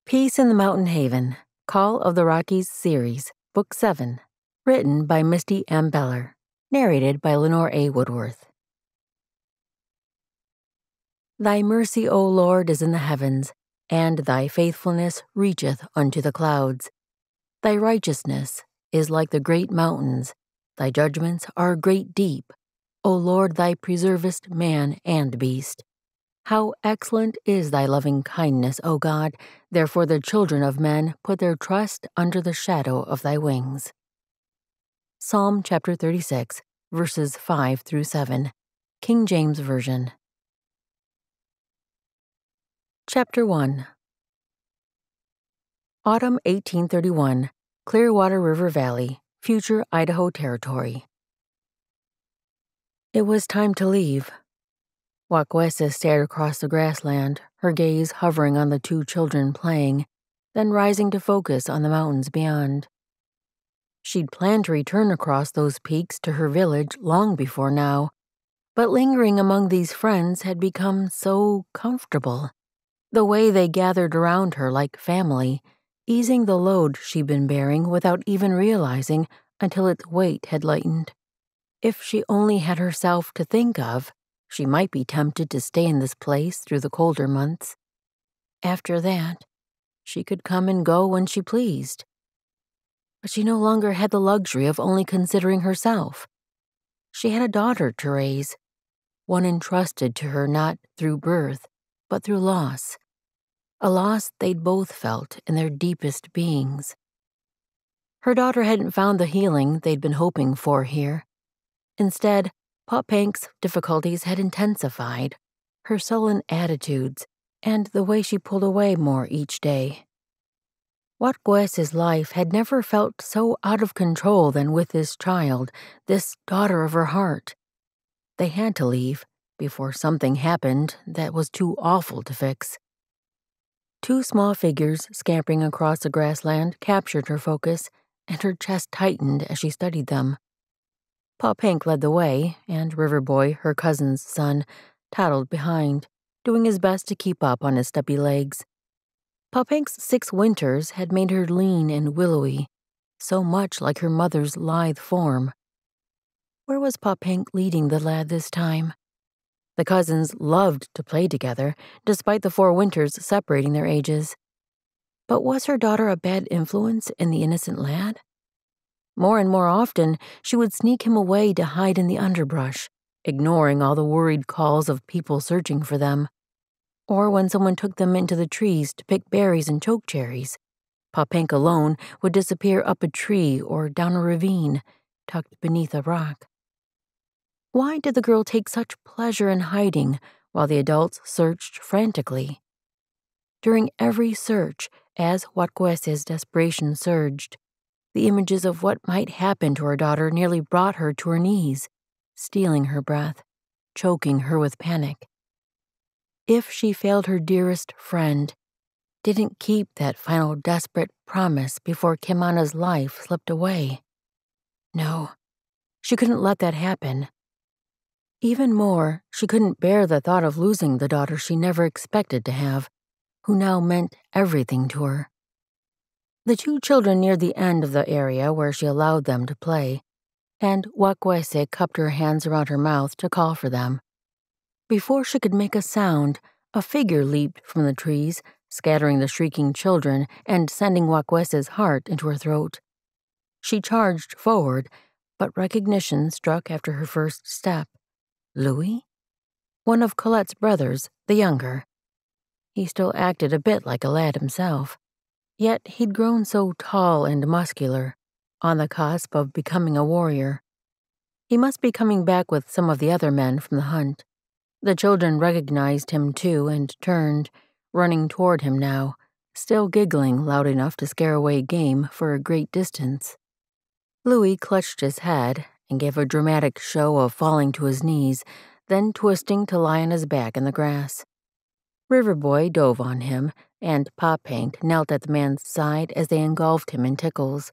Peace in the Mountain Haven, Call of the Rockies series, Book 7, written by Misty M. narrated by Leonor A. Woodworth. Thy mercy, O Lord, is in the heavens, and thy faithfulness reacheth unto the clouds. Thy righteousness is like the great mountains, thy judgments are great deep. O Lord, thy preservest man and beast. How excellent is thy loving kindness, O God, therefore the children of men put their trust under the shadow of thy wings. Psalm chapter 36, verses 5 through 7, King James Version. Chapter 1. Autumn 1831, Clearwater River Valley, future Idaho Territory. It was time to leave. Watkuese stared across the grassland, her gaze hovering on the two children playing, then rising to focus on the mountains beyond. She'd planned to return across those peaks to her village long before now, but lingering among these friends had become so comfortable. The way they gathered around her like family, easing the load she'd been bearing without even realizing until its weight had lightened. If she only had herself to think of, she might be tempted to stay in this place through the colder months. After that, she could come and go when she pleased. But she no longer had the luxury of only considering herself. She had a daughter to raise, one entrusted to her not through birth, but through loss. A loss they'd both felt in their deepest beings. Her daughter hadn't found the healing they'd been hoping for here. Instead, Popank's difficulties had intensified, her sullen attitudes, and the way she pulled away more each day. Watkuese's life had never felt so out of control than with this child, this daughter of her heart. They had to leave before something happened that was too awful to fix. Two small figures scampering across the grassland captured her focus, and her chest tightened as she studied them. Popank led the way, and Riverboy, her cousin's son, toddled behind, doing his best to keep up on his stubby legs. Popank's 6 winters had made her lean and willowy, so much like her mother's lithe form. Where was Popank leading the lad this time? The cousins loved to play together, despite the 4 winters separating their ages. But was her daughter a bad influence in the innocent lad? More and more often, she would sneak him away to hide in the underbrush, ignoring all the worried calls of people searching for them. Or when someone took them into the trees to pick berries and chokecherries, Popank alone would disappear up a tree or down a ravine, tucked beneath a rock. Why did the girl take such pleasure in hiding while the adults searched frantically? During every search, as Watkuese's desperation surged, the images of what might happen to her daughter nearly brought her to her knees, stealing her breath, choking her with panic. If she failed her dearest friend, didn't keep that final desperate promise before Kimana's life slipped away. No, she couldn't let that happen. Even more, she couldn't bear the thought of losing the daughter she never expected to have, who now meant everything to her. The 2 children neared the end of the area where she allowed them to play, and Watkuese cupped her hands around her mouth to call for them. Before she could make a sound, a figure leaped from the trees, scattering the shrieking children and sending Watkuese's heart into her throat. She charged forward, but recognition struck after her first step. Louis? One of Colette's brothers, the younger. He still acted a bit like a lad himself. Yet he'd grown so tall and muscular, on the cusp of becoming a warrior. He must be coming back with some of the other men from the hunt. The children recognized him too and turned, running toward him now, still giggling loud enough to scare away game for a great distance. Louis clutched his head and gave a dramatic show of falling to his knees, then twisting to lie on his back in the grass. Riverboy dove on him, and Popank knelt at the man's side as they engulfed him in tickles.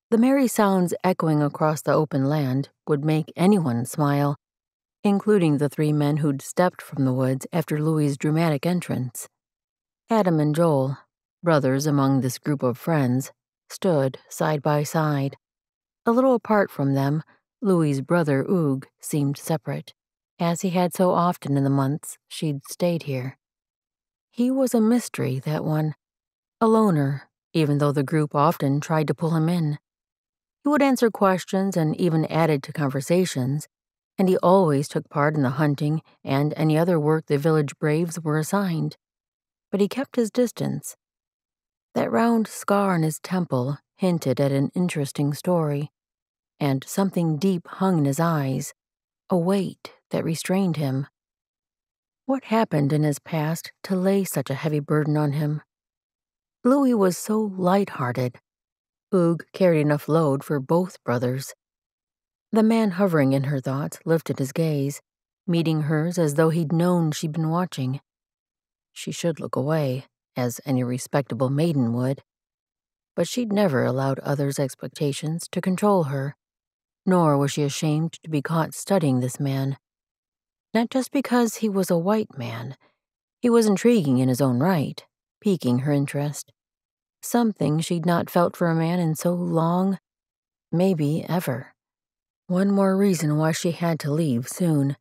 The merry sounds echoing across the open land would make anyone smile, including the 3 men who'd stepped from the woods after Louis's dramatic entrance. Adam and Joel, Brothers among this group of friends stood side by side. A little apart from them, Louis's brother Oog seemed separate, as he had so often in the months she'd stayed here. He was a mystery, that one, a loner, even though the group often tried to pull him in. He would answer questions and even added to conversations, and he always took part in the hunting and any other work the village braves were assigned. But he kept his distance. That round scar on his temple hinted at an interesting story, and something deep hung in his eyes, a weight that restrained him. What happened in his past to lay such a heavy burden on him? Louis was so light-hearted. Oog carried enough load for both brothers. The man hovering in her thoughts lifted his gaze, meeting hers as though he'd known she'd been watching. She should look away, as any respectable maiden would. But she'd never allowed others' expectations to control her, nor was she ashamed to be caught studying this man. Not just because he was a white man. He was intriguing in his own right, piquing her interest. Something she'd not felt for a man in so long, maybe ever. One more reason why she had to leave soon,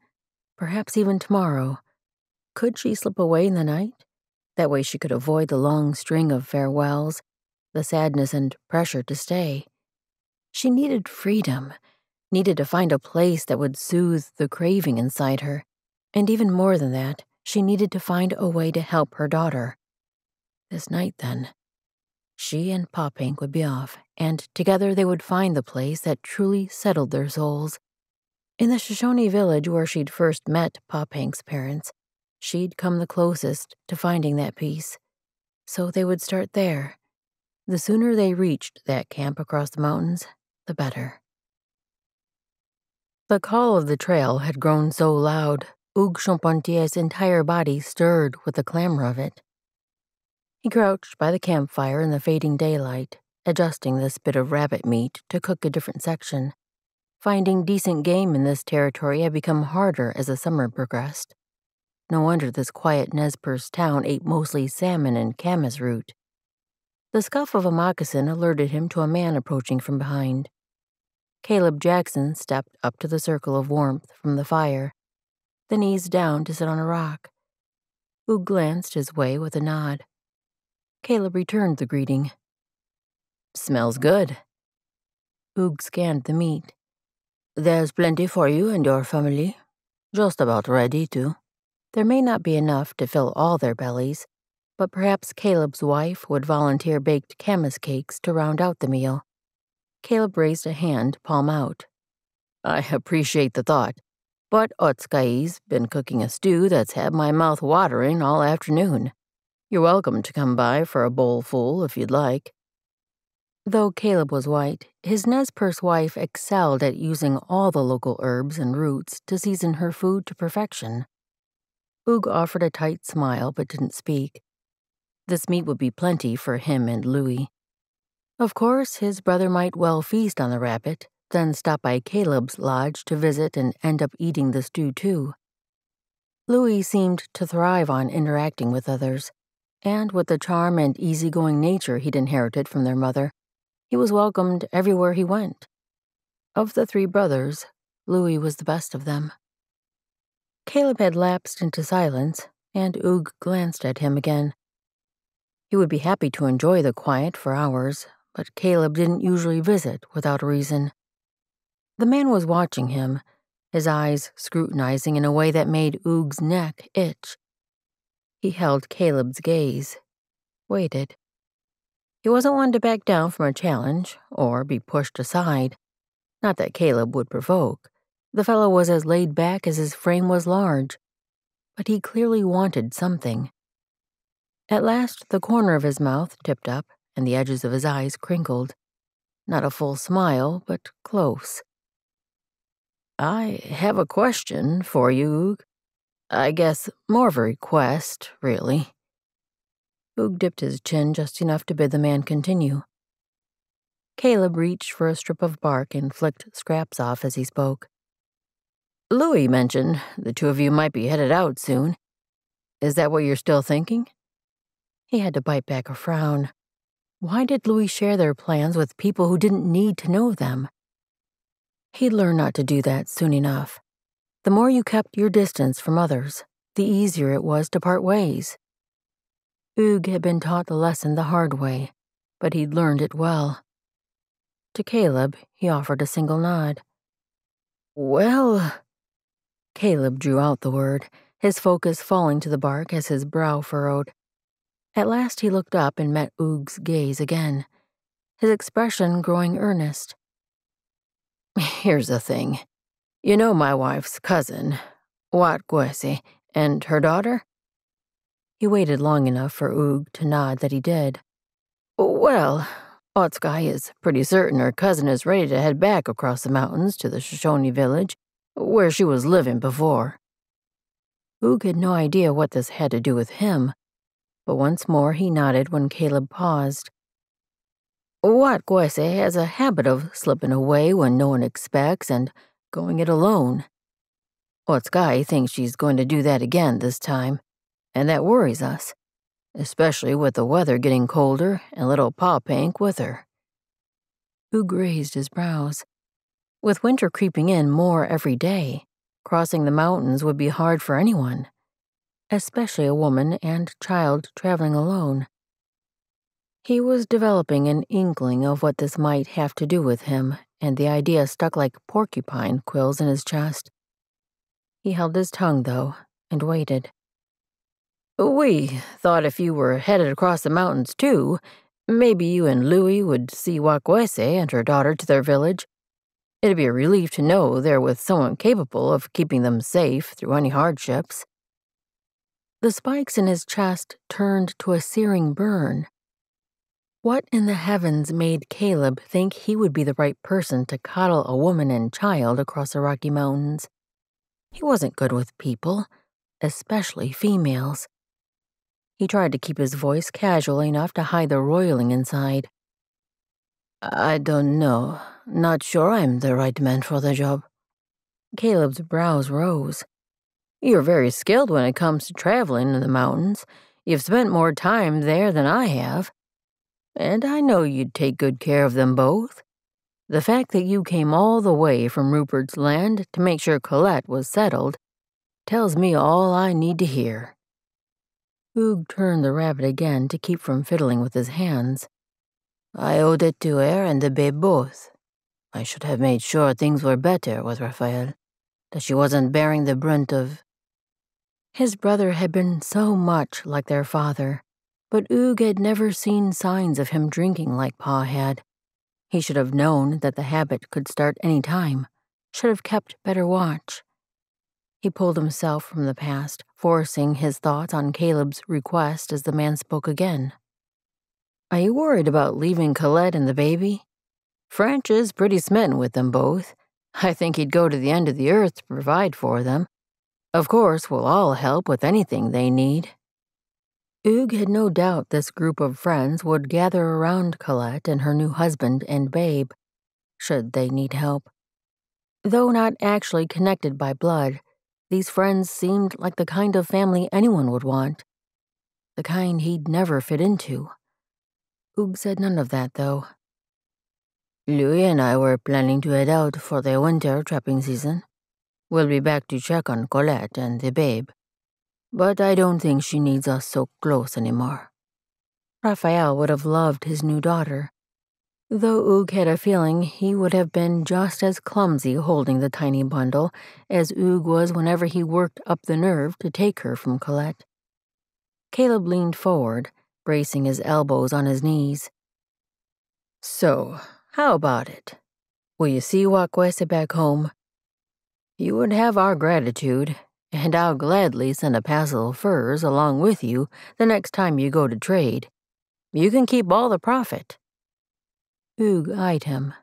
perhaps even tomorrow. Could she slip away in the night? That way she could avoid the long string of farewells, the sadness and pressure to stay. She needed freedom, needed to find a place that would soothe the craving inside her, and even more than that, she needed to find a way to help her daughter. This night, then. She and Pop Hank would be off, and together they would find the place that truly settled their souls. In the Shoshone village where she'd first met Pop Hank's parents, she'd come the closest to finding that peace. So they would start there. The sooner they reached that camp across the mountains, the better. The call of the trail had grown so loud, Hugh Charpentier's entire body stirred with the clamor of it. He crouched by the campfire in the fading daylight, adjusting the spit of rabbit meat to cook a different section. Finding decent game in this territory had become harder as the summer progressed. No wonder this quiet Nez Perce town ate mostly salmon and camas root. The scuff of a moccasin alerted him to a man approaching from behind. Caleb Jackson stepped up to the circle of warmth from the fire, then eased down to sit on a rock. Hugh glanced his way with a nod. Caleb returned the greeting. "Smells good." Hugh scanned the meat. "There's plenty for you and your family. Just about ready, too." There may not be enough to fill all their bellies, but perhaps Caleb's wife would volunteer baked camas cakes to round out the meal. Caleb raised a hand, palm out. "I appreciate the thought, but Watkuese's been cooking a stew that's had my mouth watering all afternoon. You're welcome to come by for a bowl full if you'd like." Though Caleb was white, his Nez Perce wife excelled at using all the local herbs and roots to season her food to perfection. Hugh offered a tight smile but didn't speak. This meat would be plenty for him and Louis. Of course, his brother might well feast on the rabbit, then stop by Caleb's lodge to visit and end up eating the stew too. Louis seemed to thrive on interacting with others, and with the charm and easygoing nature he'd inherited from their mother, he was welcomed everywhere he went. Of the three brothers, Louis was the best of them. Caleb had lapsed into silence, and Hugh glanced at him again. He would be happy to enjoy the quiet for hours, but Caleb didn't usually visit without a reason. The man was watching him, his eyes scrutinizing in a way that made Hugh's neck itch. He held Caleb's gaze, waited. He wasn't one to back down from a challenge or be pushed aside. Not that Caleb would provoke. The fellow was as laid back as his frame was large, but he clearly wanted something. At last, the corner of his mouth tipped up and the edges of his eyes crinkled. Not a full smile, but close. "I have a question for you, Hugh. I guess more of a request, really." Hugh dipped his chin just enough to bid the man continue. Caleb reached for a strip of bark and flicked scraps off as he spoke. "Louis mentioned the two of you might be headed out soon. Is that what you're still thinking?" He had to bite back a frown. Why did Louis share their plans with people who didn't need to know them? He'd learn not to do that soon enough. The more you kept your distance from others, the easier it was to part ways. Hugh had been taught the lesson the hard way, but he'd learned it well. To Caleb, he offered a single nod. Well, Caleb drew out the word, his focus falling to the bark as his brow furrowed. At last he looked up and met Oog's gaze again, his expression growing earnest. Here's the thing. You know my wife's cousin, Watkuese, and her daughter? He waited long enough for Oog to nod that he did. Well, Otskai is pretty certain her cousin is ready to head back across the mountains to the Shoshone village, where she was living before. Oog had no idea what this had to do with him, but once more he nodded when Caleb paused. Watkuese has a habit of slipping away when no one expects and going it alone. Otskai thinks she's going to do that again this time, and that worries us, especially with the weather getting colder and little Pa Pank with her. Oog raised his brows. With winter creeping in more every day, crossing the mountains would be hard for anyone, especially a woman and child traveling alone. He was developing an inkling of what this might have to do with him, and the idea stuck like porcupine quills in his chest. He held his tongue, though, and waited. We thought if you were headed across the mountains, too, maybe you and Louis would see Watkuese and her daughter to their village. It'd be a relief to know they're with someone capable of keeping them safe through any hardships. The spikes in his chest turned to a searing burn. What in the heavens made Caleb think he would be the right person to coddle a woman and child across the Rocky Mountains? He wasn't good with people, especially females. He tried to keep his voice casual enough to hide the roiling inside. I don't know. Not sure I'm the right man for the job. Caleb's brows rose. You're very skilled when it comes to traveling in the mountains. You've spent more time there than I have. And I know you'd take good care of them both. The fact that you came all the way from Rupert's Land to make sure Colette was settled tells me all I need to hear. Oog turned the rabbit again to keep from fiddling with his hands. I owed it to her and the babe both. I should have made sure things were better with Raphael, that she wasn't bearing the brunt of... His brother had been so much like their father, but Oog had never seen signs of him drinking like Pa had. He should have known that the habit could start any time, should have kept better watch. He pulled himself from the past, forcing his thoughts on Caleb's request as the man spoke again. Are you worried about leaving Colette and the baby? French is pretty smitten with them both. I think he'd go to the end of the earth to provide for them. Of course, we'll all help with anything they need. Oog had no doubt this group of friends would gather around Colette and her new husband and babe, should they need help. Though not actually connected by blood, these friends seemed like the kind of family anyone would want. The kind he'd never fit into. Oog said none of that, though. Louis and I were planning to head out for the winter trapping season. We'll be back to check on Colette and the babe. But I don't think she needs us so close anymore. Raphael would have loved his new daughter, though Oog had a feeling he would have been just as clumsy holding the tiny bundle as Oog was whenever he worked up the nerve to take her from Colette. Caleb leaned forward, bracing his elbows on his knees. So, how about it? Will you see Watkuese back home? You would have our gratitude, and I'll gladly send a passel of furs along with you the next time you go to trade. You can keep all the profit. Oog eyed him.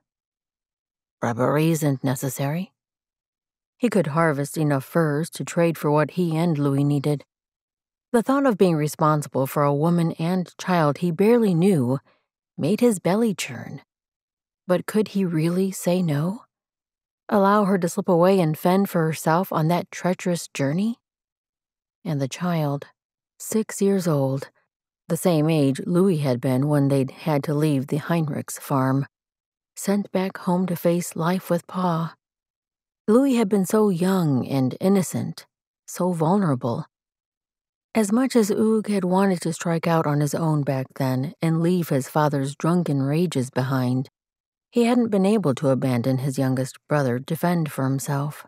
Robbery isn't necessary. He could harvest enough furs to trade for what he and Louis needed. The thought of being responsible for a woman and child he barely knew made his belly churn. But could he really say no? Allow her to slip away and fend for herself on that treacherous journey? And the child, 6 years old, the same age Louis had been when they'd had to leave the Heinrichs farm, sent back home to face life with Pa. Louis had been so young and innocent, so vulnerable. As much as Oog had wanted to strike out on his own back then and leave his father's drunken rages behind, he hadn't been able to abandon his youngest brother to fend for himself.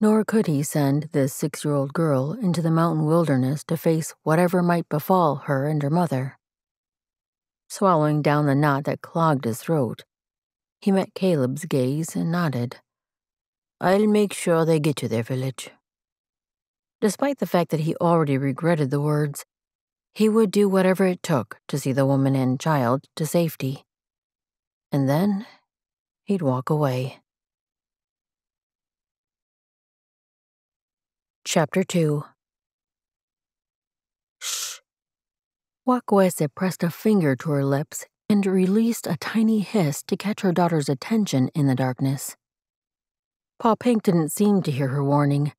Nor could he send this 6-year-old girl into the mountain wilderness to face whatever might befall her and her mother. Swallowing down the knot that clogged his throat, he met Caleb's gaze and nodded. "I'll make sure they get to their village." Despite the fact that he already regretted the words, he would do whatever it took to see the woman and child to safety. And then he'd walk away. Chapter 2. Shh. Watkuese pressed a finger to her lips and released a tiny hiss to catch her daughter's attention in the darkness. Pa Pink didn't seem to hear her warning,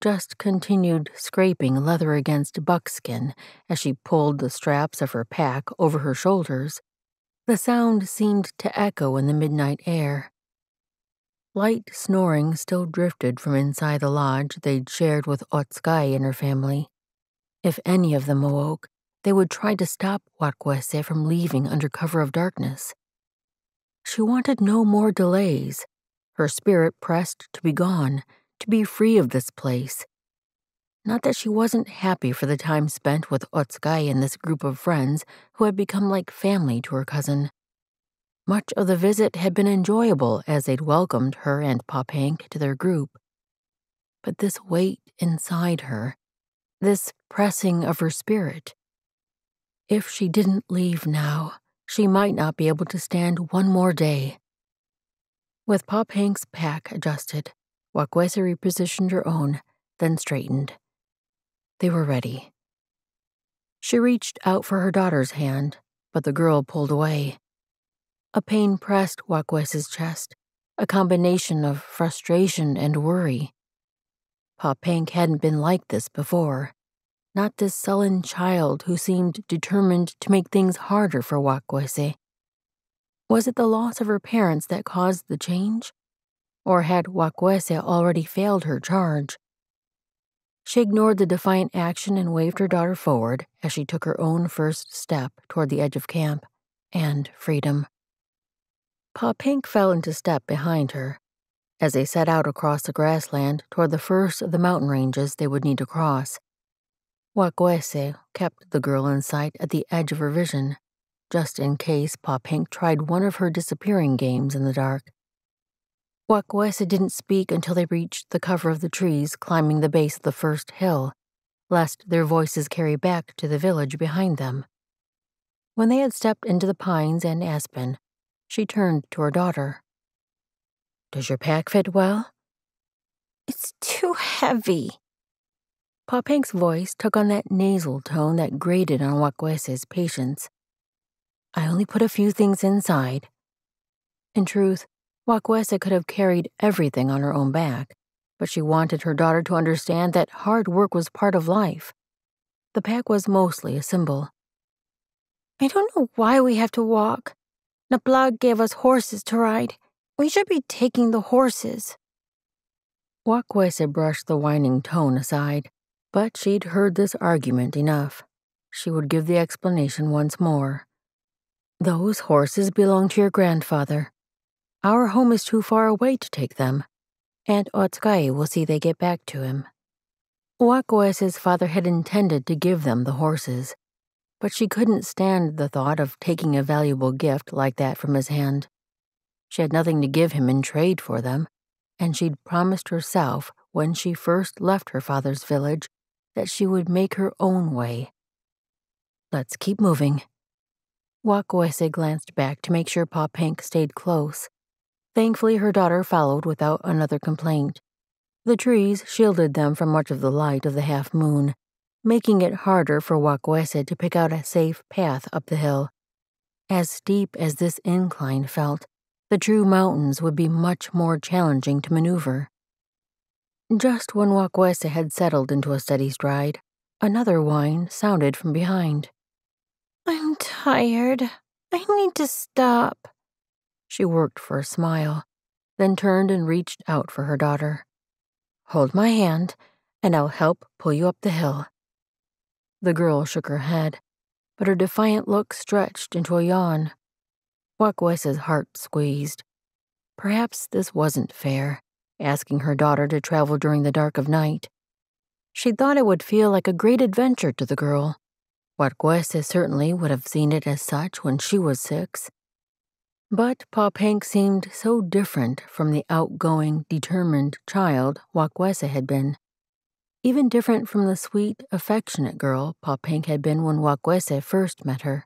just continued scraping leather against buckskin as she pulled the straps of her pack over her shoulders. The sound seemed to echo in the midnight air. Light snoring still drifted from inside the lodge they'd shared with Otskay and her family. If any of them awoke, they would try to stop Watkuese from leaving under cover of darkness. She wanted no more delays. Her spirit pressed to be gone, to be free of this place. Not that she wasn't happy for the time spent with Otskay and this group of friends who had become like family to her cousin. Much of the visit had been enjoyable as they'd welcomed her and Pop Hank to their group. But this weight inside her, this pressing of her spirit, if she didn't leave now, she might not be able to stand one more day. With Pop Hank's pack adjusted, Watkuese repositioned her own, then straightened. They were ready. She reached out for her daughter's hand, but the girl pulled away. A pain pressed Watkuese's chest, a combination of frustration and worry. Pop Hank hadn't been like this before. Not this sullen child who seemed determined to make things harder for Watkuese. Was it the loss of her parents that caused the change? Or had Watkuese already failed her charge? She ignored the defiant action and waved her daughter forward as she took her own first step toward the edge of camp and freedom. Pa Pink fell into step behind her as they set out across the grassland toward the first of the mountain ranges they would need to cross. Watkuese kept the girl in sight at the edge of her vision, just in case Pa Pink tried one of her disappearing games in the dark. Watkuese didn't speak until they reached the cover of the trees climbing the base of the first hill, lest their voices carry back to the village behind them. When they had stepped into the pines and aspen, she turned to her daughter. "Does your pack fit well?" "It's too heavy." Pa Pink's voice took on that nasal tone that grated on Watkuese's patience. "I only put a few things inside." In truth, Watkuese could have carried everything on her own back, but she wanted her daughter to understand that hard work was part of life. The pack was mostly a symbol. "I don't know why we have to walk. Nablag gave us horses to ride. We should be taking the horses." Watkuese brushed the whining tone aside, but she'd heard this argument enough. She would give the explanation once more. "Those horses belong to your grandfather. Our home is too far away to take them, and Otskay will see they get back to him." Watkuese's father had intended to give them the horses, but she couldn't stand the thought of taking a valuable gift like that from his hand. She had nothing to give him in trade for them, and she'd promised herself when she first left her father's village that she would make her own way. "Let's keep moving." Watkuese glanced back to make sure Pa Pink stayed close. Thankfully, her daughter followed without another complaint. The trees shielded them from much of the light of the half moon, making it harder for Watkuese to pick out a safe path up the hill. As steep as this incline felt, the true mountains would be much more challenging to maneuver. Just when Watkuese had settled into a steady stride, another whine sounded from behind. I'm tired. I need to stop. She worked for a smile, then turned and reached out for her daughter. Hold my hand, and I'll help pull you up the hill. The girl shook her head, but her defiant look stretched into a yawn. Watkuese's heart squeezed. Perhaps this wasn't fair, asking her daughter to travel during the dark of night. She thought it would feel like a great adventure to the girl. Watkuese certainly would have seen it as such when she was 6. But Pop Hank seemed so different from the outgoing, determined child Watkuese had been. Even different from the sweet, affectionate girl Pop Hank had been when Watkuese first met her.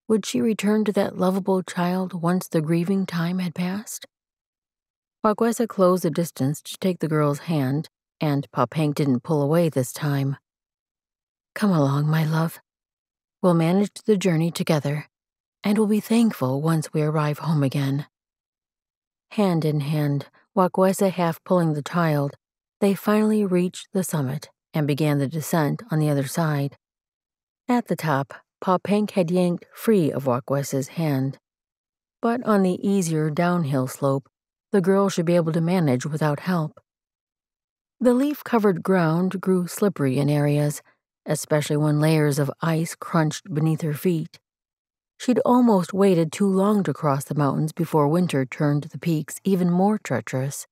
Would she return to that lovable child once the grieving time had passed? Watkuese closed the distance to take the girl's hand, and Pop Hank didn't pull away this time. Come along, my love. We'll manage the journey together, and we'll be thankful once we arrive home again. Hand in hand, Watkuese half pulling the child, they finally reached the summit and began the descent on the other side. At the top, Pop Hank had yanked free of Watkuese's hand. But on the easier downhill slope, the girl should be able to manage without help. The leaf-covered ground grew slippery in areas, especially when layers of ice crunched beneath her feet. She'd almost waited too long to cross the mountains before winter turned the peaks even more treacherous.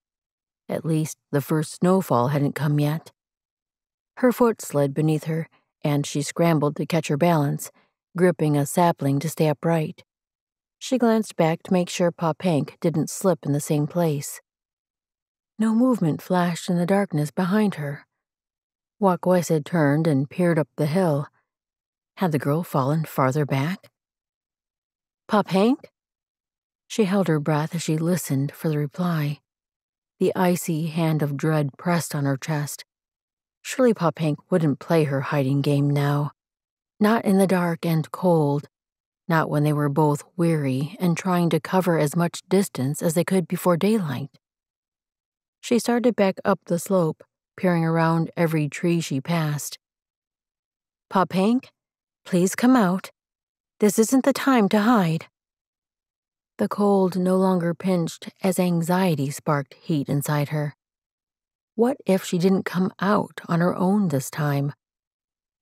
At least the first snowfall hadn't come yet. Her foot slid beneath her, and she scrambled to catch her balance, gripping a sapling to stay upright. She glanced back to make sure Pop Hank didn't slip in the same place. No movement flashed in the darkness behind her. Watkuese turned and peered up the hill. Had the girl fallen farther back? Pop Hank? She held her breath as she listened for the reply. The icy hand of dread pressed on her chest. Surely Pop Hank wouldn't play her hiding game now. Not in the dark and cold. Not when they were both weary and trying to cover as much distance as they could before daylight. She started back up the slope, peering around every tree she passed. Pop Hank, please come out. This isn't the time to hide. The cold no longer pinched as anxiety sparked heat inside her. What if she didn't come out on her own this time?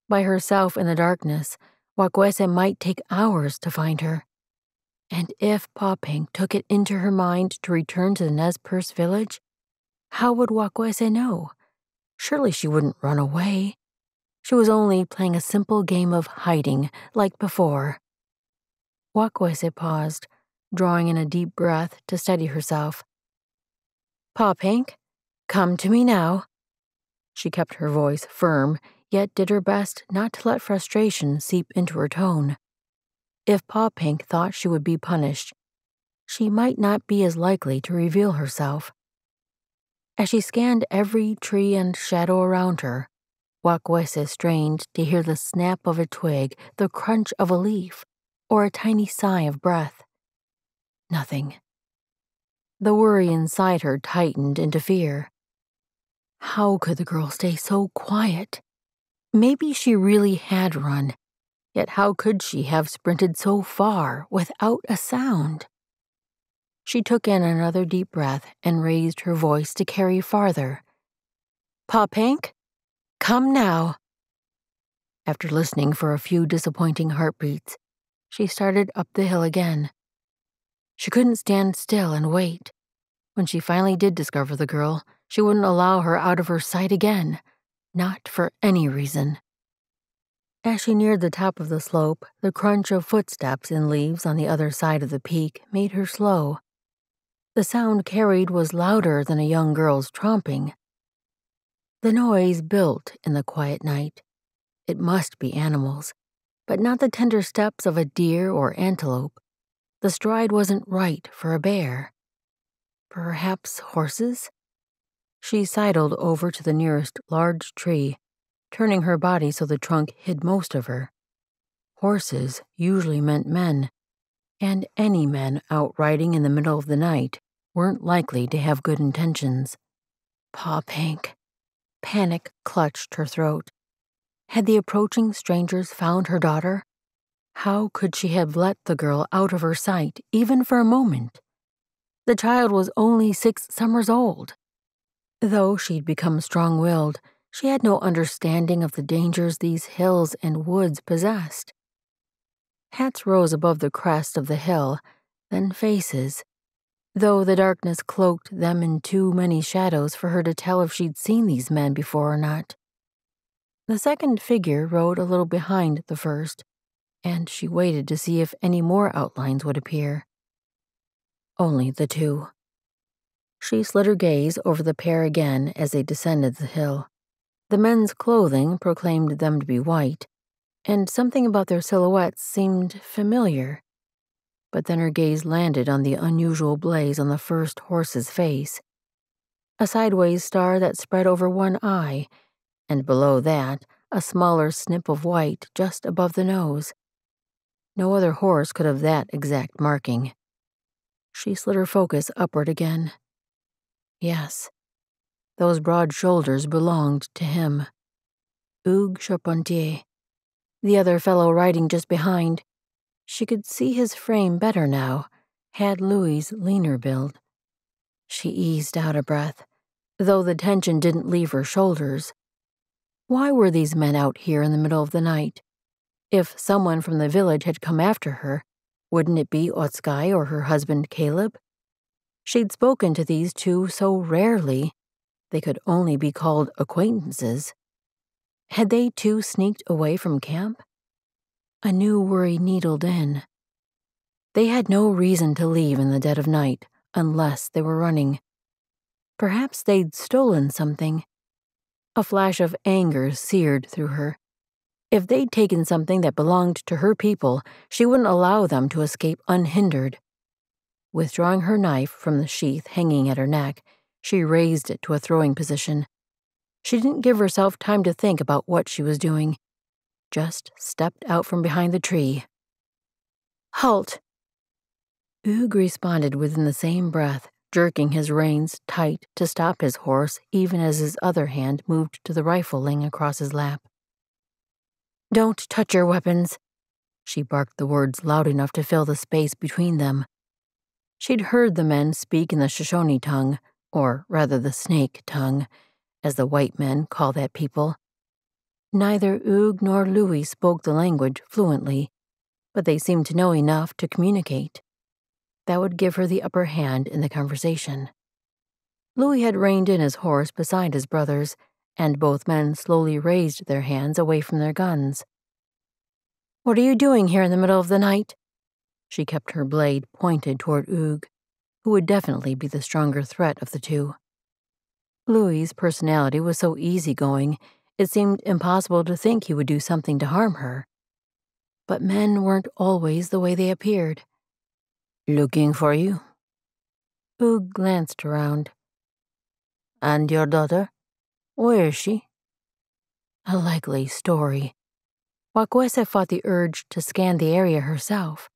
By herself in the darkness, Watkuese might take hours to find her. And if Pop Hank took it into her mind to return to the Nez Perce village, how would Watkuese know? Surely she wouldn't run away. She was only playing a simple game of hiding, like before. Watkuese paused, drawing in a deep breath to steady herself. Pop Hank, come to me now. She kept her voice firm, yet did her best not to let frustration seep into her tone. If Pop Hank thought she would be punished, she might not be as likely to reveal herself. As she scanned every tree and shadow around her, Watkuese strained to hear the snap of a twig, the crunch of a leaf, or a tiny sigh of breath. Nothing. The worry inside her tightened into fear. How could the girl stay so quiet? Maybe she really had run, yet how could she have sprinted so far without a sound? She took in another deep breath and raised her voice to carry farther. Pop Hank, come now. After listening for a few disappointing heartbeats, she started up the hill again. She couldn't stand still and wait. When she finally did discover the girl, she wouldn't allow her out of her sight again, not for any reason. As she neared the top of the slope, the crunch of footsteps in leaves on the other side of the peak made her slow. The sound carried was louder than a young girl's tromping. The noise built in the quiet night. It must be animals, but not the tender steps of a deer or antelope. The stride wasn't right for a bear. Perhaps horses? She sidled over to the nearest large tree, turning her body so the trunk hid most of her. Horses usually meant men, and any men out riding in the middle of the night weren't likely to have good intentions. Pop Hank. Panic clutched her throat. Had the approaching strangers found her daughter? How could she have let the girl out of her sight, even for a moment? The child was only 6 summers old. Though she'd become strong-willed, she had no understanding of the dangers these hills and woods possessed. Hats rose above the crest of the hill, then faces, though the darkness cloaked them in too many shadows for her to tell if she'd seen these men before or not. The second figure rode a little behind the first, and she waited to see if any more outlines would appear. Only the two. She slid her gaze over the pair again as they descended the hill. The men's clothing proclaimed them to be white, and something about their silhouettes seemed familiar. But then her gaze landed on the unusual blaze on the first horse's face, a sideways star that spread over one eye, and below that, a smaller snip of white just above the nose. No other horse could have that exact marking. She slid her focus upward again. Yes, those broad shoulders belonged to him. Hugh Charpentier. The other fellow riding just behind. She could see his frame better now, had Louis's leaner build. She eased out a breath, though the tension didn't leave her shoulders. Why were these men out here in the middle of the night? If someone from the village had come after her, wouldn't it be Watkuese or her husband Caleb? She'd spoken to these two so rarely, they could only be called acquaintances. Had they too sneaked away from camp? A new worry needled in. They had no reason to leave in the dead of night, unless they were running. Perhaps they'd stolen something. A flash of anger seared through her. If they'd taken something that belonged to her people, she wouldn't allow them to escape unhindered. Withdrawing her knife from the sheath hanging at her neck, she raised it to a throwing position. She didn't give herself time to think about what she was doing, just stepped out from behind the tree. Halt! Hugh responded within the same breath, jerking his reins tight to stop his horse even as his other hand moved to the rifle laying across his lap. Don't touch your weapons. She barked the words loud enough to fill the space between them. She'd heard the men speak in the Shoshone tongue, or rather the snake tongue, as the white men call that people. Neither Hugh nor Louis spoke the language fluently, but they seemed to know enough to communicate. That would give her the upper hand in the conversation. Louis had reined in his horse beside his brothers, and both men slowly raised their hands away from their guns. What are you doing here in the middle of the night? She kept her blade pointed toward Hugh, who would definitely be the stronger threat of the two. Louis's personality was so easygoing, it seemed impossible to think he would do something to harm her. But men weren't always the way they appeared. Looking for you? Hugh glanced around. And your daughter? Where is she? A likely story. Watkuese fought the urge to scan the area herself.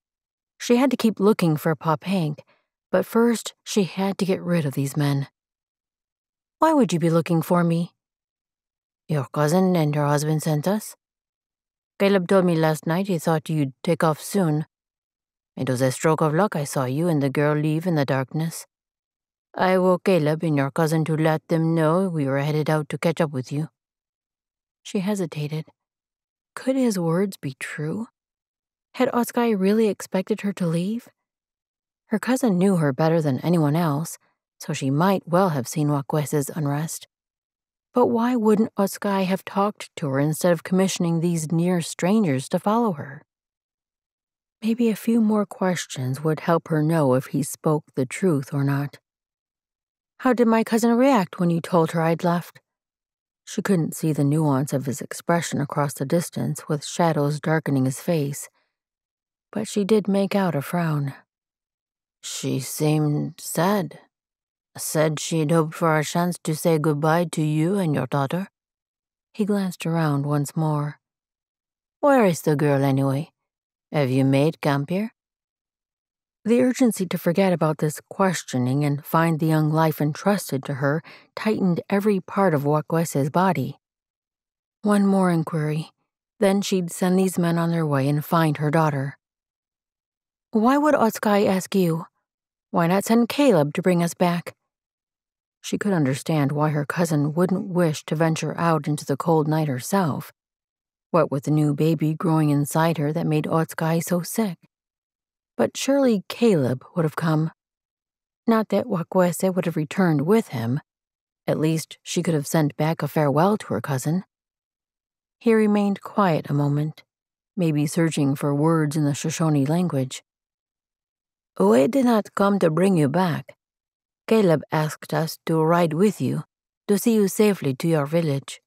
She had to keep looking for Pop Hank, but first she had to get rid of these men. Why would you be looking for me? Your cousin and her husband sent us. Caleb told me last night he thought you'd take off soon. It was a stroke of luck I saw you and the girl leave in the darkness. I woke Caleb and your cousin to let them know we were headed out to catch up with you. She hesitated. Could his words be true? Had Watkuese really expected her to leave? Her cousin knew her better than anyone else, so she might well have seen Watkuese's unrest. But why wouldn't Watkuese have talked to her instead of commissioning these near strangers to follow her? Maybe a few more questions would help her know if he spoke the truth or not. How did my cousin react when you told her I'd left? She couldn't see the nuance of his expression across the distance with shadows darkening his face, but she did make out a frown. She seemed sad. Said she'd hoped for a chance to say goodbye to you and your daughter. He glanced around once more. Where is the girl anyway? Have you made camp here? The urgency to forget about this questioning and find the young life entrusted to her tightened every part of Watkuese's body. One more inquiry. Then she'd send these men on their way and find her daughter. Why would Watkuese ask you? Why not send Caleb to bring us back? She could understand why her cousin wouldn't wish to venture out into the cold night herself. What with the new baby growing inside her that made Watkuese so sick? But surely Caleb would have come. Not that Watkuese would have returned with him. At least she could have sent back a farewell to her cousin. He remained quiet a moment, maybe searching for words in the Shoshone language. We did not come to bring you back. Caleb asked us to ride with you, to see you safely to your village.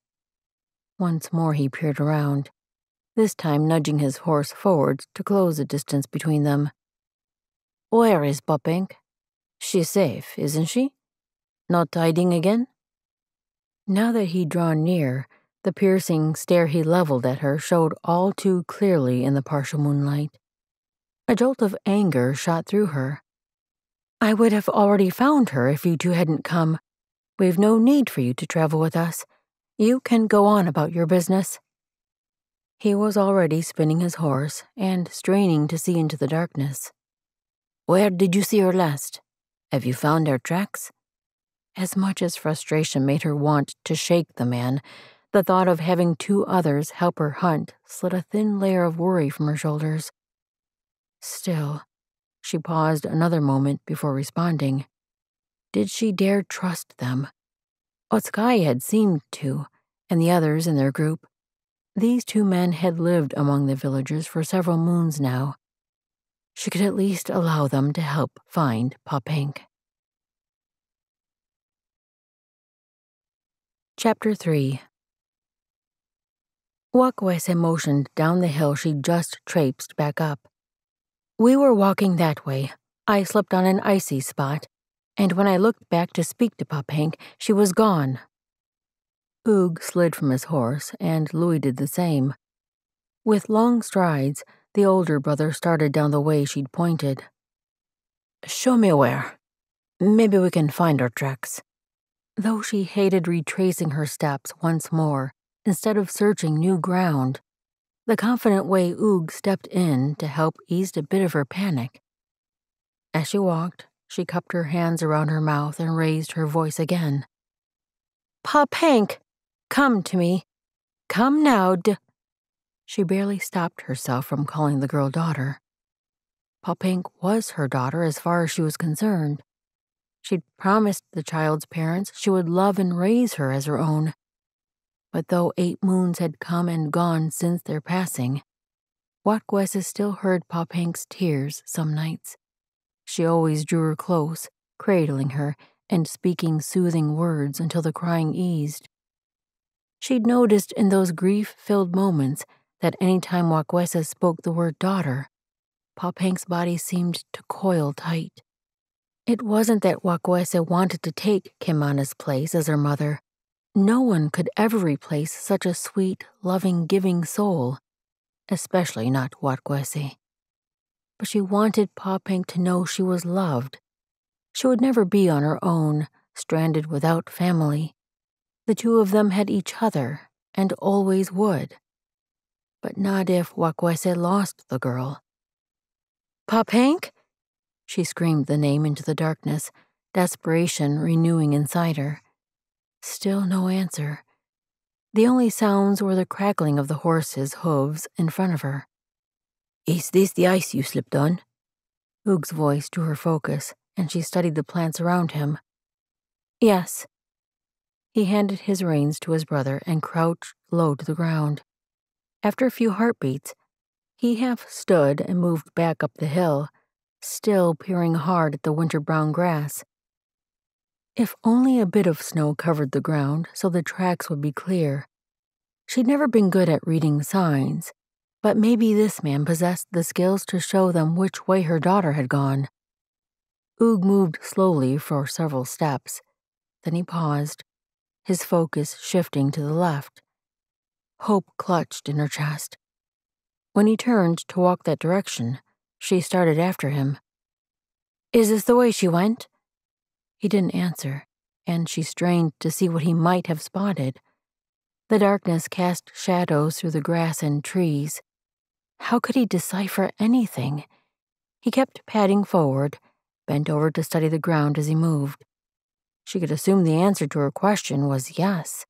Once more he peered around, this time nudging his horse forward to close the distance between them. Where is Popink? She's safe, isn't she? Not hiding again? Now that he'd drawn near, the piercing stare he leveled at her showed all too clearly in the partial moonlight. A jolt of anger shot through her. I would have already found her if you two hadn't come. We've no need for you to travel with us. You can go on about your business. He was already spinning his horse and straining to see into the darkness. Where did you see her last? Have you found her tracks? As much as frustration made her want to shake the man, the thought of having two others help her hunt slid a thin layer of worry from her shoulders. Still, she paused another moment before responding. Did she dare trust them? Watkuese had seemed to, and the others in their group. These two men had lived among the villagers for several moons now. She could at least allow them to help find Popink. Chapter 3. Watkuese motioned down the hill she'd just traipsed back up. We were walking that way. I slipped on an icy spot, and when I looked back to speak to Popink, she was gone. Oog slid from his horse, and Louis did the same. With long strides, the older brother started down the way she'd pointed. Show me where. Maybe we can find our tracks. Though she hated retracing her steps once more, instead of searching new ground, the confident way Oog stepped in to help eased a bit of her panic. As she walked, she cupped her hands around her mouth and raised her voice again. Popink, come to me. Come now, She barely stopped herself from calling the girl daughter. Popink was her daughter as far as she was concerned. She'd promised the child's parents she would love and raise her as her own. But though 8 moons had come and gone since their passing, Watkuese still heard Popink's tears some nights. She always drew her close, cradling her and speaking soothing words until the crying eased. She'd noticed in those grief-filled moments that any time Watkuese spoke the word daughter, Popink's body seemed to coil tight. It wasn't that Watkuese wanted to take Kimana's place as her mother. No one could ever replace such a sweet, loving, giving soul, especially not Watkuese. But she wanted Popink to know she was loved. She would never be on her own, stranded without family. The two of them had each other, and always would. But not if Watkuese lost the girl. Popink? She screamed the name into the darkness, desperation renewing inside her. Still no answer. The only sounds were the crackling of the horse's hooves in front of her. Is this the ice you slipped on? Oog's voice drew her focus, and she studied the plants around him. Yes. He handed his reins to his brother and crouched low to the ground. After a few heartbeats, he half stood and moved back up the hill, still peering hard at the winter-brown grass. If only a bit of snow covered the ground so the tracks would be clear. She'd never been good at reading signs, but maybe this man possessed the skills to show them which way her daughter had gone. Oog moved slowly for several steps. Then he paused, his focus shifting to the left. Hope clutched in her chest. When he turned to walk that direction, she started after him. Is this the way she went? He didn't answer, and she strained to see what he might have spotted. The darkness cast shadows through the grass and trees. How could he decipher anything? He kept padding forward, bent over to study the ground as he moved. She could assume the answer to her question was yes.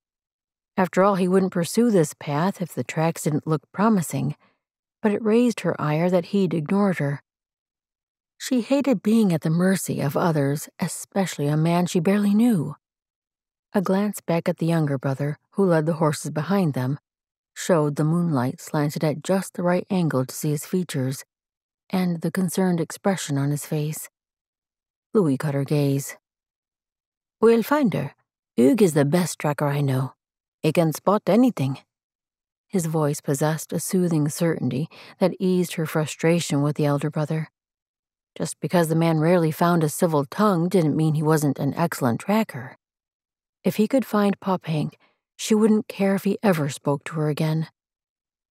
After all, he wouldn't pursue this path if the tracks didn't look promising, but it raised her ire that he'd ignored her. She hated being at the mercy of others, especially a man she barely knew. A glance back at the younger brother, who led the horses behind them, showed the moonlight slanted at just the right angle to see his features, and the concerned expression on his face. Louis caught her gaze. "We'll find her. Hugh is the best tracker I know. He can spot anything." His voice possessed a soothing certainty that eased her frustration with the elder brother. Just because the man rarely found a civil tongue didn't mean he wasn't an excellent tracker. If he could find Pop Hank, she wouldn't care if he ever spoke to her again.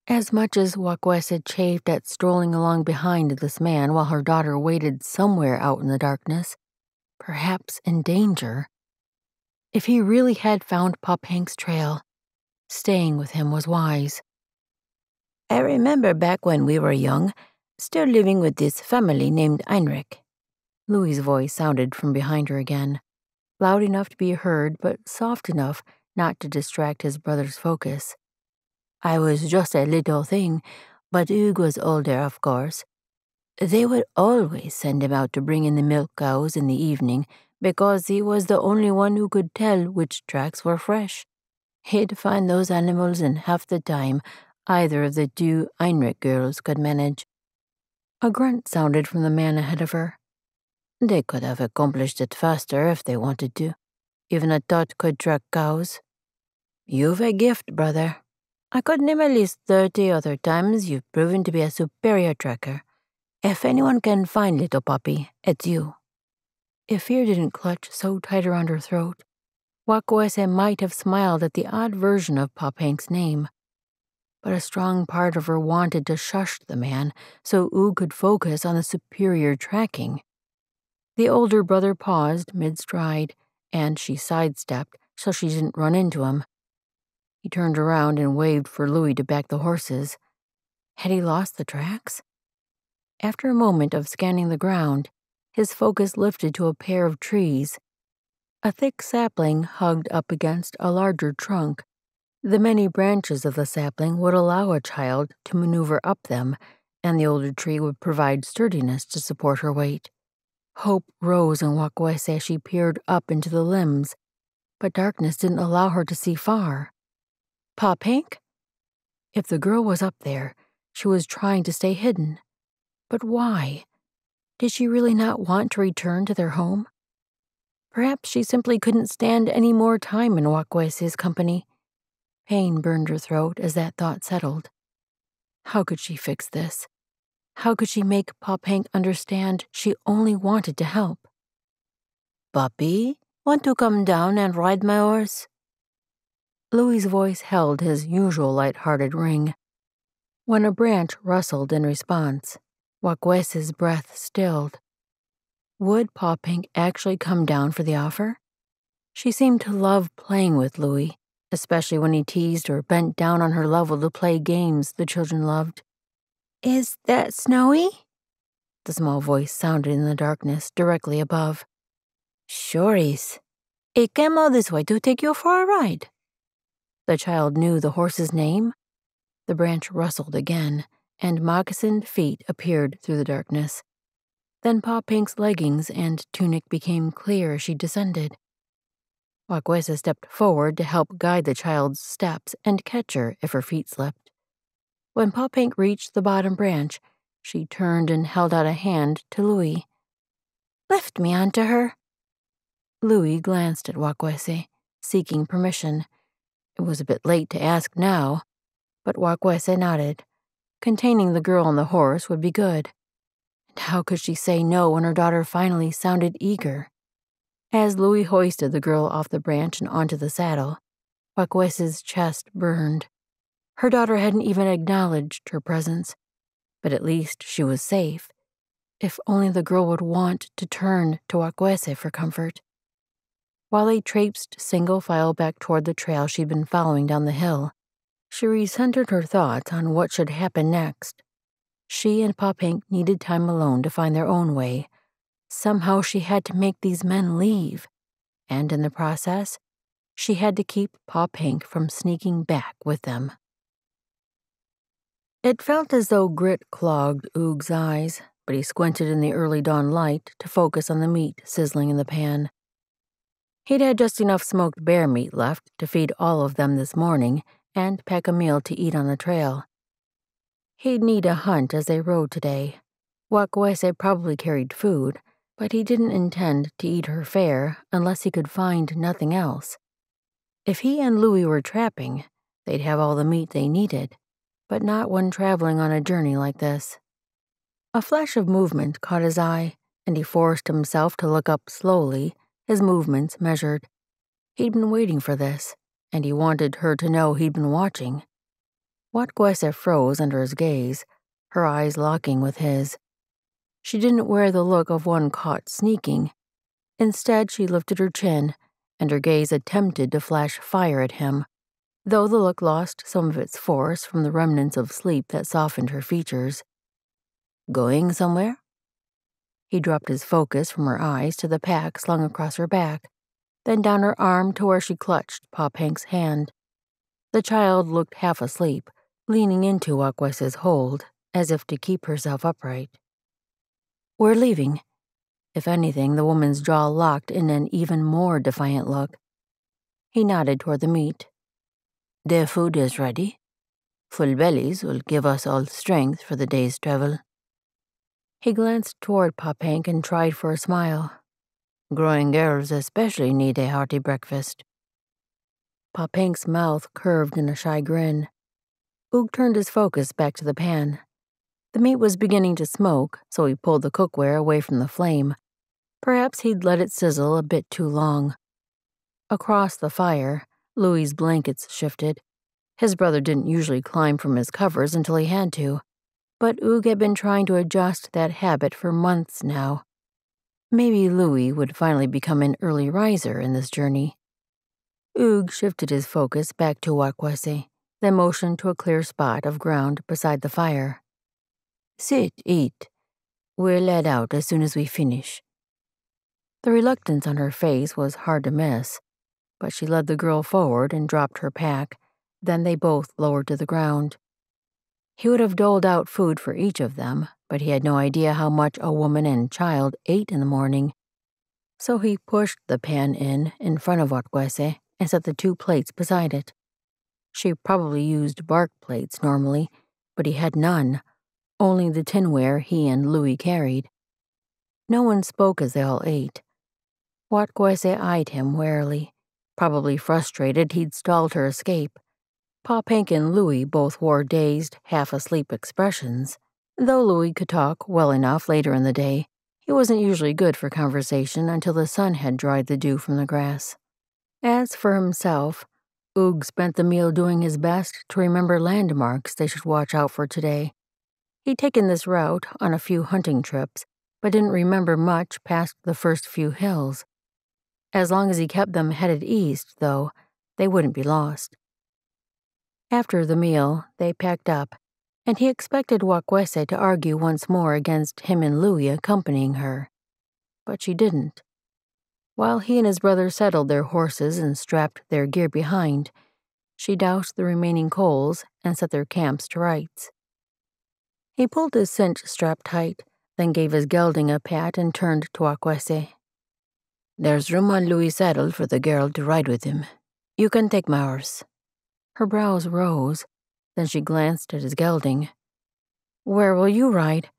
As much as Watkuese chafed at strolling along behind this man while her daughter waited somewhere out in the darkness, perhaps in danger, if he really had found Pop Hank's trail, staying with him was wise. "I remember back when we were young, still living with this family named Heinrich." Louis's voice sounded from behind her again, loud enough to be heard but soft enough not to distract his brother's focus. "I was just a little thing, but Hugh was older, of course. They would always send him out to bring in the milk cows in the evening because he was the only one who could tell which tracks were fresh. He'd find those animals in half the time either of the two Heinrich girls could manage." A grunt sounded from the man ahead of her. "They could have accomplished it faster if they wanted to. Even a tot could track cows. You've a gift, brother. I could name at least 30 other times you've proven to be a superior tracker. If anyone can find little Poppy, it's you." If fear didn't clutch so tight around her throat, Watkuese might have smiled at the odd version of Pop Hank's name. But a strong part of her wanted to shush the man so Hugh could focus on the superior tracking. The older brother paused mid-stride, and she sidestepped so she didn't run into him. He turned around and waved for Louis to back the horses. Had he lost the tracks? After a moment of scanning the ground, his focus lifted to a pair of trees. A thick sapling hugged up against a larger trunk. The many branches of the sapling would allow a child to maneuver up them, and the older tree would provide sturdiness to support her weight. Hope rose in Watkuese as she peered up into the limbs, but darkness didn't allow her to see far. Pop Hank? If the girl was up there, she was trying to stay hidden. But why? Did she really not want to return to their home? Perhaps she simply couldn't stand any more time in Watkuese's company. Pain burned her throat as that thought settled. How could she fix this? How could she make Pop Hank understand she only wanted to help? "Puppy, want to come down and ride my horse?" Louis's voice held his usual light-hearted ring. When a branch rustled in response, Watkuese's breath stilled. Would Pop Hank actually come down for the offer? She seemed to love playing with Louis, especially when he teased or bent down on her level to play games the children loved. "Is that Snowy?" The small voice sounded in the darkness directly above. "Sure is. He came all this way to take you for a ride." The child knew the horse's name. The branch rustled again, and moccasined feet appeared through the darkness. Then Pop Hank's leggings and tunic became clear as she descended. Watkuese stepped forward to help guide the child's steps and catch her if her feet slipped. When Pop Hank reached the bottom branch, she turned and held out a hand to Louis. "Lift me onto her." Louis glanced at Watkuese, seeking permission. It was a bit late to ask now, but Watkuese nodded. Containing the girl on the horse would be good. And how could she say no when her daughter finally sounded eager? As Louis hoisted the girl off the branch and onto the saddle, Watkuese's chest burned. Her daughter hadn't even acknowledged her presence, but at least she was safe. If only the girl would want to turn to Watkuese for comfort. While they traipsed single file back toward the trail she'd been following down the hill, she recentered her thoughts on what should happen next. She and Pa Pink needed time alone to find their own way. Somehow she had to make these men leave, and in the process, she had to keep Pa Pink from sneaking back with them. It felt as though grit clogged Oog's eyes, but he squinted in the early dawn light to focus on the meat sizzling in the pan. He'd had just enough smoked bear meat left to feed all of them this morning and pack a meal to eat on the trail. He'd need a hunt as they rode today. Watkuese probably carried food, but he didn't intend to eat her fare unless he could find nothing else. If he and Louie were trapping, they'd have all the meat they needed, but not when traveling on a journey like this. A flash of movement caught his eye, and he forced himself to look up slowly, his movements measured. He'd been waiting for this, and he wanted her to know he'd been watching. Watkuese froze under his gaze, her eyes locking with his. She didn't wear the look of one caught sneaking. Instead, she lifted her chin, and her gaze attempted to flash fire at him, though the look lost some of its force from the remnants of sleep that softened her features. "Going somewhere?" He dropped his focus from her eyes to the pack slung across her back, then down her arm to where she clutched Pa Pink's hand. The child looked half asleep, leaning into Watkuese's hold, as if to keep herself upright. "We're leaving." If anything, the woman's jaw locked in an even more defiant look. He nodded toward the meat. "The food is ready. Full bellies will give us all strength for the day's travel." He glanced toward Pa Pink and tried for a smile. "Growing girls especially need a hearty breakfast." Pa Pink's mouth curved in a shy grin. Oog turned his focus back to the pan. The meat was beginning to smoke, so he pulled the cookware away from the flame. Perhaps he'd let it sizzle a bit too long. Across the fire, Louie's blankets shifted. His brother didn't usually climb from his covers until he had to, but Oog had been trying to adjust that habit for months now. Maybe Louie would finally become an early riser in this journey. Oog shifted his focus back to Watkuese, then motioned to a clear spot of ground beside the fire. "Sit, eat. We're let out as soon as we finish." The reluctance on her face was hard to miss, but she led the girl forward and dropped her pack, then they both lowered to the ground. He would have doled out food for each of them, but he had no idea how much a woman and child ate in the morning. So he pushed the pan in front of Watkuese and set the 2 plates beside it. She probably used bark plates normally, but he had none, only the tinware he and Louie carried. No one spoke as they all ate. Watkuese eyed him warily, probably frustrated he'd stalled her escape. Pa Pink and Louie both wore dazed, half-asleep expressions. Though Louie could talk well enough later in the day, he wasn't usually good for conversation until the sun had dried the dew from the grass. As for himself, Oog spent the meal doing his best to remember landmarks they should watch out for today. He'd taken this route on a few hunting trips, but didn't remember much past the first few hills. As long as he kept them headed east, though, they wouldn't be lost. After the meal, they packed up, and he expected Watkuese to argue once more against him and Louie accompanying her. But she didn't. While he and his brother settled their horses and strapped their gear behind, she doused the remaining coals and set their camps to rights. He pulled his cinch strap tight, then gave his gelding a pat and turned to Watkuese. "There's room on Louis' saddle for the girl to ride with him. You can take my horse." Her brows rose, then she glanced at his gelding. "Where will you ride?"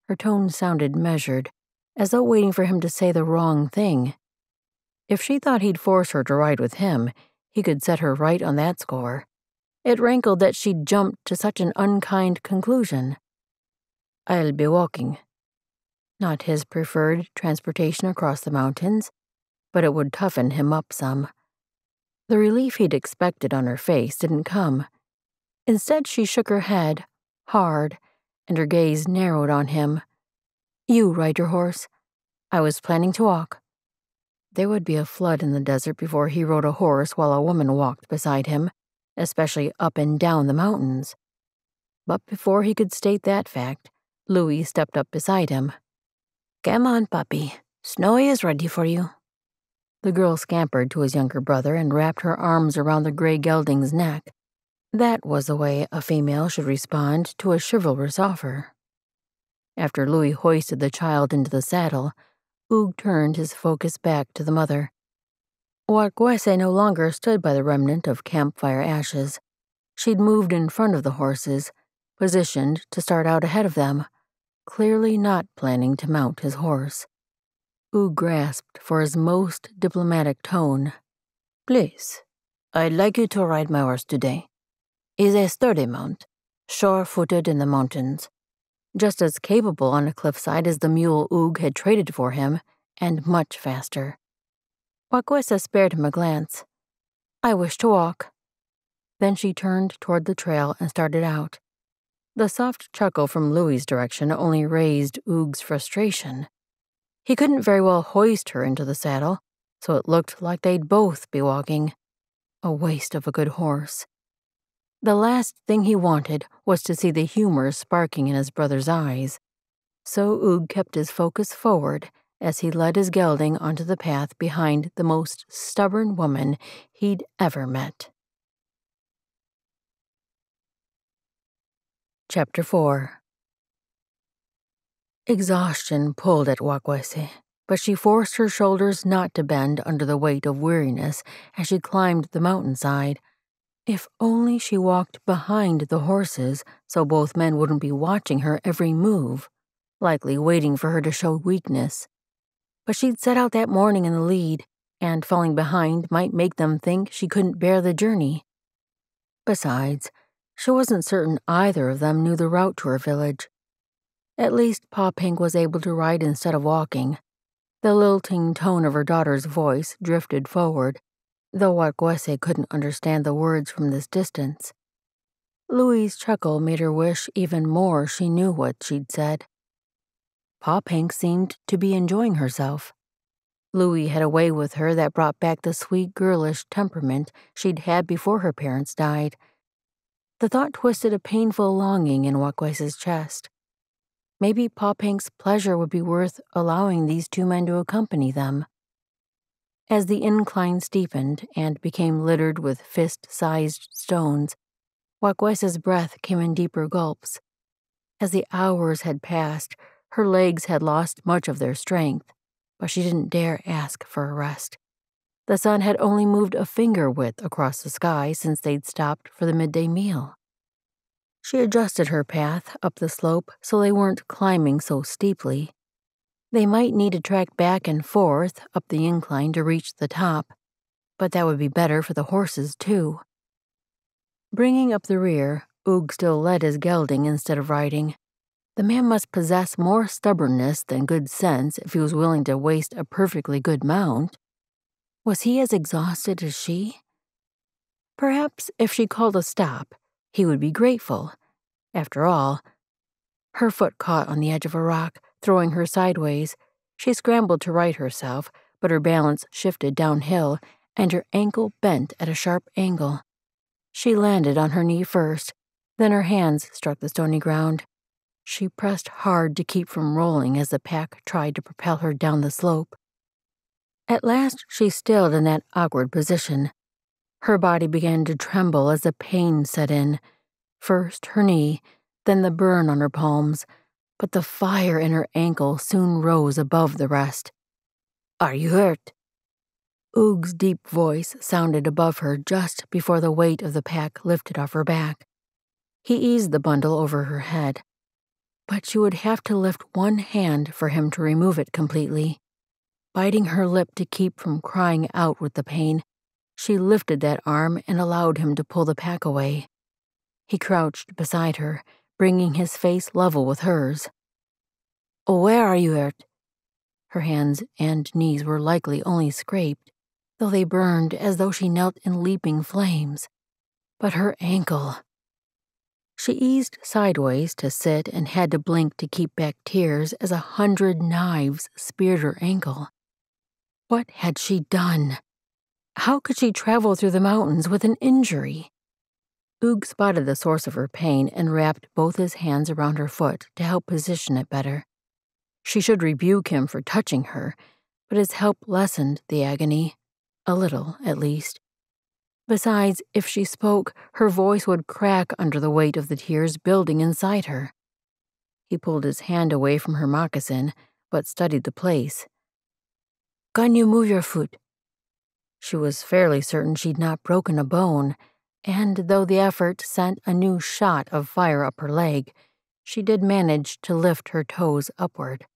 Her tone sounded measured, as though waiting for him to say the wrong thing. If she thought he'd force her to ride with him, he could set her right on that score. It rankled that she'd jumped to such an unkind conclusion. "I'll be walking." Not his preferred transportation across the mountains, but it would toughen him up some. The relief he'd expected on her face didn't come. Instead, she shook her head, hard, and her gaze narrowed on him. "You ride your horse. I was planning to walk." there would be a flood in the desert before he rode a horse while a woman walked beside him, especially up and down the mountains. But before he could state that fact, Louis stepped up beside him. "Come on, puppy. Snowy is ready for you." The girl scampered to his younger brother and wrapped her arms around the gray gelding's neck. That was the way a female should respond to a chivalrous offer. After Louis hoisted the child into the saddle, Oog turned his focus back to the mother. Watkuese no longer stood by the remnant of campfire ashes. She'd moved in front of the horses, positioned to start out ahead of them, clearly not planning to mount his horse. Oog grasped for his most diplomatic tone. "Please, I'd like you to ride my horse today. He's a sturdy mount, sure-footed in the mountains. Just as capable on a cliffside as the mule Oog had traded for him, and much faster." Watkuese spared him a glance. "I wish to walk." Then she turned toward the trail and started out. The soft chuckle from Louis's direction only raised Oog's frustration. He couldn't very well hoist her into the saddle, so it looked like they'd both be walking. A waste of a good horse. The last thing he wanted was to see the humor sparking in his brother's eyes, so Oog kept his focus forward as he led his gelding onto the path behind the most stubborn woman he'd ever met. Chapter 4. Exhaustion pulled at Watkuese, but she forced her shoulders not to bend under the weight of weariness as she climbed the mountainside. If only she walked behind the horses so both men wouldn't be watching her every move, likely waiting for her to show weakness. But she'd set out that morning in the lead, and falling behind might make them think she couldn't bear the journey. Besides, she wasn't certain either of them knew the route to her village. At least Pa Pink was able to ride instead of walking. The lilting tone of her daughter's voice drifted forward, though Watkuese couldn't understand the words from this distance. Louis's chuckle made her wish even more she knew what she'd said. Pa Pink seemed to be enjoying herself. Louis had a way with her that brought back the sweet girlish temperament she'd had before her parents died. The thought twisted a painful longing in Watkuese's chest. Maybe Pa Pink's pleasure would be worth allowing these two men to accompany them. As the incline steepened and became littered with fist-sized stones, Watkuese's breath came in deeper gulps. As the hours had passed, her legs had lost much of their strength, but she didn't dare ask for a rest. The sun had only moved a finger width across the sky since they'd stopped for the midday meal. She adjusted her path up the slope so they weren't climbing so steeply. They might need to track back and forth up the incline to reach the top, but that would be better for the horses, too. Bringing up the rear, Oog still led his gelding instead of riding. The man must possess more stubbornness than good sense if he was willing to waste a perfectly good mount. Was he as exhausted as she? Perhaps if she called a stop, he would be grateful. After all, her foot caught on the edge of a rock, throwing her sideways. She scrambled to right herself, but her balance shifted downhill, and her ankle bent at a sharp angle. She landed on her knee first, then her hands struck the stony ground. She pressed hard to keep from rolling as the pack tried to propel her down the slope. At last she stilled in that awkward position. Her body began to tremble as the pain set in. First her knee, then the burn on her palms, but the fire in her ankle soon rose above the rest. "Are you hurt?" Oog's deep voice sounded above her just before the weight of the pack lifted off her back. He eased the bundle over her head, but she would have to lift one hand for him to remove it completely. Biting her lip to keep from crying out with the pain, she lifted that arm and allowed him to pull the pack away. He crouched beside her, bringing his face level with hers. "Where are you hurt?" Her hands and knees were likely only scraped, though they burned as though she knelt in leaping flames. But her ankle... She eased sideways to sit and had to blink to keep back tears as 100 knives speared her ankle. What had she done? How could she travel through the mountains with an injury? Oog spotted the source of her pain and wrapped both his hands around her foot to help position it better. She should rebuke him for touching her, but his help lessened the agony. A little, at least. Besides, if she spoke, her voice would crack under the weight of the tears building inside her. He pulled his hand away from her moccasin, but studied the place. "Can you move your foot?" She was fairly certain she'd not broken a bone, and though the effort sent a new shot of fire up her leg, she did manage to lift her toes upward.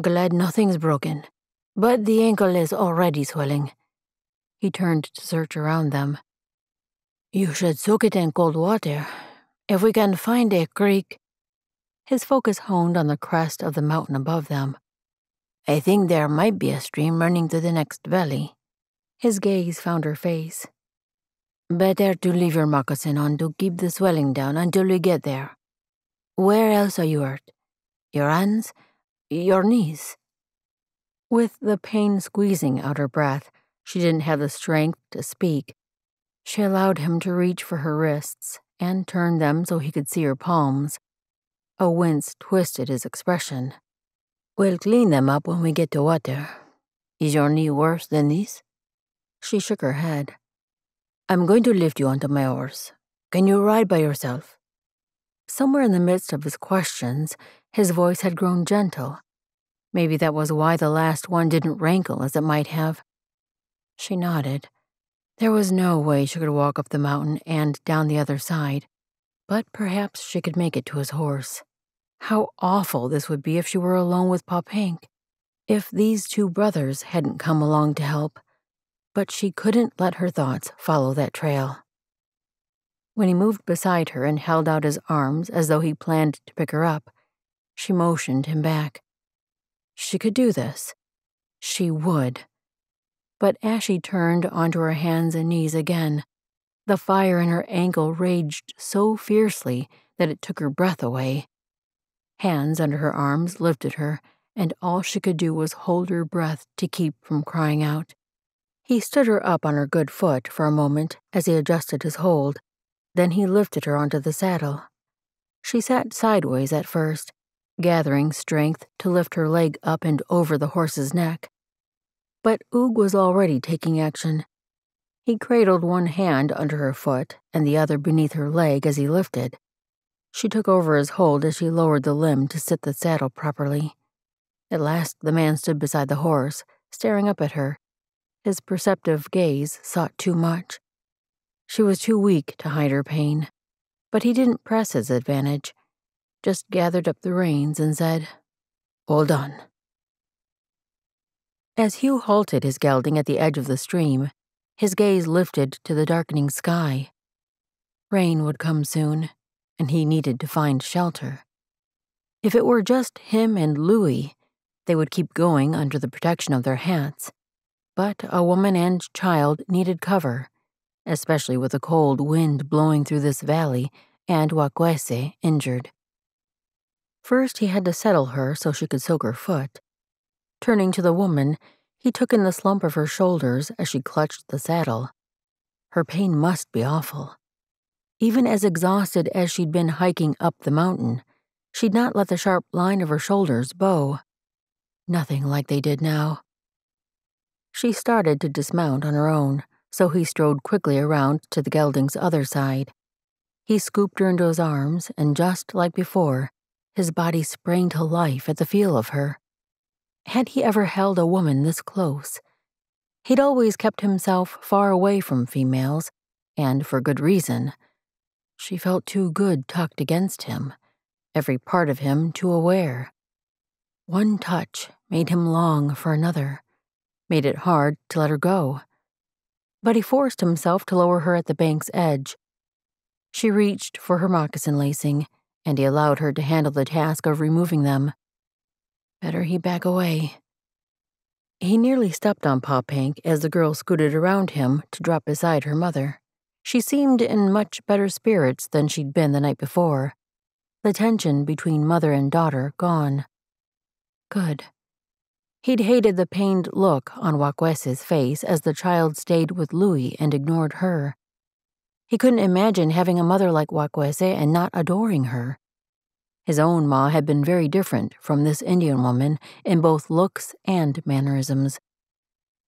"Glad nothing's broken, but the ankle is already swelling." He turned to search around them. "You should soak it in cold water. If we can find a creek." His focus honed on the crest of the mountain above them. "I think there might be a stream running through the next valley." His gaze found her face. "Better to leave your moccasin on to keep the swelling down until we get there. Where else are you hurt? Your hands? Your knees?" With the pain squeezing out her breath, she didn't have the strength to speak. She allowed him to reach for her wrists and turn them so he could see her palms. A wince twisted his expression. "We'll clean them up when we get to water. Is your knee worse than these?" She shook her head. "I'm going to lift you onto my horse. Can you ride by yourself?" Somewhere in the midst of his questions, his voice had grown gentle. Maybe that was why the last one didn't rankle as it might have. She nodded. There was no way she could walk up the mountain and down the other side, but perhaps she could make it to his horse. How awful this would be if she were alone with Pop Hank, if these two brothers hadn't come along to help. But she couldn't let her thoughts follow that trail. When he moved beside her and held out his arms as though he planned to pick her up, she motioned him back. She could do this. She would. But as she turned onto her hands and knees again, the fire in her ankle raged so fiercely that it took her breath away. Hands under her arms lifted her, and all she could do was hold her breath to keep from crying out. He stood her up on her good foot for a moment as he adjusted his hold. Then he lifted her onto the saddle. She sat sideways at first, gathering strength to lift her leg up and over the horse's neck. But Oog was already taking action. He cradled one hand under her foot and the other beneath her leg as he lifted. She took over his hold as she lowered the limb to sit the saddle properly. At last the man stood beside the horse, staring up at her. His perceptive gaze sought too much. She was too weak to hide her pain, but he didn't press his advantage, just gathered up the reins and said, "Hold on." As Hugh halted his gelding at the edge of the stream, his gaze lifted to the darkening sky. Rain would come soon, and he needed to find shelter. If it were just him and Louis, they would keep going under the protection of their hats. But a woman and child needed cover, especially with a cold wind blowing through this valley and Watkuese injured. First, he had to settle her so she could soak her foot. Turning to the woman, he took in the slump of her shoulders as she clutched the saddle. Her pain must be awful. Even as exhausted as she'd been hiking up the mountain, she'd not let the sharp line of her shoulders bow. Nothing like they did now. She started to dismount on her own, so he strode quickly around to the gelding's other side. He scooped her into his arms, and just like before, his body sprang to life at the feel of her. Had he ever held a woman this close? He'd always kept himself far away from females, and for good reason. She felt too good tucked against him, every part of him too aware. One touch made him long for another, made it hard to let her go. But he forced himself to lower her at the bank's edge. She reached for her moccasin lacing, and he allowed her to handle the task of removing them. Better he back away. He nearly stepped on Pop Hank as the girl scooted around him to drop beside her mother. She seemed in much better spirits than she'd been the night before. The tension between mother and daughter gone. Good. He'd hated the pained look on Watkuese's face as the child stayed with Louis and ignored her. He couldn't imagine having a mother like Watkuese and not adoring her. His own ma had been very different from this Indian woman in both looks and mannerisms.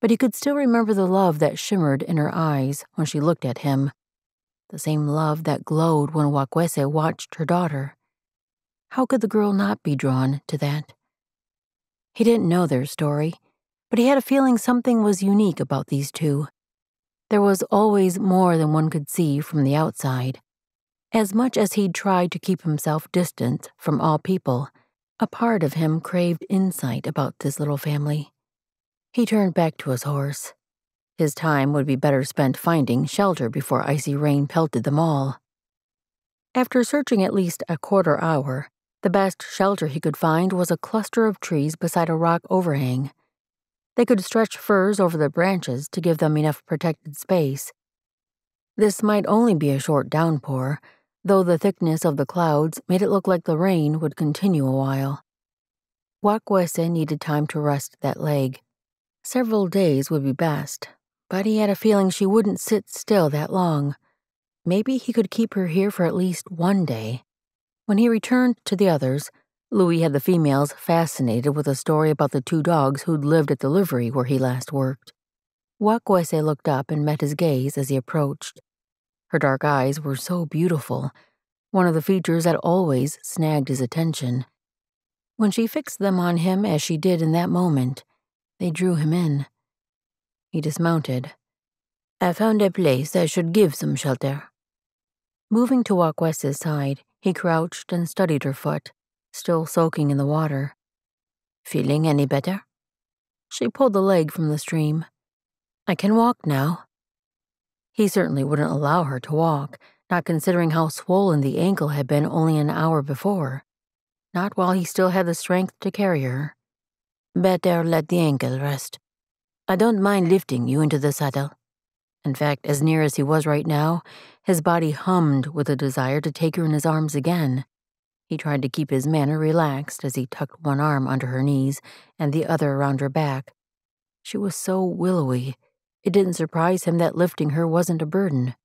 But he could still remember the love that shimmered in her eyes when she looked at him, the same love that glowed when Watkuese watched her daughter. How could the girl not be drawn to that? He didn't know their story, but he had a feeling something was unique about these two. There was always more than one could see from the outside. As much as he'd tried to keep himself distant from all people, a part of him craved insight about this little family. He turned back to his horse. His time would be better spent finding shelter before icy rain pelted them all. After searching at least a quarter hour, the best shelter he could find was a cluster of trees beside a rock overhang. They could stretch furs over the branches to give them enough protected space. This might only be a short downpour, though the thickness of the clouds made it look like the rain would continue a while. Watkuese needed time to rest that leg. Several days would be best, but he had a feeling she wouldn't sit still that long. Maybe he could keep her here for at least one day. When he returned to the others, Louis had the females fascinated with a story about the two dogs who'd lived at the livery where he last worked. Watkuese looked up and met his gaze as he approached. Her dark eyes were so beautiful, one of the features that always snagged his attention. When she fixed them on him as she did in that moment, they drew him in. He dismounted. "I found a place that should give some shelter." Moving to Watkuese's side, he crouched and studied her foot, still soaking in the water. "Feeling any better?" She pulled the leg from the stream. "I can walk now." He certainly wouldn't allow her to walk, not considering how swollen the ankle had been only an hour before. Not while he still had the strength to carry her. "Better let the ankle rest. I don't mind lifting you into the saddle." In fact, as near as he was right now, his body hummed with a desire to take her in his arms again. He tried to keep his manner relaxed as he tucked one arm under her knees and the other around her back. She was so willowy, it didn't surprise him that lifting her wasn't a burden.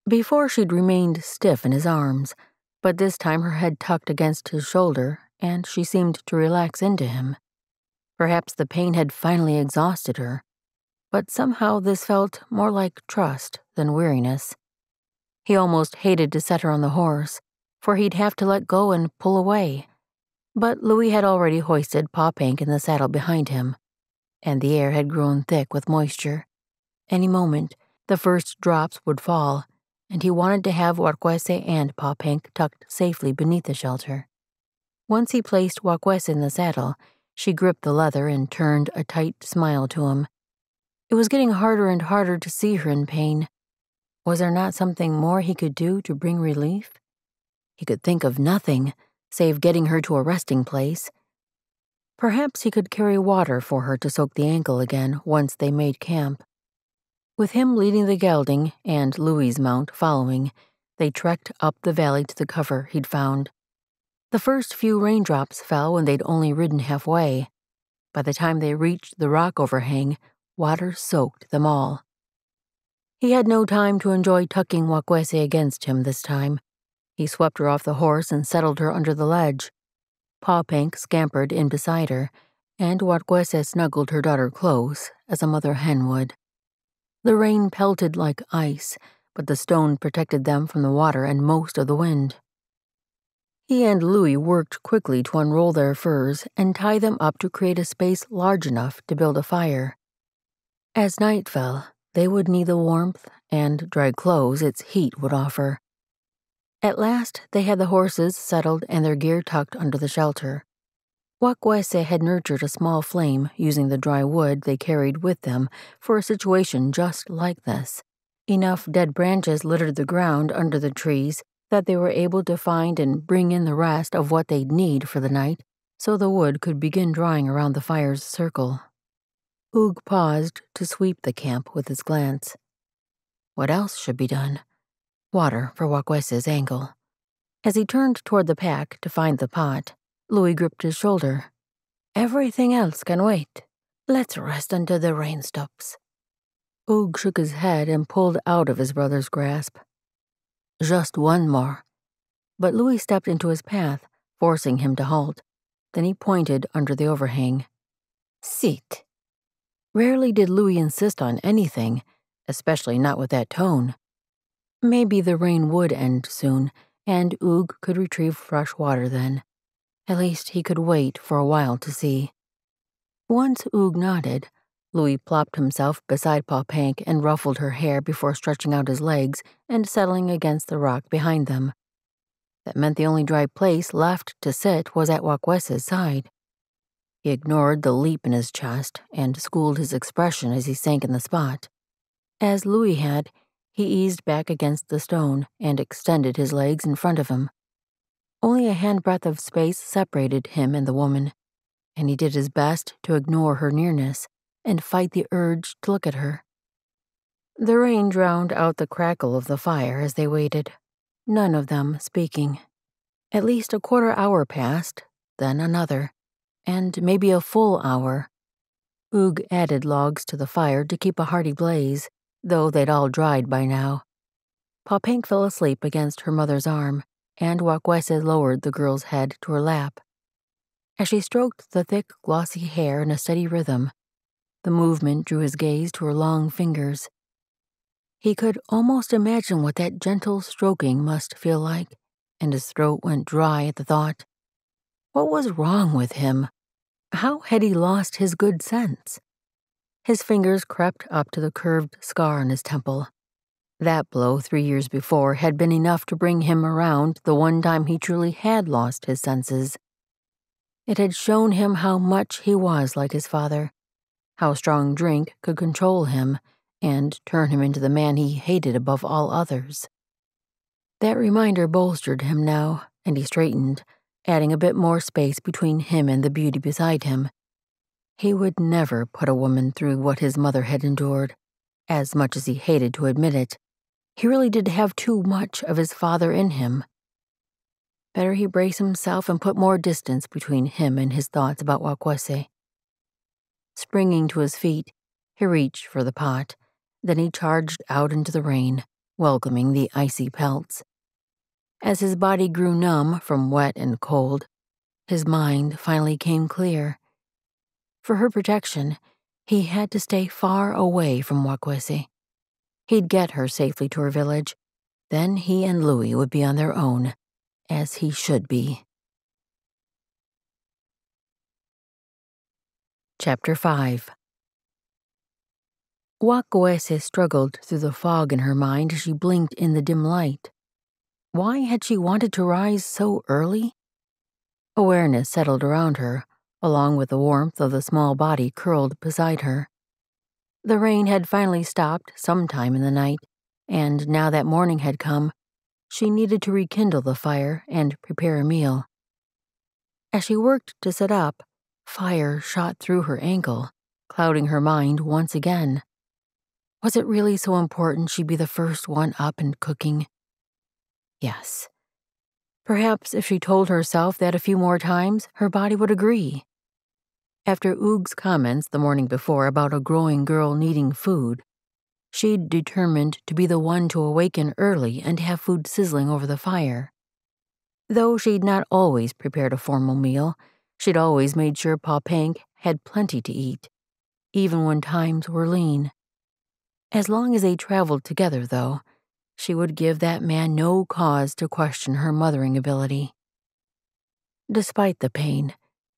Before she'd remained stiff in his arms, but this time her head tucked against his shoulder, and she seemed to relax into him. Perhaps the pain had finally exhausted her, but somehow this felt more like trust than weariness. He almost hated to set her on the horse, for he'd have to let go and pull away. But Louis had already hoisted Pa Pank in the saddle behind him, and the air had grown thick with moisture. Any moment, the first drops would fall, and he wanted to have Watkuese and Pa Pank tucked safely beneath the shelter. Once he placed Watkuese in the saddle, she gripped the leather and turned a tight smile to him. It was getting harder and harder to see her in pain. Was there not something more he could do to bring relief? He could think of nothing, save getting her to a resting place. Perhaps he could carry water for her to soak the ankle again once they made camp. With him leading the gelding and Louis's mount following, they trekked up the valley to the cover he'd found. The first few raindrops fell when they'd only ridden halfway. By the time they reached the rock overhang, water soaked them all. He had no time to enjoy tucking Watkuese against him this time. He swept her off the horse and settled her under the ledge. Pa Pank scampered in beside her, and Watkuese snuggled her daughter close, as a mother hen would. The rain pelted like ice, but the stone protected them from the water and most of the wind. He and Louis worked quickly to unroll their furs and tie them up to create a space large enough to build a fire. As night fell, they would need the warmth and dry clothes its heat would offer. At last, they had the horses settled and their gear tucked under the shelter. Watkuese had nurtured a small flame using the dry wood they carried with them for a situation just like this. Enough dead branches littered the ground under the trees that they were able to find and bring in the rest of what they'd need for the night, so the wood could begin drying around the fire's circle. Oog paused to sweep the camp with his glance. What else should be done? Water for Watkuese's ankle. As he turned toward the pack to find the pot, Louis gripped his shoulder. Everything else can wait. Let's rest until the rain stops. Oog shook his head and pulled out of his brother's grasp. Just one more. But Louis stepped into his path, forcing him to halt. Then he pointed under the overhang. Sit. Rarely did Louis insist on anything, especially not with that tone. Maybe the rain would end soon, and Oog could retrieve fresh water then. At least he could wait for a while to see. Once Oog nodded, Louis plopped himself beside Papank and ruffled her hair before stretching out his legs and settling against the rock behind them. That meant the only dry place left to sit was at Watkuese's side. He ignored the leap in his chest and schooled his expression as he sank in the spot. As Louis had, he eased back against the stone and extended his legs in front of him. Only a handbreadth of space separated him and the woman, and he did his best to ignore her nearness and fight the urge to look at her. The rain drowned out the crackle of the fire as they waited, none of them speaking. At least a quarter hour passed, then another, and maybe a full hour. Oog added logs to the fire to keep a hearty blaze, though they'd all dried by now. Papank fell asleep against her mother's arm, and Watkuese lowered the girl's head to her lap. As she stroked the thick, glossy hair in a steady rhythm, the movement drew his gaze to her long fingers. He could almost imagine what that gentle stroking must feel like, and his throat went dry at the thought. What was wrong with him? How had he lost his good sense? His fingers crept up to the curved scar on his temple. That blow 3 years before had been enough to bring him around the one time he truly had lost his senses. It had shown him how much he was like his father, how strong drink could control him and turn him into the man he hated above all others. That reminder bolstered him now, and he straightened, adding a bit more space between him and the beauty beside him. He would never put a woman through what his mother had endured. As much as he hated to admit it, he really did have too much of his father in him. Better he brace himself and put more distance between him and his thoughts about Watkuese. Springing to his feet, he reached for the pot. Then he charged out into the rain, welcoming the icy pelts. As his body grew numb from wet and cold, his mind finally came clear. For her protection, he had to stay far away from Watkuese. He'd get her safely to her village. Then he and Louis would be on their own, as he should be. Chapter 5. Watkuese struggled through the fog in her mind as she blinked in the dim light. Why had she wanted to rise so early? Awareness settled around her, along with the warmth of the small body curled beside her. The rain had finally stopped sometime in the night, and now that morning had come, she needed to rekindle the fire and prepare a meal. As she worked to sit up, fire shot through her ankle, clouding her mind once again. Was it really so important she be the first one up and cooking? Yes. Perhaps if she told herself that a few more times, her body would agree. After Oog's comments the morning before about a growing girl needing food, she'd determined to be the one to awaken early and have food sizzling over the fire. Though she'd not always prepared a formal meal, she'd always made sure Papank had plenty to eat, even when times were lean. As long as they traveled together, though, she would give that man no cause to question her mothering ability. Despite the pain,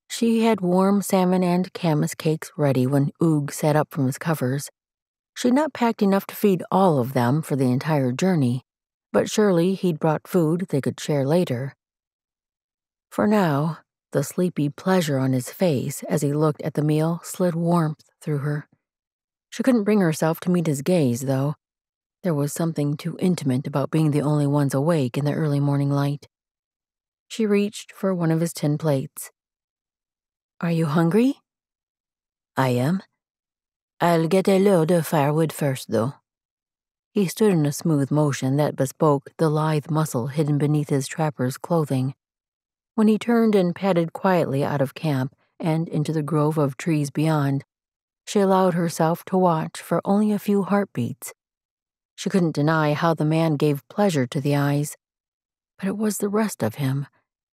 she had warm salmon and camas cakes ready when Oog sat up from his covers. She'd not packed enough to feed all of them for the entire journey, but surely he'd brought food they could share later. For now, the sleepy pleasure on his face as he looked at the meal slid warmth through her. She couldn't bring herself to meet his gaze, though. There was something too intimate about being the only ones awake in the early morning light. She reached for one of his tin plates. Are you hungry? I am. I'll get a load of firewood first, though. He stood in a smooth motion that bespoke the lithe muscle hidden beneath his trapper's clothing. When he turned and padded quietly out of camp and into the grove of trees beyond, she allowed herself to watch for only a few heartbeats. She couldn't deny how the man gave pleasure to the eyes, but it was the rest of him,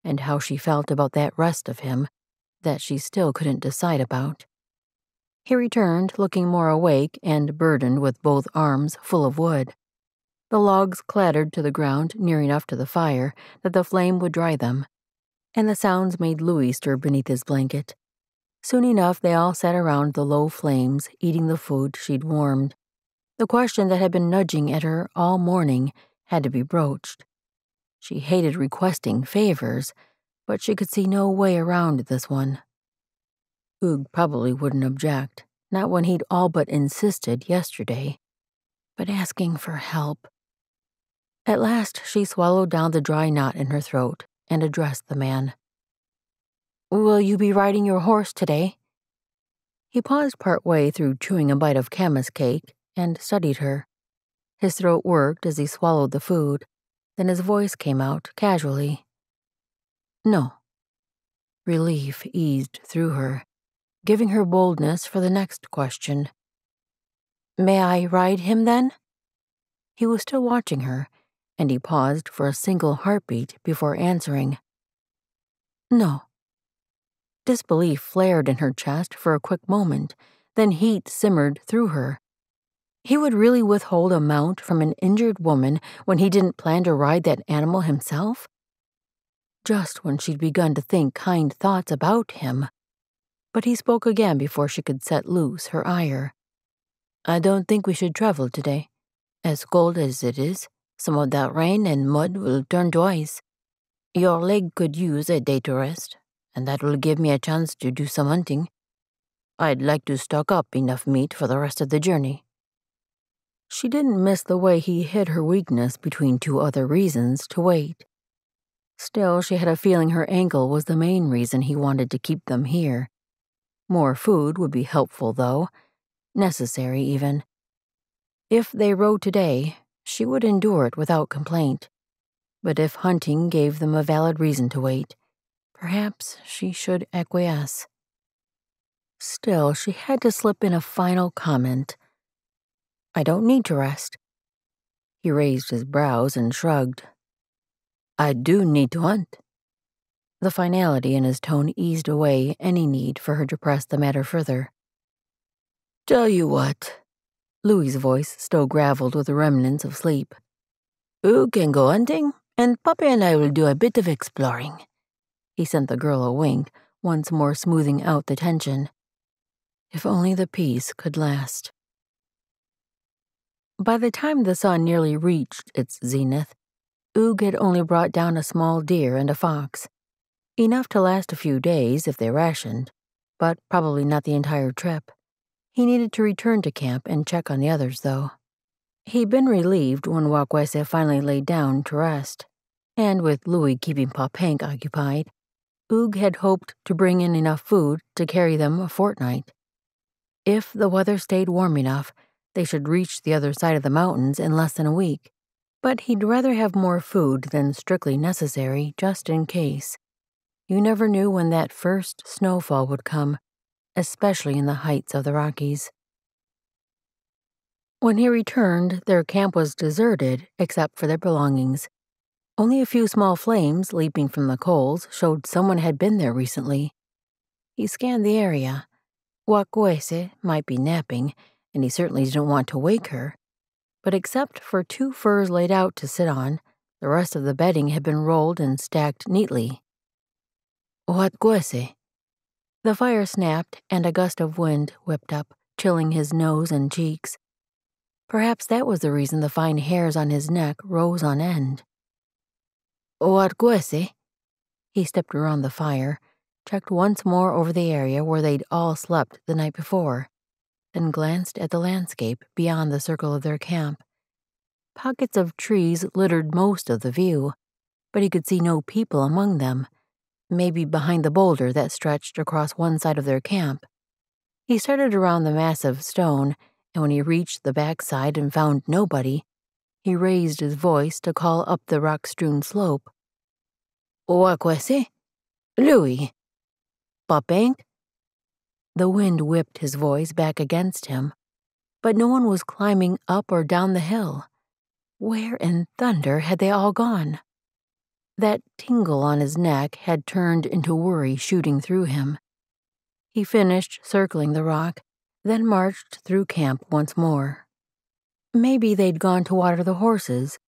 and how she felt about that rest of him, that she still couldn't decide about. He returned, looking more awake and burdened with both arms full of wood. The logs clattered to the ground near enough to the fire that the flame would dry them, and the sounds made Louis stir beneath his blanket. Soon enough, they all sat around the low flames, eating the food she'd warmed. The question that had been nudging at her all morning had to be broached. She hated requesting favors, but she could see no way around this one. Oog probably wouldn't object, not when he'd all but insisted yesterday. But asking for help. At last, she swallowed down the dry knot in her throat and addressed the man. "Will you be riding your horse today?" He paused partway through chewing a bite of camas cake and studied her. His throat worked as he swallowed the food, then his voice came out casually. "No." Relief eased through her, giving her boldness for the next question. "May I ride him then?" He was still watching her, and he paused for a single heartbeat before answering. "No." Disbelief flared in her chest for a quick moment, then heat simmered through her. He would really withhold a mount from an injured woman when he didn't plan to ride that animal himself? Just when she'd begun to think kind thoughts about him. But he spoke again before she could set loose her ire. "I don't think we should travel today. As cold as it is, some of that rain and mud will turn to ice. Your leg could use a day to rest, and that will give me a chance to do some hunting. I'd like to stock up enough meat for the rest of the journey." She didn't miss the way he hid her weakness between two other reasons to wait. Still, she had a feeling her ankle was the main reason he wanted to keep them here. More food would be helpful, though. Necessary, even. If they rode today, she would endure it without complaint. But if hunting gave them a valid reason to wait, perhaps she should acquiesce. Still, she had to slip in a final comment. "I don't need to rest." He raised his brows and shrugged. "I do need to hunt." The finality in his tone eased away any need for her to press the matter further. "Tell you what," Louis's voice still graveled with the remnants of sleep. "You can go hunting, and Papa and I will do a bit of exploring." He sent the girl a wink, once more smoothing out the tension. If only the peace could last. By the time the sun nearly reached its zenith, Oog had only brought down a small deer and a fox. Enough to last a few days if they rationed, but probably not the entire trip. He needed to return to camp and check on the others, though. He'd been relieved when Watkuese finally laid down to rest, and with Louis keeping Papank occupied, Oog had hoped to bring in enough food to carry them a fortnight. If the weather stayed warm enough, they should reach the other side of the mountains in less than a week, but he'd rather have more food than strictly necessary just in case. You never knew when that first snowfall would come, especially in the heights of the Rockies. When he returned, their camp was deserted except for their belongings. Only a few small flames leaping from the coals showed someone had been there recently. He scanned the area. Watkuese might be napping, and he certainly didn't want to wake her. But except for 2 furs laid out to sit on, the rest of the bedding had been rolled and stacked neatly. "Watkuese." The fire snapped, and a gust of wind whipped up, chilling his nose and cheeks. Perhaps that was the reason the fine hairs on his neck rose on end. "Watkuese." He stepped around the fire, checked once more over the area where they'd all slept the night before, then glanced at the landscape beyond the circle of their camp. Pockets of trees littered most of the view, but he could see no people among them, maybe behind the boulder that stretched across one side of their camp. He started around the massive stone, and when he reached the backside and found nobody, he raised his voice to call up the rock-strewn slope. "Watkuese? Louis? Papank?" The wind whipped his voice back against him, but no one was climbing up or down the hill. Where in thunder had they all gone? That tingle on his neck had turned into worry shooting through him. He finished circling the rock, then marched through camp once more. Maybe they'd gone to water the horses,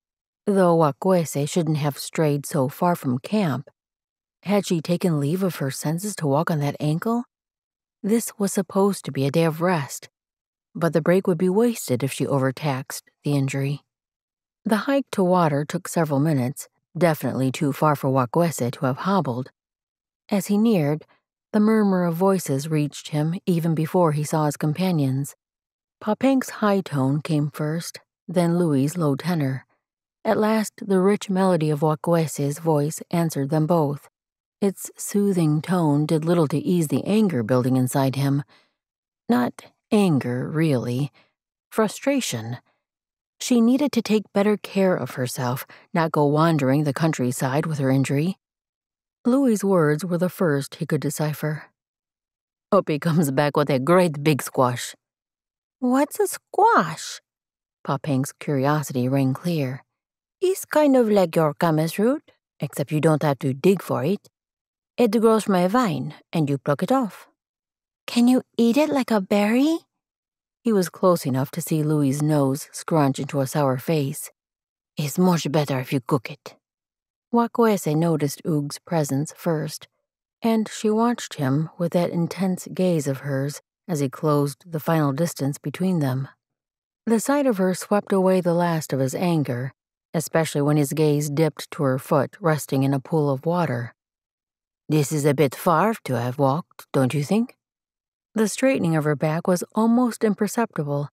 though Watkuese shouldn't have strayed so far from camp. Had she taken leave of her senses to walk on that ankle? This was supposed to be a day of rest, but the break would be wasted if she overtaxed the injury. The hike to water took several minutes, definitely too far for Watkuese to have hobbled. As he neared, the murmur of voices reached him even before he saw his companions. Papank's high tone came first, then Louis's low tenor. At last, the rich melody of Watkuese's voice answered them both. Its soothing tone did little to ease the anger building inside him. Not anger, really. Frustration. She needed to take better care of herself, not go wandering the countryside with her injury. Louis's words were the first he could decipher. Hope he comes back with a great big squash. What's a squash? Papank's curiosity rang clear. It's kind of like your camas root, except you don't have to dig for it. It grows from a vine, and you pluck it off. Can you eat it like a berry? He was close enough to see Louis's nose scrunch into a sour face. It's much better if you cook it. Watkuese noticed Oog's presence first, and she watched him with that intense gaze of hers as he closed the final distance between them. The sight of her swept away the last of his anger, especially when his gaze dipped to her foot resting in a pool of water. This is a bit far to have walked, don't you think? The straightening of her back was almost imperceptible,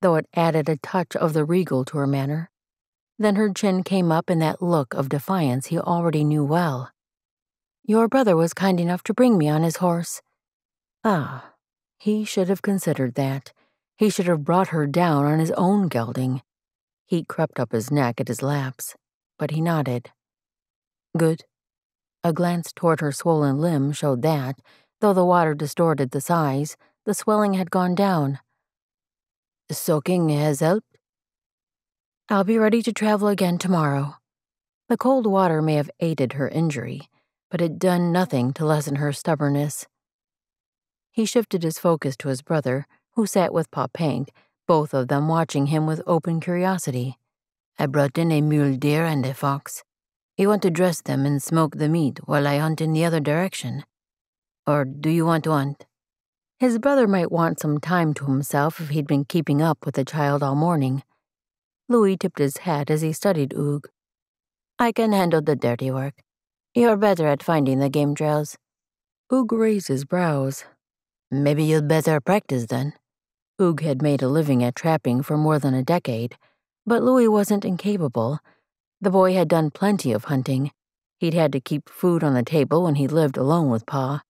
though it added a touch of the regal to her manner. Then her chin came up in that look of defiance he already knew well. Your brother was kind enough to bring me on his horse. Ah, he should have considered that. He should have brought her down on his own gelding. Heat crept up his neck at his laps, but he nodded. Good. A glance toward her swollen limb showed that, though the water distorted the size, the swelling had gone down. Soaking has helped? I'll be ready to travel again tomorrow. The cold water may have aided her injury, but it done nothing to lessen her stubbornness. He shifted his focus to his brother, who sat with Papank, both of them watching him with open curiosity. I brought in a mule deer and a fox. You want to dress them and smoke the meat while I hunt in the other direction? Or do you want to hunt? His brother might want some time to himself if he'd been keeping up with the child all morning. Louis tipped his hat as he studied Oog. I can handle the dirty work. You're better at finding the game trails. Oog raised his brows. Maybe you'd better practice then. Oog had made a living at trapping for more than a decade, but Louis wasn't incapable. The boy had done plenty of hunting. He'd had to keep food on the table when he lived alone with Pa.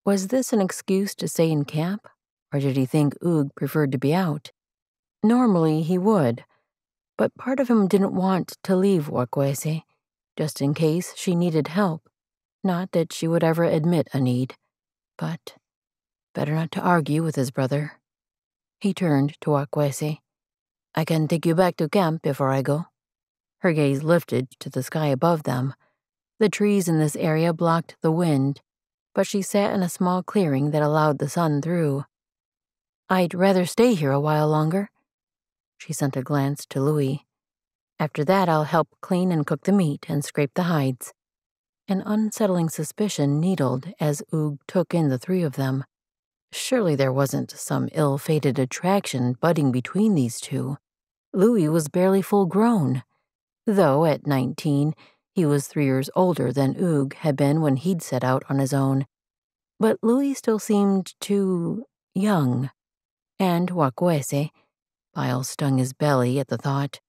Was this an excuse to stay in camp, or did he think Oog preferred to be out? Normally he would, but part of him didn't want to leave Watkuese, just in case she needed help. Not that she would ever admit a need, but better not to argue with his brother. He turned to Watkuese. I can take you back to camp before I go. Her gaze lifted to the sky above them. The trees in this area blocked the wind, but she sat in a small clearing that allowed the sun through. I'd rather stay here a while longer. She sent a glance to Louis. After that, I'll help clean and cook the meat and scrape the hides. An unsettling suspicion needled as Oog took in the three of them. Surely there wasn't some ill-fated attraction budding between these two. Louis was barely full-grown, though at 19, he was 3 years older than Oog had been when he'd set out on his own. But Louis still seemed too young, and Watkuese, bile stung his belly at the thought.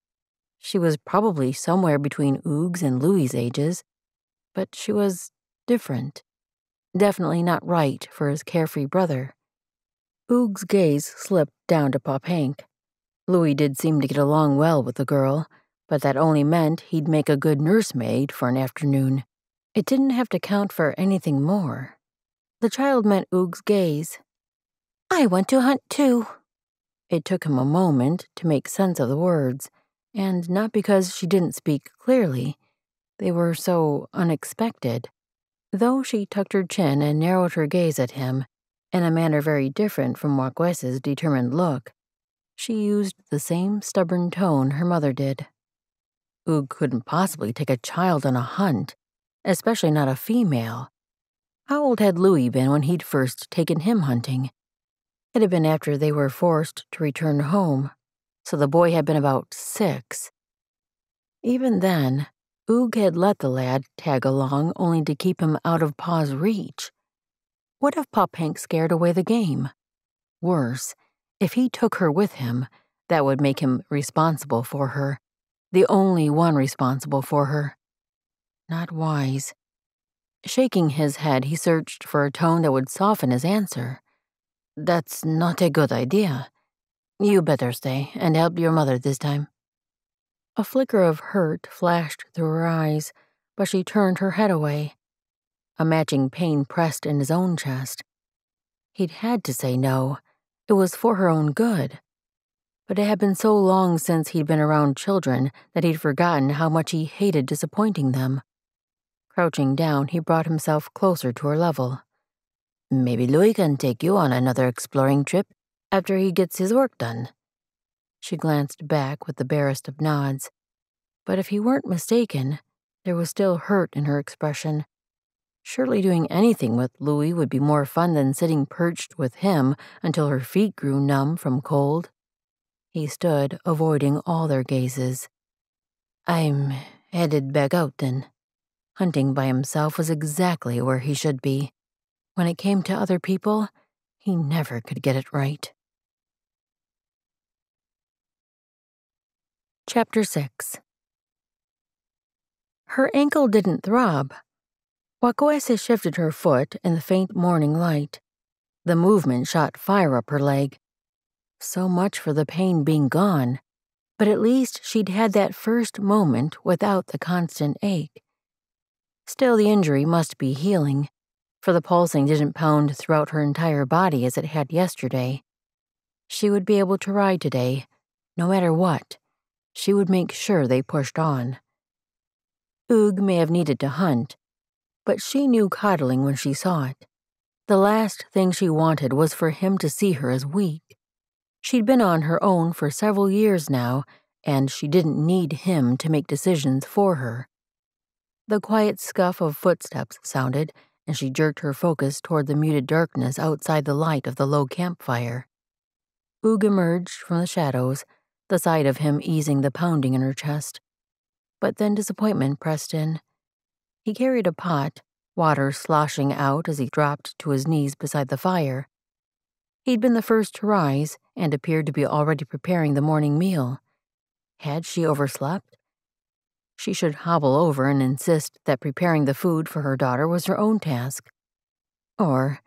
She was probably somewhere between Oog's and Louis's ages, but she was different. Definitely not right for his carefree brother. Oog's gaze slipped down to Papank. Louis did seem to get along well with the girl, but that only meant he'd make a good nursemaid for an afternoon. It didn't have to count for anything more. The child met Oog's gaze, I want to hunt too. It took him a moment to make sense of the words, and not because she didn't speak clearly. They were so unexpected. Though she tucked her chin and narrowed her gaze at him, in a manner very different from Watkuese's determined look, she used the same stubborn tone her mother did. Oog couldn't possibly take a child on a hunt, especially not a female. How old had Louis been when he'd first taken him hunting? It had been after they were forced to return home, so the boy had been about 6. Even then, Oog had let the lad tag along only to keep him out of Pa's reach. What if Pop Hank scared away the game? Worse, if he took her with him, that would make him responsible for her, the only one responsible for her. Not wise. Shaking his head, he searched for a tone that would soften his answer. That's not a good idea. You better stay and help your mother this time. A flicker of hurt flashed through her eyes, but she turned her head away. A matching pain pressed in his own chest. He'd had to say no. It was for her own good. But it had been so long since he'd been around children that he'd forgotten how much he hated disappointing them. Crouching down, he brought himself closer to her level. Maybe Louis can take you on another exploring trip after he gets his work done. She glanced back with the barest of nods. But if he weren't mistaken, there was still hurt in her expression. Surely doing anything with Louis would be more fun than sitting perched with him until her feet grew numb from cold. He stood, avoiding all their gazes. I'm headed back out then. Hunting by himself was exactly where he should be. When it came to other people, he never could get it right. Chapter 6. Her ankle didn't throb. Watkuese shifted her foot in the faint morning light. The movement shot fire up her leg. So much for the pain being gone, but at least she'd had that first moment without the constant ache. Still, the injury must be healing, for the pulsing didn't pound throughout her entire body as it had yesterday. She would be able to ride today, no matter what. She would make sure they pushed on. Oog may have needed to hunt, but she knew coddling when she saw it. The last thing she wanted was for him to see her as weak. She'd been on her own for several years now, and she didn't need him to make decisions for her. The quiet scuff of footsteps sounded, and she jerked her focus toward the muted darkness outside the light of the low campfire. Oog emerged from the shadows, the sight of him easing the pounding in her chest. But then disappointment pressed in. He carried a pot, water sloshing out as he dropped to his knees beside the fire. He'd been the first to rise and appeared to be already preparing the morning meal. Had she overslept? She should hobble over and insist that preparing the food for her daughter was her own task. Or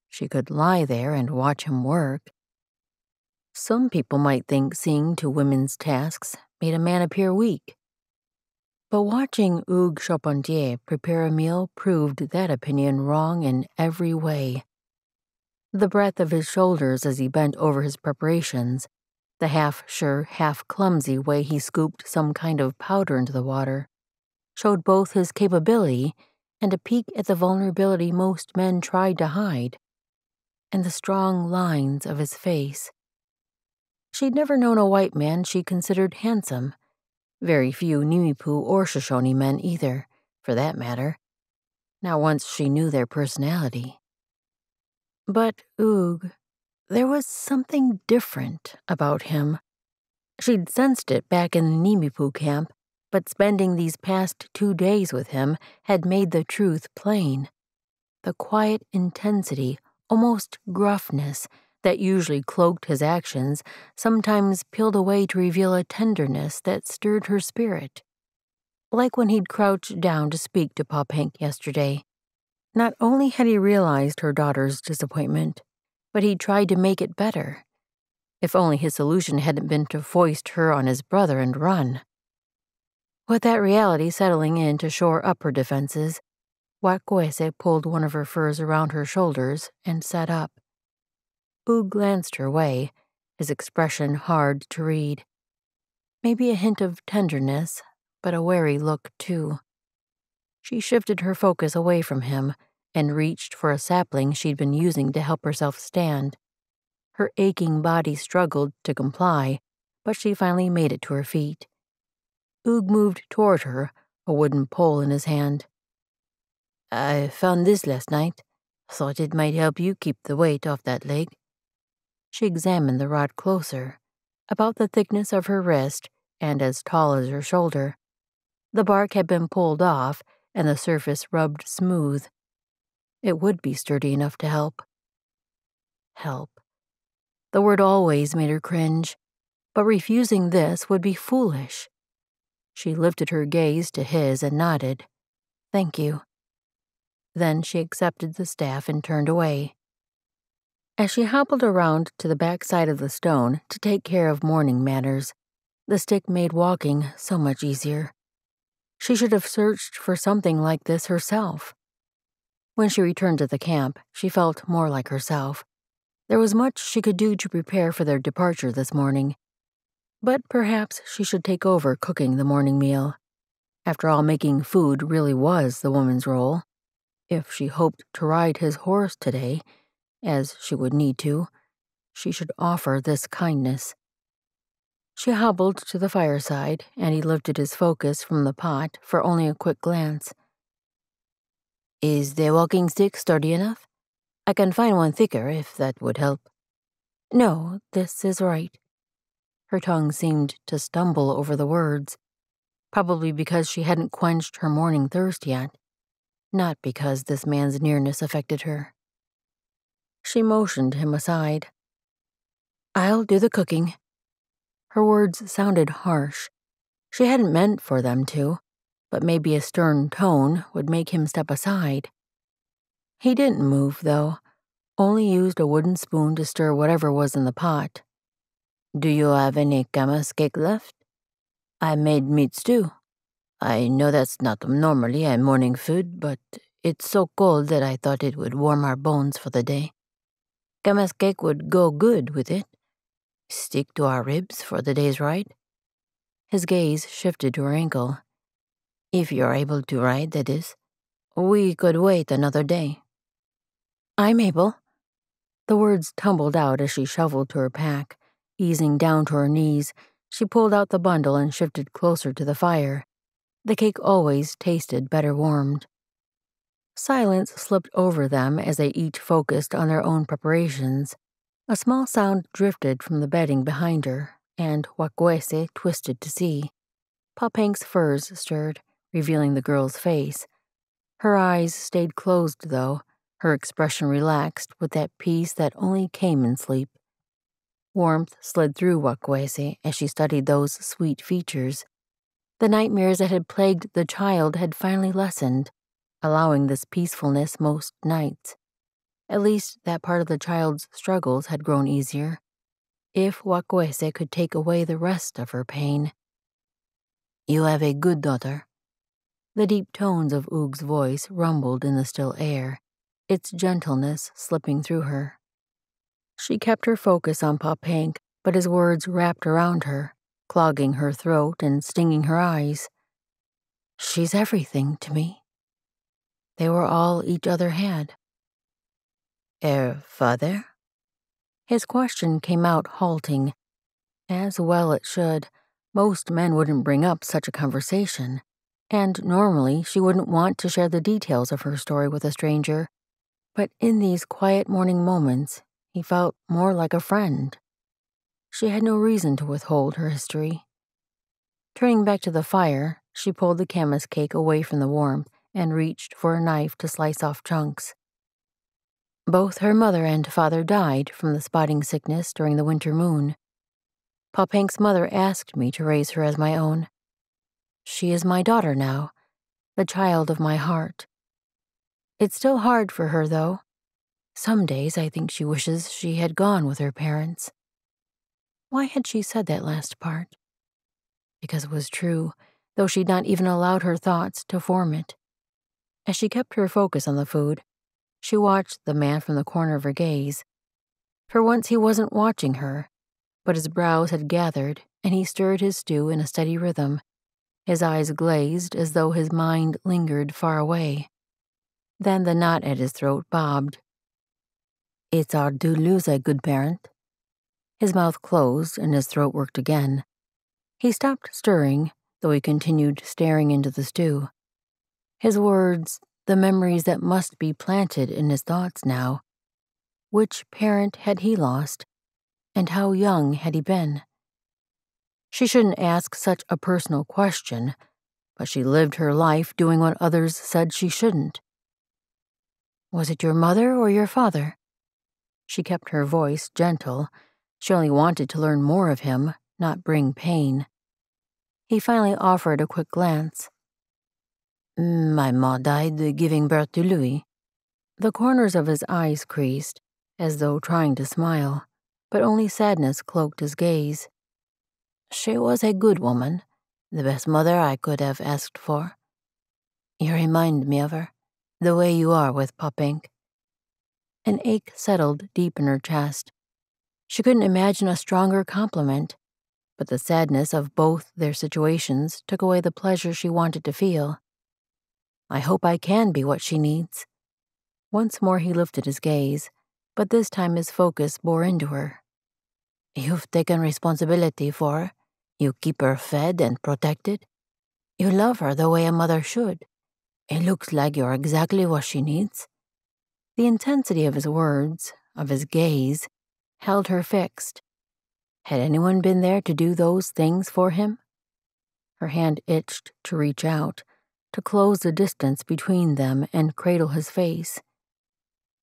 she could lie there and watch him work. Some people might think seeing to women's tasks made a man appear weak. But watching Hugh Charpentier prepare a meal proved that opinion wrong in every way. The breadth of his shoulders as he bent over his preparations, the half-sure, half-clumsy way he scooped some kind of powder into the water, showed both his capability and a peek at the vulnerability most men tried to hide, and the strong lines of his face. She'd never known a white man she considered handsome. Very few Nimipu or Shoshone men either, for that matter. Not once she knew their personality. But Oog, there was something different about him. She'd sensed it back in the Nimipu camp, but spending these past 2 days with him had made the truth plain. The quiet intensity, almost gruffness, that usually cloaked his actions sometimes peeled away to reveal a tenderness that stirred her spirit. Like when he'd crouched down to speak to Pop Hank yesterday. Not only had he realized her daughter's disappointment, but he'd tried to make it better. If only his solution hadn't been to foist her on his brother and run. With that reality settling in to shore up her defenses, Watkuese pulled one of her furs around her shoulders and sat up. Oog glanced her way, his expression hard to read. Maybe a hint of tenderness, but a wary look, too. She shifted her focus away from him and reached for a sapling she'd been using to help herself stand. Her aching body struggled to comply, but she finally made it to her feet. Oog moved toward her, a wooden pole in his hand. "I found this last night. Thought it might help you keep the weight off that leg." She examined the rod closer, about the thickness of her wrist and as tall as her shoulder. The bark had been pulled off and the surface rubbed smooth. It would be sturdy enough to help. Help. The word always made her cringe, but refusing this would be foolish. She lifted her gaze to his and nodded. "Thank you." Then she accepted the staff and turned away. As she hobbled around to the back side of the stone to take care of morning matters, the stick made walking so much easier. She should have searched for something like this herself. When she returned to the camp, she felt more like herself. There was much she could do to prepare for their departure this morning. But perhaps she should take over cooking the morning meal. After all, making food really was the woman's role. If she hoped to ride his horse today, as she would need to, she should offer this kindness. She hobbled to the fireside, and he lifted his focus from the pot for only a quick glance. "Is the walking stick sturdy enough? I can find one thicker if that would help." "No, this is right." Her tongue seemed to stumble over the words, probably because she hadn't quenched her morning thirst yet, not because this man's nearness affected her. She motioned him aside. "I'll do the cooking." Her words sounded harsh. She hadn't meant for them to, but maybe a stern tone would make him step aside. He didn't move, though, only used a wooden spoon to stir whatever was in the pot. "Do you have any camas cake left? I made meat stew. I know that's not normally a morning food, but it's so cold that I thought it would warm our bones for the day. Camas cake would go good with it. Stick to our ribs for the day's ride." His gaze shifted to her ankle. "If you're able to ride, that is. We could wait another day." "I'm able." The words tumbled out as she shoveled to her pack. Easing down to her knees, she pulled out the bundle and shifted closer to the fire. The cake always tasted better warmed. Silence slipped over them as they each focused on their own preparations. A small sound drifted from the bedding behind her, and Watkuese twisted to see. Papank's furs stirred, revealing the girl's face. Her eyes stayed closed, though, her expression relaxed with that peace that only came in sleep. Warmth slid through Watkuese as she studied those sweet features. The nightmares that had plagued the child had finally lessened, allowing this peacefulness most nights. At least that part of the child's struggles had grown easier. If Watkuese could take away the rest of her pain. "You have a good daughter." The deep tones of Oog's voice rumbled in the still air, its gentleness slipping through her. She kept her focus on Papank, but his words wrapped around her, clogging her throat and stinging her eyes. "She's everything to me." They were all each other had. "Her father?" His question came out halting. As well it should. Most men wouldn't bring up such a conversation, and normally she wouldn't want to share the details of her story with a stranger. But in these quiet morning moments, he felt more like a friend. She had no reason to withhold her history. Turning back to the fire, she pulled the camas cake away from the warmth and reached for a knife to slice off chunks. Both her mother and father died from the spotting sickness during the winter moon. Papank's mother asked me to raise her as my own. She is my daughter now, the child of my heart. It's still hard for her, though. Some days I think she wishes she had gone with her parents. Why had she said that last part? Because it was true, though she'd not even allowed her thoughts to form it. As she kept her focus on the food, she watched the man from the corner of her gaze. For once he wasn't watching her, but his brows had gathered and he stirred his stew in a steady rhythm, his eyes glazed as though his mind lingered far away. Then the knot at his throat bobbed. It's hard to lose a good parent. His mouth closed and his throat worked again. He stopped stirring, though he continued staring into the stew. His words, the memories that must be planted in his thoughts now. Which parent had he lost, and how young had he been? She shouldn't ask such a personal question, but she lived her life doing what others said she shouldn't. Was it your mother or your father? She kept her voice gentle. She only wanted to learn more of him, not bring pain. He finally offered a quick glance. My ma died giving birth to Louis. The corners of his eyes creased, as though trying to smile, but only sadness cloaked his gaze. She was a good woman, the best mother I could have asked for. You remind me of her, the way you are with Pop-Ink. An ache settled deep in her chest. She couldn't imagine a stronger compliment, but the sadness of both their situations took away the pleasure she wanted to feel. I hope I can be what she needs. Once more he lifted his gaze, but this time his focus bore into her. You've taken responsibility for her. You keep her fed and protected. You love her the way a mother should. It looks like you're exactly what she needs. The intensity of his words, of his gaze, held her fixed. Had anyone been there to do those things for him? Her hand itched to reach out, to close the distance between them and cradle his face.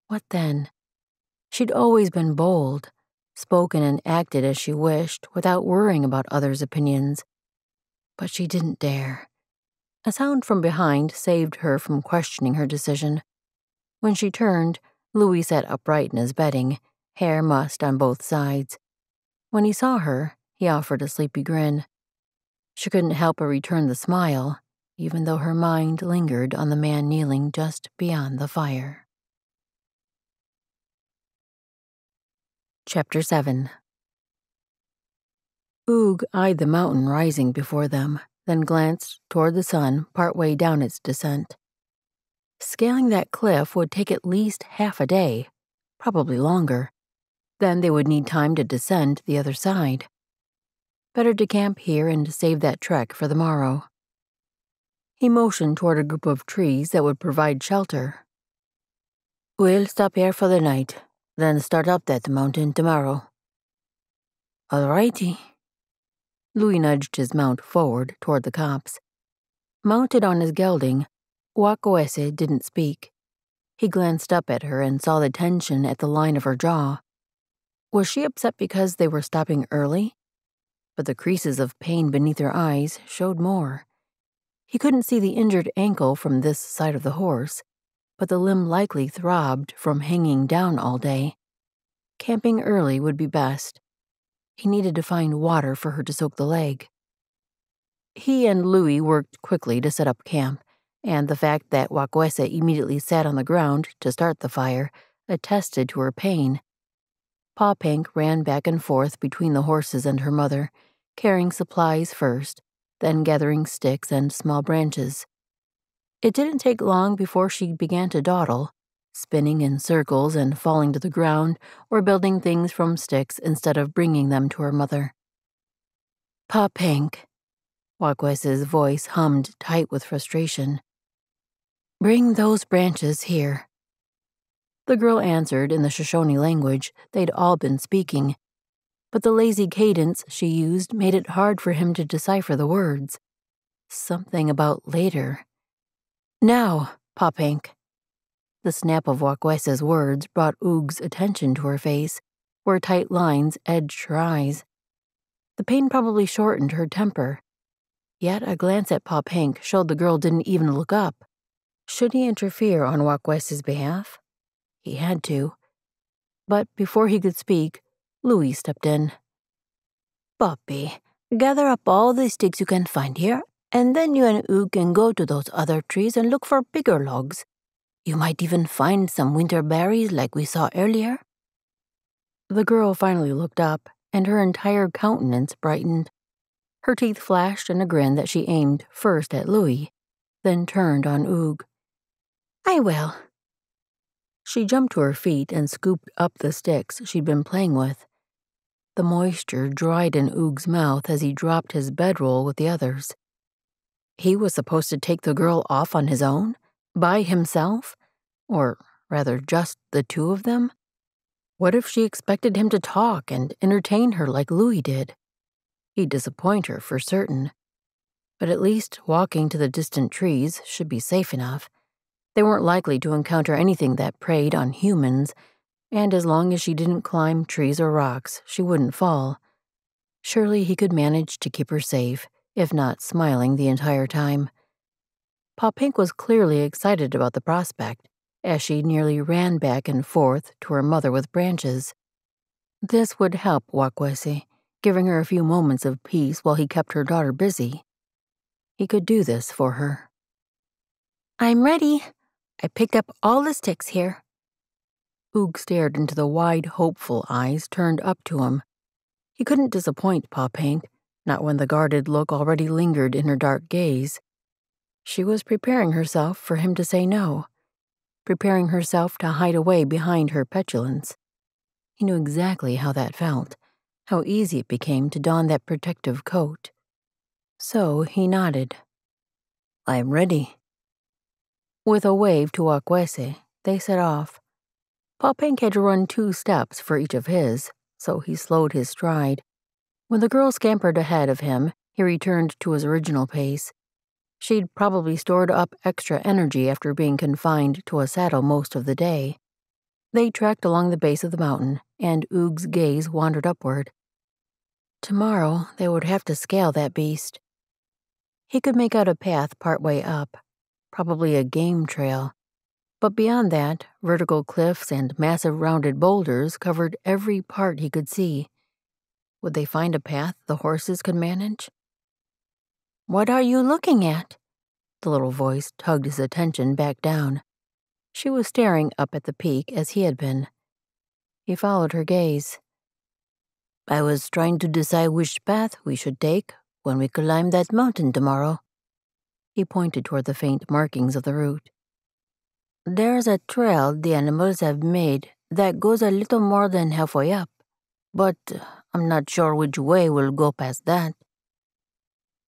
What then? She'd always been bold, spoken and acted as she wished without worrying about others' opinions. But she didn't dare. A sound from behind saved her from questioning her decision. When she turned, Louis sat upright in his bedding, hair mussed on both sides. When he saw her, he offered a sleepy grin. She couldn't help but return the smile, even though her mind lingered on the man kneeling just beyond the fire. Chapter 7. Oog eyed the mountain rising before them, then glanced toward the sun partway down its descent. Scaling that cliff would take at least half a day, probably longer. Then they would need time to descend the other side. Better to camp here and save that trek for the morrow. He motioned toward a group of trees that would provide shelter. We'll stop here for the night, then start up that mountain tomorrow. All righty. Louis nudged his mount forward toward the copse. Mounted on his gelding, Watkuese didn't speak. He glanced up at her and saw the tension at the line of her jaw. Was she upset because they were stopping early? But the creases of pain beneath her eyes showed more. He couldn't see the injured ankle from this side of the horse, but the limb likely throbbed from hanging down all day. Camping early would be best. He needed to find water for her to soak the leg. He and Louis worked quickly to set up camp, and the fact that Watkuese immediately sat on the ground to start the fire attested to her pain. Pop-Ink ran back and forth between the horses and her mother, carrying supplies first, then gathering sticks and small branches. It didn't take long before she began to dawdle, spinning in circles and falling to the ground or building things from sticks instead of bringing them to her mother. Pop-Ink, Watkuese's voice hummed tight with frustration. Bring those branches here. The girl answered in the Shoshone language they'd all been speaking, but the lazy cadence she used made it hard for him to decipher the words. Something about later. Now, Pop-Ink. The snap of Watkuese's words brought Oog's attention to her face, where tight lines edged her eyes. The pain probably shortened her temper. Yet a glance at Pop-Ink showed the girl didn't even look up. Should he interfere on Watkuese's behalf? He had to. But before he could speak, Louis stepped in. Poppy, gather up all the sticks you can find here, and then you and Oog can go to those other trees and look for bigger logs. You might even find some winter berries like we saw earlier. The girl finally looked up, and her entire countenance brightened. Her teeth flashed in a grin that she aimed first at Louis, then turned on Oog. I will. She jumped to her feet and scooped up the sticks she'd been playing with. The moisture dried in Oog's mouth as he dropped his bedroll with the others. He was supposed to take the girl off on his own? By himself? Or rather, just the two of them? What if she expected him to talk and entertain her like Louis did? He'd disappoint her for certain. But at least walking to the distant trees should be safe enough. They weren't likely to encounter anything that preyed on humans, and as long as she didn't climb trees or rocks, she wouldn't fall. Surely he could manage to keep her safe, if not smiling the entire time. Pa Pink was clearly excited about the prospect, as she nearly ran back and forth to her mother with branches. This would help Watkuese, giving her a few moments of peace while he kept her daughter busy. He could do this for her. I'm ready. I picked up all the sticks here. Oog stared into the wide, hopeful eyes turned up to him. He couldn't disappoint Pa Pink, not when the guarded look already lingered in her dark gaze. She was preparing herself for him to say no, preparing herself to hide away behind her petulance. He knew exactly how that felt, how easy it became to don that protective coat. So he nodded. I'm ready. With a wave to Watkuese, they set off. Pa Pink had to run 2 steps for each of his, so he slowed his stride. When the girl scampered ahead of him, he returned to his original pace. She'd probably stored up extra energy after being confined to a saddle most of the day. They trekked along the base of the mountain, and Oog's gaze wandered upward. Tomorrow they would have to scale that beast. He could make out a path partway up, probably a game trail. But beyond that, vertical cliffs and massive rounded boulders covered every part he could see. Would they find a path the horses could manage? What are you looking at? The little voice tugged his attention back down. She was staring up at the peak as he had been. He followed her gaze. I was trying to decide which path we should take when we climb that mountain tomorrow. He pointed toward the faint markings of the route. There's a trail the animals have made that goes a little more than halfway up, but I'm not sure which way we'll go past that.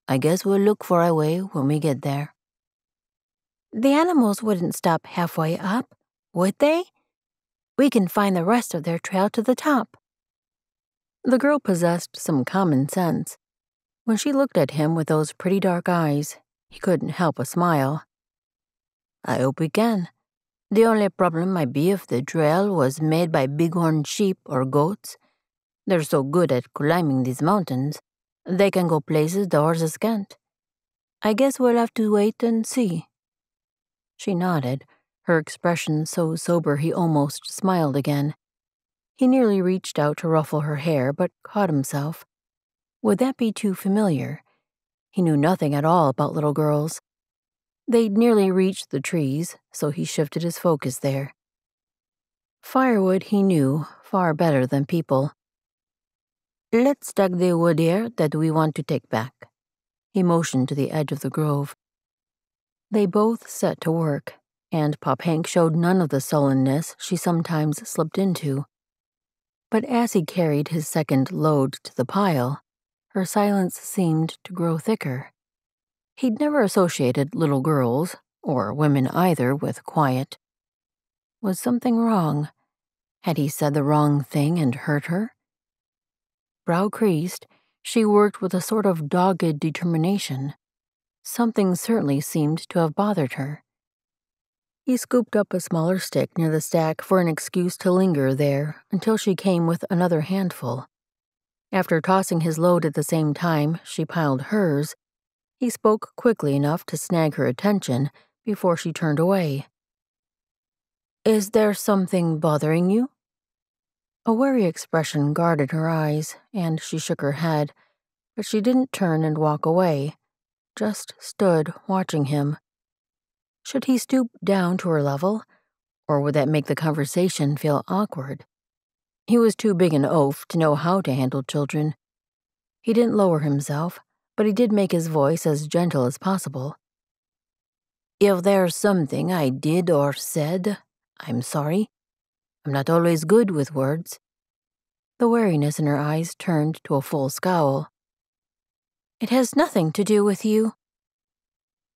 I guess we'll look for a way when we get there. The animals wouldn't stop halfway up, would they? We can find the rest of their trail to the top. The girl possessed some common sense. When she looked at him with those pretty dark eyes, he couldn't help a smile. I hope we can. The only problem might be if the trail was made by bighorn sheep or goats. They're so good at climbing these mountains, they can go places the horses can't. I guess we'll have to wait and see. She nodded, her expression so sober he almost smiled again. He nearly reached out to ruffle her hair, but caught himself. Would that be too familiar? He knew nothing at all about little girls. They'd nearly reached the trees, so he shifted his focus there. Firewood he knew far better than people. Let's take the wood here that we want to take back. He motioned to the edge of the grove. They both set to work, and Pa Pink showed none of the sullenness she sometimes slipped into. But as he carried his second load to the pile, her silence seemed to grow thicker. He'd never associated little girls, or women either, with quiet. Was something wrong? Had he said the wrong thing and hurt her? Brow creased, she worked with a sort of dogged determination. Something certainly seemed to have bothered her. He scooped up a smaller stick near the stack for an excuse to linger there until she came with another handful. After tossing his load at the same time she piled hers, he spoke quickly enough to snag her attention before she turned away. Is there something bothering you? A wary expression guarded her eyes, and she shook her head, but she didn't turn and walk away, just stood watching him. Should he stoop down to her level, or would that make the conversation feel awkward? He was too big an oaf to know how to handle children. He didn't lower himself, but he did make his voice as gentle as possible. If there's something I did or said, I'm sorry. I'm not always good with words. The wariness in her eyes turned to a full scowl. It has nothing to do with you.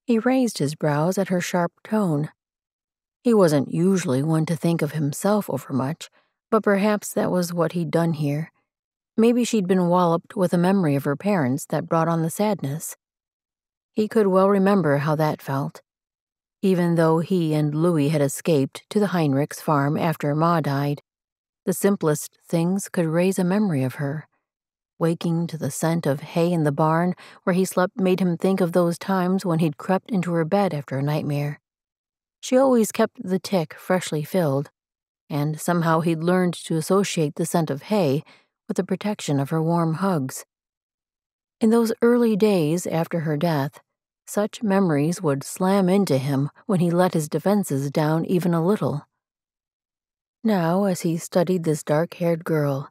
He raised his brows at her sharp tone. He wasn't usually one to think of himself overmuch, but perhaps that was what he'd done here. Maybe she'd been walloped with a memory of her parents that brought on the sadness. He could well remember how that felt. Even though he and Louis had escaped to the Heinrichs' farm after Ma died, the simplest things could raise a memory of her. Waking to the scent of hay in the barn where he slept made him think of those times when he'd crept into her bed after a nightmare. She always kept the tick freshly filled, and somehow he'd learned to associate the scent of hay with the protection of her warm hugs. In those early days after her death, such memories would slam into him when he let his defenses down even a little. Now, as he studied this dark-haired girl,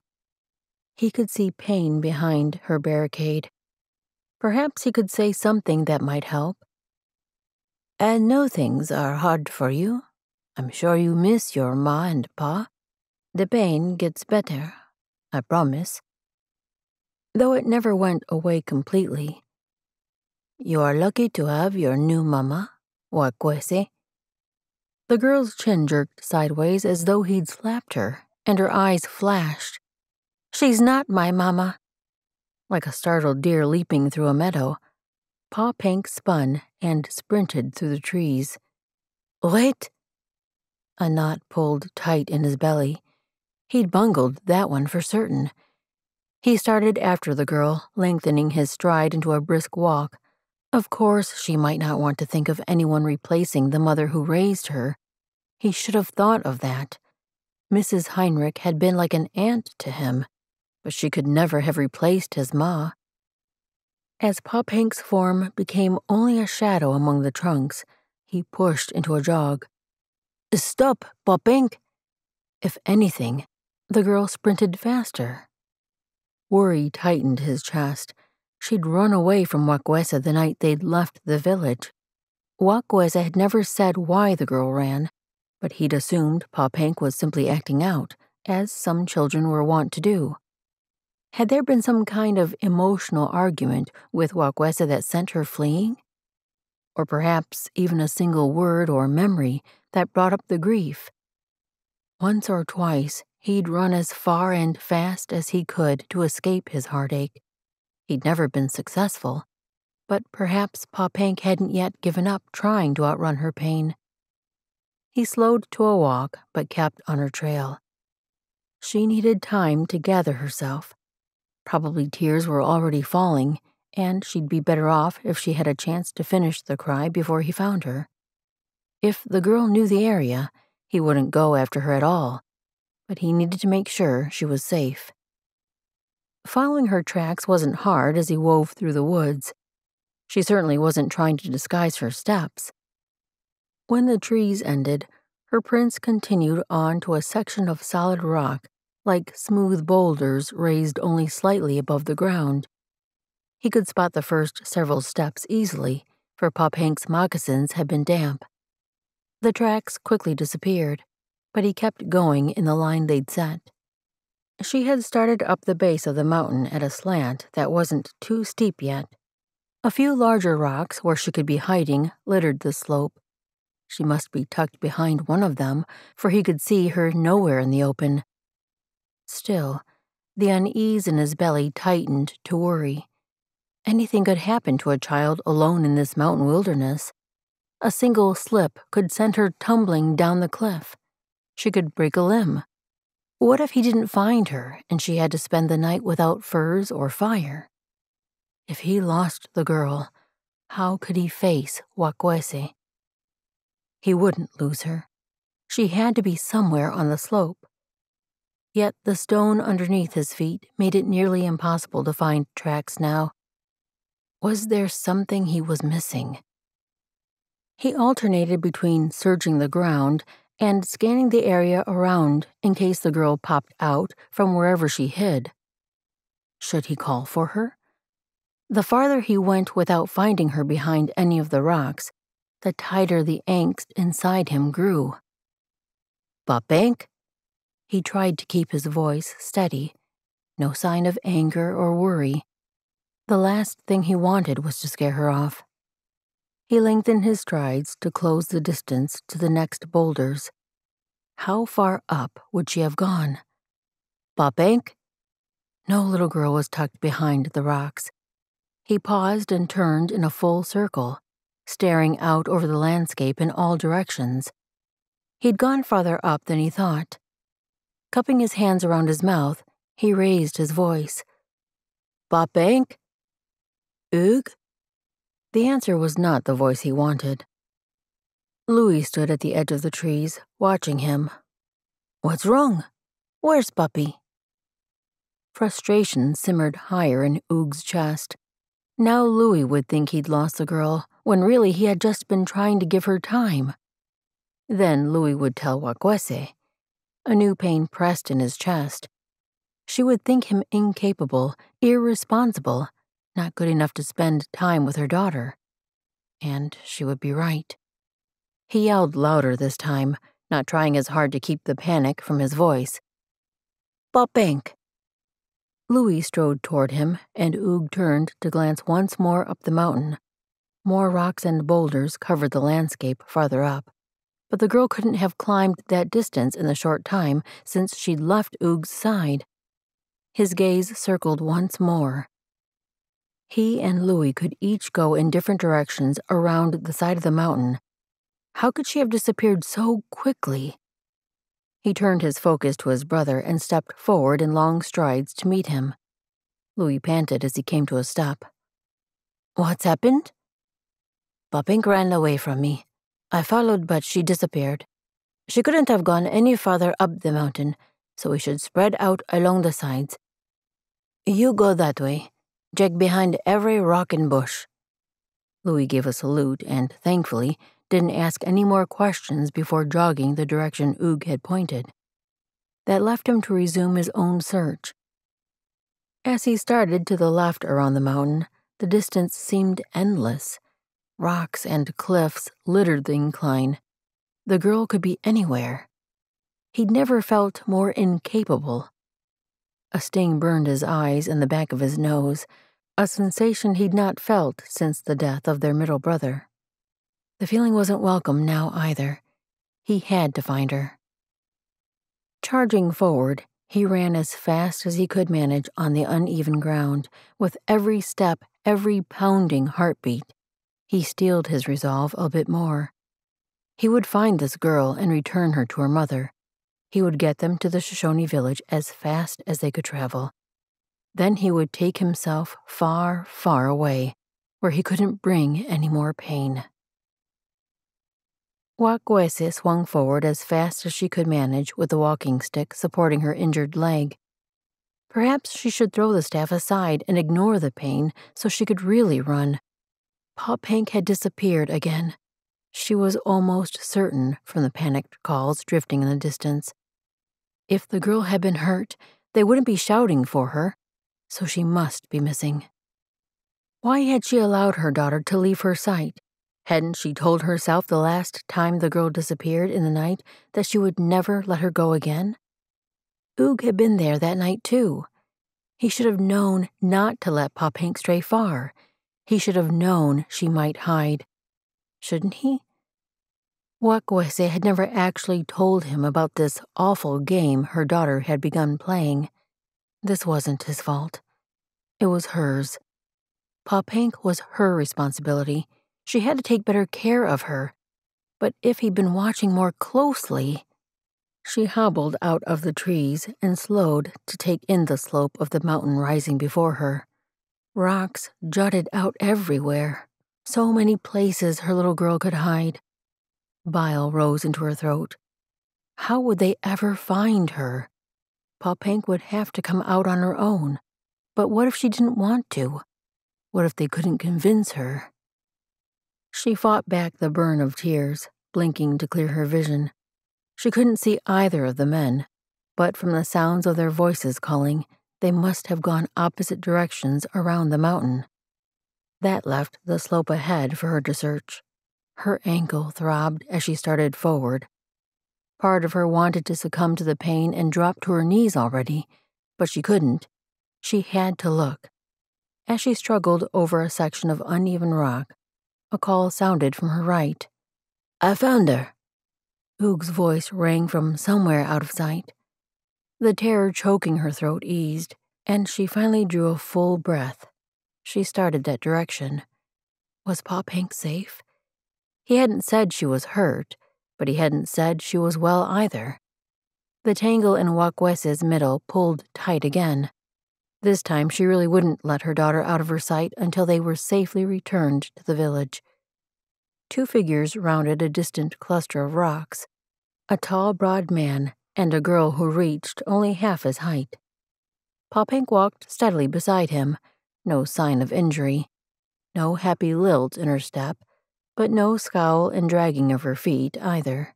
he could see pain behind her barricade. Perhaps he could say something that might help. I know things are hard for you. I'm sure you miss your ma and pa. The pain gets better, I promise. Though it never went away completely. You are lucky to have your new mama, Watkuese. The girl's chin jerked sideways as though he'd slapped her, and her eyes flashed. She's not my mama. Like a startled deer leaping through a meadow, Pa Pink spun and sprinted through the trees. Wait! A knot pulled tight in his belly. He'd bungled that one for certain. He started after the girl, lengthening his stride into a brisk walk. Of course, she might not want to think of anyone replacing the mother who raised her. He should have thought of that. Mrs. Heinrich had been like an aunt to him, but she could never have replaced his ma. As Pa Pink's form became only a shadow among the trunks, he pushed into a jog. Stop, Pa Pink! If anything, the girl sprinted faster. Worry tightened his chest. She'd run away from Watkuese the night they'd left the village. Watkuese had never said why the girl ran, but he'd assumed Pa Pink was simply acting out, as some children were wont to do. Had there been some kind of emotional argument with Watkuese that sent her fleeing? Or perhaps even a single word or memory that brought up the grief? Once or twice, he'd run as far and fast as he could to escape his heartache. He'd never been successful, but perhaps Pa Pink hadn't yet given up trying to outrun her pain. He slowed to a walk, but kept on her trail. She needed time to gather herself. Probably tears were already falling, and she'd be better off if she had a chance to finish the cry before he found her. If the girl knew the area, he wouldn't go after her at all, but he needed to make sure she was safe. Following her tracks wasn't hard as he wove through the woods. She certainly wasn't trying to disguise her steps. When the trees ended, her prints continued on to a section of solid rock, like smooth boulders raised only slightly above the ground. He could spot the first several steps easily, for Pa Pink's moccasins had been damp. The tracks quickly disappeared, but he kept going in the line they'd set. She had started up the base of the mountain at a slant that wasn't too steep yet. A few larger rocks where she could be hiding littered the slope. She must be tucked behind one of them, for he could see her nowhere in the open. Still, the unease in his belly tightened to worry. Anything could happen to a child alone in this mountain wilderness. A single slip could send her tumbling down the cliff. She could break a limb. What if he didn't find her and she had to spend the night without furs or fire? If he lost the girl, how could he face Watkuese? He wouldn't lose her. She had to be somewhere on the slope. Yet the stone underneath his feet made it nearly impossible to find tracks now. Was there something he was missing? He alternated between searching the ground and scanning the area around in case the girl popped out from wherever she hid. Should he call for her? The farther he went without finding her behind any of the rocks, the tighter the angst inside him grew. "Papenk?" He tried to keep his voice steady, no sign of anger or worry. The last thing he wanted was to scare her off. He lengthened his strides to close the distance to the next boulders. How far up would she have gone? "Papenk?" No little girl was tucked behind the rocks. He paused and turned in a full circle, staring out over the landscape in all directions. He'd gone farther up than he thought. Cupping his hands around his mouth, he raised his voice. "Papenk? Ugh?" The answer was not the voice he wanted. Louis stood at the edge of the trees, watching him. "What's wrong? Where's Puppy?" Frustration simmered higher in Oog's chest. Now Louis would think he'd lost the girl, when really he had just been trying to give her time. Then Louis would tell Watkuese. A new pain pressed in his chest. She would think him incapable, irresponsible, not good enough to spend time with her daughter. And she would be right. He yelled louder this time, not trying as hard to keep the panic from his voice. "Papenk!" Louis strode toward him, and Oog turned to glance once more up the mountain. More rocks and boulders covered the landscape farther up, but the girl couldn't have climbed that distance in the short time since she'd left Oog's side. His gaze circled once more. He and Louis could each go in different directions around the side of the mountain. How could she have disappeared so quickly? He turned his focus to his brother and stepped forward in long strides to meet him. Louis panted as he came to a stop. "What's happened?" "Papenk ran away from me. I followed, but she disappeared. She couldn't have gone any farther up the mountain, so we should spread out along the sides. You go that way. Check behind every rock and bush." Louis gave a salute and, thankfully, didn't ask any more questions before jogging the direction Oog had pointed. That left him to resume his own search. As he started to the left around the mountain, the distance seemed endless. Rocks and cliffs littered the incline. The girl could be anywhere. He'd never felt more incapable. A sting burned his eyes and the back of his nose, a sensation he'd not felt since the death of their middle brother. The feeling wasn't welcome now either. He had to find her. Charging forward, he ran as fast as he could manage on the uneven ground. With every step, every pounding heartbeat, he steeled his resolve a bit more. He would find this girl and return her to her mother. He would get them to the Shoshone village as fast as they could travel. Then he would take himself far, far away, where he couldn't bring any more pain. Watkuese swung forward as fast as she could manage with the walking stick supporting her injured leg. Perhaps she should throw the staff aside and ignore the pain so she could really run. Papenk had disappeared again. She was almost certain from the panicked calls drifting in the distance. If the girl had been hurt, they wouldn't be shouting for her, so she must be missing. Why had she allowed her daughter to leave her sight? Hadn't she told herself the last time the girl disappeared in the night that she would never let her go again? Oog had been there that night too. He should have known not to let Papenk stray far. He should have known she might hide. Shouldn't he? Watkuese had never actually told him about this awful game her daughter had begun playing. This wasn't his fault. It was hers. Papenk was her responsibility. She had to take better care of her. But if he'd been watching more closely... She hobbled out of the trees and slowed to take in the slope of the mountain rising before her. Rocks jutted out everywhere. So many places her little girl could hide. Bile rose into her throat. How would they ever find her? Papenk would have to come out on her own. But what if she didn't want to? What if they couldn't convince her? She fought back the burn of tears, blinking to clear her vision. She couldn't see either of the men, but from the sounds of their voices calling, they must have gone opposite directions around the mountain. That left the slope ahead for her to search. Her ankle throbbed as she started forward. Part of her wanted to succumb to the pain and drop to her knees already, but she couldn't. She had to look. As she struggled over a section of uneven rock, a call sounded from her right. "I found her." Oog's voice rang from somewhere out of sight. The terror choking her throat eased, and she finally drew a full breath. She started that direction. Was Pop Hank safe? He hadn't said she was hurt, but he hadn't said she was well either. The tangle in Watkuese's middle pulled tight again. This time she really wouldn't let her daughter out of her sight until they were safely returned to the village. Two figures rounded a distant cluster of rocks, a tall, broad man and a girl who reached only half his height. Pop Hank walked steadily beside him, no sign of injury, no happy lilt in her step, but no scowl and dragging of her feet either.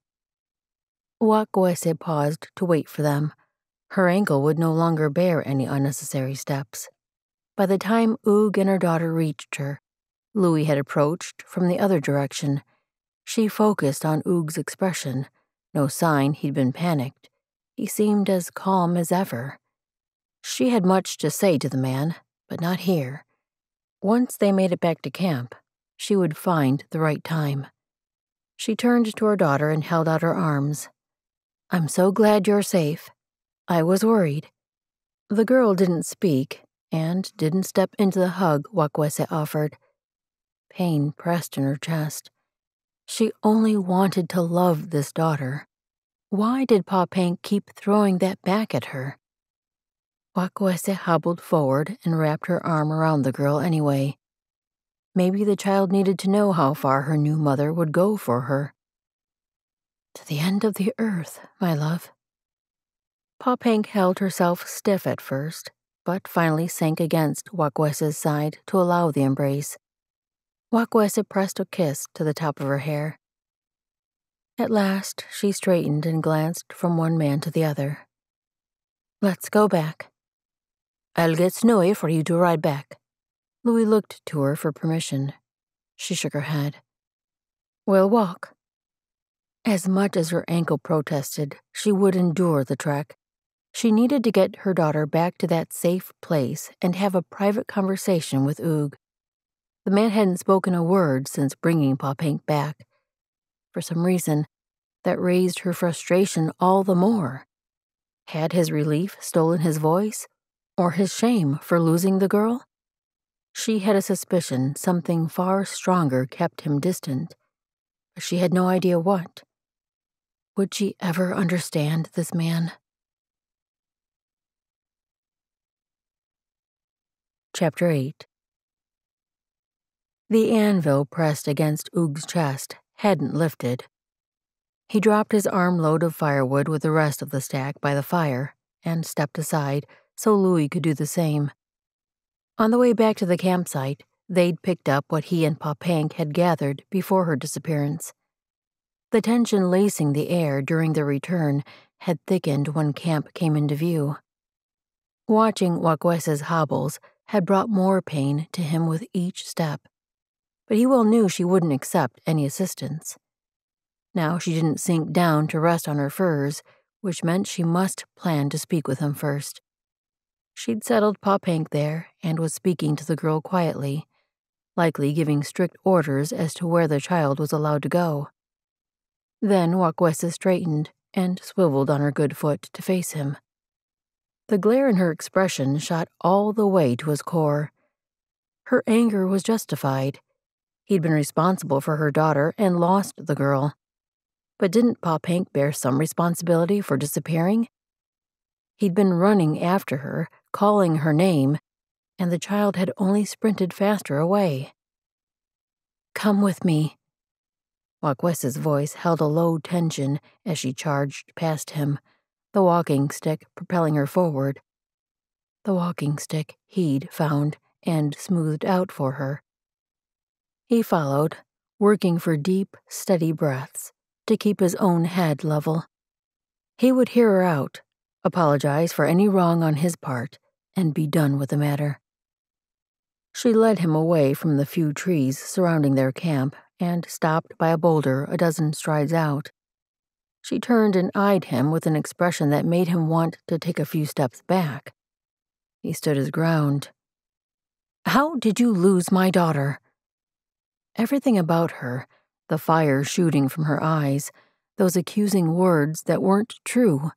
Watkuese paused to wait for them. Her ankle would no longer bear any unnecessary steps. By the time Oog and her daughter reached her, Louis had approached from the other direction. She focused on Oog's expression. No sign he'd been panicked. He seemed as calm as ever. She had much to say to the man, but not here. Once they made it back to camp, she would find the right time. She turned to her daughter and held out her arms. "I'm so glad you're safe. I was worried." The girl didn't speak and didn't step into the hug Watkuese offered. Pain pressed in her chest. She only wanted to love this daughter. Why did Pop Hank keep throwing that back at her? Watkuese hobbled forward and wrapped her arm around the girl anyway. Maybe the child needed to know how far her new mother would go for her. "To the end of the earth, my love." Pop Hank held herself stiff at first, but finally sank against Watkuese's side to allow the embrace. Watkuese pressed a kiss to the top of her hair. At last, she straightened and glanced from one man to the other. "Let's go back." "I'll get Snowy for you to ride back." Louis looked to her for permission. She shook her head. "We'll walk." As much as her ankle protested, she would endure the trek. She needed to get her daughter back to that safe place and have a private conversation with Oog. The man hadn't spoken a word since bringing Pop Hank back. For some reason, that raised her frustration all the more. Had his relief stolen his voice, or his shame for losing the girl? She had a suspicion something far stronger kept him distant, but she had no idea what. Would she ever understand this man? Chapter 8. The anvil pressed against Oog's chest hadn't lifted. He dropped his armload of firewood with the rest of the stack by the fire and stepped aside so Louis could do the same. On the way back to the campsite, they'd picked up what he and Pop Hank had gathered before her disappearance. The tension lacing the air during their return had thickened when camp came into view. Watching Watkuese's hobbles had brought more pain to him with each step, but he well knew she wouldn't accept any assistance. Now she didn't sink down to rest on her furs, which meant she must plan to speak with him first. She'd settled Pop Hank there and was speaking to the girl quietly, likely giving strict orders as to where the child was allowed to go. Then Watkuese straightened and swiveled on her good foot to face him. The glare in her expression shot all the way to his core. Her anger was justified. He'd been responsible for her daughter and lost the girl. But didn't Pop Hank bear some responsibility for disappearing? He'd been running after her, calling her name, and the child had only sprinted faster away. "Come with me." Watkuese's voice held a low tension as she charged past him, the walking stick propelling her forward. The walking stick he'd found and smoothed out for her. He followed, working for deep, steady breaths to keep his own head level. He would hear her out, apologize for any wrong on his part, and be done with the matter. She led him away from the few trees surrounding their camp and stopped by a boulder a dozen strides out. She turned and eyed him with an expression that made him want to take a few steps back. He stood his ground. "How did you lose my daughter?" Everything about her, the fire shooting from her eyes, those accusing words that weren't true,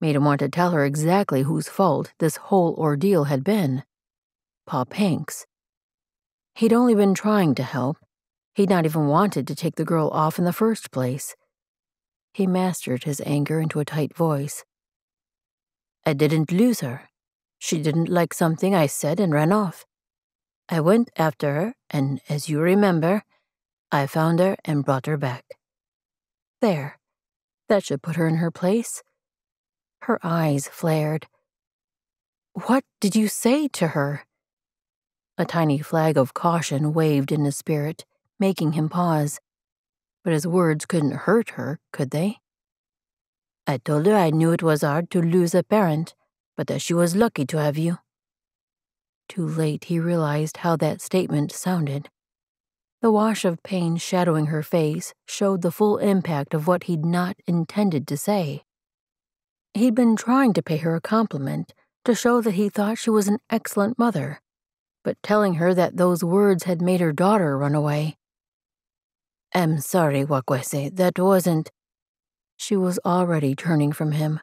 made him want to tell her exactly whose fault this whole ordeal had been. Pa Pink's. He'd only been trying to help. He'd not even wanted to take the girl off in the first place. He mastered his anger into a tight voice. "I didn't lose her. She didn't like something I said and ran off. I went after her, and as you remember, I found her and brought her back." There. That should put her in her place. Her eyes flared. "What did you say to her?" A tiny flag of caution waved in his spirit, making him pause. But his words couldn't hurt her, could they? "I told her I knew it was hard to lose a parent, but that she was lucky to have you." Too late he realized how that statement sounded. The wash of pain shadowing her face showed the full impact of what he'd not intended to say. He'd been trying to pay her a compliment, to show that he thought she was an excellent mother, but telling her that those words had made her daughter run away. "I'm sorry, Watkuese, that wasn't—" She was already turning from him.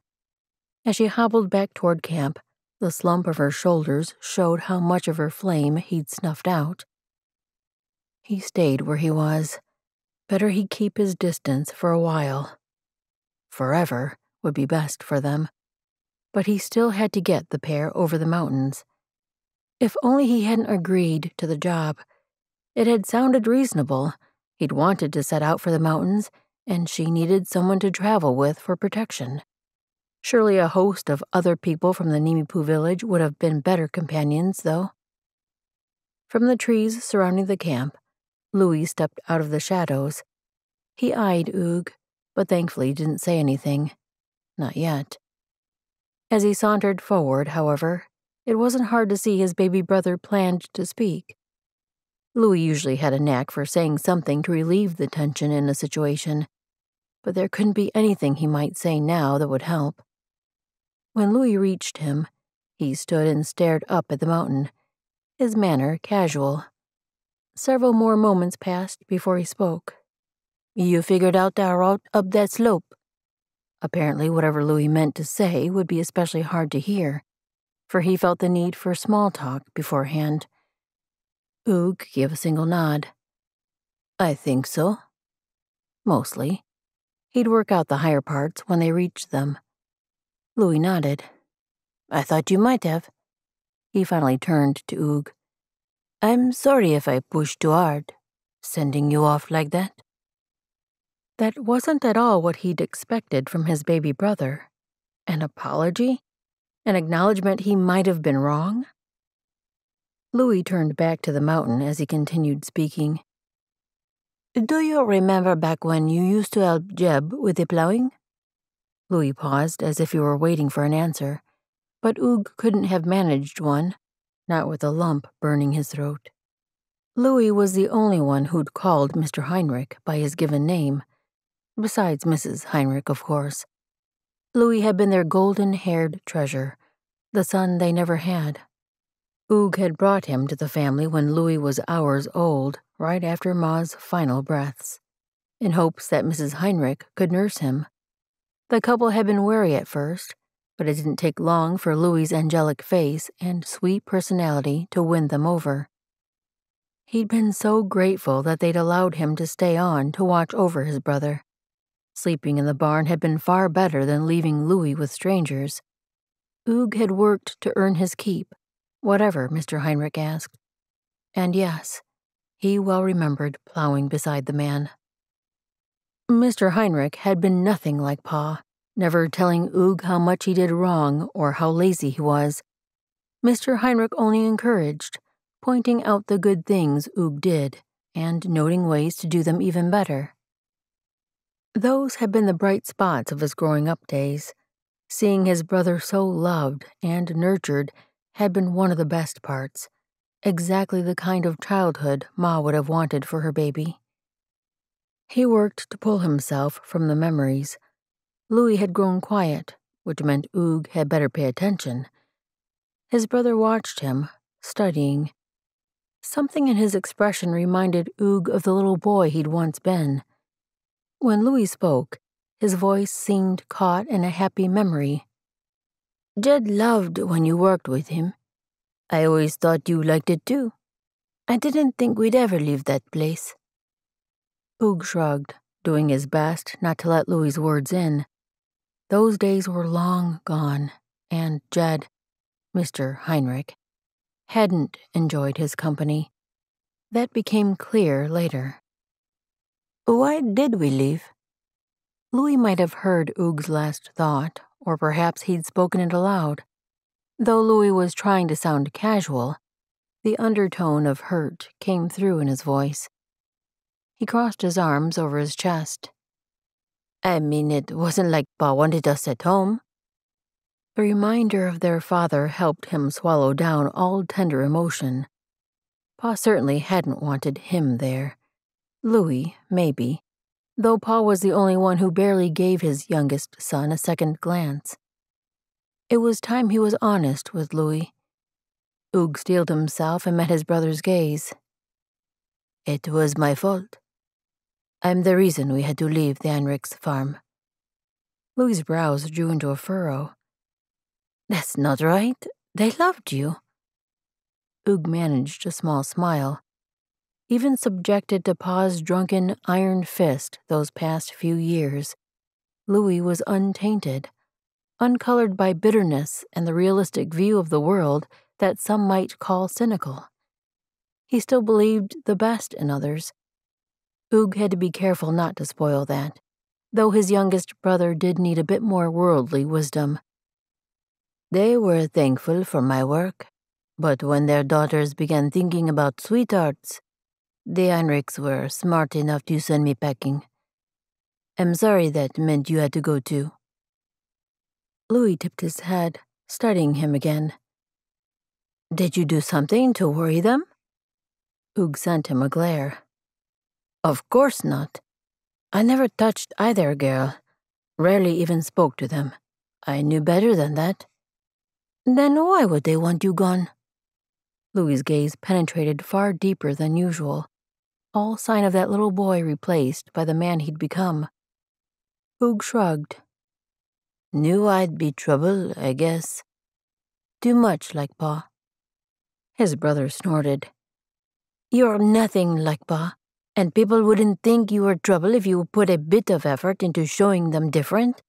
As she hobbled back toward camp, the slump of her shoulders showed how much of her flame he'd snuffed out. He stayed where he was. Better he keep his distance for a while. Forever would be best for them. But he still had to get the pair over the mountains. If only he hadn't agreed to the job. It had sounded reasonable. He'd wanted to set out for the mountains, and she needed someone to travel with for protection. Surely a host of other people from the Nimipu village would have been better companions, though. From the trees surrounding the camp, Louis stepped out of the shadows. He eyed Oog, but thankfully didn't say anything. Not yet. As he sauntered forward, however, it wasn't hard to see his baby brother planned to speak. Louis usually had a knack for saying something to relieve the tension in a situation, but there couldn't be anything he might say now that would help. When Louis reached him, he stood and stared up at the mountain, his manner casual. Several more moments passed before he spoke. "You figured out the route up that slope?" Apparently whatever Louis meant to say would be especially hard to hear, for he felt the need for small talk beforehand. Oog gave a single nod. "I think so." Mostly. He'd work out the higher parts when they reached them. Louis nodded. "I thought you might have." He finally turned to Oog. "I'm sorry if I pushed too hard, sending you off like that." That wasn't at all what he'd expected from his baby brother. An apology? An acknowledgement he might have been wrong? Louis turned back to the mountain as he continued speaking. "Do you remember back when you used to help Jeb with the plowing?" Louis paused as if he were waiting for an answer, but Oog couldn't have managed one, not with a lump burning his throat. Louis was the only one who'd called Mr. Heinrich by his given name, besides Mrs. Heinrich, of course. Louis had been their golden-haired treasure, the son they never had. Oog had brought him to the family when Louis was hours old, right after Ma's final breaths, in hopes that Mrs. Heinrich could nurse him. The couple had been wary at first, but it didn't take long for Louis's angelic face and sweet personality to win them over. He'd been so grateful that they'd allowed him to stay on to watch over his brother. Sleeping in the barn had been far better than leaving Louis with strangers. Oog had worked to earn his keep, whatever Mr. Heinrich asked. And yes, he well remembered plowing beside the man. Mr. Heinrich had been nothing like Pa, never telling Oog how much he did wrong or how lazy he was. Mr. Heinrich only encouraged, pointing out the good things Oog did and noting ways to do them even better. Those had been the bright spots of his growing up days. Seeing his brother so loved and nurtured had been one of the best parts, exactly the kind of childhood Ma would have wanted for her baby. He worked to pull himself from the memories. Louis had grown quiet, which meant Oog had better pay attention. His brother watched him, studying. Something in his expression reminded Oog of the little boy he'd once been. When Louis spoke, his voice seemed caught in a happy memory. Jed loved when you worked with him. I always thought you liked it too. I didn't think we'd ever leave that place. Oog shrugged, doing his best not to let Louis's words in. Those days were long gone, and Jed, Mr. Heinrich, hadn't enjoyed his company. That became clear later. Why did we leave? Louis might have heard Oog's last thought, or perhaps he'd spoken it aloud. Though Louis was trying to sound casual, the undertone of hurt came through in his voice. He crossed his arms over his chest. I mean, it wasn't like Pa wanted us at home. The reminder of their father helped him swallow down all tender emotion. Pa certainly hadn't wanted him there. Louis, maybe, though Pa was the only one who barely gave his youngest son a second glance. It was time he was honest with Louis. Oog steeled himself and met his brother's gaze. It was my fault. I'm the reason we had to leave the Heinrichs' farm. Louis's brows drew into a furrow. That's not right. They loved you. Oog managed a small smile. Even subjected to Pa's drunken iron fist those past few years, Louis was untainted, uncolored by bitterness and the realistic view of the world that some might call cynical. He still believed the best in others. Oog had to be careful not to spoil that, though his youngest brother did need a bit more worldly wisdom. They were thankful for my work, but when their daughters began thinking about sweethearts, the Heinrichs were smart enough to send me packing. I'm sorry that meant you had to go too. Louis tipped his head, studying him again. Did you do something to worry them? Oog sent him a glare. Of course not. I never touched either girl, rarely even spoke to them. I knew better than that. Then why would they want you gone? Louis's gaze penetrated far deeper than usual, all sign of that little boy replaced by the man he'd become. Oog shrugged. Knew I'd be trouble, I guess. Too much like Pa. His brother snorted. You're nothing like Pa, and people wouldn't think you were trouble if you put a bit of effort into showing them different.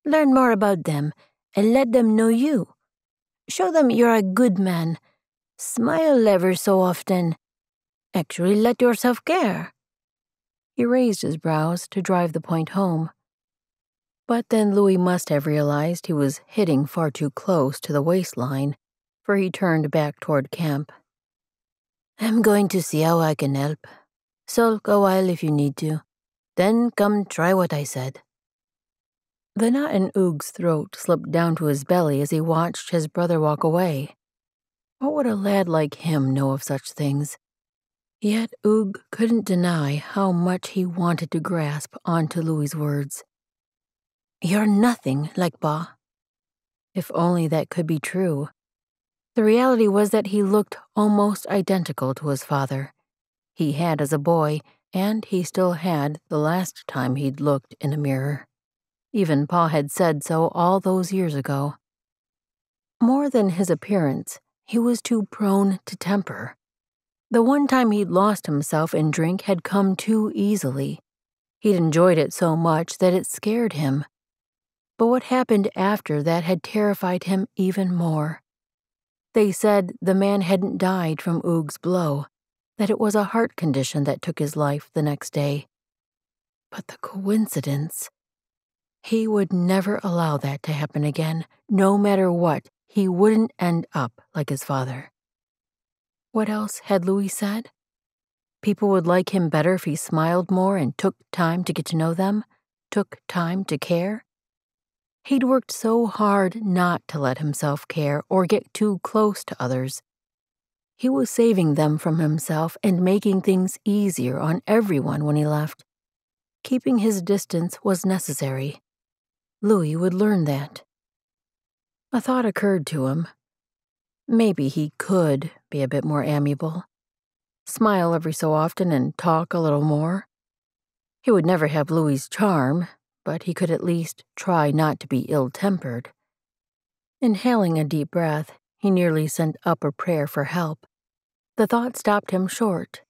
Learn more about them, and let them know you. Show them you're a good man. Smile ever so often. Actually let yourself care. He raised his brows to drive the point home. But then Louis must have realized he was hitting far too close to the waistline, for he turned back toward camp. I'm going to see how I can help. Sulk a while if you need to. Then come try what I said. The knot in Oog's throat slipped down to his belly as he watched his brother walk away. What would a lad like him know of such things? Yet Oog couldn't deny how much he wanted to grasp onto Louis's words. You're nothing like Pa. If only that could be true. The reality was that he looked almost identical to his father. He had as a boy, and he still had the last time he'd looked in a mirror. Even Pa had said so all those years ago. More than his appearance, he was too prone to temper. The one time he'd lost himself in drink had come too easily. He'd enjoyed it so much that it scared him. But what happened after that had terrified him even more. They said the man hadn't died from Oog's blow, that it was a heart condition that took his life the next day. But the coincidence... He would never allow that to happen again. No matter what, he wouldn't end up like his father. What else had Louis said? People would like him better if he smiled more and took time to get to know them? took time to care? He'd worked so hard not to let himself care or get too close to others. He was saving them from himself and making things easier on everyone when he left. Keeping his distance was necessary. Louis would learn that. A thought occurred to him. Maybe he could be a bit more amiable. Smile every so often and talk a little more. He would never have Louis's charm, but he could at least try not to be ill-tempered. Inhaling a deep breath, he nearly sent up a prayer for help. The thought stopped him short.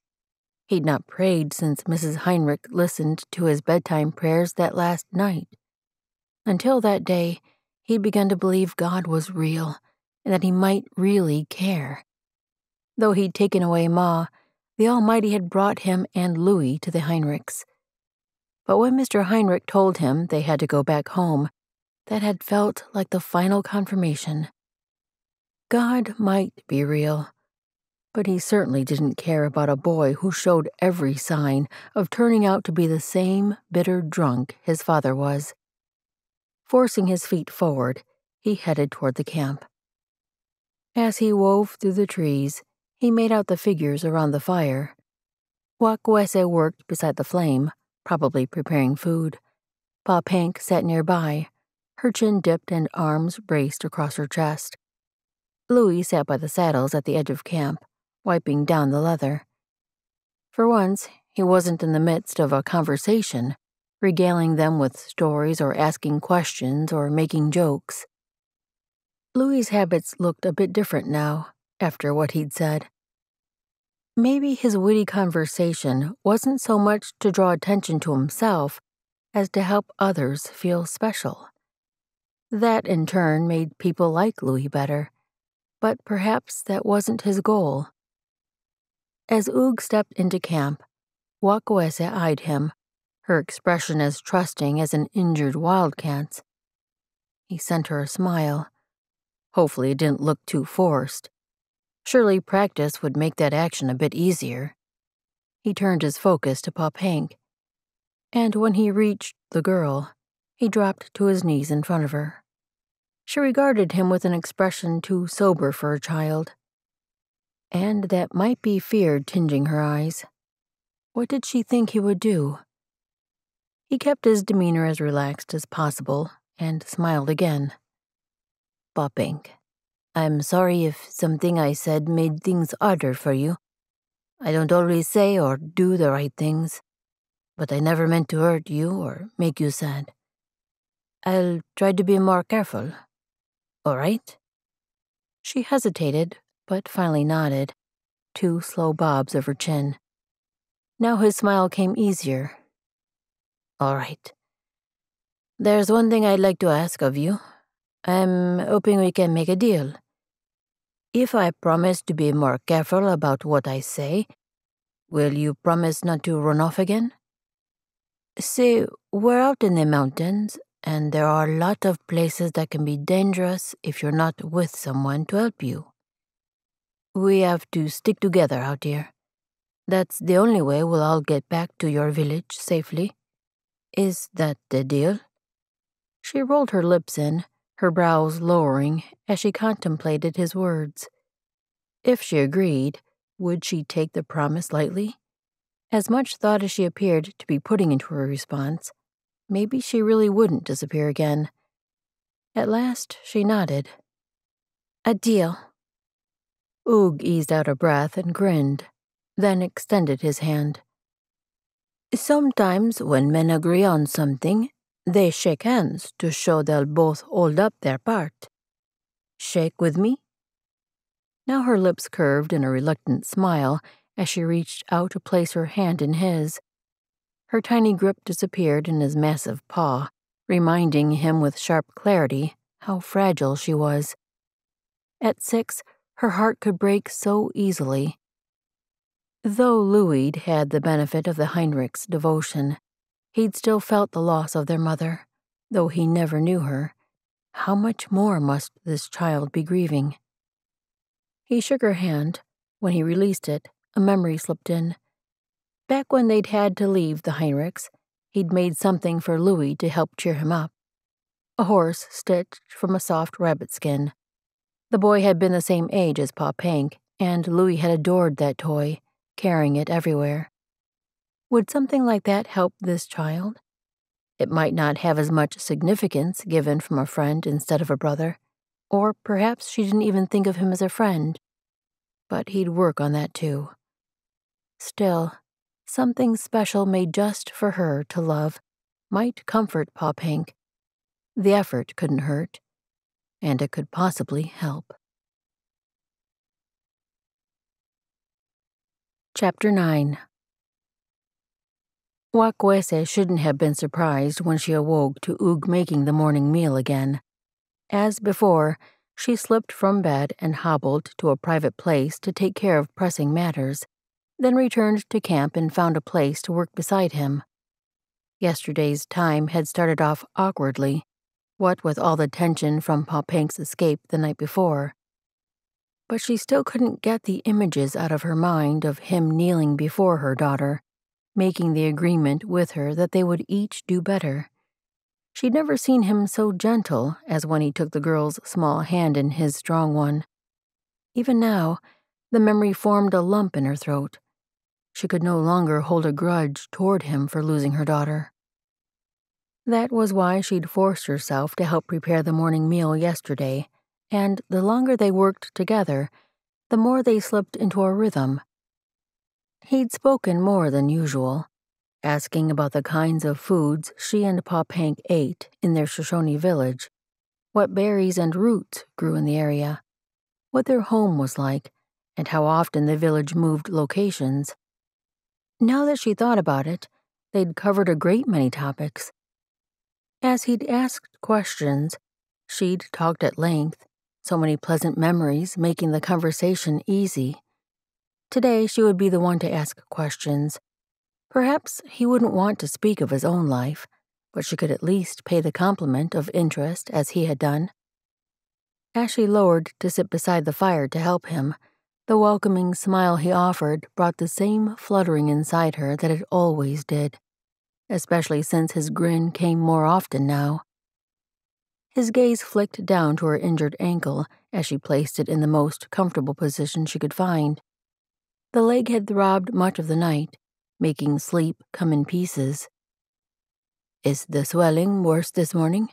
He'd not prayed since Mrs. Heinrich listened to his bedtime prayers that last night. Until that day, he'd begun to believe God was real and that he might really care. Though he'd taken away Ma, the Almighty had brought him and Louis to the Heinrichs. But when Mr. Heinrich told him they had to go back home, that had felt like the final confirmation. God might be real, but he certainly didn't care about a boy who showed every sign of turning out to be the same bitter drunk his father was. Forcing his feet forward, he headed toward the camp. As he wove through the trees, he made out the figures around the fire. Watkuese worked beside the flame, probably preparing food. Pa Pank sat nearby, her chin dipped and arms braced across her chest. Louis sat by the saddles at the edge of camp, wiping down the leather. For once, he wasn't in the midst of a conversation, regaling them with stories or asking questions or making jokes. Louis's habits looked a bit different now, after what he'd said. Maybe his witty conversation wasn't so much to draw attention to himself as to help others feel special. That, in turn, made people like Louis better, but perhaps that wasn't his goal. As Oog stepped into camp, Watkuese eyed him, her expression as trusting as an injured wildcat's. He sent her a smile. Hopefully it didn't look too forced. Surely practice would make that action a bit easier. He turned his focus to Pa Pank, and when he reached the girl, he dropped to his knees in front of her. She regarded him with an expression too sober for a child, and that might be fear tinging her eyes. What did she think he would do? He kept his demeanor as relaxed as possible and smiled again. Pa Pank, I'm sorry if something I said made things harder for you. I don't always say or do the right things, but I never meant to hurt you or make you sad. I'll try to be more careful. All right? She hesitated, but finally nodded, 2 slow bobs of her chin. Now his smile came easier. All right. There's one thing I'd like to ask of you. I'm hoping we can make a deal. If I promise to be more careful about what I say, will you promise not to run off again? See, we're out in the mountains, and there are a lot of places that can be dangerous if you're not with someone to help you. We have to stick together out here. That's the only way we'll all get back to your village safely. Is that the deal? She rolled her lips in, her brows lowering as she contemplated his words. If she agreed, would she take the promise lightly? As much thought as she appeared to be putting into her response, maybe she really wouldn't disappear again. At last, she nodded. A deal. Oog eased out a breath and grinned, then extended his hand. Sometimes when men agree on something, they shake hands to show they'll both hold up their part. Shake with me? Now her lips curved in a reluctant smile as she reached out to place her hand in his. Her tiny grip disappeared in his massive paw, reminding him with sharp clarity how fragile she was. At 6, her heart could break so easily. Though Louis had the benefit of the Heinrichs' devotion, he'd still felt the loss of their mother, though he never knew her. How much more must this child be grieving? He shook her hand. When he released it, a memory slipped in. Back when they'd had to leave the Heinrichs, He'd made something for Louis to help cheer him up. A horse stitched from a soft rabbit skin. The boy had been the same age as Pa Pink, and Louis had adored that toy, carrying it everywhere. Would something like that help this child? It might not have as much significance given from a friend instead of a brother, or perhaps she didn't even think of him as a friend. But he'd work on that too. Still, something special made just for her to love might comfort Pa Pink. The effort couldn't hurt, and it could possibly help. Chapter 9. Watkuese shouldn't have been surprised when she awoke to Oog making the morning meal again. As before, she slipped from bed and hobbled to a private place to take care of pressing matters, then returned to camp and found a place to work beside him. Yesterday's time had started off awkwardly, what with all the tension from Pa Pink's escape the night before. But she still couldn't get the images out of her mind of him kneeling before her daughter, making the agreement with her that they would each do better. She'd never seen him so gentle as when he took the girl's small hand in his strong one. Even now, the memory formed a lump in her throat. She could no longer hold a grudge toward him for losing her daughter. That was why she'd forced herself to help prepare the morning meal yesterday, and the longer they worked together, the more they slipped into a rhythm. He'd spoken more than usual, asking about the kinds of foods she and Pa Pink ate in their Shoshone village, what berries and roots grew in the area, what their home was like, and how often the village moved locations. Now that she thought about it, they'd covered a great many topics. As he'd asked questions, she'd talked at length, so many pleasant memories making the conversation easy. Today she would be the one to ask questions. Perhaps he wouldn't want to speak of his own life, but she could at least pay the compliment of interest as he had done. As she lowered to sit beside the fire to help him, the welcoming smile he offered brought the same fluttering inside her that it always did, especially since his grin came more often now. His gaze flicked down to her injured ankle as she placed it in the most comfortable position she could find. The leg had throbbed much of the night, making sleep come in pieces. "Is the swelling worse this morning?"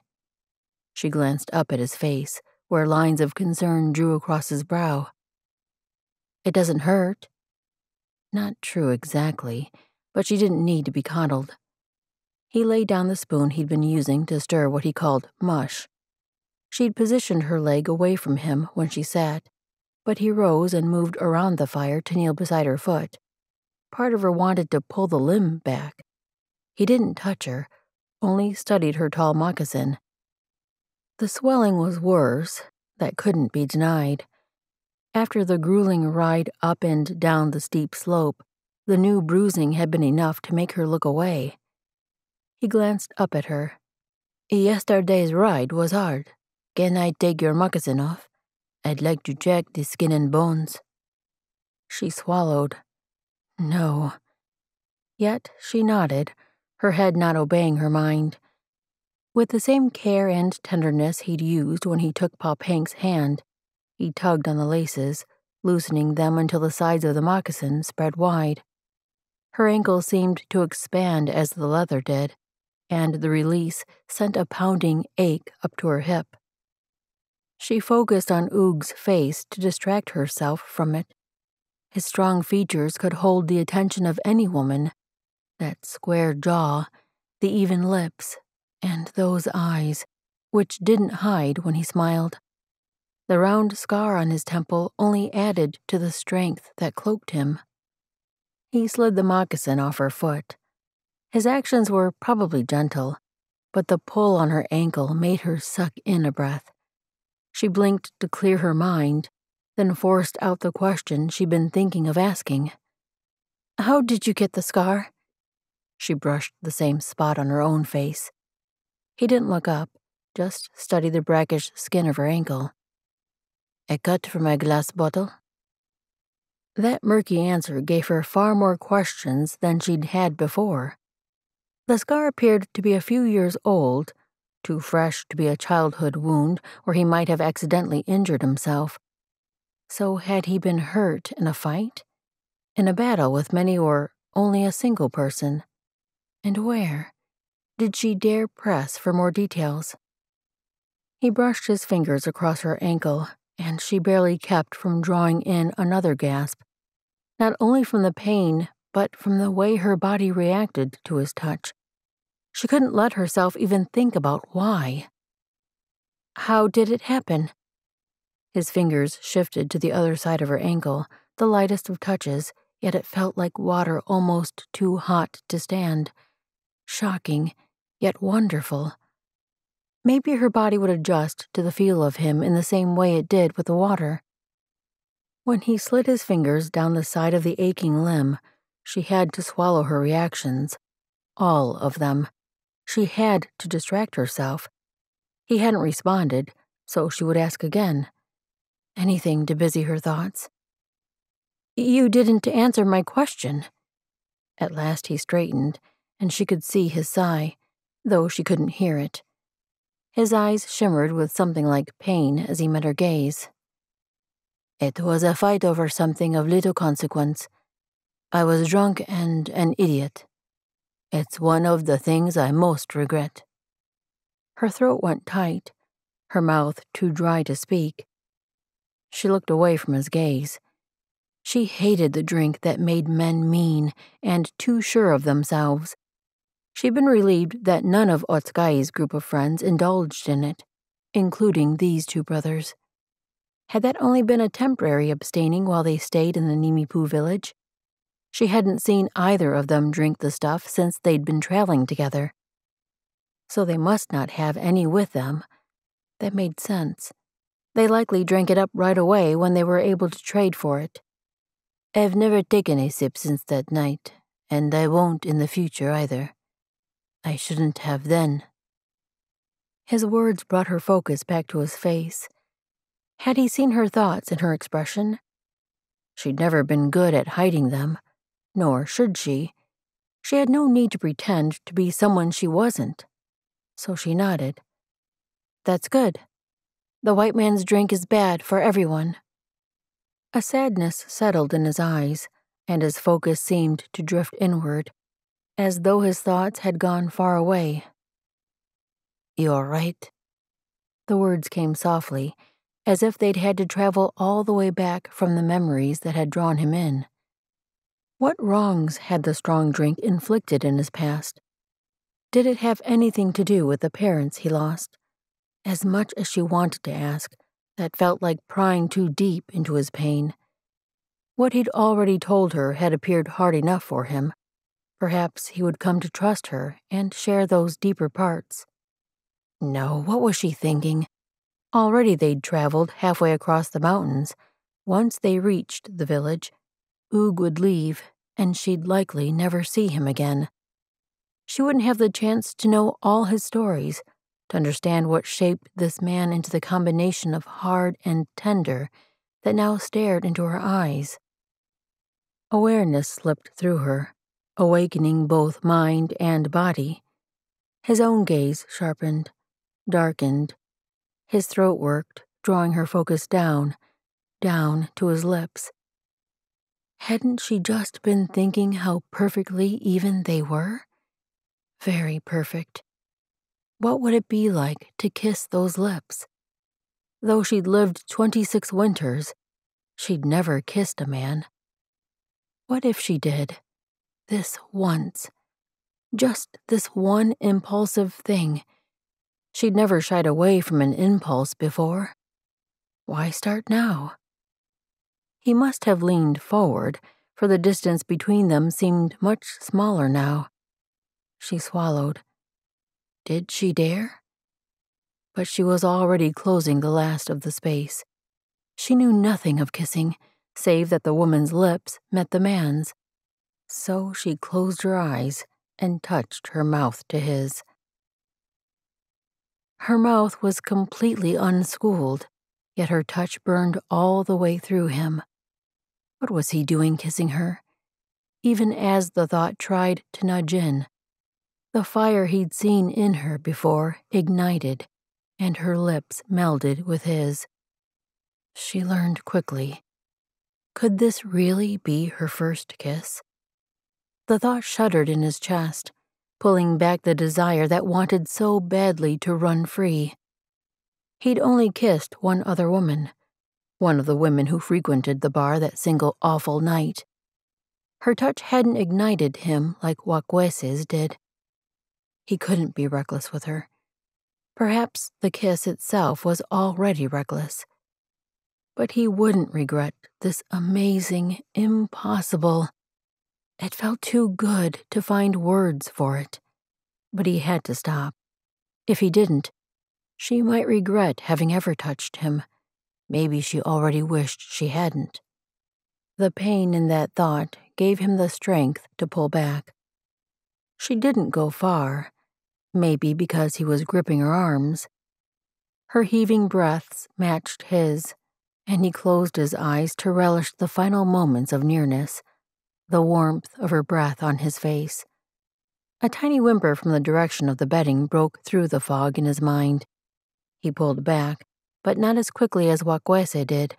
She glanced up at his face, where lines of concern drew across his brow. "It doesn't hurt." Not true exactly, but she didn't need to be coddled. He laid down the spoon he'd been using to stir what he called mush. She'd positioned her leg away from him when she sat, but he rose and moved around the fire to kneel beside her foot. Part of her wanted to pull the limb back. He didn't touch her, only studied her tall moccasin. The swelling was worse, that couldn't be denied. After the grueling ride up and down the steep slope, the new bruising had been enough to make her look away. He glanced up at her. "Yesterday's ride was hard. Can I take your moccasin off? I'd like to check the skin and bones." She swallowed. No. Yet she nodded, her head not obeying her mind. With the same care and tenderness he'd used when he took Pa Pink's hand, he tugged on the laces, loosening them until the sides of the moccasin spread wide. Her ankle seemed to expand as the leather did, and the release sent a pounding ache up to her hip. She focused on Oog's face to distract herself from it. His strong features could hold the attention of any woman. That square jaw, the even lips, and those eyes, which didn't hide when he smiled. The round scar on his temple only added to the strength that cloaked him. He slid the moccasin off her foot. His actions were probably gentle, but the pull on her ankle made her suck in a breath. She blinked to clear her mind, then forced out the question she'd been thinking of asking. "How did you get the scar?" She brushed the same spot on her own face. He didn't look up, just studied the brackish skin of her ankle. "A cut from a glass bottle?" That murky answer gave her far more questions than she'd had before. The scar appeared to be a few years old, too fresh to be a childhood wound where he might have accidentally injured himself. So had he been hurt in a fight? In a battle with many or only a single person? And where? Did she dare press for more details? He brushed his fingers across her ankle, and she barely kept from drawing in another gasp, not only from the pain, but from the way her body reacted to his touch. She couldn't let herself even think about why. How did it happen? His fingers shifted to the other side of her ankle, the lightest of touches, yet it felt like water almost too hot to stand. Shocking, yet wonderful. Maybe her body would adjust to the feel of him in the same way it did with the water. When he slid his fingers down the side of the aching limb, she had to swallow her reactions. All of them. She had to distract herself. He hadn't responded, so she would ask again. Anything to busy her thoughts. "You didn't answer my question." At last he straightened, and she could see his sigh, though she couldn't hear it. His eyes shimmered with something like pain as he met her gaze. "It was a fight over something of little consequence. I was drunk and an idiot. It's one of the things I most regret." Her throat went tight, her mouth too dry to speak. She looked away from his gaze. She hated the drink that made men mean and too sure of themselves. She'd been relieved that none of Watkuese's group of friends indulged in it, including these two brothers. Had that only been a temporary abstaining while they stayed in the Nimipu village? She hadn't seen either of them drink the stuff since they'd been traveling together. So they must not have any with them. That made sense. They likely drank it up right away when they were able to trade for it. "I've never taken a sip since that night, and I won't in the future either. I shouldn't have then." His words brought her focus back to his face. Had he seen her thoughts in her expression? She'd never been good at hiding them, nor should she. She had no need to pretend to be someone she wasn't. So she nodded. "That's good. The white man's drink is bad for everyone." A sadness settled in his eyes, and his focus seemed to drift inward, as though his thoughts had gone far away. "You're right." The words came softly, as if they'd had to travel all the way back from the memories that had drawn him in. What wrongs had the strong drink inflicted in his past? Did it have anything to do with the parents he lost? As much as she wanted to ask, that felt like prying too deep into his pain. What he'd already told her had appeared hard enough for him. Perhaps he would come to trust her and share those deeper parts. No, what was she thinking? Already they'd traveled halfway across the mountains. Once they reached the village, Oog would leave, and she'd likely never see him again. She wouldn't have the chance to know all his stories, to understand what shaped this man into the combination of hard and tender that now stared into her eyes. Awareness slipped through her, awakening both mind and body. His own gaze sharpened, darkened. His throat worked, drawing her focus down to his lips. Hadn't she just been thinking how perfectly even they were? Very perfect. What would it be like to kiss those lips? Though she'd lived 26 winters, she'd never kissed a man. What if she did? This once. Just this one impulsive thing. She'd never shied away from an impulse before. Why start now? He must have leaned forward, for the distance between them seemed much smaller now. She swallowed. Did she dare? But she was already closing the last of the space. She knew nothing of kissing, save that the woman's lips met the man's. So she closed her eyes and touched her mouth to his. Her mouth was completely unschooled, yet her touch burned all the way through him. What was he doing kissing her? Even as the thought tried to nudge in. The fire he'd seen in her before ignited, and her lips melded with his. She learned quickly. Could this really be her first kiss? The thought shuddered in his chest, pulling back the desire that wanted so badly to run free. He'd only kissed one other woman, one of the women who frequented the bar that single awful night. Her touch hadn't ignited him like Watkuese's did. He couldn't be reckless with her. Perhaps the kiss itself was already reckless. But he wouldn't regret this amazing, impossible. It felt too good to find words for it. But he had to stop. If he didn't, she might regret having ever touched him. Maybe she already wished she hadn't. The pain in that thought gave him the strength to pull back. She didn't go far, maybe because he was gripping her arms. Her heaving breaths matched his, and he closed his eyes to relish the final moments of nearness, the warmth of her breath on his face. A tiny whimper from the direction of the bedding broke through the fog in his mind. He pulled back, but not as quickly as Watkuese did.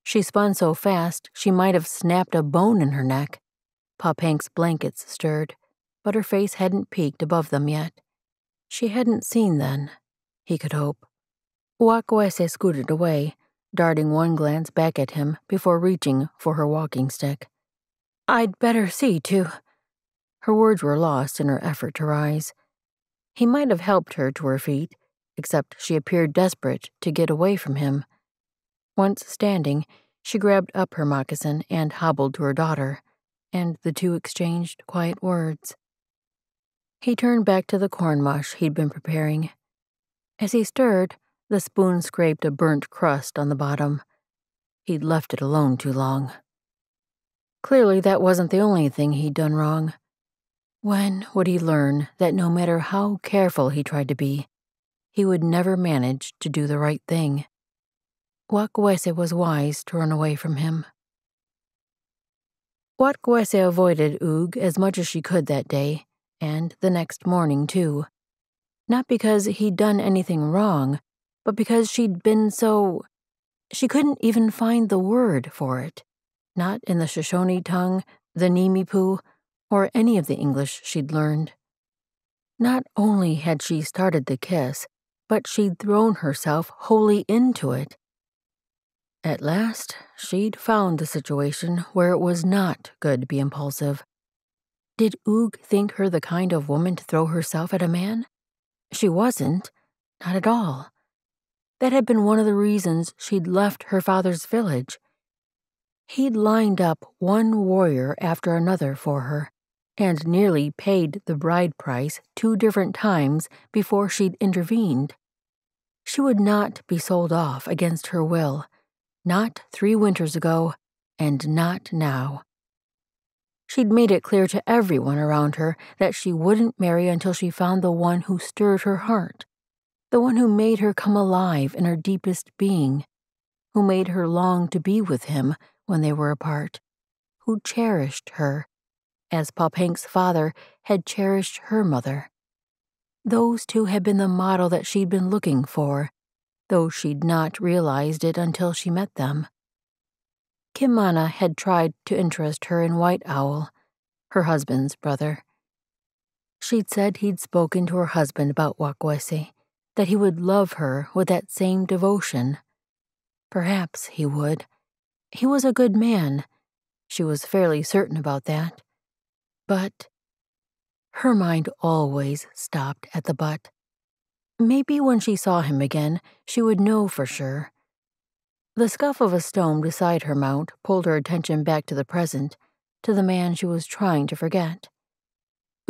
She spun so fast she might have snapped a bone in her neck. Pop Hank's blankets stirred, but her face hadn't peeked above them yet. She hadn't seen then, he could hope. Watkuese scooted away, darting one glance back at him before reaching for her walking stick. "I'd better see to." Her words were lost in her effort to rise. He might have helped her to her feet, except she appeared desperate to get away from him. Once standing, she grabbed up her moccasin and hobbled to her daughter, and the two exchanged quiet words. He turned back to the corn mush he'd been preparing. As he stirred, the spoon scraped a burnt crust on the bottom. He'd left it alone too long. Clearly, that wasn't the only thing he'd done wrong. When would he learn that no matter how careful he tried to be, he would never manage to do the right thing? Watkuese was wise to run away from him. Watkuese avoided Oog as much as she could that day, and the next morning, too. Not because he'd done anything wrong, but because she'd been so... She couldn't even find the word for it. Not in the Shoshone tongue, the Nimipu, or any of the English she'd learned. Not only had she started the kiss, but she'd thrown herself wholly into it. At last, she'd found the situation where it was not good to be impulsive. Did Oog think her the kind of woman to throw herself at a man? She wasn't, not at all. That had been one of the reasons she'd left her father's village. He'd lined up one warrior after another for her, and nearly paid the bride price 2 different times before she'd intervened. She would not be sold off against her will, not 3 winters ago, and not now. She'd made it clear to everyone around her that she wouldn't marry until she found the one who stirred her heart, the one who made her come alive in her deepest being, who made her long to be with him when they were apart, who cherished her, as Pop Hank's father had cherished her mother. Those two had been the model that she'd been looking for, though she'd not realized it until she met them. Kimana had tried to interest her in White Owl, her husband's brother. She'd said he'd spoken to her husband about Watkuese, that he would love her with that same devotion. Perhaps he would. He was a good man. She was fairly certain about that. But her mind always stopped at the but. Maybe when she saw him again, she would know for sure. The scuff of a stone beside her mount pulled her attention back to the present, to the man she was trying to forget.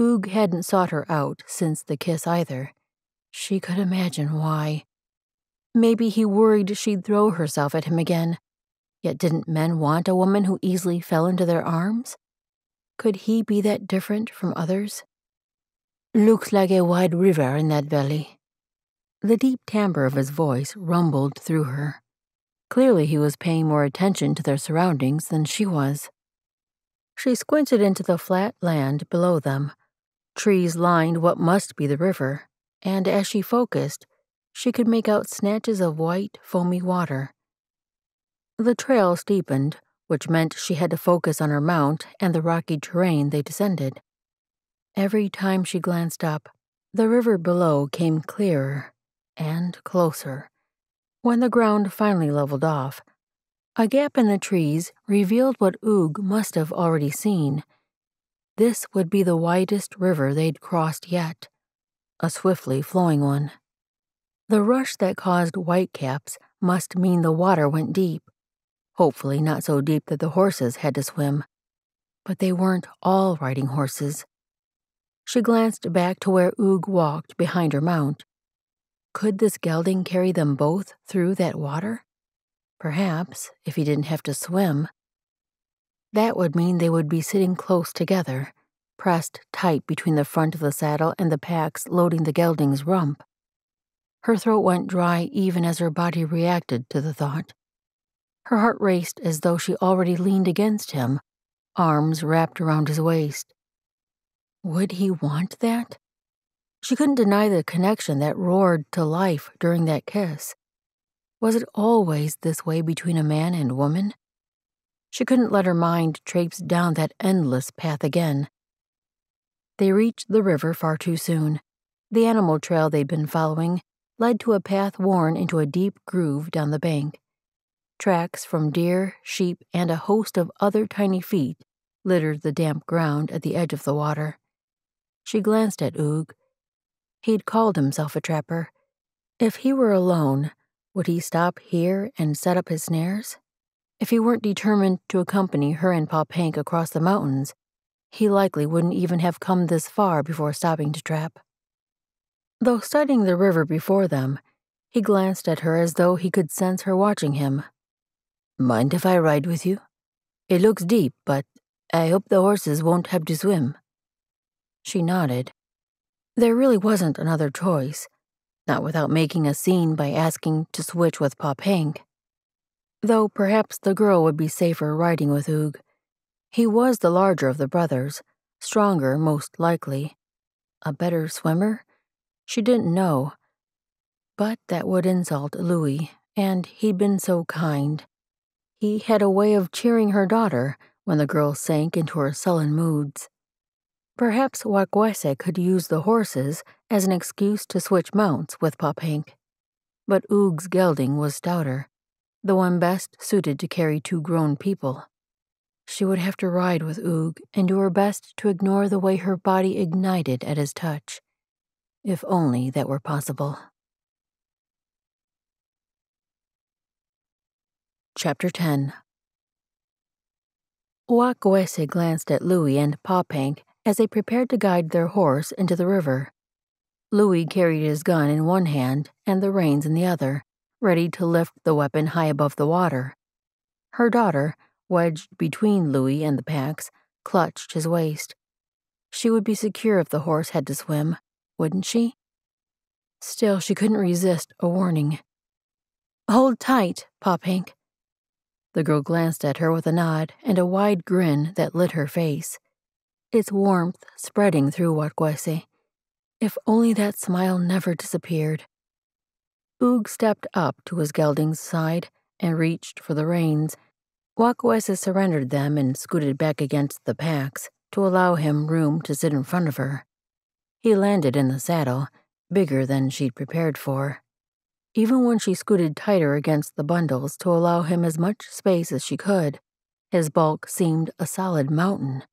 Oog hadn't sought her out since the kiss either. She could imagine why. Maybe he worried she'd throw herself at him again. Yet didn't men want a woman who easily fell into their arms? Could he be that different from others? "Looks like a wide river in that valley." The deep timbre of his voice rumbled through her. Clearly he was paying more attention to their surroundings than she was. She squinted into the flat land below them. Trees lined what must be the river, and as she focused, she could make out snatches of white, foamy water. The trail steepened, which meant she had to focus on her mount and the rocky terrain they descended. Every time she glanced up, the river below came clearer and closer. When the ground finally leveled off, a gap in the trees revealed what Oog must have already seen. This would be the widest river they'd crossed yet, a swiftly flowing one. The rush that caused whitecaps must mean the water went deep, hopefully not so deep that the horses had to swim. But they weren't all riding horses. She glanced back to where Oog walked behind her mount. Could this gelding carry them both through that water? Perhaps, if he didn't have to swim. That would mean they would be sitting close together, pressed tight between the front of the saddle and the packs loading the gelding's rump. Her throat went dry even as her body reacted to the thought. Her heart raced as though she already leaned against him, arms wrapped around his waist. Would he want that? She couldn't deny the connection that roared to life during that kiss. Was it always this way between a man and woman? She couldn't let her mind traipse down that endless path again. They reached the river far too soon. The animal trail they'd been following led to a path worn into a deep groove down the bank. Tracks from deer, sheep, and a host of other tiny feet littered the damp ground at the edge of the water. She glanced at Oog. He'd called himself a trapper. If he were alone, would he stop here and set up his snares? If he weren't determined to accompany her and Pa Pank across the mountains, he likely wouldn't even have come this far before stopping to trap. Though studying the river before them, he glanced at her as though he could sense her watching him. "Mind if I ride with you? It looks deep, but I hope the horses won't have to swim." She nodded. There really wasn't another choice, not without making a scene by asking to switch with Pa Pank. Though perhaps the girl would be safer riding with Oog. He was the larger of the brothers, stronger most likely. A better swimmer? She didn't know. But that would insult Louis, and he'd been so kind. He had a way of cheering her daughter when the girl sank into her sullen moods. Perhaps Watkuese could use the horses as an excuse to switch mounts with Pa Pank. But Oog's gelding was stouter, the one best suited to carry two grown people. She would have to ride with Oog and do her best to ignore the way her body ignited at his touch. If only that were possible. Chapter 10. Watkuese glanced at Louis and Pa Pank as they prepared to guide their horse into the river. Louis carried his gun in one hand and the reins in the other, ready to lift the weapon high above the water. Her daughter, wedged between Louis and the packs, clutched his waist. She would be secure if the horse had to swim, wouldn't she? Still, she couldn't resist a warning. "Hold tight, Pa Pank." The girl glanced at her with a nod and a wide grin that lit her face, its warmth spreading through Watkuese. If only that smile never disappeared. Oog stepped up to his gelding's side and reached for the reins. Watkuese surrendered them and scooted back against the packs to allow him room to sit in front of her. He landed in the saddle, bigger than she'd prepared for. Even when she scooted tighter against the bundles to allow him as much space as she could, his bulk seemed a solid mountain.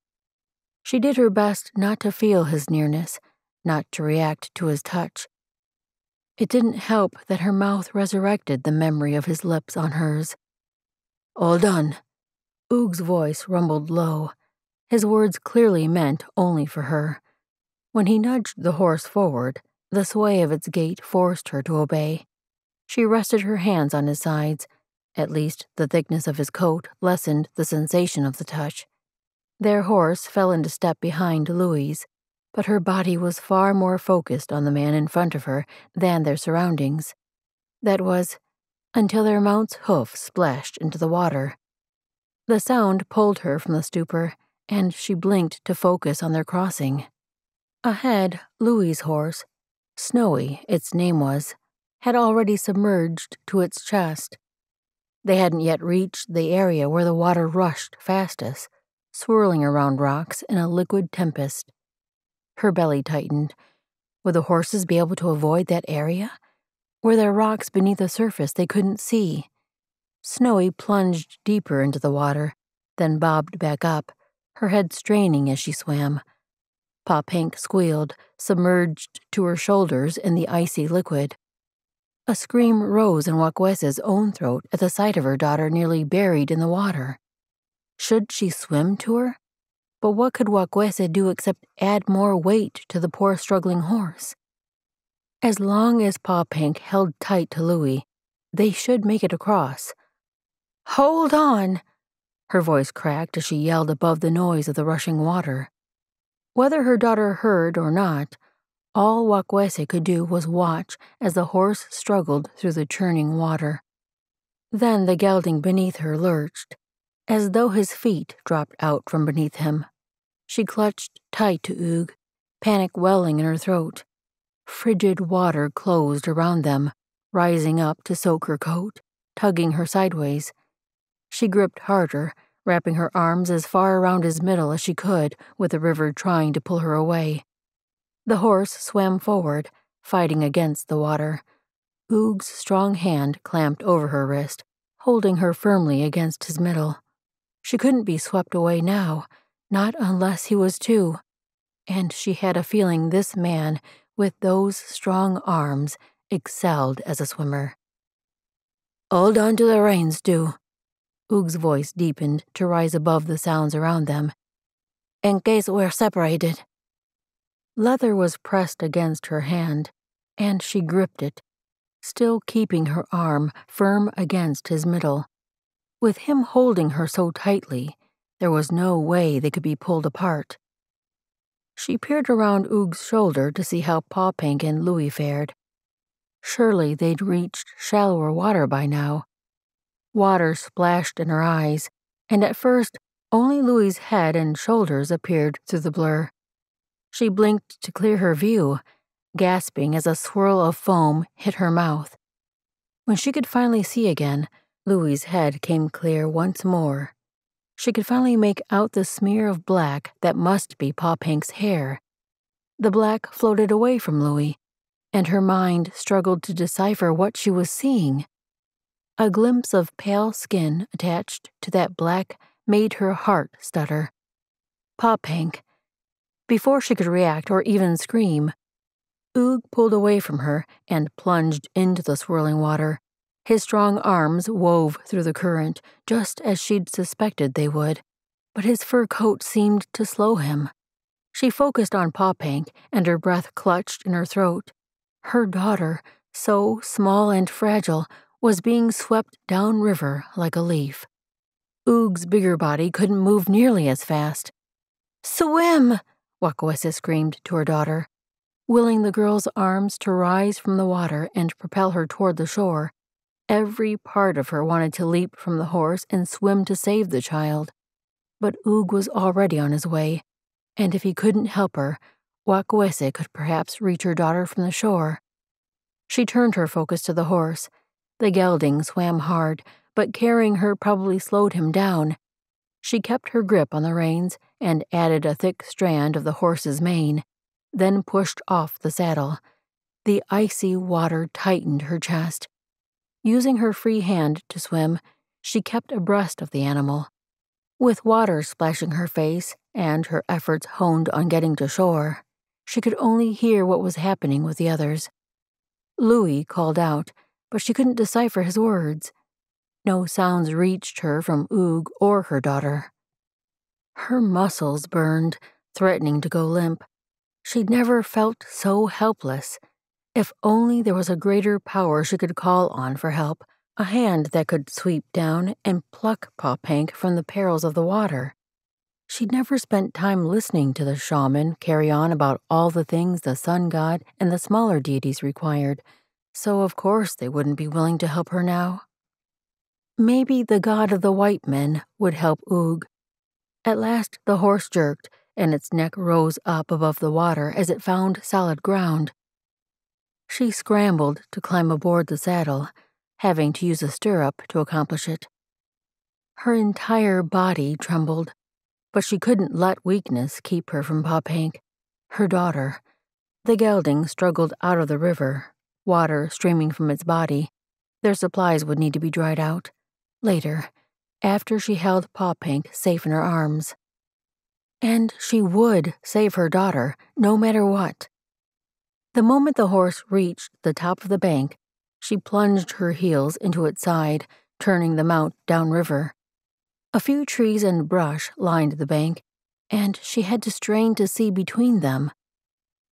She did her best not to feel his nearness, not to react to his touch. It didn't help that her mouth resurrected the memory of his lips on hers. "All done." Oog's voice rumbled low, his words clearly meant only for her. When he nudged the horse forward, the sway of its gait forced her to obey. She rested her hands on his sides. At least the thickness of his coat lessened the sensation of the touch. Their horse fell into step behind Louis', but her body was far more focused on the man in front of her than their surroundings. That was, until their mount's hoof splashed into the water. The sound pulled her from the stupor, and she blinked to focus on their crossing. Ahead, Louis's horse, Snowy its name was, had already submerged to its chest. They hadn't yet reached the area where the water rushed fastest, swirling around rocks in a liquid tempest. Her belly tightened. Would the horses be able to avoid that area? Were there rocks beneath the surface they couldn't see? Snowy plunged deeper into the water, then bobbed back up, her head straining as she swam. Pa Pink squealed, submerged to her shoulders in the icy liquid. A scream rose in Watkuese's own throat at the sight of her daughter nearly buried in the water. Should she swim to her? But what could Watkuese do except add more weight to the poor struggling horse? As long as Pa Pink held tight to Louis, they should make it across. "Hold on!" Her voice cracked as she yelled above the noise of the rushing water. Whether her daughter heard or not, all Watkuese could do was watch as the horse struggled through the churning water. Then the gelding beneath her lurched, as though his feet dropped out from beneath him. She clutched tight to Oog, panic welling in her throat. Frigid water closed around them, rising up to soak her coat, tugging her sideways. She gripped harder, wrapping her arms as far around his middle as she could, with the river trying to pull her away. The horse swam forward, fighting against the water. Oog's strong hand clamped over her wrist, holding her firmly against his middle. She couldn't be swept away now, not unless he was too. And she had a feeling this man, with those strong arms, excelled as a swimmer. "Hold on to the reins, Stu." Oog's voice deepened to rise above the sounds around them. "In case we're separated." Leather was pressed against her hand, and she gripped it, still keeping her arm firm against his middle. With him holding her so tightly, there was no way they could be pulled apart. She peered around Oog's shoulder to see how Pa Pink and Louis fared. Surely they'd reached shallower water by now. Water splashed in her eyes, and at first only Louis's head and shoulders appeared through the blur. She blinked to clear her view, gasping as a swirl of foam hit her mouth. When she could finally see again, Louis's head came clear once more. She could finally make out the smear of black that must be Pa Pink's hair. The black floated away from Louis, and her mind struggled to decipher what she was seeing. A glimpse of pale skin attached to that black made her heart stutter. Pa Pink. Before she could react or even scream, Oog pulled away from her and plunged into the swirling water. His strong arms wove through the current, just as she'd suspected they would, but his fur coat seemed to slow him. She focused on Pa Pink, and her breath clutched in her throat. Her daughter, so small and fragile, was being swept downriver like a leaf. Oog's bigger body couldn't move nearly as fast. "Swim!" Watkuese screamed to her daughter, willing the girl's arms to rise from the water and propel her toward the shore. Every part of her wanted to leap from the horse and swim to save the child. But Oog was already on his way, and if he couldn't help her, Watkuese could perhaps reach her daughter from the shore. She turned her focus to the horse. The gelding swam hard, but carrying her probably slowed him down. She kept her grip on the reins and added a thick strand of the horse's mane, then pushed off the saddle. The icy water tightened her chest. Using her free hand to swim, she kept abreast of the animal. With water splashing her face and her efforts honed on getting to shore, she could only hear what was happening with the others. Louis called out, but she couldn't decipher his words. No sounds reached her from Oog or her daughter. Her muscles burned, threatening to go limp. She'd never felt so helpless. If only there was a greater power she could call on for help, a hand that could sweep down and pluck Pa Pink from the perils of the water. She'd never spent time listening to the shaman carry on about all the things the sun god and the smaller deities required, so of course they wouldn't be willing to help her now. Maybe the god of the white men would help Oog. At last the horse jerked, and its neck rose up above the water as it found solid ground. She scrambled to climb aboard the saddle, having to use a stirrup to accomplish it. Her entire body trembled, but she couldn't let weakness keep her from Popank, her daughter. The gelding struggled out of the river, water streaming from its body. Their supplies would need to be dried out. Later, after she held Popank safe in her arms. And she would save her daughter, no matter what. The moment the horse reached the top of the bank, she plunged her heels into its side, turning the mount downriver. A few trees and brush lined the bank, and she had to strain to see between them.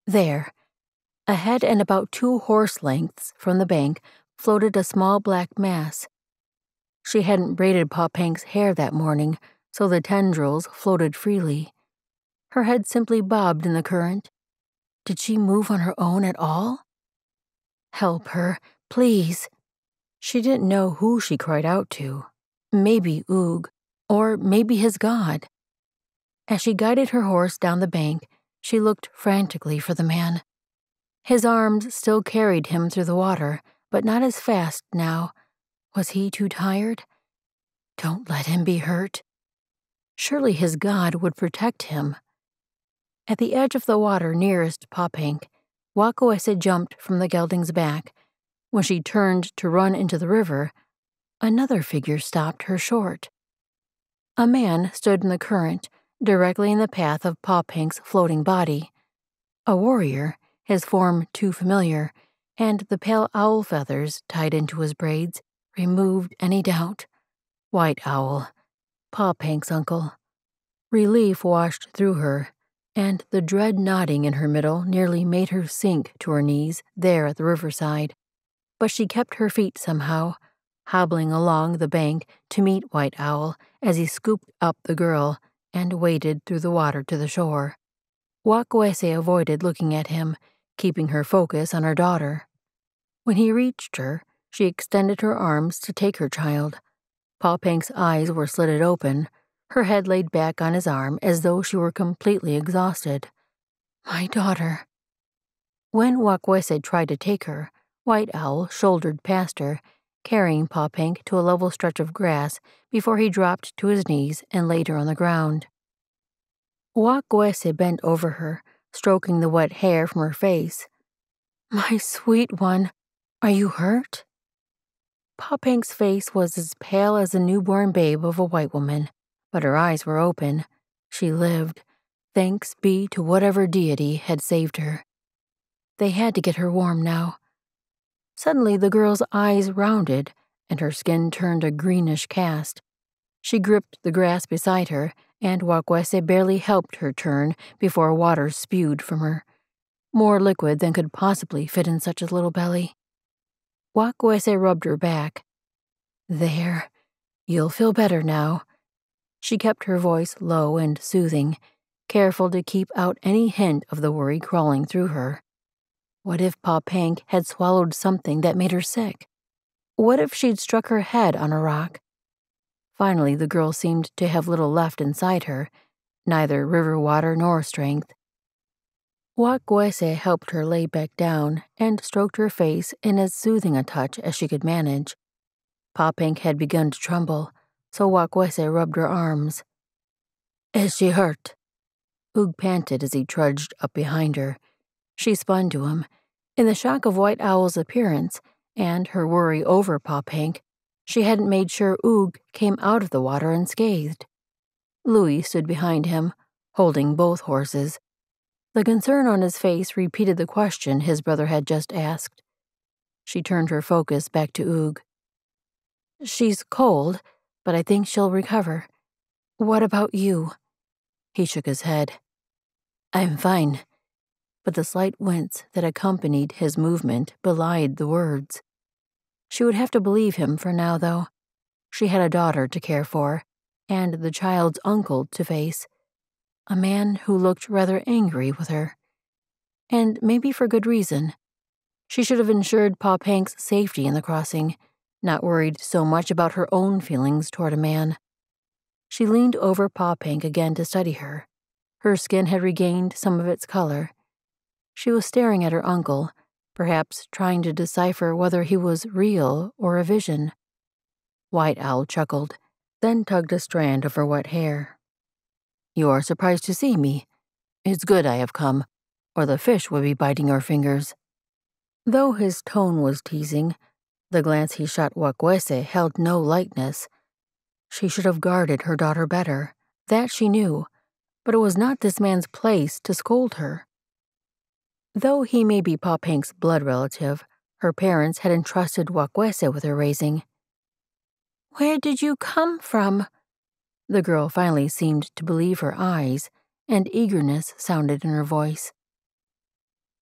There, ahead and about 2 horse lengths from the bank, floated a small black mass. She hadn't braided Popank's hair that morning, so the tendrils floated freely. Her head simply bobbed in the current. Did she move on her own at all? Help her, please. She didn't know who she cried out to. Maybe Oog, or maybe his god. As she guided her horse down the bank, she looked frantically for the man. His arms still carried him through the water, but not as fast now. Was he too tired? Don't let him be hurt. Surely his god would protect him. At the edge of the water nearest Popank, Watkuese jumped from the gelding's back. When she turned to run into the river, another figure stopped her short. A man stood in the current, directly in the path of Popank's floating body. A warrior, his form too familiar, and the pale owl feathers tied into his braids removed any doubt. White Owl, Popank's uncle. Relief washed through her, and the dread knotting in her middle nearly made her sink to her knees there at the riverside. But she kept her feet somehow, hobbling along the bank to meet White Owl as he scooped up the girl and waded through the water to the shore. Watkuese avoided looking at him, keeping her focus on her daughter. When he reached her, she extended her arms to take her child. Popank's eyes were slitted open, her head laid back on his arm as though she were completely exhausted. My daughter. When Watkuese tried to take her, White Owl shouldered past her, carrying Popank to a level stretch of grass before he dropped to his knees and laid her on the ground. Watkuese bent over her, stroking the wet hair from her face. My sweet one, are you hurt? Popank's face was as pale as the newborn babe of a white woman, but her eyes were open. She lived, thanks be to whatever deity had saved her. They had to get her warm now. Suddenly the girl's eyes rounded, and her skin turned a greenish cast. She gripped the grass beside her, and Watkuese barely helped her turn before water spewed from her, more liquid than could possibly fit in such a little belly. Watkuese rubbed her back. There, you'll feel better now. She kept her voice low and soothing, careful to keep out any hint of the worry crawling through her. What if Popank had swallowed something that made her sick? What if she'd struck her head on a rock? Finally, the girl seemed to have little left inside her, neither river water nor strength. Watkuese helped her lay back down and stroked her face in as soothing a touch as she could manage. Popank had begun to tremble, so Watkuese rubbed her arms. Is she hurt? Oog panted as he trudged up behind her. She spun to him. In the shock of White Owl's appearance and her worry over Popank, she hadn't made sure Oog came out of the water unscathed. Louis stood behind him, holding both horses. The concern on his face repeated the question his brother had just asked. She turned her focus back to Oog. She's cold, but I think she'll recover. What about you? He shook his head. I'm fine. But the slight wince that accompanied his movement belied the words. She would have to believe him for now, though. She had a daughter to care for, and the child's uncle to face. A man who looked rather angry with her. And maybe for good reason. She should have ensured Popank's safety in the crossing, not worried so much about her own feelings toward a man. She leaned over Popank again to study her. Her skin had regained some of its color. She was staring at her uncle, perhaps trying to decipher whether he was real or a vision. White Owl chuckled, then tugged a strand of her wet hair. "You are surprised to see me. It's good I have come, or the fish would be biting your fingers." Though his tone was teasing, the glance he shot Watkuese held no lightness. She should have guarded her daughter better, that she knew, but it was not this man's place to scold her. Though he may be Pop Hank's blood relative, her parents had entrusted Watkuese with her raising. "Where did you come from?" The girl finally seemed to believe her eyes, and eagerness sounded in her voice.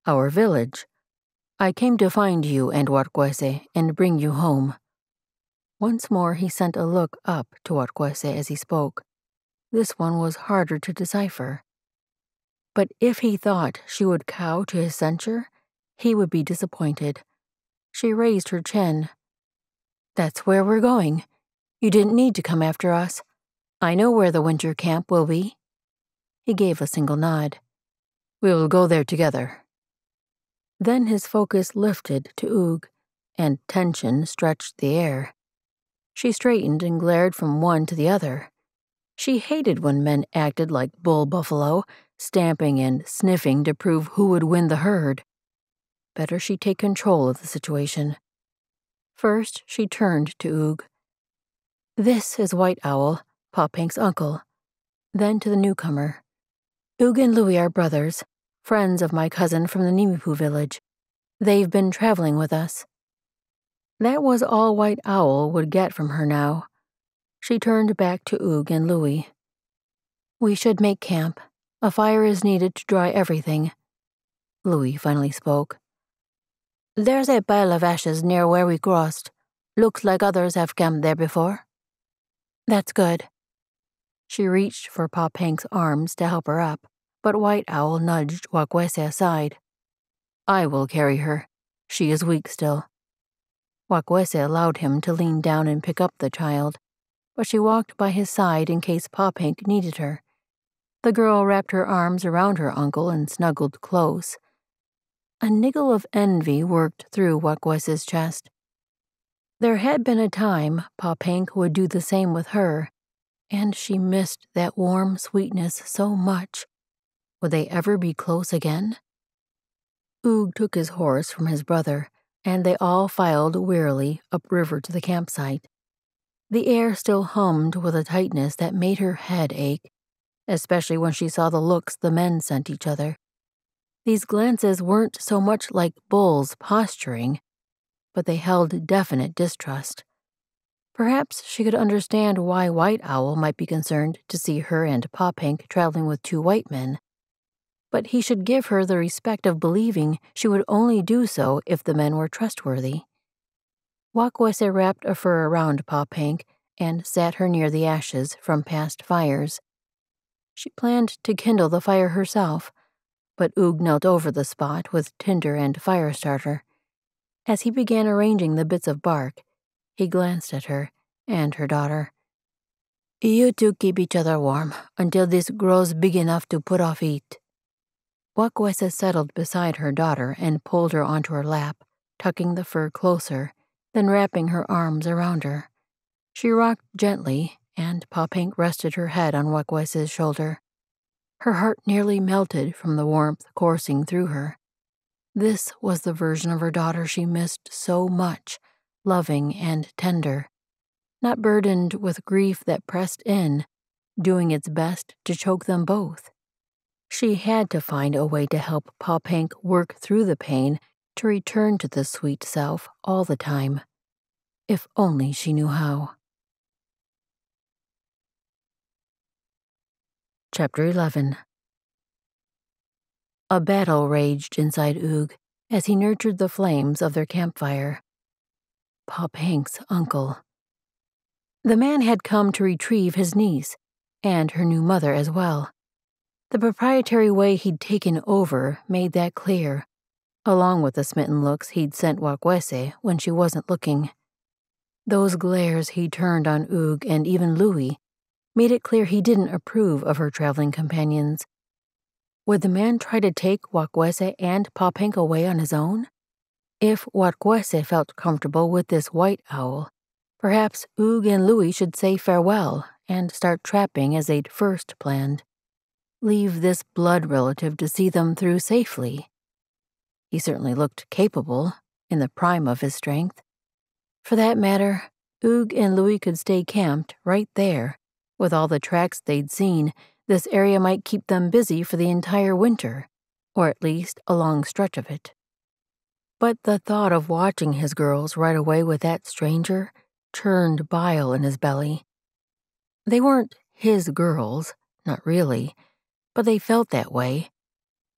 "Our village. I came to find you and Watkuese and bring you home." Once more he sent a look up to Watkuese as he spoke. This one was harder to decipher. But if he thought she would cow to his censure, he would be disappointed. She raised her chin. "That's where we're going. You didn't need to come after us. I know where the winter camp will be." He gave a single nod. "We will go there together." Then his focus lifted to Oog, and tension stretched the air. She straightened and glared from one to the other. She hated when men acted like bull buffalo, stamping and sniffing to prove who would win the herd. Better she take control of the situation. First, she turned to Oog. "This is White Owl, Pop Hank's uncle." Then to the newcomer. "Oog and Louie are brothers, friends of my cousin from the Nimipu village. They've been traveling with us." That was all White Owl would get from her now. She turned back to Oog and Louie. "We should make camp. A fire is needed to dry everything." Louie finally spoke. "There's a pile of ashes near where we crossed. Looks like others have camped there before." "That's good." She reached for Pop Hank's arms to help her up, but White Owl nudged Watkuese aside. "I will carry her. She is weak still." Watkuese allowed him to lean down and pick up the child, but she walked by his side in case Pop Hank needed her. The girl wrapped her arms around her uncle and snuggled close. A niggle of envy worked through Watkuese's chest. There had been a time Pop Hank would do the same with her, and she missed that warm sweetness so much. Would they ever be close again? Oog took his horse from his brother, and they all filed wearily upriver to the campsite. The air still hummed with a tightness that made her head ache, especially when she saw the looks the men sent each other. These glances weren't so much like bulls posturing, but they held definite distrust. Perhaps she could understand why White Owl might be concerned to see her and Pop Hank traveling with two white men, but he should give her the respect of believing she would only do so if the men were trustworthy. Watkuese wrapped a fur around Pop Hank and sat her near the ashes from past fires. She planned to kindle the fire herself, but Oog knelt over the spot with tinder and fire starter. As he began arranging the bits of bark, he glanced at her and her daughter. "You two keep each other warm until this grows big enough to put off heat." Watkuese settled beside her daughter and pulled her onto her lap, tucking the fur closer, then wrapping her arms around her. She rocked gently, and Pop Hank rested her head on Watkuese's shoulder. Her heart nearly melted from the warmth coursing through her. This was the version of her daughter she missed so much, loving and tender, not burdened with grief that pressed in, doing its best to choke them both. She had to find a way to help Pop Hank work through the pain to return to the sweet self all the time. If only she knew how. Chapter 11. A battle raged inside Oog as he nurtured the flames of their campfire. Pop Hank's uncle. The man had come to retrieve his niece, and her new mother as well. The proprietary way he'd taken over made that clear, along with the smitten looks he'd sent Watkuese when she wasn't looking. Those glares he turned on Oog and even Louie made it clear he didn't approve of her traveling companions, Would the man try to take Watkuese and Popink away on his own? If Watkuese felt comfortable with this white owl, perhaps Oog and Louis should say farewell and start trapping as they'd first planned. Leave this blood relative to see them through safely. He certainly looked capable, in the prime of his strength. For that matter, Oog and Louis could stay camped right there. With all the tracks they'd seen, this area might keep them busy for the entire winter, or at least a long stretch of it. But the thought of watching his girls ride away with that stranger churned bile in his belly. They weren't his girls, not really, but they felt that way.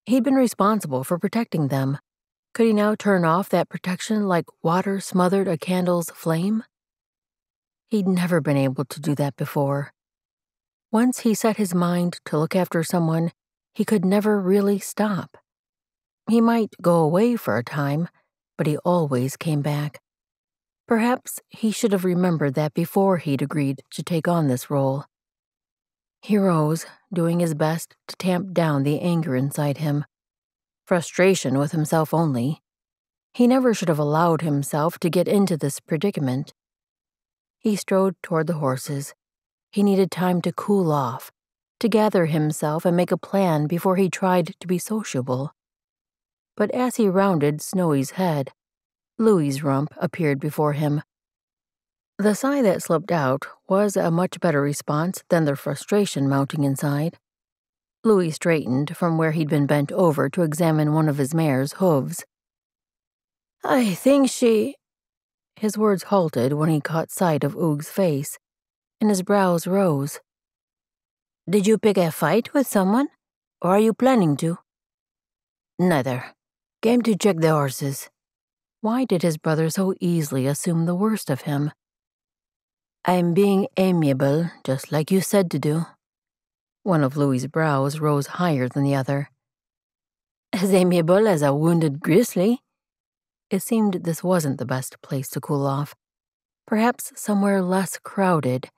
He'd been responsible for protecting them. Could he now turn off that protection like water smothered a candle's flame? He'd never been able to do that before. Once he set his mind to look after someone, he could never really stop. He might go away for a time, but he always came back. Perhaps he should have remembered that before he'd agreed to take on this role. He rose, doing his best to tamp down the anger inside him. Frustration with himself only. He never should have allowed himself to get into this predicament. He strode toward the horses. He needed time to cool off, to gather himself and make a plan before he tried to be sociable. But as he rounded Snowy's head, Louis's rump appeared before him. The sigh that slipped out was a much better response than the frustration mounting inside. Louis straightened from where he'd been bent over to examine one of his mare's hooves. I think she... His words halted when he caught sight of Oog's face, and his brows rose. Did you pick a fight with someone, or are you planning to? Neither. Came to check the horses. Why did his brother so easily assume the worst of him? I'm being amiable, just like you said to do. One of Louis's brows rose higher than the other. As amiable as a wounded grizzly. It seemed this wasn't the best place to cool off. Perhaps somewhere less crowded.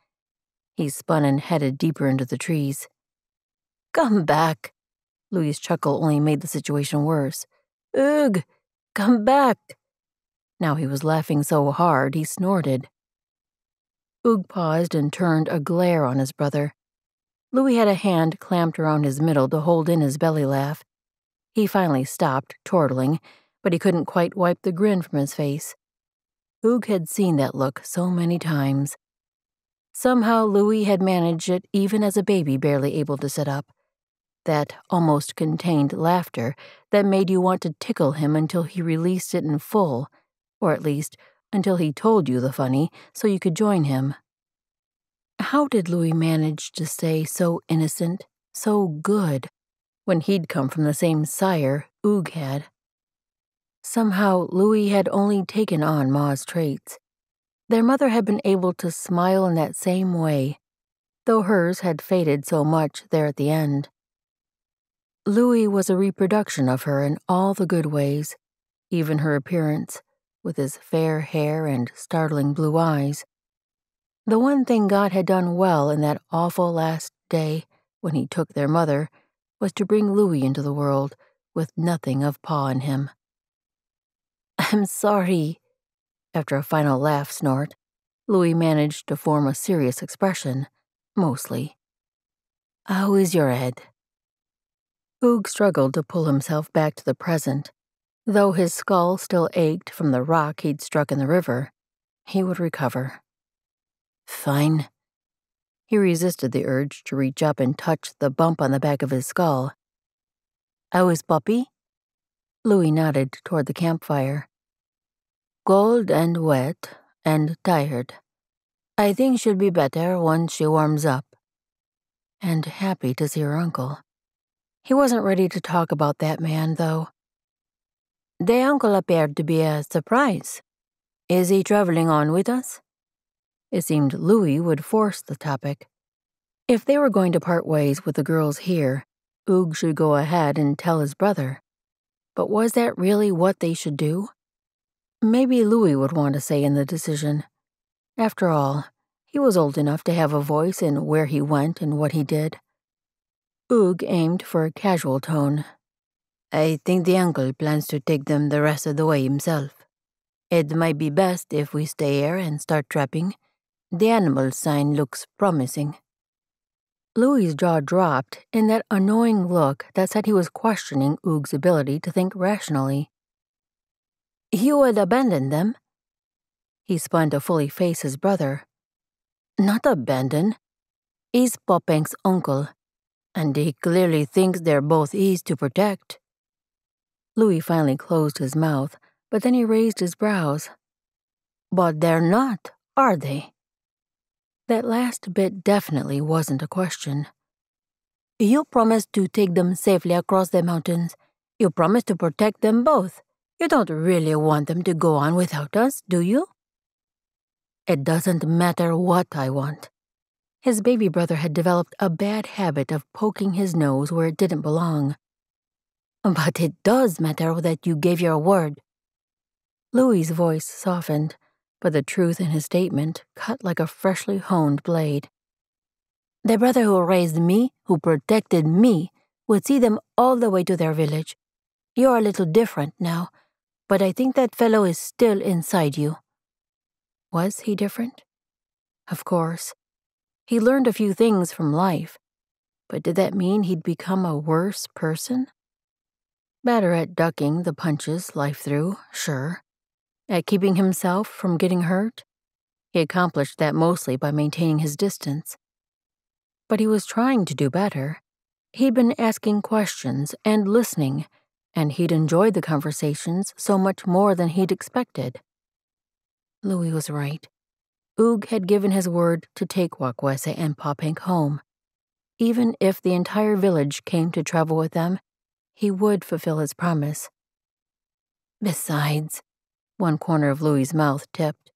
He spun and headed deeper into the trees. Come back. Louis's chuckle only made the situation worse. Ugh, come back. Now he was laughing so hard he snorted. Oog paused and turned a glare on his brother. Louis had a hand clamped around his middle to hold in his belly laugh. He finally stopped chortling, but he couldn't quite wipe the grin from his face. Oog had seen that look so many times. Somehow Louis had managed it even as a baby barely able to sit up. That almost contained laughter that made you want to tickle him until he released it in full, or at least until he told you the funny so you could join him. How did Louis manage to stay so innocent, so good, when he'd come from the same sire Oog had? Somehow Louis had only taken on Ma's traits. Their mother had been able to smile in that same way, though hers had faded so much there at the end. Louis was a reproduction of her in all the good ways, even her appearance, with his fair hair and startling blue eyes. The one thing God had done well in that awful last day when he took their mother was to bring Louis into the world with nothing of Pa in him. I'm sorry. After a final laugh snort, Louis managed to form a serious expression, mostly. How is your head? Oog struggled to pull himself back to the present. Though his skull still ached from the rock he'd struck in the river, he would recover. Fine. He resisted the urge to reach up and touch the bump on the back of his skull. How is Puppy? Louis nodded toward the campfire. Cold and wet and tired. I think she'll be better once she warms up. And happy to see her uncle. He wasn't ready to talk about that man, though. The uncle appeared to be a surprise. Is he traveling on with us? It seemed Louis would force the topic. If they were going to part ways with the girls here, Oog should go ahead and tell his brother. But was that really what they should do? Maybe Louis would want to say in the decision. After all, he was old enough to have a voice in where he went and what he did. Oog aimed for a casual tone. I think the uncle plans to take them the rest of the way himself. It might be best if we stay here and start trapping. The animal sign looks promising. Louis's jaw dropped in that annoying look that said he was questioning Oog's ability to think rationally. You would abandon them? He spun to fully face his brother. Not abandon. He's Popenk's uncle, and he clearly thinks they're both his to protect. Louis finally closed his mouth, but then he raised his brows. But they're not, are they? That last bit definitely wasn't a question. You promised to take them safely across the mountains. You promised to protect them both. You don't really want them to go on without us, do you? It doesn't matter what I want. His baby brother had developed a bad habit of poking his nose where it didn't belong. But it does matter that you gave your word. Louis's voice softened, but the truth in his statement cut like a freshly honed blade. The brother who raised me, who protected me, would see them all the way to their village. You're a little different now, but I think that fellow is still inside you. Was he different? Of course. He learned a few things from life, but did that mean he'd become a worse person? Better at ducking the punches life threw, sure. At keeping himself from getting hurt? He accomplished that mostly by maintaining his distance. But he was trying to do better. He'd been asking questions and listening, and he'd enjoyed the conversations so much more than he'd expected. Louis was right. Oog had given his word to take Watkuese and Popenk home. Even if the entire village came to travel with them, he would fulfill his promise. Besides, one corner of Louis's mouth tipped,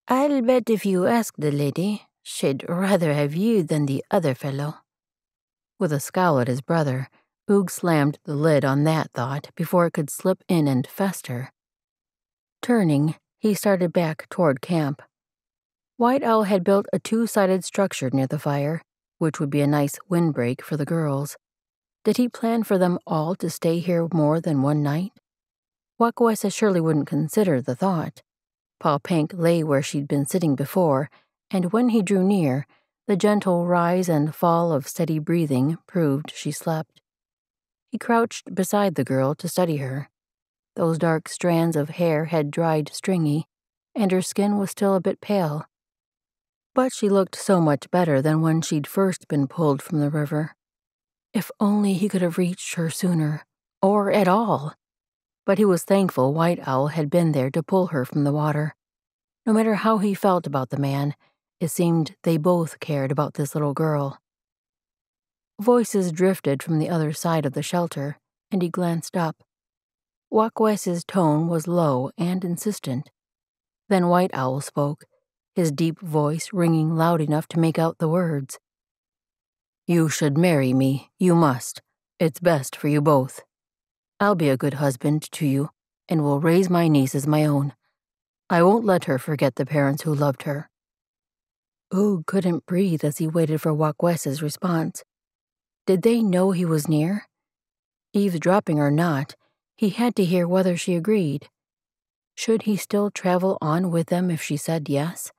I'll bet if you ask the lady, she'd rather have you than the other fellow. With a scowl at his brother, Oog slammed the lid on that thought before it could slip in and fester. Turning, he started back toward camp. White Owl had built a two-sided structure near the fire, which would be a nice windbreak for the girls. Did he plan for them all to stay here more than one night? Watkuese surely wouldn't consider the thought. Popenk lay where she'd been sitting before, and when he drew near, the gentle rise and fall of steady breathing proved she slept. He crouched beside the girl to study her. Those dark strands of hair had dried stringy, and her skin was still a bit pale. But she looked so much better than when she'd first been pulled from the river. If only he could have reached her sooner, or at all. But he was thankful White Owl had been there to pull her from the water. No matter how he felt about the man, it seemed they both cared about this little girl. Voices drifted from the other side of the shelter, and he glanced up. Watkuese's tone was low and insistent. Then White Owl spoke, his deep voice ringing loud enough to make out the words. You should marry me, you must. It's best for you both. I'll be a good husband to you, and will raise my niece as my own. I won't let her forget the parents who loved her. Oog couldn't breathe as he waited for Watkuese's response. Did they know he was near? Eavesdropping or not, he had to hear whether she agreed. Should he still travel on with them if she said yes?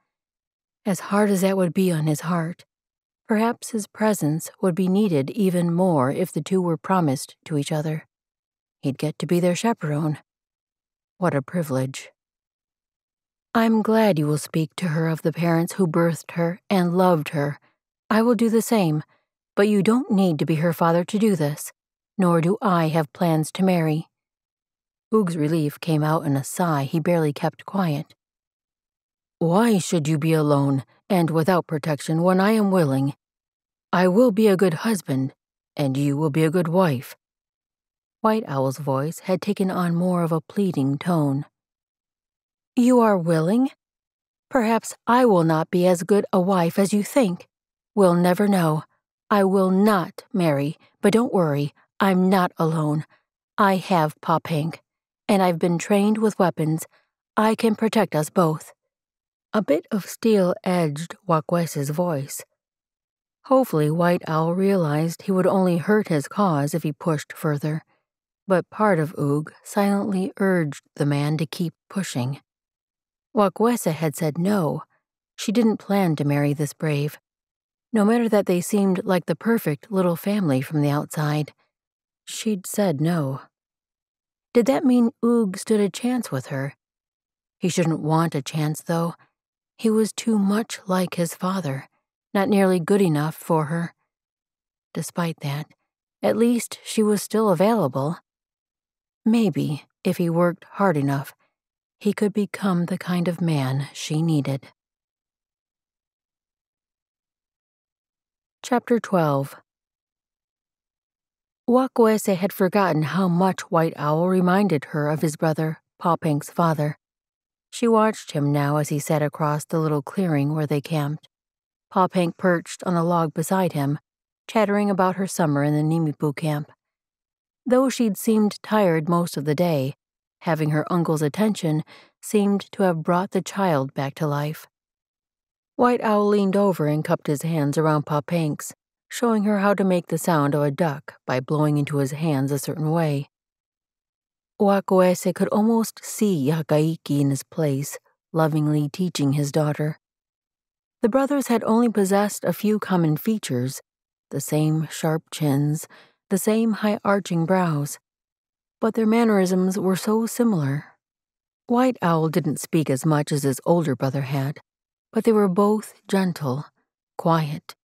As hard as that would be on his heart, perhaps his presence would be needed even more if the two were promised to each other. He'd get to be their chaperone. What a privilege. I'm glad you will speak to her of the parents who birthed her and loved her. I will do the same, but you don't need to be her father to do this, nor do I have plans to marry. Oog's relief came out in a sigh he barely kept quiet. Why should you be alone and without protection when I am willing? I will be a good husband, and you will be a good wife. White Owl's voice had taken on more of a pleading tone. You are willing? Perhaps I will not be as good a wife as you think. We'll never know. I will not marry, but don't worry, I'm not alone. I have Popenk, and I've been trained with weapons. I can protect us both. A bit of steel edged Watkuese's voice. Hopefully, White Owl realized he would only hurt his cause if he pushed further, but part of Oog silently urged the man to keep pushing. Wakawesa had said no. She didn't plan to marry this brave. No matter that they seemed like the perfect little family from the outside, she'd said no. Did that mean Oog stood a chance with her? He shouldn't want a chance, though. He was too much like his father, not nearly good enough for her. Despite that, at least she was still available. Maybe, if he worked hard enough, he could become the kind of man she needed. Chapter 12. Wakawese had forgotten how much White Owl reminded her of his brother, Pawpink's father. She watched him now as he sat across the little clearing where they camped. Pawpink perched on a log beside him, chattering about her summer in the Nimipu camp. Though she'd seemed tired most of the day, having her uncle's attention seemed to have brought the child back to life. White Owl leaned over and cupped his hands around Pawpink's, showing her how to make the sound of a duck by blowing into his hands a certain way. Wakawese could almost see Yakaiki in his place, lovingly teaching his daughter. The brothers had only possessed a few common features, the same sharp chins, the same high-arching brows, but their mannerisms were so similar. White Owl didn't speak as much as his older brother had, but they were both gentle, quiet.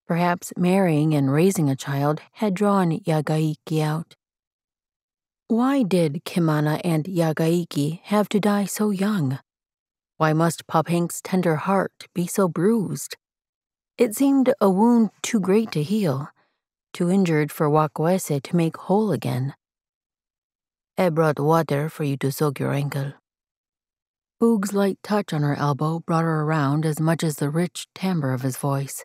Perhaps marrying and raising a child had drawn Yagaiki out. Why did Kimana and Yagaiki have to die so young? Why must Pawpink's tender heart be so bruised? It seemed a wound too great to heal, too injured for Wakawese to make whole again. I brought water for you to soak your ankle. Oog's light touch on her elbow brought her around as much as the rich timbre of his voice.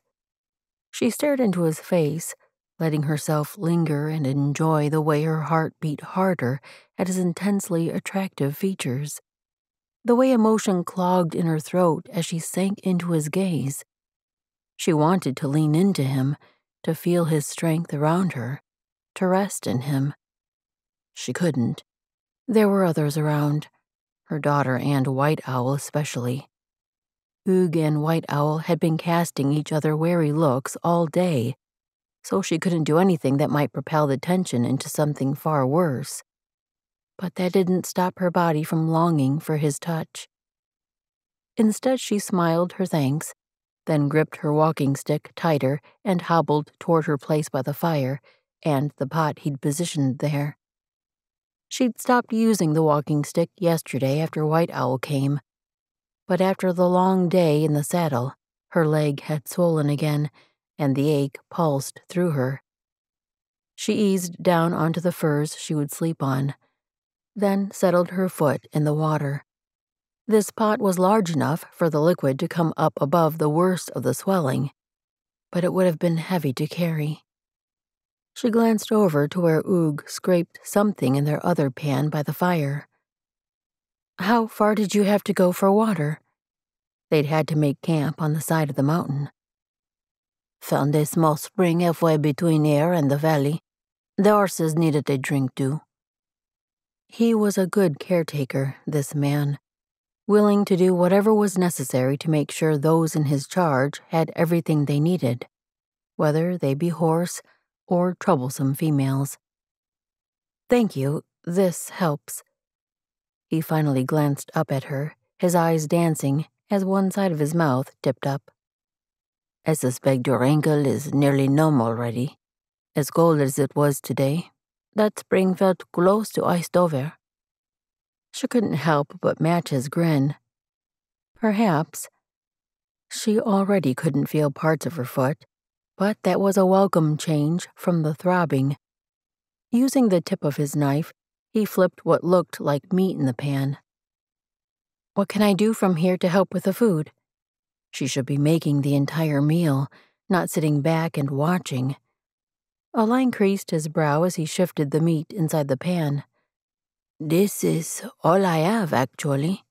She stared into his face, letting herself linger and enjoy the way her heart beat harder at his intensely attractive features. The way emotion clogged in her throat as she sank into his gaze. She wanted to lean into him, to feel his strength around her, to rest in him. She couldn't. There were others around, her daughter and White Owl especially. Oog and White Owl had been casting each other wary looks all day, so she couldn't do anything that might propel the tension into something far worse. But that didn't stop her body from longing for his touch. Instead, she smiled her thanks, then gripped her walking stick tighter and hobbled toward her place by the fire and the pot he'd positioned there. She'd stopped using the walking stick yesterday after White Owl came, but after the long day in the saddle, her leg had swollen again, and the ache pulsed through her. She eased down onto the furs she would sleep on, then settled her foot in the water. This pot was large enough for the liquid to come up above the worst of the swelling, but it would have been heavy to carry. She glanced over to where Oog scraped something in their other pan by the fire. How far did you have to go for water? They'd had to make camp on the side of the mountain. Found a small spring halfway between here and the valley. The horses needed a drink too. He was a good caretaker, this man, willing to do whatever was necessary to make sure those in his charge had everything they needed, whether they be horse or troublesome females. Thank you, this helps. He finally glanced up at her, his eyes dancing as one side of his mouth tipped up. I suspect your ankle is nearly numb already. As cold as it was today, that spring felt close to iced over. She couldn't help but match his grin. Perhaps. She already couldn't feel parts of her foot, but that was a welcome change from the throbbing. Using the tip of his knife, he flipped what looked like meat in the pan. What can I do from here to help with the food? She should be making the entire meal, not sitting back and watching. A line creased his brow as he shifted the meat inside the pan. This is all I have, actually.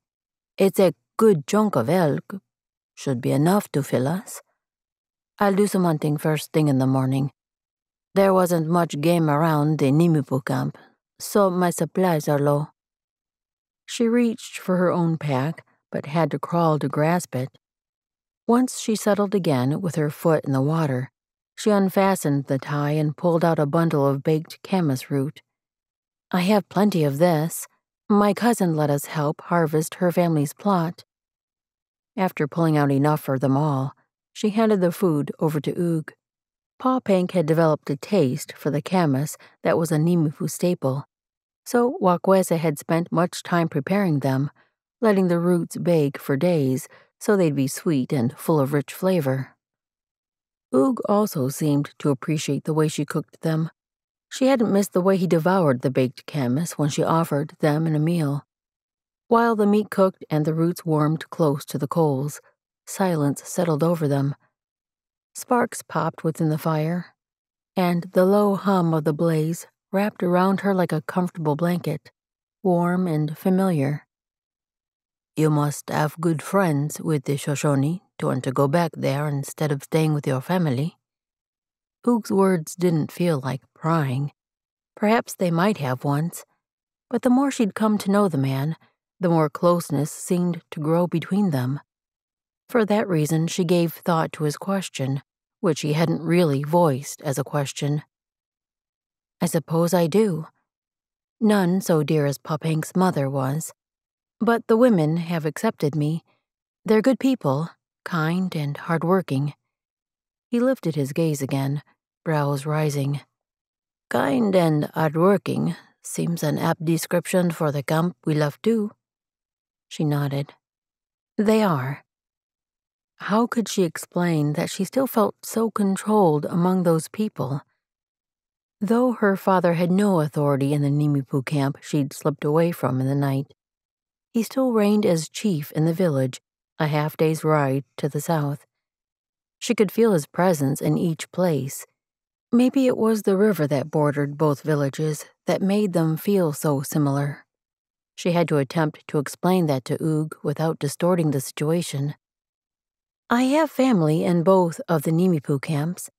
It's a good chunk of elk. Should be enough to fill us. I'll do some hunting first thing in the morning. There wasn't much game around the Nimipu camp, so my supplies are low." She reached for her own pack, but had to crawl to grasp it. Once she settled again with her foot in the water, she unfastened the tie and pulled out a bundle of baked camas root. "I have plenty of this. My cousin let us help harvest her family's plot." After pulling out enough for them all, she handed the food over to Oog. Pa Pank had developed a taste for the camas that was a Nimipu staple, so Wakweesa had spent much time preparing them, letting the roots bake for days so they'd be sweet and full of rich flavor. Oog also seemed to appreciate the way she cooked them. She hadn't missed the way he devoured the baked camas when she offered them in a meal. While the meat cooked and the roots warmed close to the coals, silence settled over them. Sparks popped within the fire, and the low hum of the blaze wrapped around her like a comfortable blanket, warm and familiar. "You must have good friends with the Shoshone to want to go back there instead of staying with your family." Oog's words didn't feel like prying. Perhaps they might have once, but the more she'd come to know the man, the more closeness seemed to grow between them. For that reason, she gave thought to his question, which he hadn't really voiced as a question. "I suppose I do. None so dear as Pa Pank's mother was. But the women have accepted me. They're good people, kind and hard-working." He lifted his gaze again, brows rising. "Kind and hard-working seems an apt description for the camp we left too." She nodded. "They are." How could she explain that she still felt so controlled among those people? Though her father had no authority in the Nimipu camp she'd slipped away from in the night, he still reigned as chief in the village, a half-day's ride to the south. She could feel his presence in each place. Maybe it was the river that bordered both villages that made them feel so similar. She had to attempt to explain that to Oog without distorting the situation. "I have family in both of the Nimipu camps.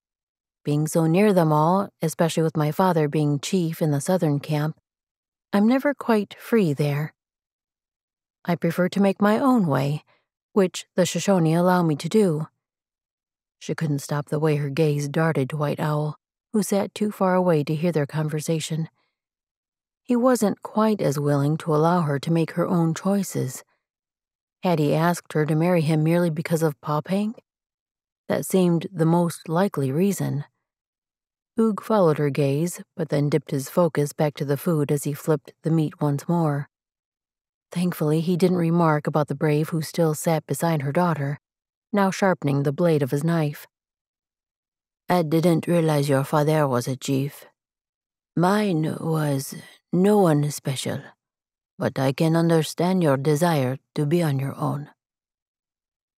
Being so near them all, especially with my father being chief in the southern camp, I'm never quite free there. I prefer to make my own way, which the Shoshone allow me to do." She couldn't stop the way her gaze darted to White Owl, who sat too far away to hear their conversation. He wasn't quite as willing to allow her to make her own choices. Had he asked her to marry him merely because of Pa Pank? That seemed the most likely reason. Oog followed her gaze, but then dipped his focus back to the food as he flipped the meat once more. Thankfully, he didn't remark about the brave who still sat beside her daughter, now sharpening the blade of his knife. "I didn't realize your father was a chief. Mine was no one special, but I can understand your desire to be on your own."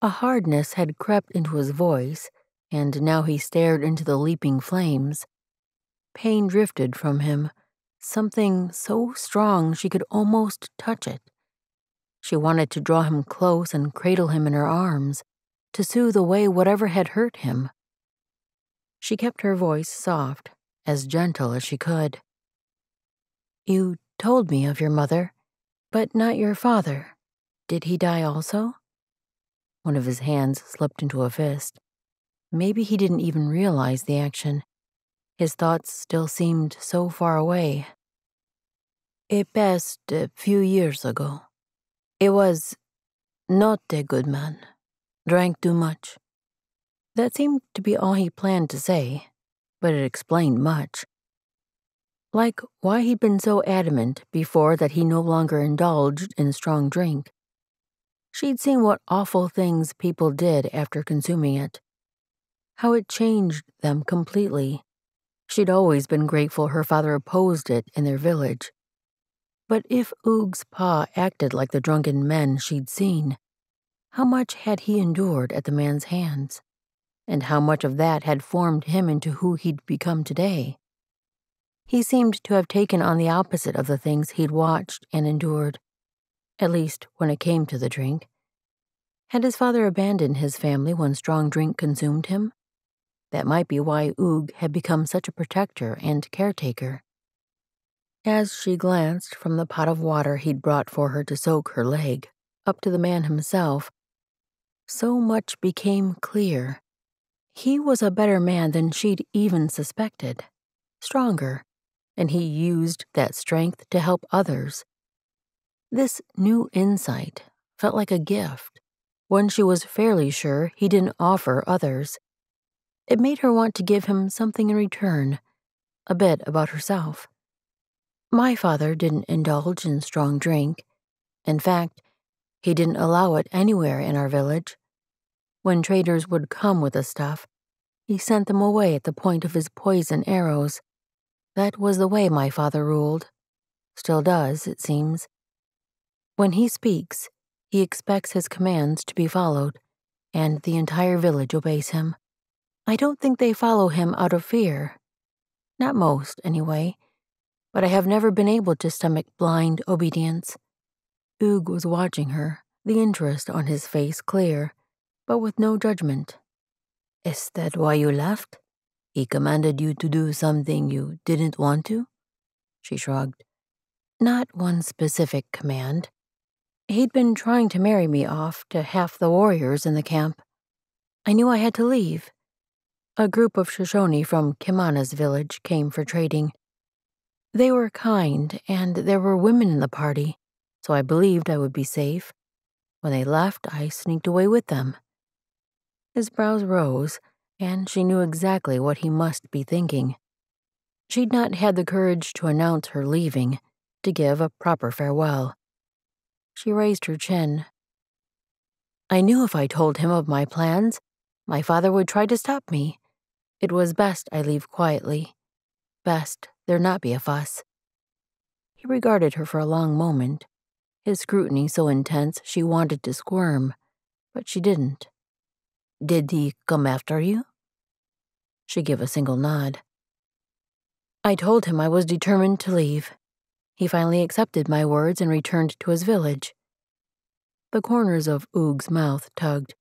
A hardness had crept into his voice, and now he stared into the leaping flames. Pain drifted from him, something so strong she could almost touch it. She wanted to draw him close and cradle him in her arms, to soothe away whatever had hurt him. She kept her voice soft, as gentle as she could. "You told me of your mother, but not your father. Did he die also?" One of his hands slipped into a fist. Maybe he didn't even realize the action. His thoughts still seemed so far away. "It passed a few years ago. He was not a good man. Drank too much." That seemed to be all he planned to say, but it explained much. Like why he'd been so adamant before that he no longer indulged in strong drink. She'd seen what awful things people did after consuming it. How it changed them completely. She'd always been grateful her father opposed it in their village. But if Oog's pa acted like the drunken men she'd seen, how much had he endured at the man's hands? And how much of that had formed him into who he'd become today? He seemed to have taken on the opposite of the things he'd watched and endured, at least when it came to the drink. Had his father abandoned his family when strong drink consumed him? That might be why Oog had become such a protector and caretaker. As she glanced from the pot of water he'd brought for her to soak her leg, up to the man himself, so much became clear. He was a better man than she'd even suspected, stronger, and he used that strength to help others. This new insight felt like a gift, one she was fairly sure he didn't offer others. It made her want to give him something in return, a bit about herself. My father didn't indulge in strong drink. In fact, he didn't allow it anywhere in our village. When traders would come with the stuff, he sent them away at the point of his poison arrows. That was the way my father ruled. Still does, it seems. When he speaks, he expects his commands to be followed, and the entire village obeys him. I don't think they follow him out of fear. Not most, anyway. But I have never been able to stomach blind obedience. Oog was watching her, the interest on his face clear, but with no judgment. Is that why you left? He commanded you to do something you didn't want to? She shrugged. Not one specific command. He'd been trying to marry me off to half the warriors in the camp. I knew I had to leave. A group of Shoshone from Kimana's village came for trading. They were kind, and there were women in the party, so I believed I would be safe. When they left, I sneaked away with them. His brows rose, and she knew exactly what he must be thinking. She'd not had the courage to announce her leaving, to give a proper farewell. She raised her chin. I knew if I told him of my plans, my father would try to stop me. It was best I leave quietly. Best there not be a fuss. He regarded her for a long moment, his scrutiny so intense she wanted to squirm, but she didn't. Did he come after you? She gave a single nod. I told him I was determined to leave. He finally accepted my words and returned to his village. The corners of Oog's mouth tugged,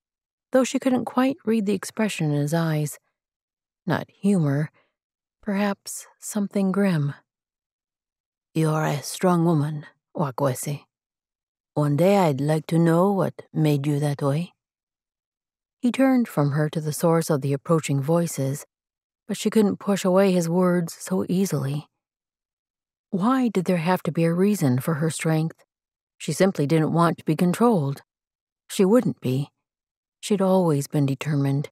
though she couldn't quite read the expression in his eyes. Not humor, perhaps something grim. You're a strong woman, Watkuese. One day I'd like to know what made you that way. He turned from her to the source of the approaching voices, but she couldn't push away his words so easily. Why did there have to be a reason for her strength? She simply didn't want to be controlled. She wouldn't be. She'd always been determined,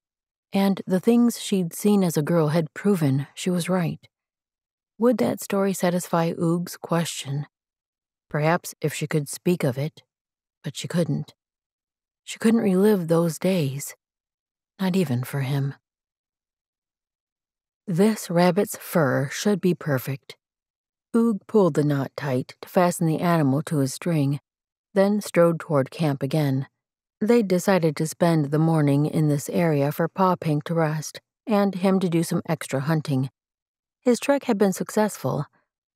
and the things she'd seen as a girl had proven she was right. Would that story satisfy Oog's question? Perhaps if she could speak of it, but she couldn't. She couldn't relive those days, not even for him. This rabbit's fur should be perfect. Oog pulled the knot tight to fasten the animal to his string, then strode toward camp again. They'd decided to spend the morning in this area for Pa Pink to rest, and him to do some extra hunting. His trek had been successful,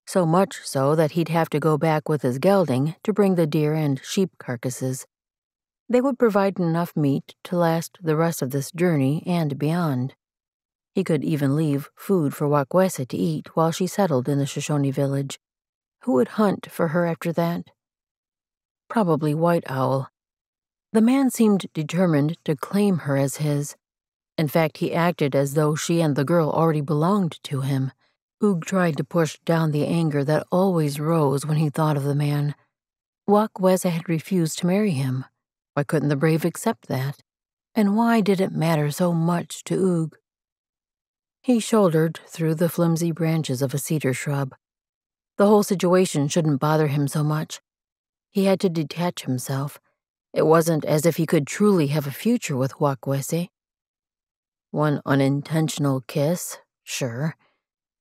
so much so that he'd have to go back with his gelding to bring the deer and sheep carcasses. They would provide enough meat to last the rest of this journey and beyond. He could even leave food for Watkuese to eat while she settled in the Shoshone village. Who would hunt for her after that? Probably White Owl. The man seemed determined to claim her as his. In fact, he acted as though she and the girl already belonged to him. Oog tried to push down the anger that always rose when he thought of the man. Watkuese had refused to marry him. Why couldn't the brave accept that? And why did it matter so much to Oog? He shouldered through the flimsy branches of a cedar shrub. The whole situation shouldn't bother him so much. He had to detach himself. It wasn't as if he could truly have a future with Watkuese. One unintentional kiss, sure,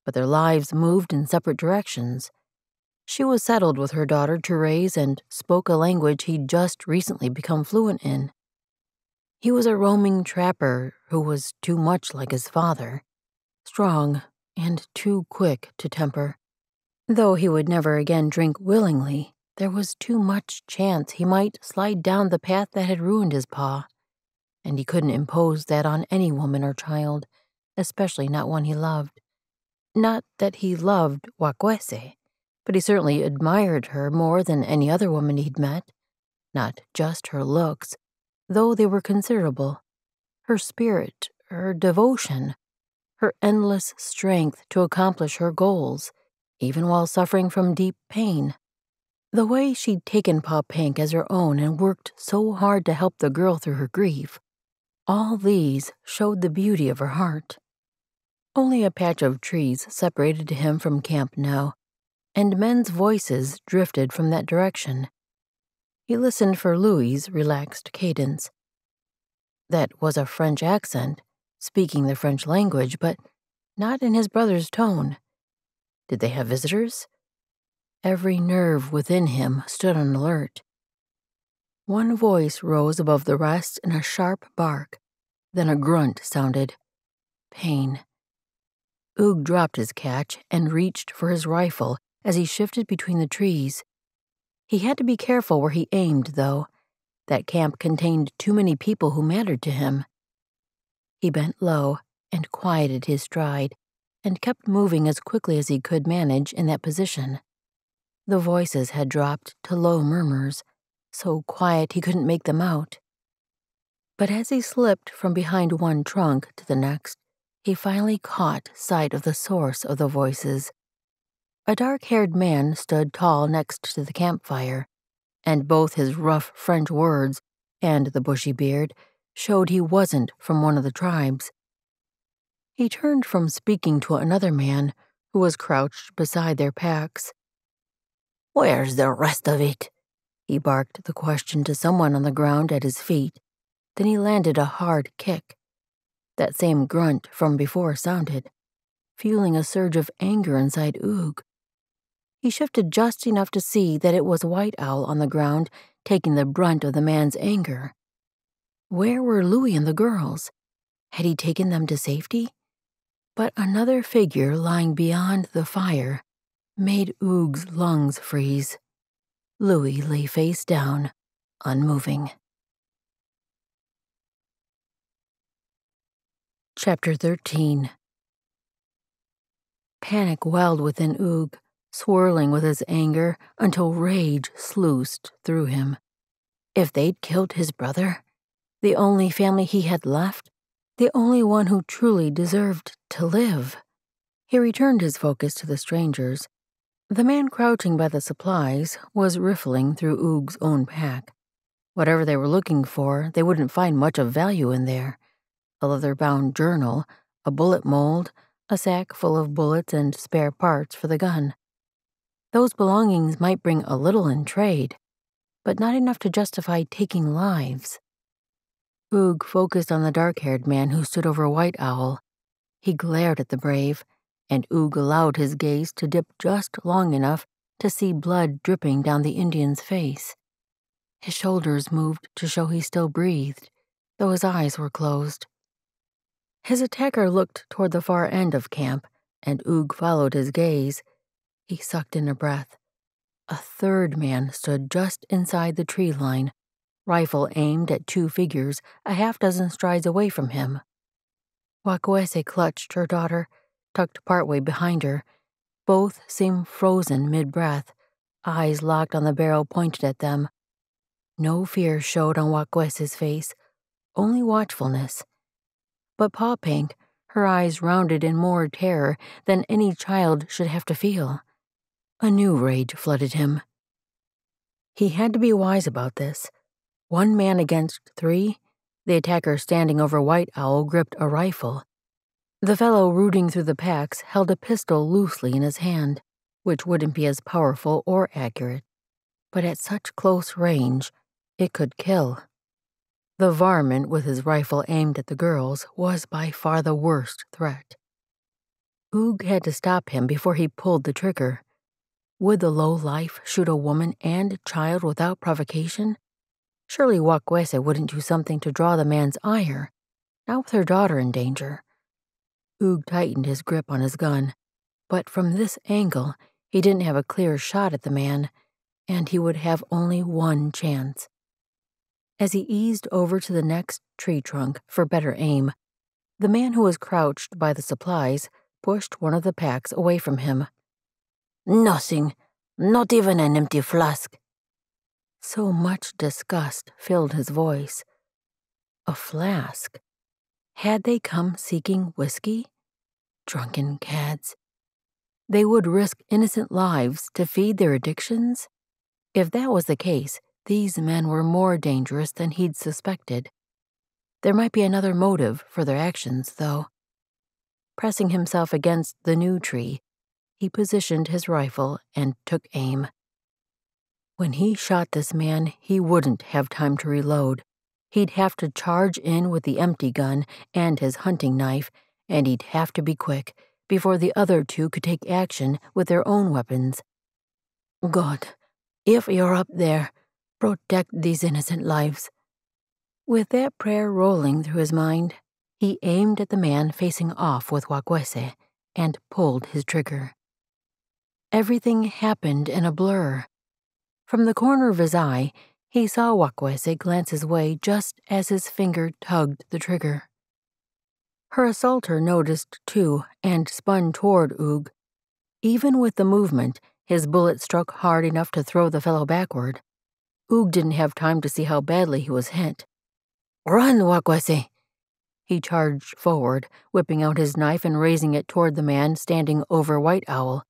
but their lives moved in separate directions. She was settled with her daughter to raise and spoke a language he'd just recently become fluent in. He was a roaming trapper who was too much like his father, strong and too quick to temper. Though he would never again drink willingly, there was too much chance he might slide down the path that had ruined his pa, and he couldn't impose that on any woman or child, especially not one he loved. Not that he loved Watkuese, but he certainly admired her more than any other woman he'd met. Not just her looks, though they were considerable. Her spirit, her devotion, her endless strength to accomplish her goals, even while suffering from deep pain. The way she'd taken Pa Pink as her own and worked so hard to help the girl through her grief. All these showed the beauty of her heart. Only a patch of trees separated him from camp now, and men's voices drifted from that direction. He listened for Louis's relaxed cadence. That was a French accent, speaking the French language, but not in his brother's tone. Did they have visitors? Every nerve within him stood on alert. One voice rose above the rest in a sharp bark, then a grunt sounded. Pain. Oog dropped his catch and reached for his rifle as he shifted between the trees. He had to be careful where he aimed, though. That camp contained too many people who mattered to him. He bent low and quieted his stride, and kept moving as quickly as he could manage in that position. The voices had dropped to low murmurs, so quiet he couldn't make them out. But as he slipped from behind one trunk to the next, he finally caught sight of the source of the voices. A dark-haired man stood tall next to the campfire, and both his rough French words and the bushy beard showed he wasn't from one of the tribes. He turned from speaking to another man who was crouched beside their packs. "Where's the rest of it?" He barked the question to someone on the ground at his feet. Then he landed a hard kick. That same grunt from before sounded, fueling a surge of anger inside Oog. He shifted just enough to see that it was White Owl on the ground taking the brunt of the man's anger. Where were Louis and the girls? Had he taken them to safety? But another figure lying beyond the fire made Oog's lungs freeze. Louis lay face down, unmoving. Chapter 13. Panic welled within Oog, swirling with his anger until rage sluiced through him. If they'd killed his brother, the only family he had left, the only one who truly deserved to live. He returned his focus to the strangers. The man crouching by the supplies was riffling through Oog's own pack. Whatever they were looking for, they wouldn't find much of value in there. A leather-bound journal, a bullet mold, a sack full of bullets and spare parts for the gun. Those belongings might bring a little in trade, but not enough to justify taking lives. Oog focused on the dark-haired man who stood over White Owl. He glared at the brave, and Oog allowed his gaze to dip just long enough to see blood dripping down the Indian's face. His shoulders moved to show he still breathed, though his eyes were closed. His attacker looked toward the far end of camp, and Oog followed his gaze. He sucked in a breath. A third man stood just inside the tree line, rifle aimed at two figures a half-dozen strides away from him. Watkuese clutched her daughter, tucked partway behind her. Both seemed frozen mid-breath, eyes locked on the barrel pointed at them. No fear showed on Watkuese's face, only watchfulness. But Pa Pink, her eyes rounded in more terror than any child should have to feel. A new rage flooded him. He had to be wise about this. 1 man against 3, the attacker standing over White Owl gripped a rifle. The fellow rooting through the packs held a pistol loosely in his hand, which wouldn't be as powerful or accurate. But at such close range, it could kill. The varmint with his rifle aimed at the girls was by far the worst threat. Oog had to stop him before he pulled the trigger. Would the low-life shoot a woman and child without provocation? Surely Watkuese wouldn't do something to draw the man's ire, not with her daughter in danger. Oog tightened his grip on his gun, but from this angle he didn't have a clear shot at the man, and he would have only one chance. As he eased over to the next tree trunk for better aim, The man who was crouched by the supplies pushed one of the packs away from him. Nothing, not even an empty flask. So much disgust filled his voice. A flask. Had they come seeking whiskey? Drunken cads. They would risk innocent lives to feed their addictions? If that was the case, these men were more dangerous than he'd suspected. There might be another motive for their actions, though. Pressing himself against the new tree, he positioned his rifle and took aim. When he shot this man, he wouldn't have time to reload. He'd have to charge in with the empty gun and his hunting knife, and he'd have to be quick before the other two could take action with their own weapons. God, if you're up there, protect these innocent lives. With that prayer rolling through his mind, he aimed at the man facing off with Watkuese and pulled his trigger. Everything happened in a blur. From the corner of his eye, he saw Watkuese glance his way just as his finger tugged the trigger. Her assaulter noticed, too, and spun toward Oog. Even with the movement, his bullet struck hard enough to throw the fellow backward. Oog didn't have time to see how badly he was hit. Run, Watkuese! He charged forward, whipping out his knife and raising it toward the man standing over White Owl.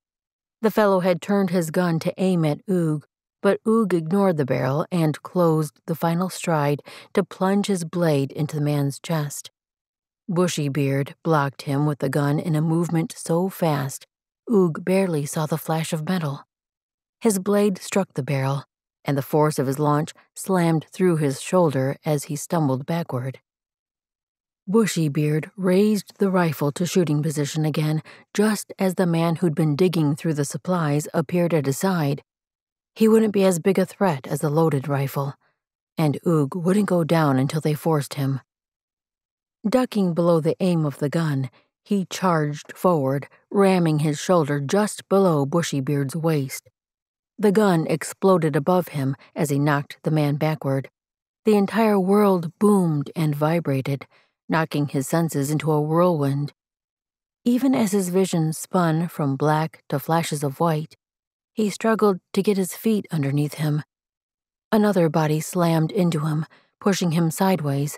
The fellow had turned his gun to aim at Oog, but Oog ignored the barrel and closed the final stride to plunge his blade into the man's chest. Bushybeard blocked him with the gun in a movement so fast, Oog barely saw the flash of metal. His blade struck the barrel, and the force of his launch slammed through his shoulder as he stumbled backward. Bushybeard raised the rifle to shooting position again, just as the man who'd been digging through the supplies appeared at his side. He wouldn't be as big a threat as the loaded rifle, and Oog wouldn't go down until they forced him. Ducking below the aim of the gun, he charged forward, ramming his shoulder just below Bushybeard's waist. The gun exploded above him as he knocked the man backward. The entire world boomed and vibrated, knocking his senses into a whirlwind. Even as his vision spun from black to flashes of white, he struggled to get his feet underneath him. Another body slammed into him, pushing him sideways.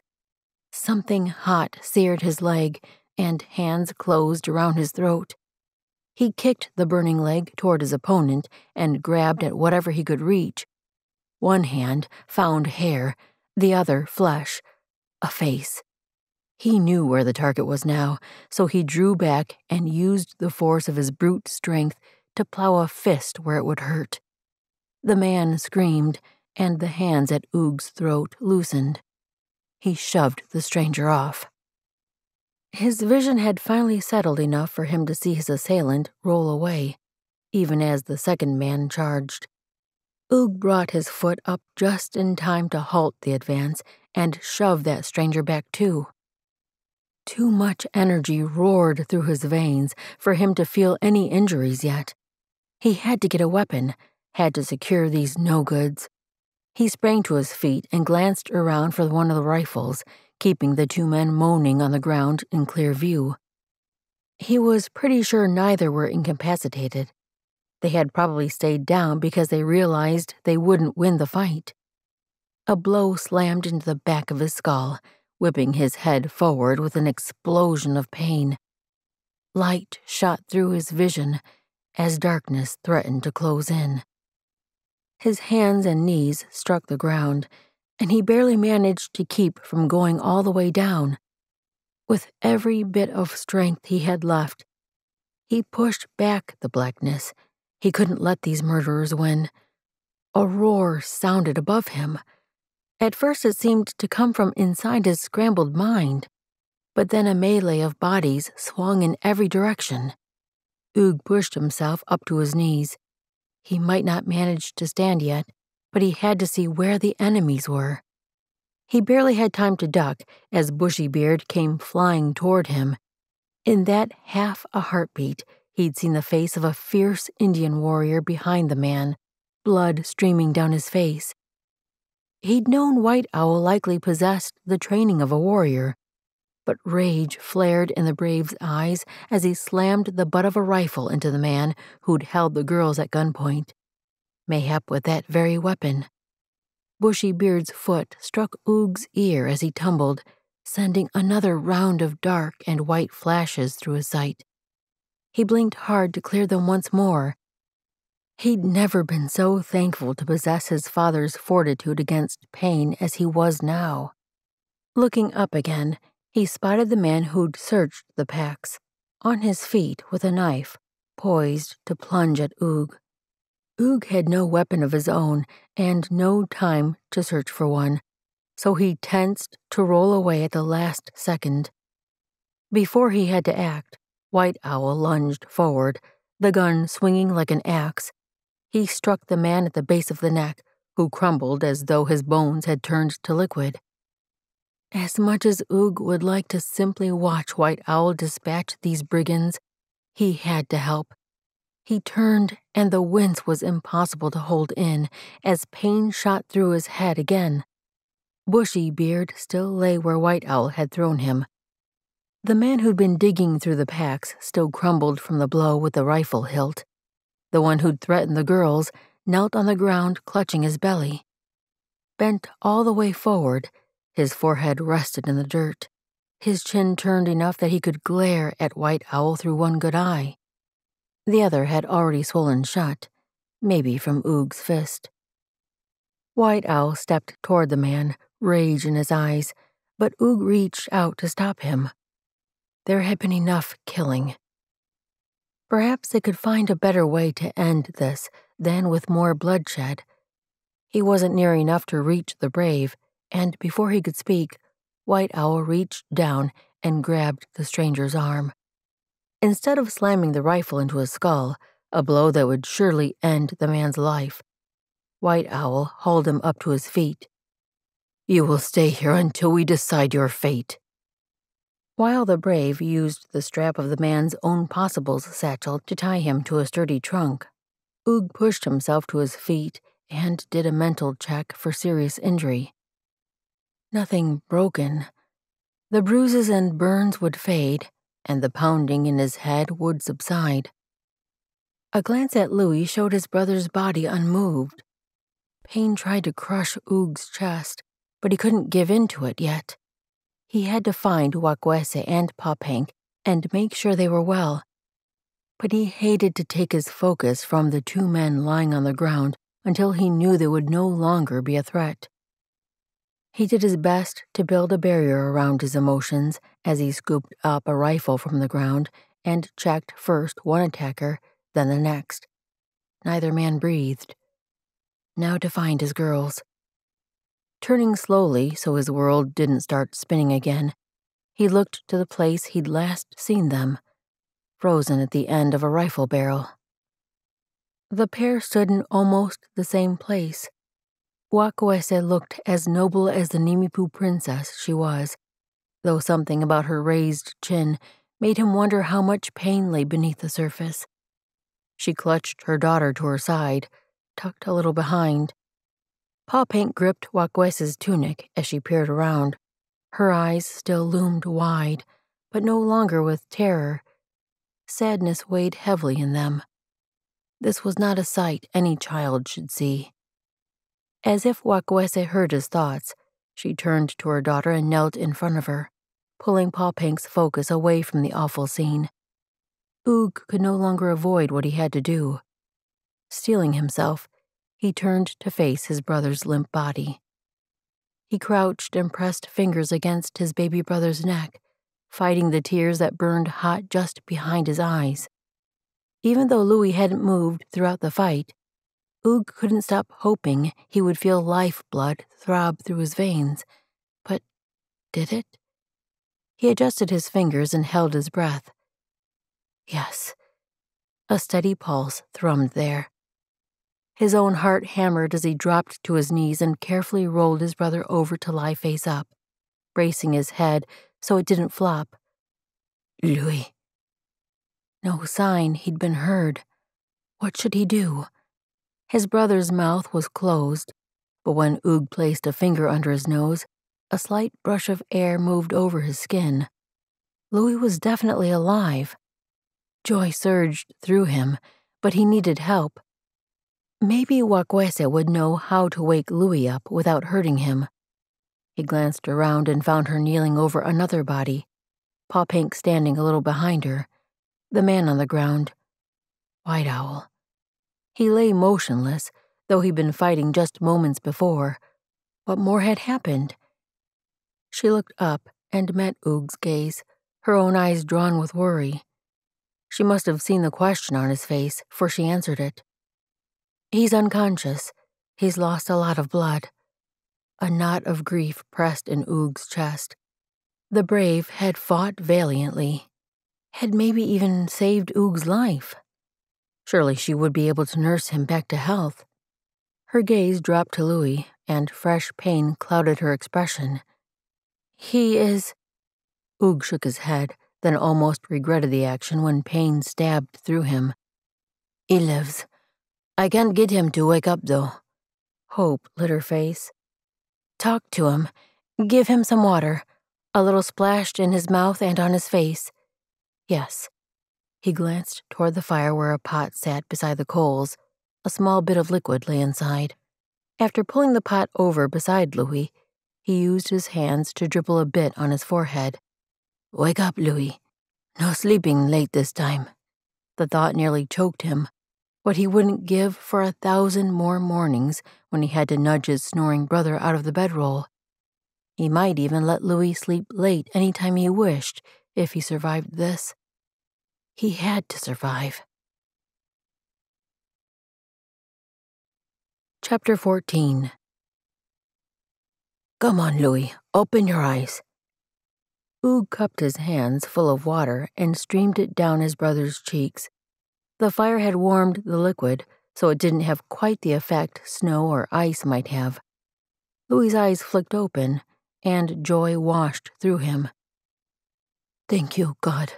Something hot seared his leg, and hands closed around his throat. He kicked the burning leg toward his opponent and grabbed at whatever he could reach. One hand found hair, the other flesh, a face. He knew where the target was now, so he drew back and used the force of his brute strength to plow a fist where it would hurt. The man screamed, and the hands at Oog's throat loosened. He shoved the stranger off. His vision had finally settled enough for him to see his assailant roll away, even as the second man charged. Oog brought his foot up just in time to halt the advance and shove that stranger back too. Too much energy roared through his veins for him to feel any injuries yet. He had to get a weapon, had to secure these no-goods. He sprang to his feet and glanced around for one of the rifles, keeping the two men moaning on the ground in clear view. He was pretty sure neither were incapacitated. They had probably stayed down because they realized they wouldn't win the fight. A blow slammed into the back of his skull, whipping his head forward with an explosion of pain. Light shot through his vision as darkness threatened to close in. His hands and knees struck the ground, and he barely managed to keep from going all the way down. With every bit of strength he had left, he pushed back the blackness. He couldn't let these murderers win. A roar sounded above him. At first it seemed to come from inside his scrambled mind, but then a melee of bodies swung in every direction. Oog pushed himself up to his knees. He might not manage to stand yet, but he had to see where the enemies were. He barely had time to duck as Bushybeard came flying toward him. In that half a heartbeat, he'd seen the face of a fierce Indian warrior behind the man, blood streaming down his face. He'd known White Owl likely possessed the training of a warrior, but rage flared in the brave's eyes as he slammed the butt of a rifle into the man who'd held the girls at gunpoint. Mayhap with that very weapon. Bushy Beard's foot struck Oog's ear as he tumbled, sending another round of dark and white flashes through his sight. He blinked hard to clear them once more. He'd never been so thankful to possess his father's fortitude against pain as he was now. Looking up again, he spotted the man who'd searched the packs, on his feet with a knife, poised to plunge at Oog. Oog had no weapon of his own and no time to search for one, so he tensed to roll away at the last second. Before he had to act, White Owl lunged forward, the gun swinging like an axe. He struck the man at the base of the neck, who crumbled as though his bones had turned to liquid. As much as Oog would like to simply watch White Owl dispatch these brigands, he had to help. He turned, and the wince was impossible to hold in as pain shot through his head again. Bushy Beard still lay where White Owl had thrown him. The man who'd been digging through the packs still crumbled from the blow with the rifle hilt. The one who'd threatened the girls knelt on the ground clutching his belly. Bent all the way forward, his forehead rested in the dirt, his chin turned enough that he could glare at White Owl through one good eye. The other had already swollen shut, maybe from Oog's fist. White Owl stepped toward the man, rage in his eyes, but Oog reached out to stop him. There had been enough killing. Perhaps they could find a better way to end this than with more bloodshed. He wasn't near enough to reach the brave, and before he could speak, White Owl reached down and grabbed the stranger's arm. Instead of slamming the rifle into his skull, a blow that would surely end the man's life, White Owl hauled him up to his feet. "You will stay here until we decide your fate." While the brave used the strap of the man's own possibles satchel to tie him to a sturdy trunk, Oog pushed himself to his feet and did a mental check for serious injury. Nothing broken. The bruises and burns would fade, and the pounding in his head would subside. A glance at Louis showed his brother's body unmoved. Pain tried to crush Oog's chest, but he couldn't give in to it yet. He had to find Watkuese and Popank and make sure they were well. But he hated to take his focus from the two men lying on the ground until he knew they would no longer be a threat. He did his best to build a barrier around his emotions as he scooped up a rifle from the ground and checked first one attacker, then the next. Neither man breathed. Now to find his girls. Turning slowly so his world didn't start spinning again, he looked to the place he'd last seen them, frozen at the end of a rifle barrel. The pair stood in almost the same place. Watkuese looked as noble as the Nimipu princess she was, though something about her raised chin made him wonder how much pain lay beneath the surface. She clutched her daughter to her side, tucked a little behind. Popank gripped Watkuese's tunic as she peered around. Her eyes still loomed wide, but no longer with terror. Sadness weighed heavily in them. This was not a sight any child should see. As if Watkuese heard his thoughts, she turned to her daughter and knelt in front of her, pulling Popank's focus away from the awful scene. Oog could no longer avoid what he had to do. Steeling himself, he turned to face his brother's limp body. He crouched and pressed fingers against his baby brother's neck, fighting the tears that burned hot just behind his eyes. Even though Louis hadn't moved throughout the fight, Oog couldn't stop hoping he would feel lifeblood throb through his veins. But did it? He adjusted his fingers and held his breath. Yes. A steady pulse thrummed there. His own heart hammered as he dropped to his knees and carefully rolled his brother over to lie face up, bracing his head so it didn't flop. Louis. No sign he'd been heard. What should he do? His brother's mouth was closed, but when Oog placed a finger under his nose, a slight brush of air moved over his skin. Louis was definitely alive. Joy surged through him, but he needed help. Maybe Watkuese would know how to wake Louis up without hurting him. He glanced around and found her kneeling over another body, Paw Pink standing a little behind her, the man on the ground. White Owl. He lay motionless, though he'd been fighting just moments before. What more had happened? She looked up and met Oog's gaze, her own eyes drawn with worry. She must have seen the question on his face, for she answered it. He's unconscious. He's lost a lot of blood. A knot of grief pressed in Oog's chest. The brave had fought valiantly, had maybe even saved Oog's life. Surely she would be able to nurse him back to health. Her gaze dropped to Louis, and fresh pain clouded her expression. He is... Oog shook his head, then almost regretted the action when pain stabbed through him. He lives. I can't get him to wake up, though. Hope lit her face. Talk to him. Give him some water. A little splashed in his mouth and on his face. Yes. He glanced toward the fire where a pot sat beside the coals. A small bit of liquid lay inside. After pulling the pot over beside Louis, he used his hands to dribble a bit on his forehead. Wake up, Louis. No sleeping late this time. The thought nearly choked him. What he wouldn't give for 1,000 more mornings when he had to nudge his snoring brother out of the bedroll. He might even let Louis sleep late any time he wished if he survived this. He had to survive. Chapter 14. Come on, Louis, open your eyes. Oog cupped his hands full of water and streamed it down his brother's cheeks. The fire had warmed the liquid, so it didn't have quite the effect snow or ice might have. Louis's eyes flicked open, and joy washed through him. Thank you, God.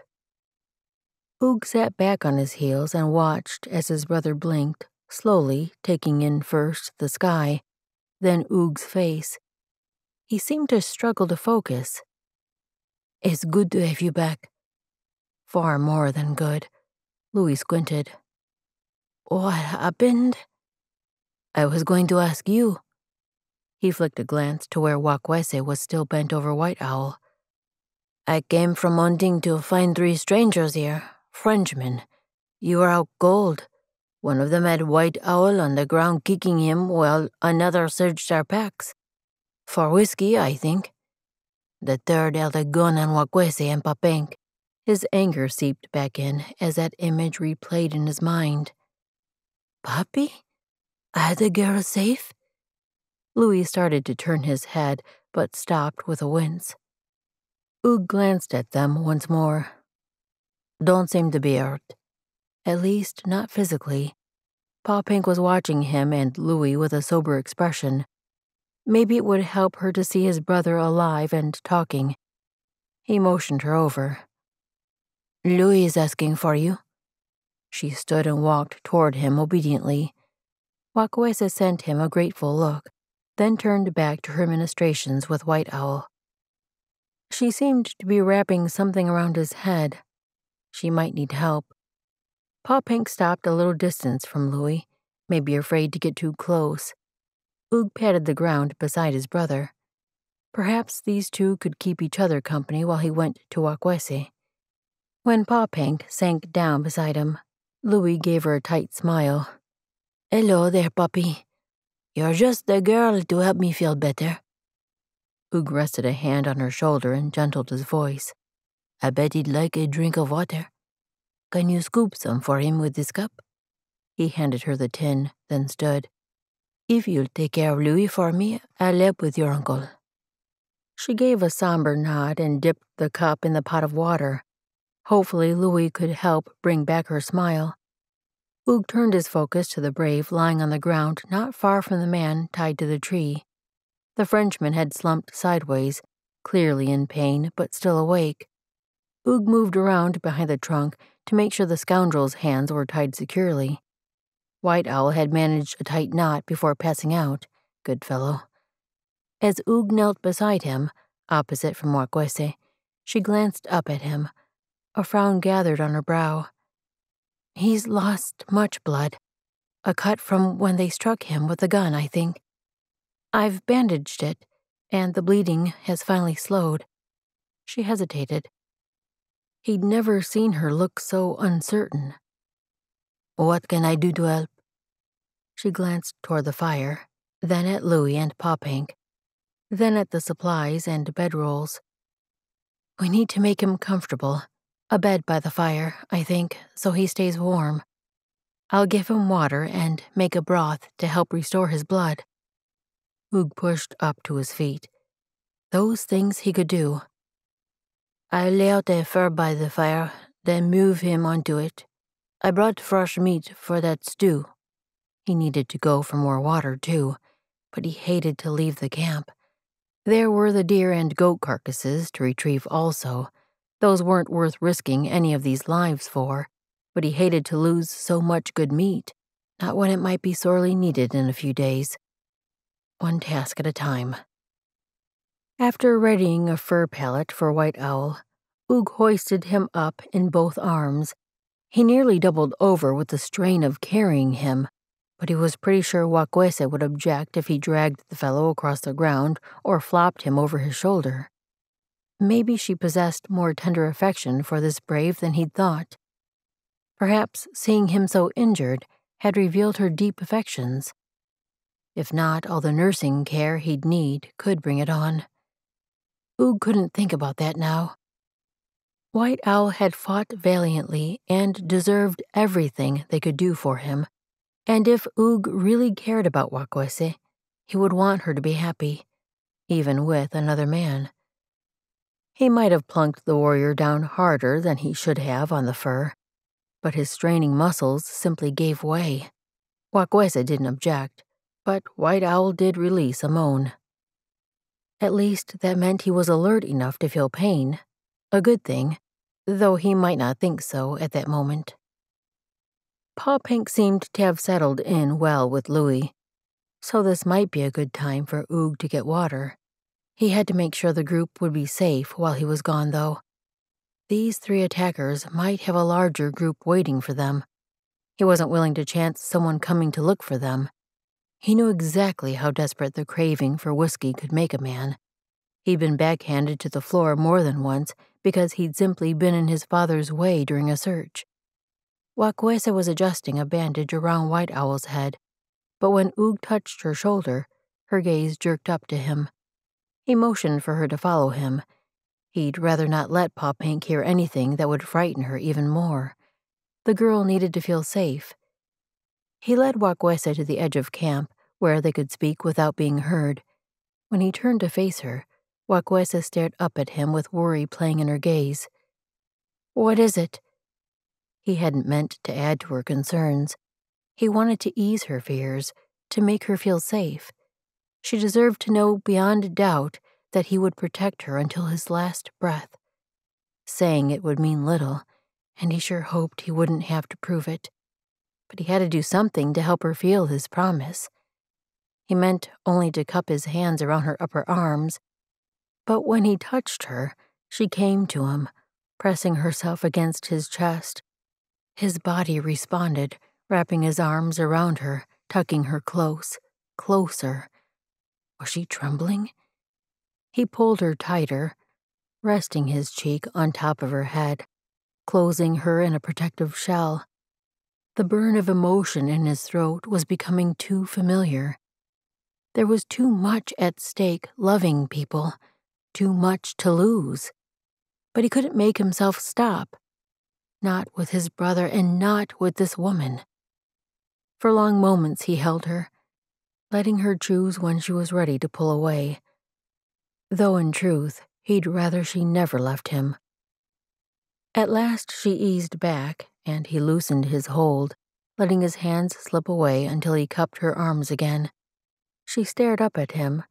Oog sat back on his heels and watched as his brother blinked, slowly taking in first the sky, then Oog's face. He seemed to struggle to focus. It's good to have you back. Far more than good. Louis squinted. What happened? I was going to ask you. He flicked a glance to where Watkuese was still bent over White Owl. I came from hunting to find 3 strangers here, Frenchmen. You were out cold. One of them had White Owl on the ground kicking him while another searched our packs. For whiskey, I think. The third held a gun on Watkuese and Paw Pink. His anger seeped back in as that image replayed in his mind. Papi? Are the girls safe? Louis started to turn his head, but stopped with a wince. Oog glanced at them once more. Don't seem to be hurt. At least, not physically. Paw Pink was watching him and Louis with a sober expression. Maybe it would help her to see his brother alive and talking. He motioned her over. Louis is asking for you. She stood and walked toward him obediently. Watkuese sent him a grateful look, then turned back to her ministrations with White Owl. She seemed to be wrapping something around his head. She might need help. Paw Pink stopped a little distance from Louis, maybe afraid to get too close. Oog patted the ground beside his brother. Perhaps these two could keep each other company while he went to Watkuese. When Paw Pink sank down beside him, Louis gave her a tight smile. Hello there, puppy. You're just the girl to help me feel better. Oog rested a hand on her shoulder and gentled his voice. I bet he'd like a drink of water. Can you scoop some for him with this cup? He handed her the tin, then stood. If you'll take care of Louis for me, I'll help with your uncle. She gave a somber nod and dipped the cup in the pot of water. Hopefully Louis could help bring back her smile. Oog turned his focus to the brave lying on the ground not far from the man tied to the tree. The Frenchman had slumped sideways, clearly in pain but still awake. Oog moved around behind the trunk to make sure the scoundrel's hands were tied securely. White Owl had managed a tight knot before passing out. Good fellow. As Oog knelt beside him, opposite from Watkuese, She glanced up at him. A frown gathered on her brow. He's lost much blood. A cut from when they struck him with the gun, I think. I've bandaged it, and the bleeding has finally slowed. She hesitated. He'd never seen her look so uncertain. What can I do to help? She glanced toward the fire, then at Louis and Pop-Hank, then at the supplies and bedrolls. We need to make him comfortable. A bed by the fire, I think, so he stays warm. I'll give him water and make a broth to help restore his blood. Oog pushed up to his feet. Those things he could do. I'll lay out a fur by the fire, then move him onto it. I brought fresh meat for that stew. He needed to go for more water, too, but he hated to leave the camp. There were the deer and goat carcasses to retrieve also. Those weren't worth risking any of these lives for, but he hated to lose so much good meat, not when it might be sorely needed in a few days. One task at a time. After readying a fur pallet for White Owl, Oog hoisted him up in both arms. He nearly doubled over with the strain of carrying him, but he was pretty sure Watkuese would object if he dragged the fellow across the ground or flopped him over his shoulder. Maybe she possessed more tender affection for this brave than he'd thought. Perhaps seeing him so injured had revealed her deep affections. If not, all the nursing care he'd need could bring it on. Oog couldn't think about that now. White Owl had fought valiantly and deserved everything they could do for him, and if Oog really cared about Watkuese, he would want her to be happy, even with another man. He might have plunked the warrior down harder than he should have on the fur, but his straining muscles simply gave way. Watkuese didn't object, but White Owl did release a moan. At least that meant he was alert enough to feel pain, a good thing, though he might not think so at that moment. Pop-Hank seemed to have settled in well with Louis, so this might be a good time for Oog to get water. He had to make sure the group would be safe while he was gone, though. These 3 attackers might have a larger group waiting for them. He wasn't willing to chance someone coming to look for them. He knew exactly how desperate the craving for whiskey could make a man. He'd been backhanded to the floor more than once because he'd simply been in his father's way during a search. Watkuese was adjusting a bandage around White Owl's head, but when Oog touched her shoulder, her gaze jerked up to him. He motioned for her to follow him. He'd rather not let Pop-Hank hear anything that would frighten her even more. The girl needed to feel safe. He led Watkuese to the edge of camp, where they could speak without being heard. When he turned to face her, Watkuese stared up at him with worry playing in her gaze. "What is it?" He hadn't meant to add to her concerns. He wanted to ease her fears, to make her feel safe. She deserved to know beyond doubt that he would protect her until his last breath. Saying it would mean little, and he sure hoped he wouldn't have to prove it. But he had to do something to help her feel his promise. He meant only to cup his hands around her upper arms, but when he touched her, she came to him, pressing herself against his chest. His body responded, wrapping his arms around her, tucking her close, closer. Was she trembling? He pulled her tighter, resting his cheek on top of her head, closing her in a protective shell. The burn of emotion in his throat was becoming too familiar. There was too much at stake loving people, too much to lose. But he couldn't make himself stop. Not with his brother and not with this woman. For long moments he held her, letting her choose when she was ready to pull away. Though in truth, he'd rather she never left him. At last she eased back, and he loosened his hold, letting his hands slip away until he cupped her arms again. She stared up at him,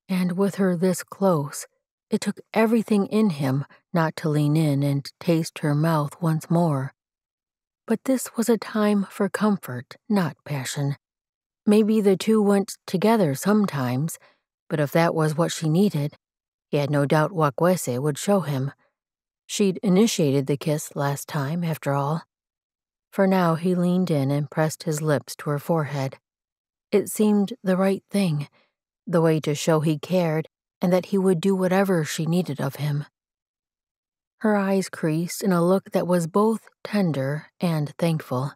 and with her this close, it took everything in him not to lean in and taste her mouth once more. But this was a time for comfort, not passion. Maybe the two went together sometimes, but if that was what she needed, he had no doubt Watkuese would show him. She'd initiated the kiss last time, after all. For now, he leaned in and pressed his lips to her forehead. It seemed the right thing, the way to show he cared and that he would do whatever she needed of him. Her eyes creased in a look that was both tender and thankful.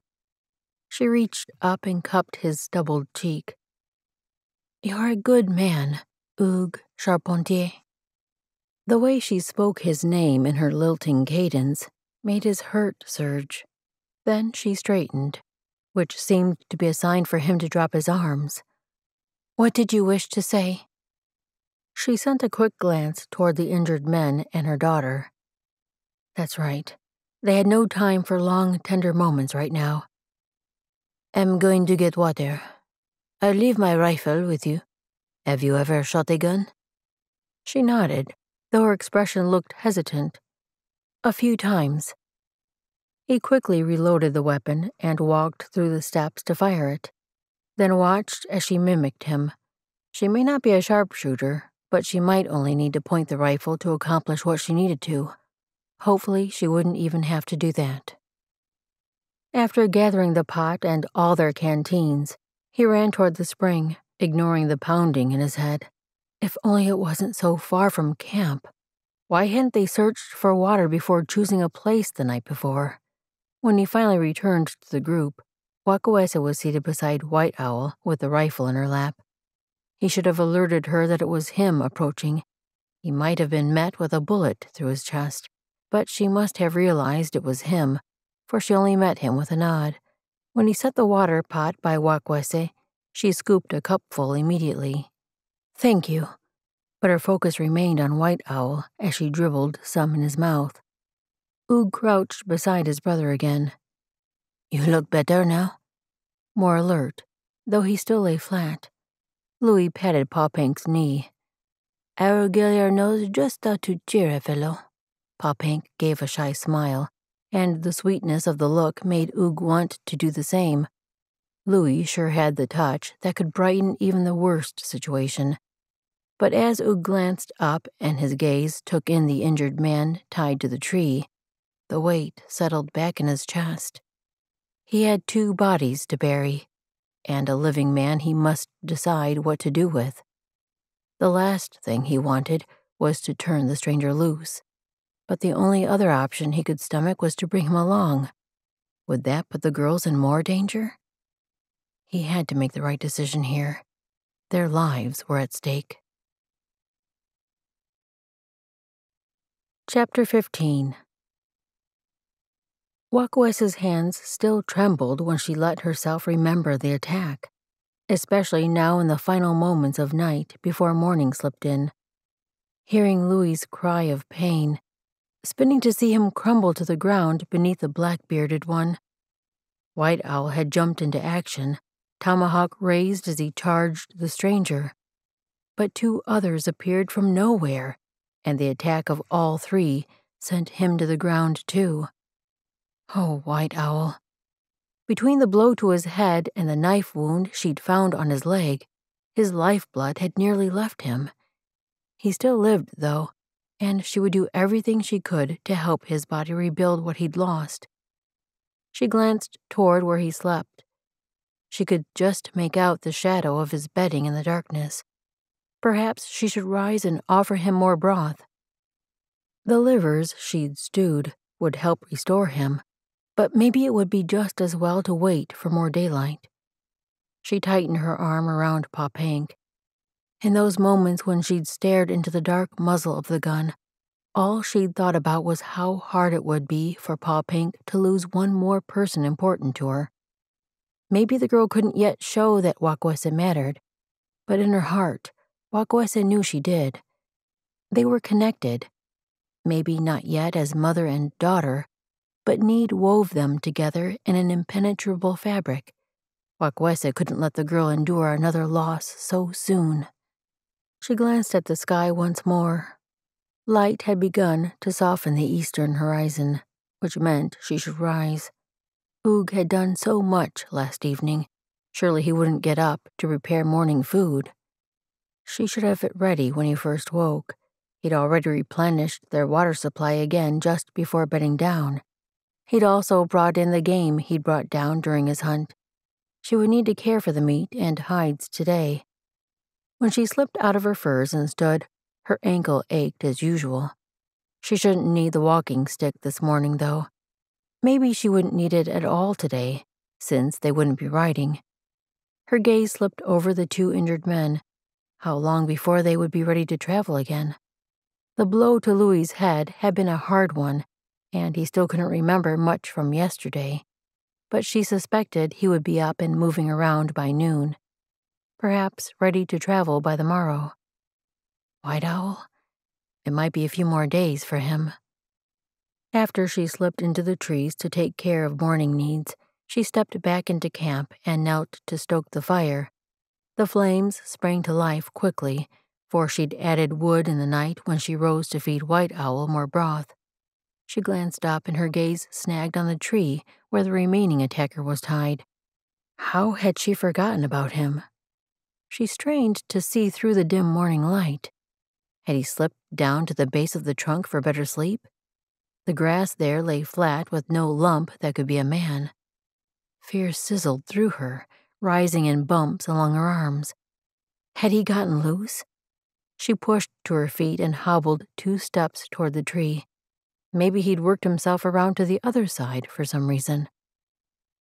She reached up and cupped his stubbled cheek. "You're a good man, Hugh Charpentier." The way she spoke his name in her lilting cadence made his hurt surge. Then she straightened, which seemed to be a sign for him to drop his arms. "What did you wish to say?" She sent a quick glance toward the injured men and her daughter. That's right. They had no time for long, tender moments right now. "I'm going to get water. I'll leave my rifle with you. Have you ever shot a gun?" She nodded, though her expression looked hesitant. "A few times." He quickly reloaded the weapon and walked through the steps to fire it, then watched as she mimicked him. She may not be a sharpshooter, but she might only need to point the rifle to accomplish what she needed to. Hopefully, she wouldn't even have to do that. After gathering the pot and all their canteens, he ran toward the spring, ignoring the pounding in his head. If only it wasn't so far from camp. Why hadn't they searched for water before choosing a place the night before? When he finally returned to the group, Watkuese was seated beside White Owl with the rifle in her lap. He should have alerted her that it was him approaching. He might have been met with a bullet through his chest, but she must have realized it was him, for she only met him with a nod. When he set the water pot by Watkuese, she scooped a cupful immediately. "Thank you," but her focus remained on White Owl as she dribbled some in his mouth. Hugh crouched beside his brother again. "You look better now?" More alert, though he still lay flat. Louis patted Paw-Pink's knee. "Our Gillier knows just how to cheer a fellow." Paw-Pink gave a shy smile, and the sweetness of the look made Hugh want to do the same. Louis sure had the touch that could brighten even the worst situation. But as Hugh glanced up and his gaze took in the injured man tied to the tree, the weight settled back in his chest. He had 2 bodies to bury, and a living man he must decide what to do with. The last thing he wanted was to turn the stranger loose, but the only other option he could stomach was to bring him along. Would that put the girls in more danger? He had to make the right decision here. Their lives were at stake. Chapter 15. Watkuese's hands still trembled when she let herself remember the attack, especially now in the final moments of night before morning slipped in. Hearing Louis's cry of pain, spinning to see him crumble to the ground beneath the black-bearded one. White Owl had jumped into action, tomahawk raised as he charged the stranger. But 2 others appeared from nowhere, and the attack of all 3 sent him to the ground too. Oh, White Owl. Between the blow to his head and the knife wound she'd found on his leg, his lifeblood had nearly left him. He still lived, though, and she would do everything she could to help his body rebuild what he'd lost. She glanced toward where he slept. She could just make out the shadow of his bedding in the darkness. Perhaps she should rise and offer him more broth. The livers she'd stewed would help restore him, but maybe it would be just as well to wait for more daylight. She tightened her arm around Paw-Pink. In those moments when she'd stared into the dark muzzle of the gun, all she'd thought about was how hard it would be for Paw-Pink to lose one more person important to her. Maybe the girl couldn't yet show that Watkuese mattered, but in her heart, Watkuese knew she did. They were connected, maybe not yet as mother and daughter, but need wove them together in an impenetrable fabric. Watkuese couldn't let the girl endure another loss so soon. She glanced at the sky once more. Light had begun to soften the eastern horizon, which meant she should rise. Hugh had done so much last evening. Surely he wouldn't get up to prepare morning food. She should have it ready when he first woke. He'd already replenished their water supply again just before bedding down. He'd also brought in the game he'd brought down during his hunt. She would need to care for the meat and hides today. When she slipped out of her furs and stood, her ankle ached as usual. She shouldn't need the walking stick this morning, though. Maybe she wouldn't need it at all today, since they wouldn't be riding. Her gaze slipped over the two injured men. How long before they would be ready to travel again? The blow to Louis's head had been a hard one, and he still couldn't remember much from yesterday. But she suspected he would be up and moving around by noon, perhaps ready to travel by the morrow. White Owl? It might be a few more days for him. After she slipped into the trees to take care of morning needs, she stepped back into camp and knelt to stoke the fire. The flames sprang to life quickly, for she'd added wood in the night when she rose to feed White Owl more broth. She glanced up and her gaze snagged on the tree where the remaining attacker was tied. How had she forgotten about him? She strained to see through the dim morning light. Had he slipped down to the base of the trunk for better sleep? The grass there lay flat with no lump that could be a man. Fear sizzled through her, rising in bumps along her arms. Had he gotten loose? She pushed to her feet and hobbled 2 steps toward the tree. Maybe he'd worked himself around to the other side for some reason.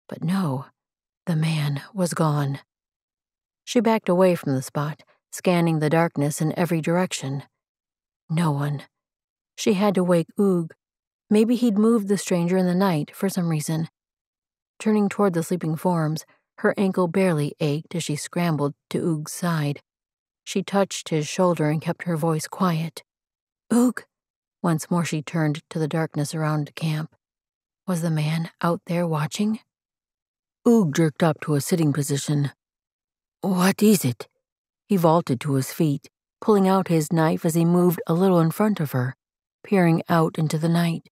But no, the man was gone. She backed away from the spot, scanning the darkness in every direction. No one. She had to wake Oog. Maybe he'd moved the stranger in the night for some reason. Turning toward the sleeping forms, her ankle barely ached as she scrambled to Oog's side. She touched his shoulder and kept her voice quiet. Oog! Once more she turned to the darkness around camp. Was the man out there watching? Oog jerked up to a sitting position. What is it? He vaulted to his feet, pulling out his knife as he moved a little in front of her, peering out into the night.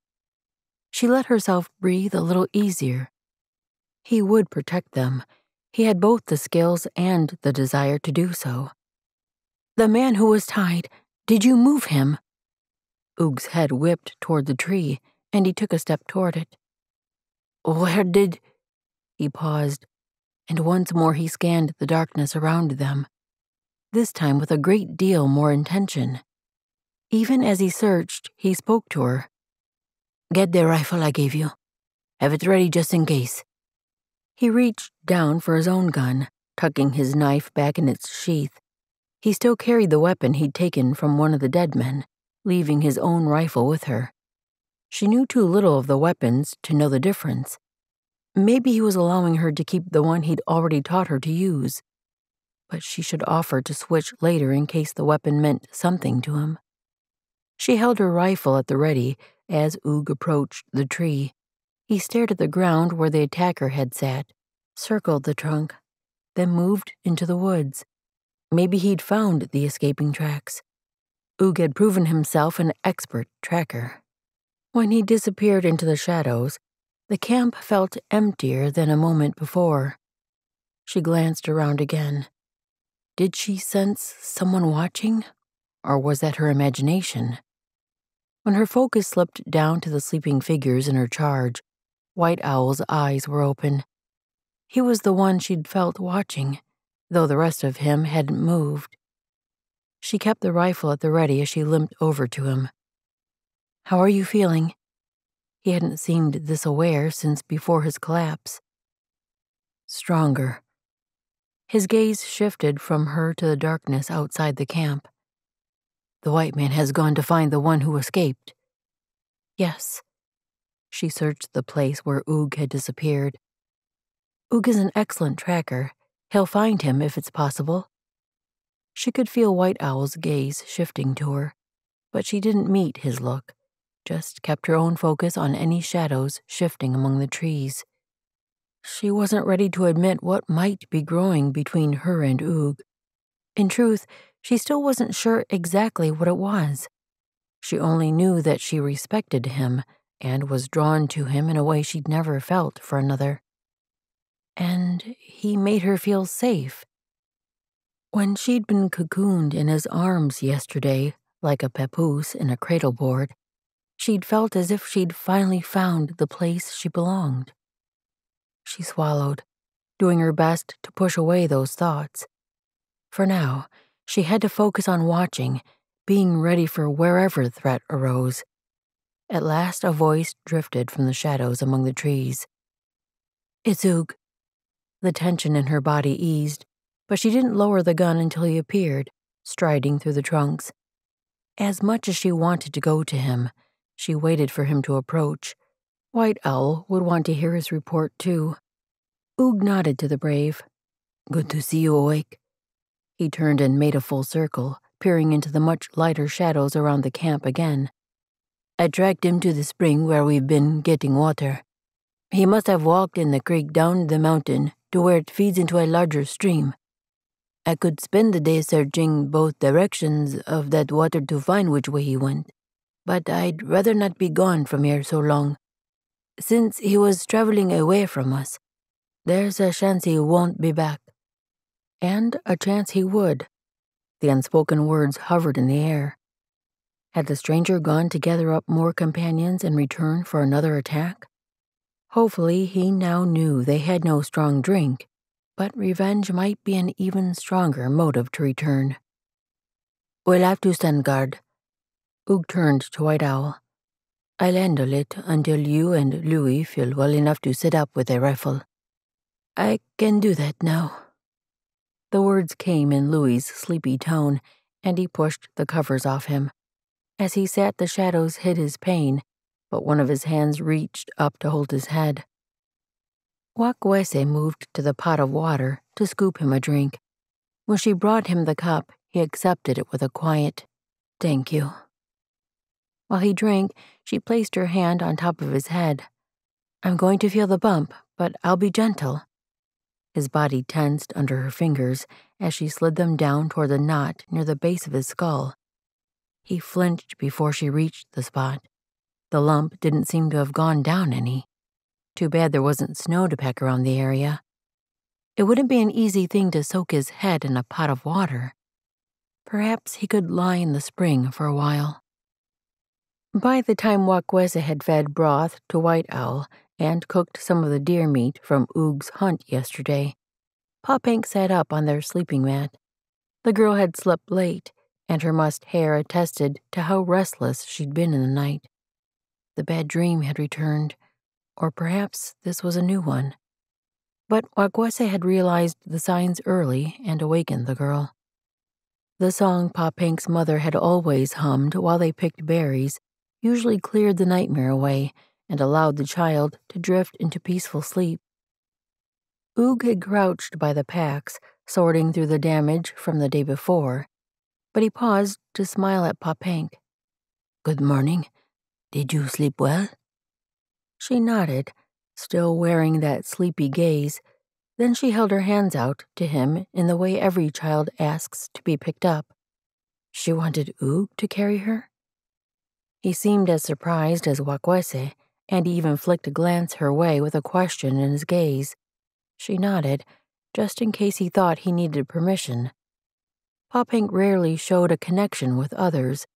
She let herself breathe a little easier. He would protect them. He had both the skills and the desire to do so. The man who was tied, did you move him? Oog's head whipped toward the tree, and he took a step toward it. Where did... He paused, and once more he scanned the darkness around them, this time with a great deal more intention. Even as he searched, he spoke to her. Get the rifle I gave you. Have it ready just in case. He reached down for his own gun, tucking his knife back in its sheath. He still carried the weapon he'd taken from one of the dead men, leaving his own rifle with her. She knew too little of the weapons to know the difference. Maybe he was allowing her to keep the one he'd already taught her to use. But she should offer to switch later in case the weapon meant something to him. She held her rifle at the ready as Oog approached the tree. He stared at the ground where the attacker had sat, circled the trunk, then moved into the woods. Maybe he'd found the escaping tracks. Oog had proven himself an expert tracker. When he disappeared into the shadows, the camp felt emptier than a moment before. She glanced around again. Did she sense someone watching, or was that her imagination? When her focus slipped down to the sleeping figures in her charge, White Owl's eyes were open. He was the one she'd felt watching, though the rest of him hadn't moved. She kept the rifle at the ready as she limped over to him. How are you feeling? He hadn't seemed this aware since before his collapse. Stronger. His gaze shifted from her to the darkness outside the camp. The white man has gone to find the one who escaped. Yes. She searched the place where Oog had disappeared. Oog is an excellent tracker. He'll find him if it's possible. She could feel White Owl's gaze shifting to her, but she didn't meet his look, just kept her own focus on any shadows shifting among the trees. She wasn't ready to admit what might be growing between her and Oog. In truth, she still wasn't sure exactly what it was. She only knew that she respected him and was drawn to him in a way she'd never felt for another. And he made her feel safe. When she'd been cocooned in his arms yesterday, Like a papoose in a cradle board, she'd felt as if she'd finally found the place she belonged. She swallowed, doing her best to push away those thoughts. For now, she had to focus on watching, being ready for wherever threat arose. At last, a voice drifted from the shadows among the trees. "It's Oog." The tension in her body eased, but she didn't lower the gun until he appeared, striding through the trunks. As much as she wanted to go to him, she waited for him to approach. White Owl would want to hear his report, too. Oog nodded to the brave. "Good to see you awake." He turned and made a full circle, peering into the much lighter shadows around the camp again. "I tracked him to the spring where we've been getting water. He must have walked in the creek down the mountain to where it feeds into a larger stream. I could spend the day searching both directions of that water to find which way he went, but I'd rather not be gone from here so long. Since he was traveling away from us, there's a chance he won't be back." And a chance he would. The unspoken words hovered in the air. Had the stranger gone to gather up more companions in return for another attack? Hopefully, he now knew they had no strong drink, but revenge might be an even stronger motive to return. "We'll have to stand guard." Oog turned to White Owl. "I'll handle it until you and Louis feel well enough to sit up with a rifle." "I can do that now." The words came in Louis's sleepy tone, and he pushed the covers off him. As he sat, the shadows hid his pain, but one of his hands reached up to hold his head. Watkuese moved to the pot of water to scoop him a drink. When she brought him the cup, he accepted it with a quiet, "Thank you." While he drank, she placed her hand on top of his head. "I'm going to feel the bump, but I'll be gentle." His body tensed under her fingers as she slid them down toward the knot near the base of his skull. He flinched before she reached the spot. The lump didn't seem to have gone down any. Too bad there wasn't snow to peck around the area. It wouldn't be an easy thing to soak his head in a pot of water. Perhaps he could lie in the spring for a while. By the time Watkuese had fed broth to White Owl and cooked some of the deer meat from Oog's hunt yesterday, Pop-Hank sat up on their sleeping mat. The girl had slept late, and her mussed hair attested to how restless she'd been in the night. The bad dream had returned, or perhaps this was a new one. But Watkuese had realized the signs early and awakened the girl. The song Pop-Hank's mother had always hummed while they picked berries usually cleared the nightmare away and allowed the child to drift into peaceful sleep. Oog had crouched by the packs, sorting through the damage from the day before, but he paused to smile at Pop-Hank. "Good morning. Did you sleep well?" She nodded, still wearing that sleepy gaze. Then she held her hands out to him in the way every child asks to be picked up. She wanted Oog to carry her? He seemed as surprised as Watkuese, and he even flicked a glance her way with a question in his gaze. She nodded, just in case he thought he needed permission. Pop-Hank rarely showed a connection with others,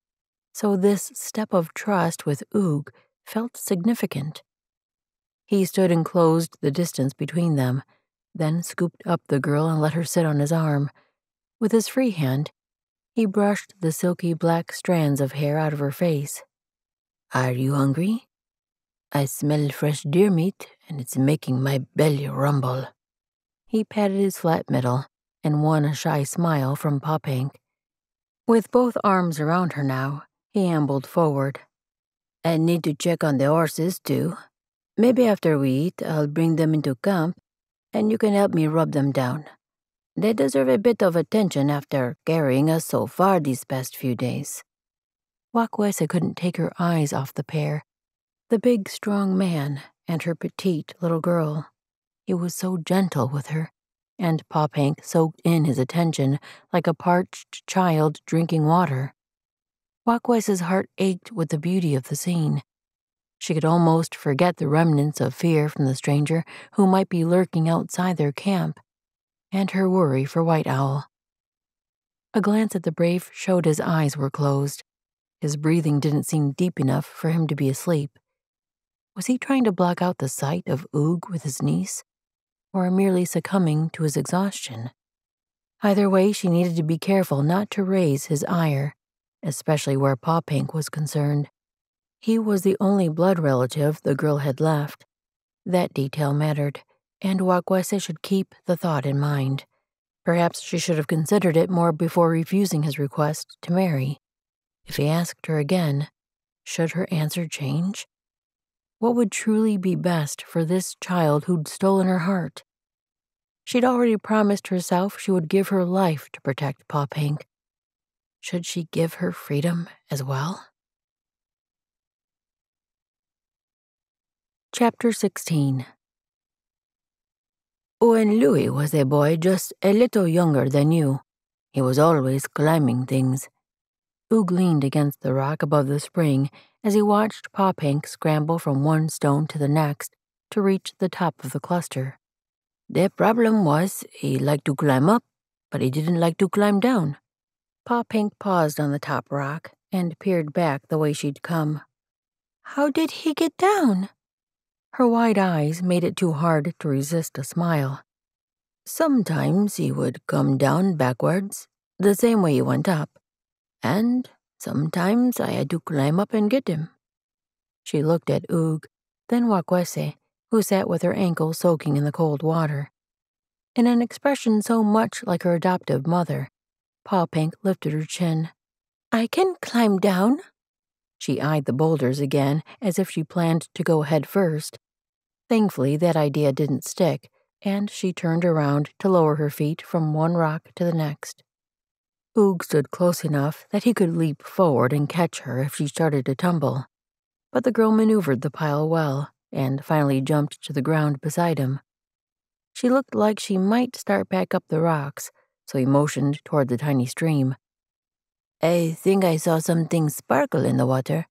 so this step of trust with Oog felt significant. He stood and closed the distance between them, then scooped up the girl and let her sit on his arm. With his free hand, he brushed the silky black strands of hair out of her face. "Are you hungry? I smell fresh deer meat, and it's making my belly rumble." He patted his flat middle and won a shy smile from Pop-Hank. With both arms around her now, he ambled forward. "I need to check on the horses, too. Maybe after we eat, I'll bring them into camp, and you can help me rub them down. They deserve a bit of attention after carrying us so far these past few days." Watkuese couldn't take her eyes off the pair, the big, strong man and her petite little girl. He was so gentle with her, and Pop-Hank soaked in his attention like a parched child drinking water. Watkuese's heart ached with the beauty of the scene. She could almost forget the remnants of fear from the stranger who might be lurking outside their camp, and her worry for White Owl. A glance at the brave showed his eyes were closed, His breathing didn't seem deep enough for him to be asleep. Was he trying to block out the sight of Oog with his niece, or merely succumbing to his exhaustion? Either way, she needed to be careful not to raise his ire, especially where Paw Pink was concerned. He was the only blood relative the girl had left. That detail mattered, and Watkuese should keep the thought in mind. Perhaps she should have considered it more before refusing his request to marry. If he asked her again, should her answer change? What would truly be best for this child who'd stolen her heart? She'd already promised herself she would give her life to protect Paw Pink. Should she give her freedom as well? Chapter 16. When Louis was a boy just a little younger than you, he was always climbing things. Oog leaned against the rock above the spring as he watched Paw Pink scramble from one stone to the next to reach the top of the cluster. The problem was he liked to climb up, but he didn't like to climb down. Paw Pink paused on the top rock and peered back the way she'd come. How did he get down? Her wide eyes made it too hard to resist a smile. Sometimes he would come down backwards, the same way he went up, and sometimes I had to climb up and get him. She looked at Oog, then Watkuese, who sat with her ankle soaking in the cold water. In an expression so much like her adoptive mother, Paw Pink lifted her chin. I can climb down. She eyed the boulders again as if she planned to go head first. Thankfully, that idea didn't stick, and she turned around to lower her feet from one rock to the next. Oog stood close enough that he could leap forward and catch her if she started to tumble. But the girl maneuvered the pile well, and finally jumped to the ground beside him. She looked like she might start back up the rocks, so he motioned toward the tiny stream. I think I saw something sparkle in the water.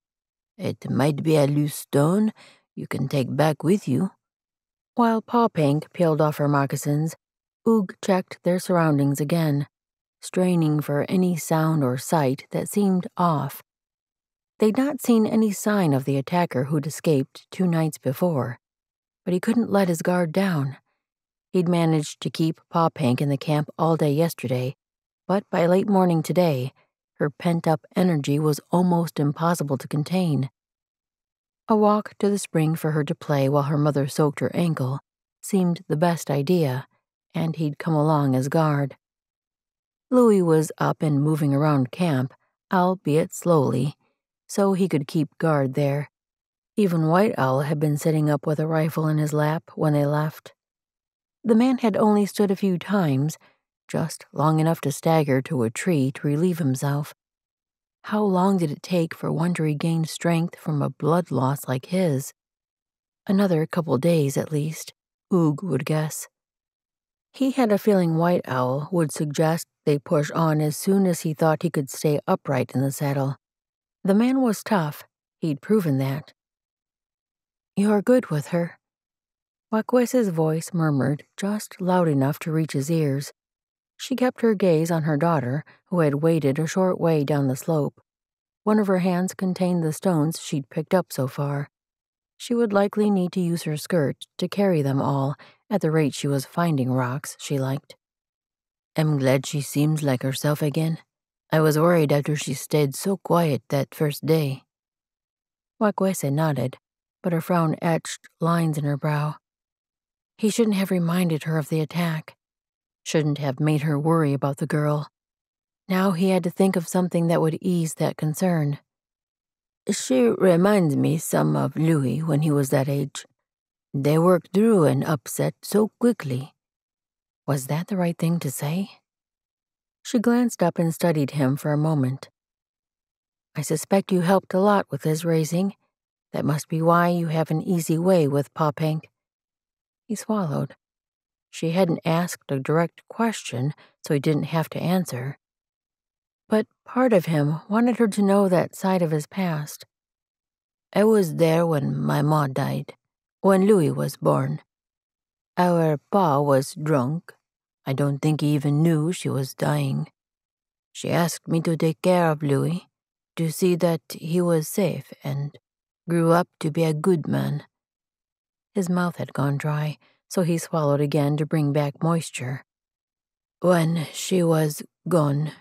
It might be a loose stone you can take back with you. While Paw Pink peeled off her moccasins, Oog checked their surroundings again, straining for any sound or sight that seemed off. They'd not seen any sign of the attacker who'd escaped 2 nights before, but he couldn't let his guard down. He'd managed to keep Paw Pink in the camp all day yesterday, but by late morning today, her pent-up energy was almost impossible to contain. A walk to the spring for her to play while her mother soaked her ankle seemed the best idea, and he'd come along as guard. Louis was up and moving around camp, albeit slowly, so he could keep guard there. Even White Owl had been sitting up with a rifle in his lap when they left. The man had only stood a few times, just long enough to stagger to a tree to relieve himself. How long did it take for one to regain strength from a blood loss like his? Another couple days, at least, Oog would guess. He had a feeling White Owl would suggest they push on as soon as he thought he could stay upright in the saddle. The man was tough. He'd proven that. You're good with her. Watkuese's voice murmured just loud enough to reach his ears. She kept her gaze on her daughter, who had waded a short way down the slope. One of her hands contained the stones she'd picked up so far. She would likely need to use her skirt to carry them all at the rate she was finding rocks she liked. I'm glad she seems like herself again. I was worried after she stayed so quiet that first day. Watkuese nodded, but her frown etched lines in her brow. He shouldn't have reminded her of the attack. Shouldn't have made her worry about the girl. Now he had to think of something that would ease that concern. She reminds me some of Louis when he was that age. They worked through an upset so quickly. Was that the right thing to say? She glanced up and studied him for a moment. I suspect you helped a lot with his raising. That must be why you have an easy way with Paw Pink. He swallowed. She hadn't asked a direct question, so he didn't have to answer. But part of him wanted her to know that side of his past. I was there when my ma died, when Louis was born. Our pa was drunk. I don't think he even knew she was dying. She asked me to take care of Louis. to see that he was safe and grew up to be a good man." His mouth had gone dry, so he swallowed again to bring back moisture. "When she was gone,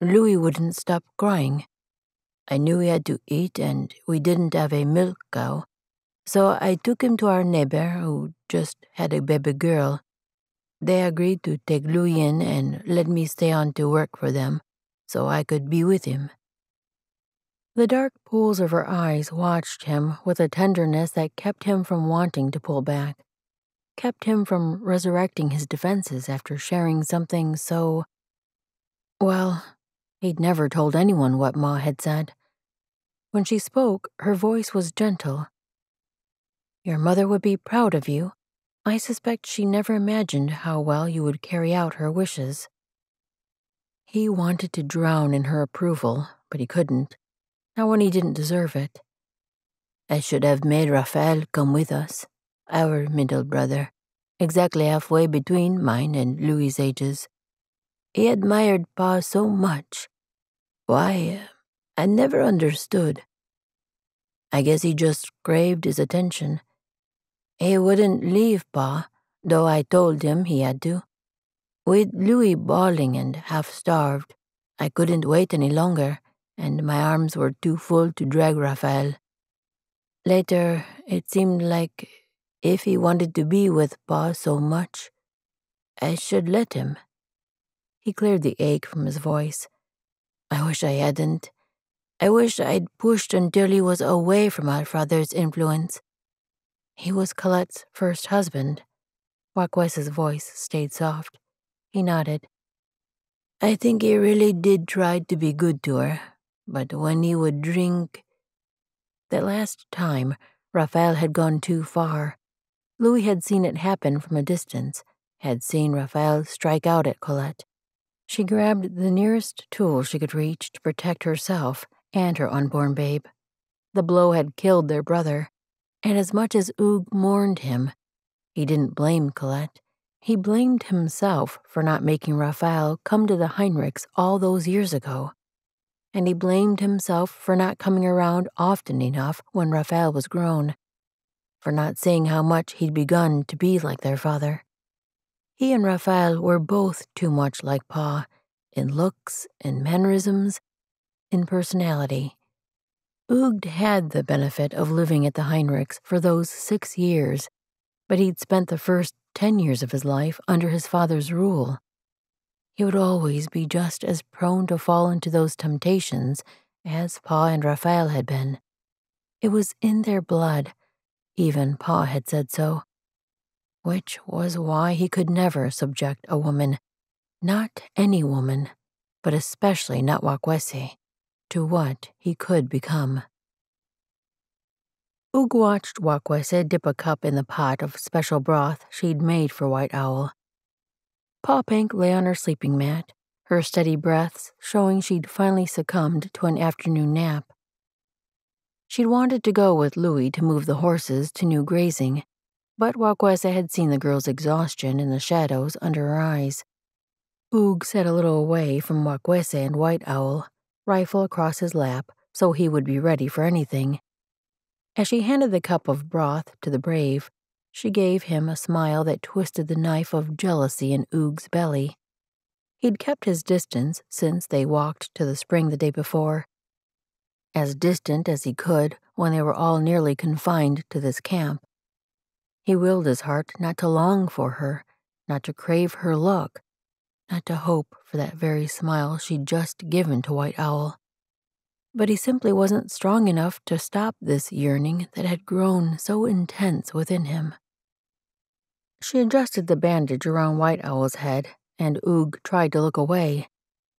Louis wouldn't stop crying. I knew he had to eat and we didn't have a milk cow, so I took him to our neighbor who just had a baby girl. They agreed to take Louis in and let me stay on to work for them so I could be with him." The dark pools of her eyes watched him with a tenderness that kept him from wanting to pull back, kept him from resurrecting his defenses after sharing something so... Well, he'd never told anyone what Ma had said. When she spoke, her voice was gentle. "Your mother would be proud of you. I suspect she never imagined how well you would carry out her wishes." He wanted to drown in her approval, but he couldn't. Not when he didn't deserve it. "I should have made Raphael come with us, our middle brother, exactly halfway between mine and Louis's ages. He admired Pa so much. Why, I never understood. I guess he just craved his attention. He wouldn't leave Pa, though I told him he had to. With Louis bawling and half-starved, I couldn't wait any longer, and my arms were too full to drag Raphael. Later, it seemed like if he wanted to be with Pa so much, I should let him." He cleared the ache from his voice. "I wish I hadn't. I wish I'd pushed until he was away from our father's influence." "He was Colette's first husband." Watkuese's voice stayed soft. He nodded. "I think he really did try to be good to her, but when he would drink..." That last time, Raphael had gone too far. Louis had seen it happen from a distance, had seen Raphael strike out at Colette. She grabbed the nearest tool she could reach to protect herself and her unborn babe. The blow had killed their brother, and as much as Hugues mourned him, he didn't blame Colette. He blamed himself for not making Raphael come to the Heinrichs all those years ago. And he blamed himself for not coming around often enough when Raphael was grown, for not seeing how much he'd begun to be like their father. He and Raphael were both too much like Pa, in looks, in mannerisms, in personality. Hugues had the benefit of living at the Heinrichs for those 6 years, but he'd spent the first 10 years of his life under his father's rule. He would always be just as prone to fall into those temptations as Pa and Raphael had been. It was in their blood, even Pa had said so, which was why he could never subject a woman, not any woman, but especially not Watkuese, to what he could become. Hugues watched Watkuese dip a cup in the pot of special broth she'd made for White Owl. Pa Pink lay on her sleeping mat, her steady breaths showing she'd finally succumbed to an afternoon nap. She'd wanted to go with Louis to move the horses to new grazing, but Watkuese had seen the girl's exhaustion in the shadows under her eyes. Hugues sat a little away from Watkuese and White Owl, rifle across his lap so he would be ready for anything. As she handed the cup of broth to the brave, she gave him a smile that twisted the knife of jealousy in Hugues' belly. He'd kept his distance since they walked to the spring the day before. As distant as he could when they were all nearly confined to this camp. He willed his heart not to long for her, not to crave her look, not to hope for that very smile she'd just given to White Owl. But he simply wasn't strong enough to stop this yearning that had grown so intense within him. She adjusted the bandage around White Owl's head, and Hugues tried to look away,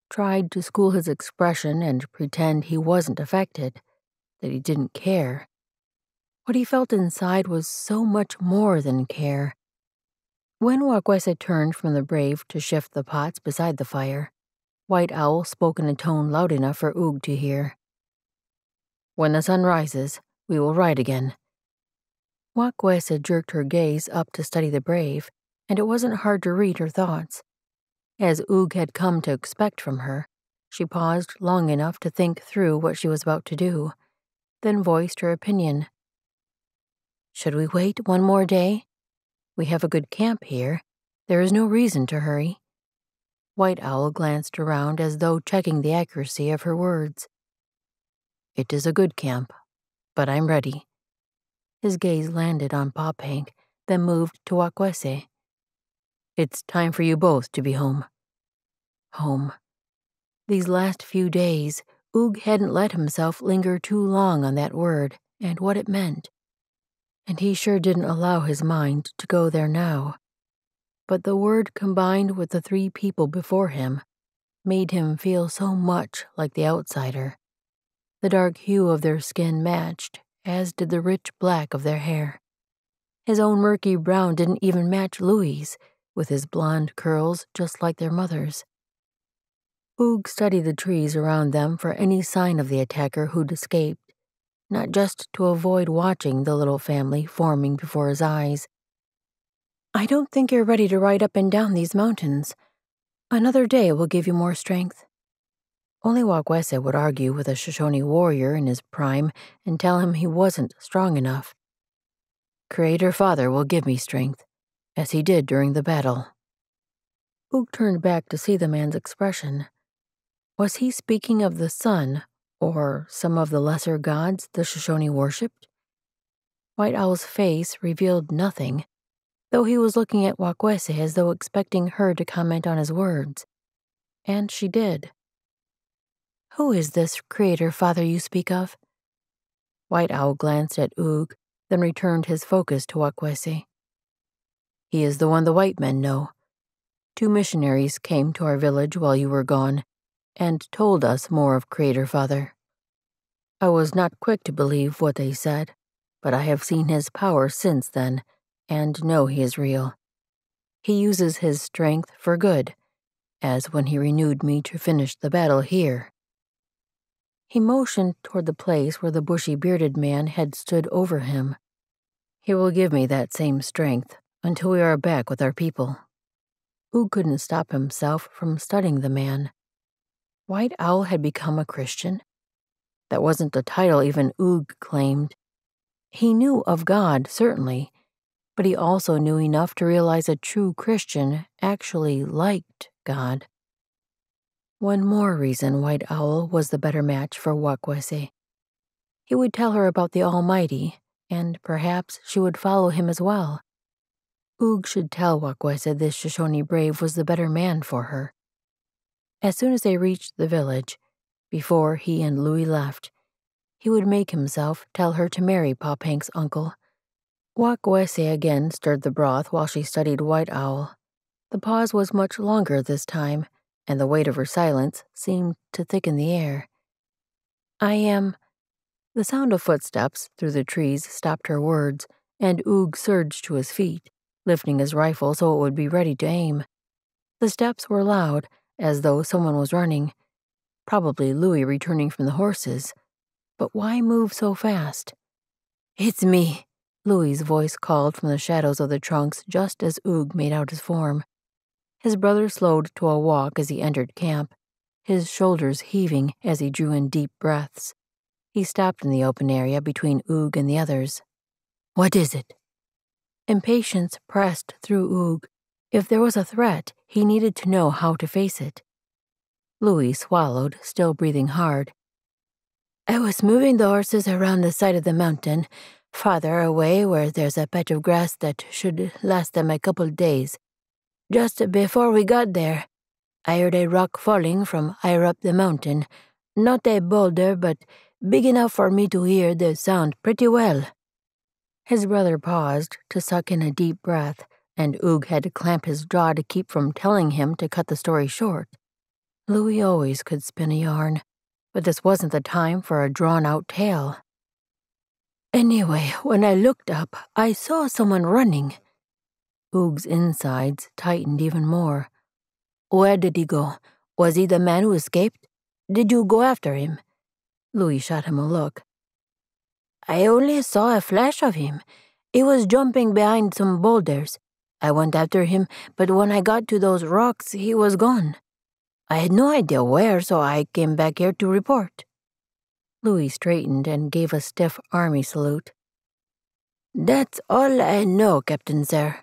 tried to school his expression and pretend he wasn't affected, that he didn't care. What he felt inside was so much more than care. When Watkuese turned from the brave to shift the pots beside the fire, White Owl spoke in a tone loud enough for Hugues to hear. "When the sun rises, we will ride again." Watkuese jerked her gaze up to study the brave, and it wasn't hard to read her thoughts. As Hugues had come to expect from her, She paused long enough to think through what she was about to do, then voiced her opinion. Should we wait one more day? We have a good camp here. There is no reason to hurry. White Owl glanced around as though checking the accuracy of her words. It is a good camp, but I'm ready. His gaze landed on Pop Hank, then moved to Watkuese. It's time for you both to be home. Home. These last few days, Oog hadn't let himself linger too long on that word and what it meant. And he sure didn't allow his mind to go there now. But the word combined with the 3 people before him made him feel so much like the outsider. The dark hue of their skin matched, as did the rich black of their hair. His own murky brown didn't even match Louis's, with his blonde curls just like their mother's. Oog studied the trees around them for any sign of the attacker who'd escaped, not just to avoid watching the little family forming before his eyes. I don't think you're ready to ride up and down these mountains. Another day will give you more strength. Only Watkuese would argue with a Shoshone warrior in his prime and tell him he wasn't strong enough. Creator Father will give me strength, as he did during the battle. Oog turned back to see the man's expression. Was he speaking of the sun, or some of the lesser gods the Shoshone worshipped? White Owl's face revealed nothing, though he was looking at Watkuese as though expecting her to comment on his words. And she did. Who is this Creator Father you speak of? White Owl glanced at Oog, then returned his focus to Watkuese. He is the one the white men know. 2 missionaries came to our village while you were gone, and told us more of Creator Father. I was not quick to believe what they said, but I have seen his power since then, and know he is real. He uses his strength for good, as when he renewed me to finish the battle here. He motioned toward the place where the bushy bearded man had stood over him. He will give me that same strength until we are back with our people. Oog couldn't stop himself from studying the man. White Owl had become a Christian? That wasn't a title even Oog claimed. He knew of God, certainly, but he also knew enough to realize a true Christian actually liked God. One more reason White Owl was the better match for Watkuese. He would tell her about the Almighty, and perhaps she would follow him as well. Oog should tell Watkuese this Shoshone brave was the better man for her. As soon as they reached the village, before he and Louis left, he would make himself tell her to marry Pop Hank's uncle. Watkuese again stirred the broth while she studied White Owl. The pause was much longer this time, and the weight of her silence seemed to thicken the air. The sound of footsteps through the trees stopped her words, and Oog surged to his feet, lifting his rifle so it would be ready to aim. The steps were loud, as though someone was running, probably Louis returning from the horses. But why move so fast? It's me, Louis's voice called from the shadows of the trunks just as Oog made out his form. His brother slowed to a walk as he entered camp, his shoulders heaving as he drew in deep breaths. He stopped in the open area between Oog and the others. What is it? Impatience pressed through Oog. If there was a threat, he needed to know how to face it. Louis swallowed, still breathing hard. I was moving the horses around the side of the mountain, farther away where there's a patch of grass that should last them a couple days. Just before we got there, I heard a rock falling from higher up the mountain. Not a boulder, but big enough for me to hear the sound pretty well. His brother paused to suck in a deep breath, and Oog had to clamp his jaw to keep from telling him to cut the story short. Louis always could spin a yarn, but this wasn't the time for a drawn-out tale. Anyway, when I looked up, I saw someone running. Oog's insides tightened even more. Where did he go? Was he the man who escaped? Did you go after him? Louis shot him a look. I only saw a flash of him. He was jumping behind some boulders. I went after him, but when I got to those rocks, he was gone. I had no idea where, so I came back here to report. Louis straightened and gave a stiff army salute. That's all I know, Captain Sir.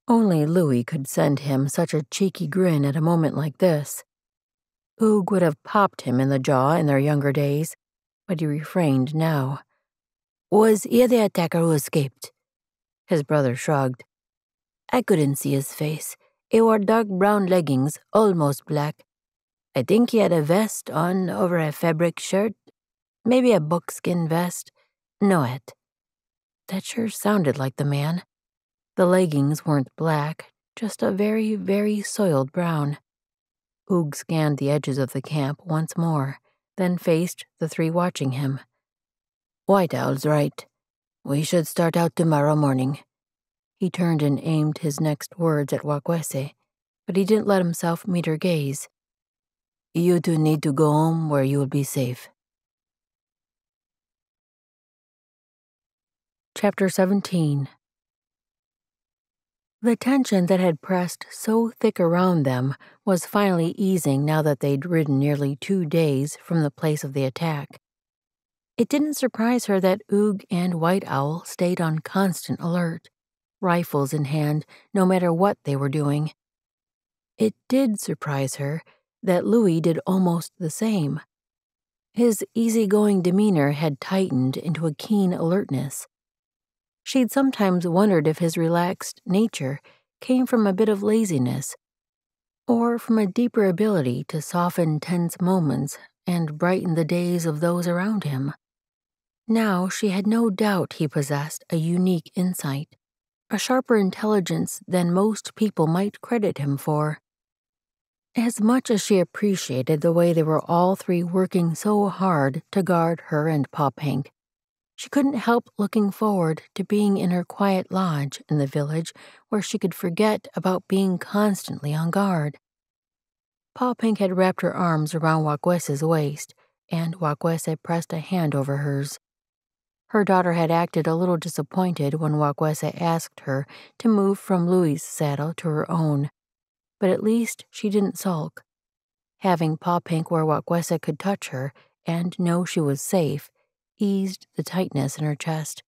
Only Louis could send him such a cheeky grin at a moment like this. Oog would have popped him in the jaw in their younger days, but he refrained now. Was he the attacker who escaped? His brother shrugged. I couldn't see his face. He wore dark brown leggings, almost black. I think he had a vest on over a fabric shirt. Maybe a buckskin vest. No hat. That sure sounded like the man. The leggings weren't black, just a very, very soiled brown. Oog scanned the edges of the camp once more, then faced the three watching him. White Owl's right. We should start out tomorrow morning. He turned and aimed his next words at Watkuese, but he didn't let himself meet her gaze. You two need to go home where you will be safe. Chapter 17. The tension that had pressed so thick around them was finally easing now that they'd ridden nearly 2 days from the place of the attack. It didn't surprise her that Oog and White Owl stayed on constant alert, rifles in hand, no matter what they were doing. It did surprise her that Louis did almost the same. His easygoing demeanor had tightened into a keen alertness. She'd sometimes wondered if his relaxed nature came from a bit of laziness, or from a deeper ability to soften tense moments and brighten the days of those around him. Now she had no doubt he possessed a unique insight, a sharper intelligence than most people might credit him for. As much as she appreciated the way they were all three working so hard to guard her and Pop Hank, she couldn't help looking forward to being in her quiet lodge in the village where she could forget about being constantly on guard. Pop Hank had wrapped her arms around Watkuese's waist, and Watkuese pressed a hand over hers. Her daughter had acted a little disappointed when Watkuese asked her to move from Louis's saddle to her own, but at least she didn't sulk. Having Pop Hank where Watkuese could touch her and know she was safe eased the tightness in her chest.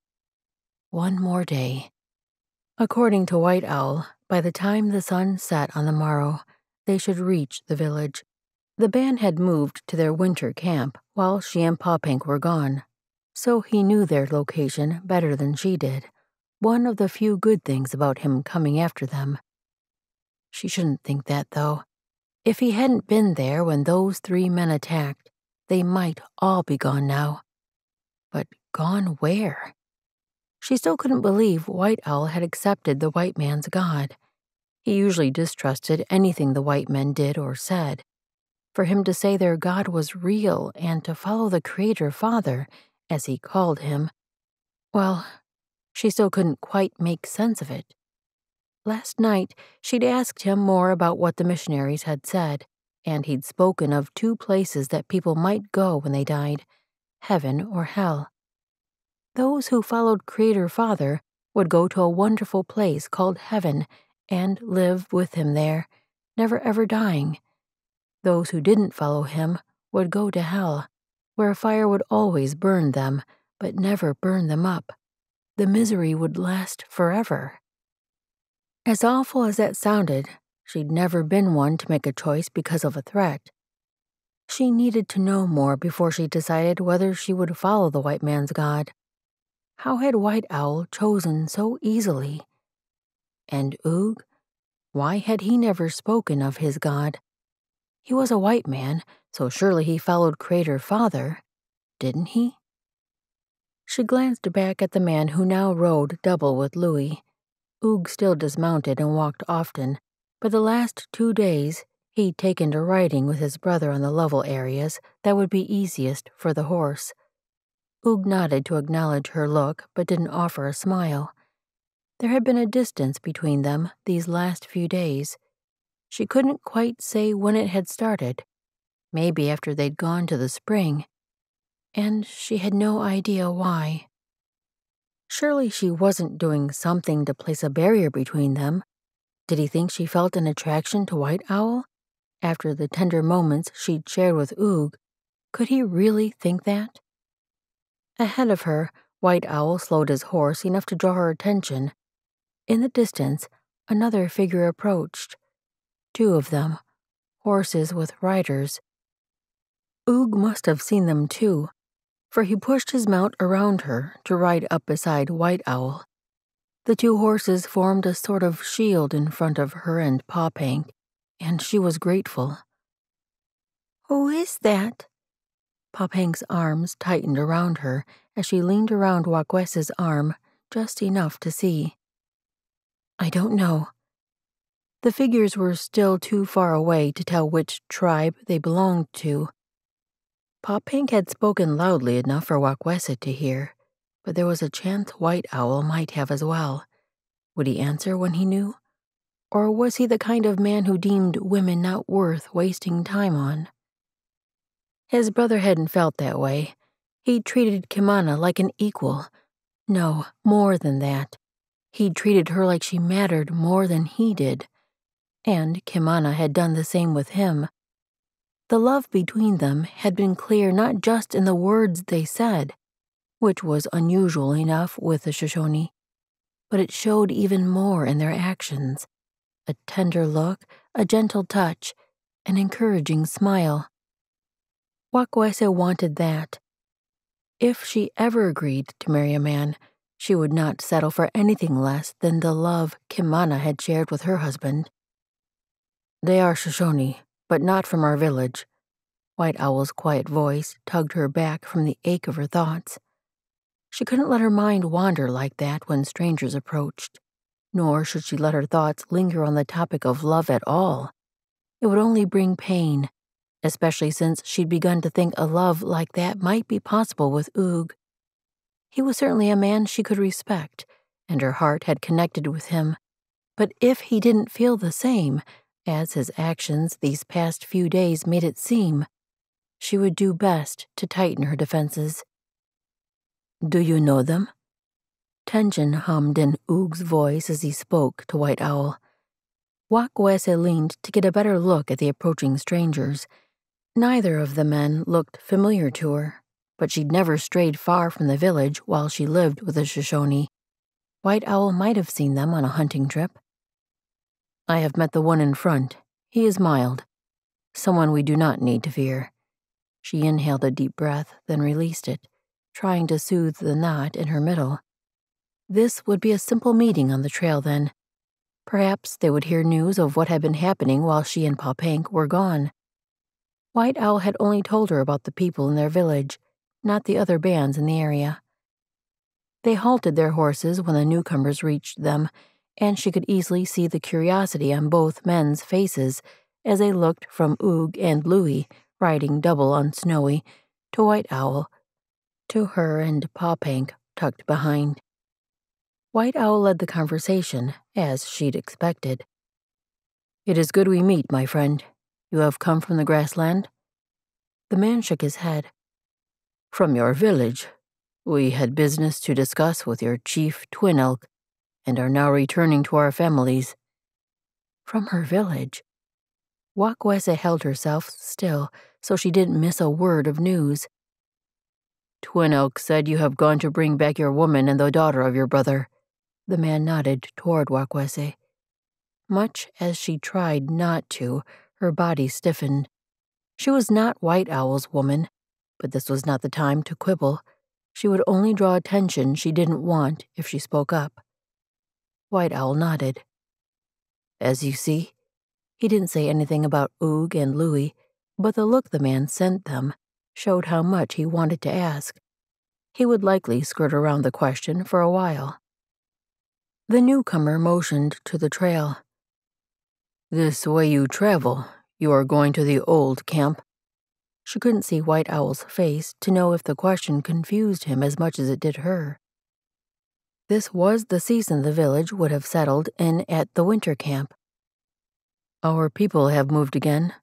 One more day. According to White Owl, by the time the sun set on the morrow, they should reach the village. The band had moved to their winter camp while she and Pop Hank were gone, so he knew their location better than she did, one of the few good things about him coming after them. She shouldn't think that, though. If he hadn't been there when those 3 men attacked, they might all be gone now. But gone where? She still couldn't believe White Owl had accepted the white man's god. He usually distrusted anything the white men did or said. For him to say their god was real and to follow the Creator Father, as he called him, well, she still couldn't quite make sense of it. Last night, she'd asked him more about what the missionaries had said, and he'd spoken of 2 places that people might go when they died, heaven or hell. Those who followed Creator Father would go to a wonderful place called heaven and live with him there, never ever dying. Those who didn't follow him would go to hell, where fire would always burn them, but never burn them up. The misery would last forever. As awful as that sounded, she'd never been one to make a choice because of a threat. She needed to know more before she decided whether she would follow the white man's god. How had White Owl chosen so easily? And Oog? Why had he never spoken of his god? He was a white man, so surely he followed Creator Father, didn't he? She glanced back at the man who now rode double with Louis. Oog still dismounted and walked often, but the last 2 days he'd taken to riding with his brother on the level areas that would be easiest for the horse. Oog nodded to acknowledge her look, but didn't offer a smile. There had been a distance between them these last few days. She couldn't quite say when it had started. Maybe after they'd gone to the spring. And she had no idea why. Surely she wasn't doing something to place a barrier between them. Did he think she felt an attraction to White Owl? After the tender moments she'd shared with Oog, could he really think that? Ahead of her, White Owl slowed his horse enough to draw her attention. In the distance, another figure approached. 2 of them, horses with riders. Oog must have seen them too, for he pushed his mount around her to ride up beside White Owl. The 2 horses formed a sort of shield in front of her and Pawpank, and she was grateful. Who is that? Pawpank's arms tightened around her as she leaned around Watkuese's arm just enough to see. I don't know. The figures were still too far away to tell which tribe they belonged to. Pawpank had spoken loudly enough for Watkuese to hear, but there was a chance White Owl might have as well. Would he answer when he knew? Or was he the kind of man who deemed women not worth wasting time on? His brother hadn't felt that way. He'd treated Kimana like an equal. No, more than that. He'd treated her like she mattered more than he did. And Kimana had done the same with him. The love between them had been clear not just in the words they said, which was unusual enough with the Shoshone, but it showed even more in their actions. A tender look, a gentle touch, an encouraging smile. Watkuese wanted that. If she ever agreed to marry a man, she would not settle for anything less than the love Kimana had shared with her husband. They are Shoshone, but not from our village. White Owl's quiet voice tugged her back from the ache of her thoughts. She couldn't let her mind wander like that when strangers approached, nor should she let her thoughts linger on the topic of love at all. It would only bring pain, especially since she'd begun to think a love like that might be possible with Oog. He was certainly a man she could respect, and her heart had connected with him. But if he didn't feel the same, as his actions these past few days made it seem, she would do best to tighten her defenses. Do you know them? Tension hummed in Oog's voice as he spoke to White Owl. Watkuese leaned to get a better look at the approaching strangers. Neither of the men looked familiar to her, but she'd never strayed far from the village while she lived with the Shoshone. White Owl might have seen them on a hunting trip. I have met the one in front. He is mild. Someone we do not need to fear. She inhaled a deep breath, then released it, trying to soothe the knot in her middle. This would be a simple meeting on the trail then. Perhaps they would hear news of what had been happening while she and Pawpank were gone. White Owl had only told her about the people in their village, not the other bands in the area. They halted their horses when the newcomers reached them, and she could easily see the curiosity on both men's faces as they looked from Oog and Louie, riding double on Snowy, to White Owl, to her and Pawpank tucked behind. White Owl led the conversation, as she'd expected. It is good we meet, my friend. You have come from the grassland? The man shook his head. From your village. We had business to discuss with your chief twin elk, and are now returning to our families. From her village? Watkuese held herself still so she didn't miss a word of news. Twin elk said you have gone to bring back your woman and the daughter of your brother. The man nodded toward Watkuese. Much as she tried not to, her body stiffened. She was not White Owl's woman, but this was not the time to quibble. She would only draw attention she didn't want if she spoke up. White Owl nodded. As you see, he didn't say anything about Oog and Louie, but the look the man sent them showed how much he wanted to ask. He would likely skirt around the question for a while. The newcomer motioned to the trail. This way you travel. You are going to the old camp. She couldn't see White Owl's face to know if the question confused him as much as it did her. This was the season the village would have settled in at the winter camp. Our people have moved again.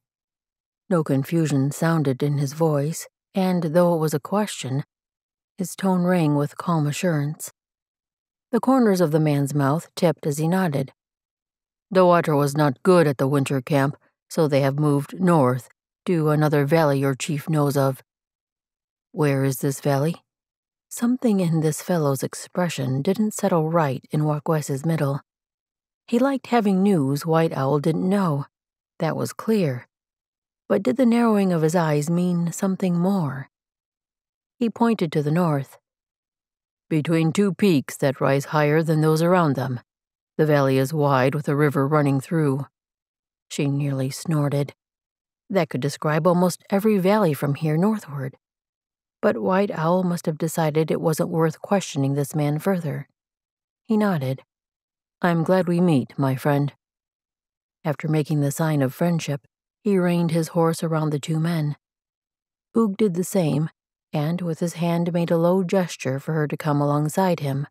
No confusion sounded in his voice, and though it was a question, his tone rang with calm assurance. The corners of the man's mouth tipped as he nodded. The water was not good at the winter camp, so they have moved north to another valley your chief knows of. Where is this valley? Something in this fellow's expression didn't settle right in Watkuese's middle. He liked having news White Owl didn't know. That was clear. But did the narrowing of his eyes mean something more? He pointed to the north. Between two peaks that rise higher than those around them. The valley is wide with a river running through. She nearly snorted. That could describe almost every valley from here northward. But White Owl must have decided it wasn't worth questioning this man further. He nodded. I'm glad we meet, my friend. After making the sign of friendship, he reined his horse around the two men. Oog did the same, and with his hand made a low gesture for her to come alongside him.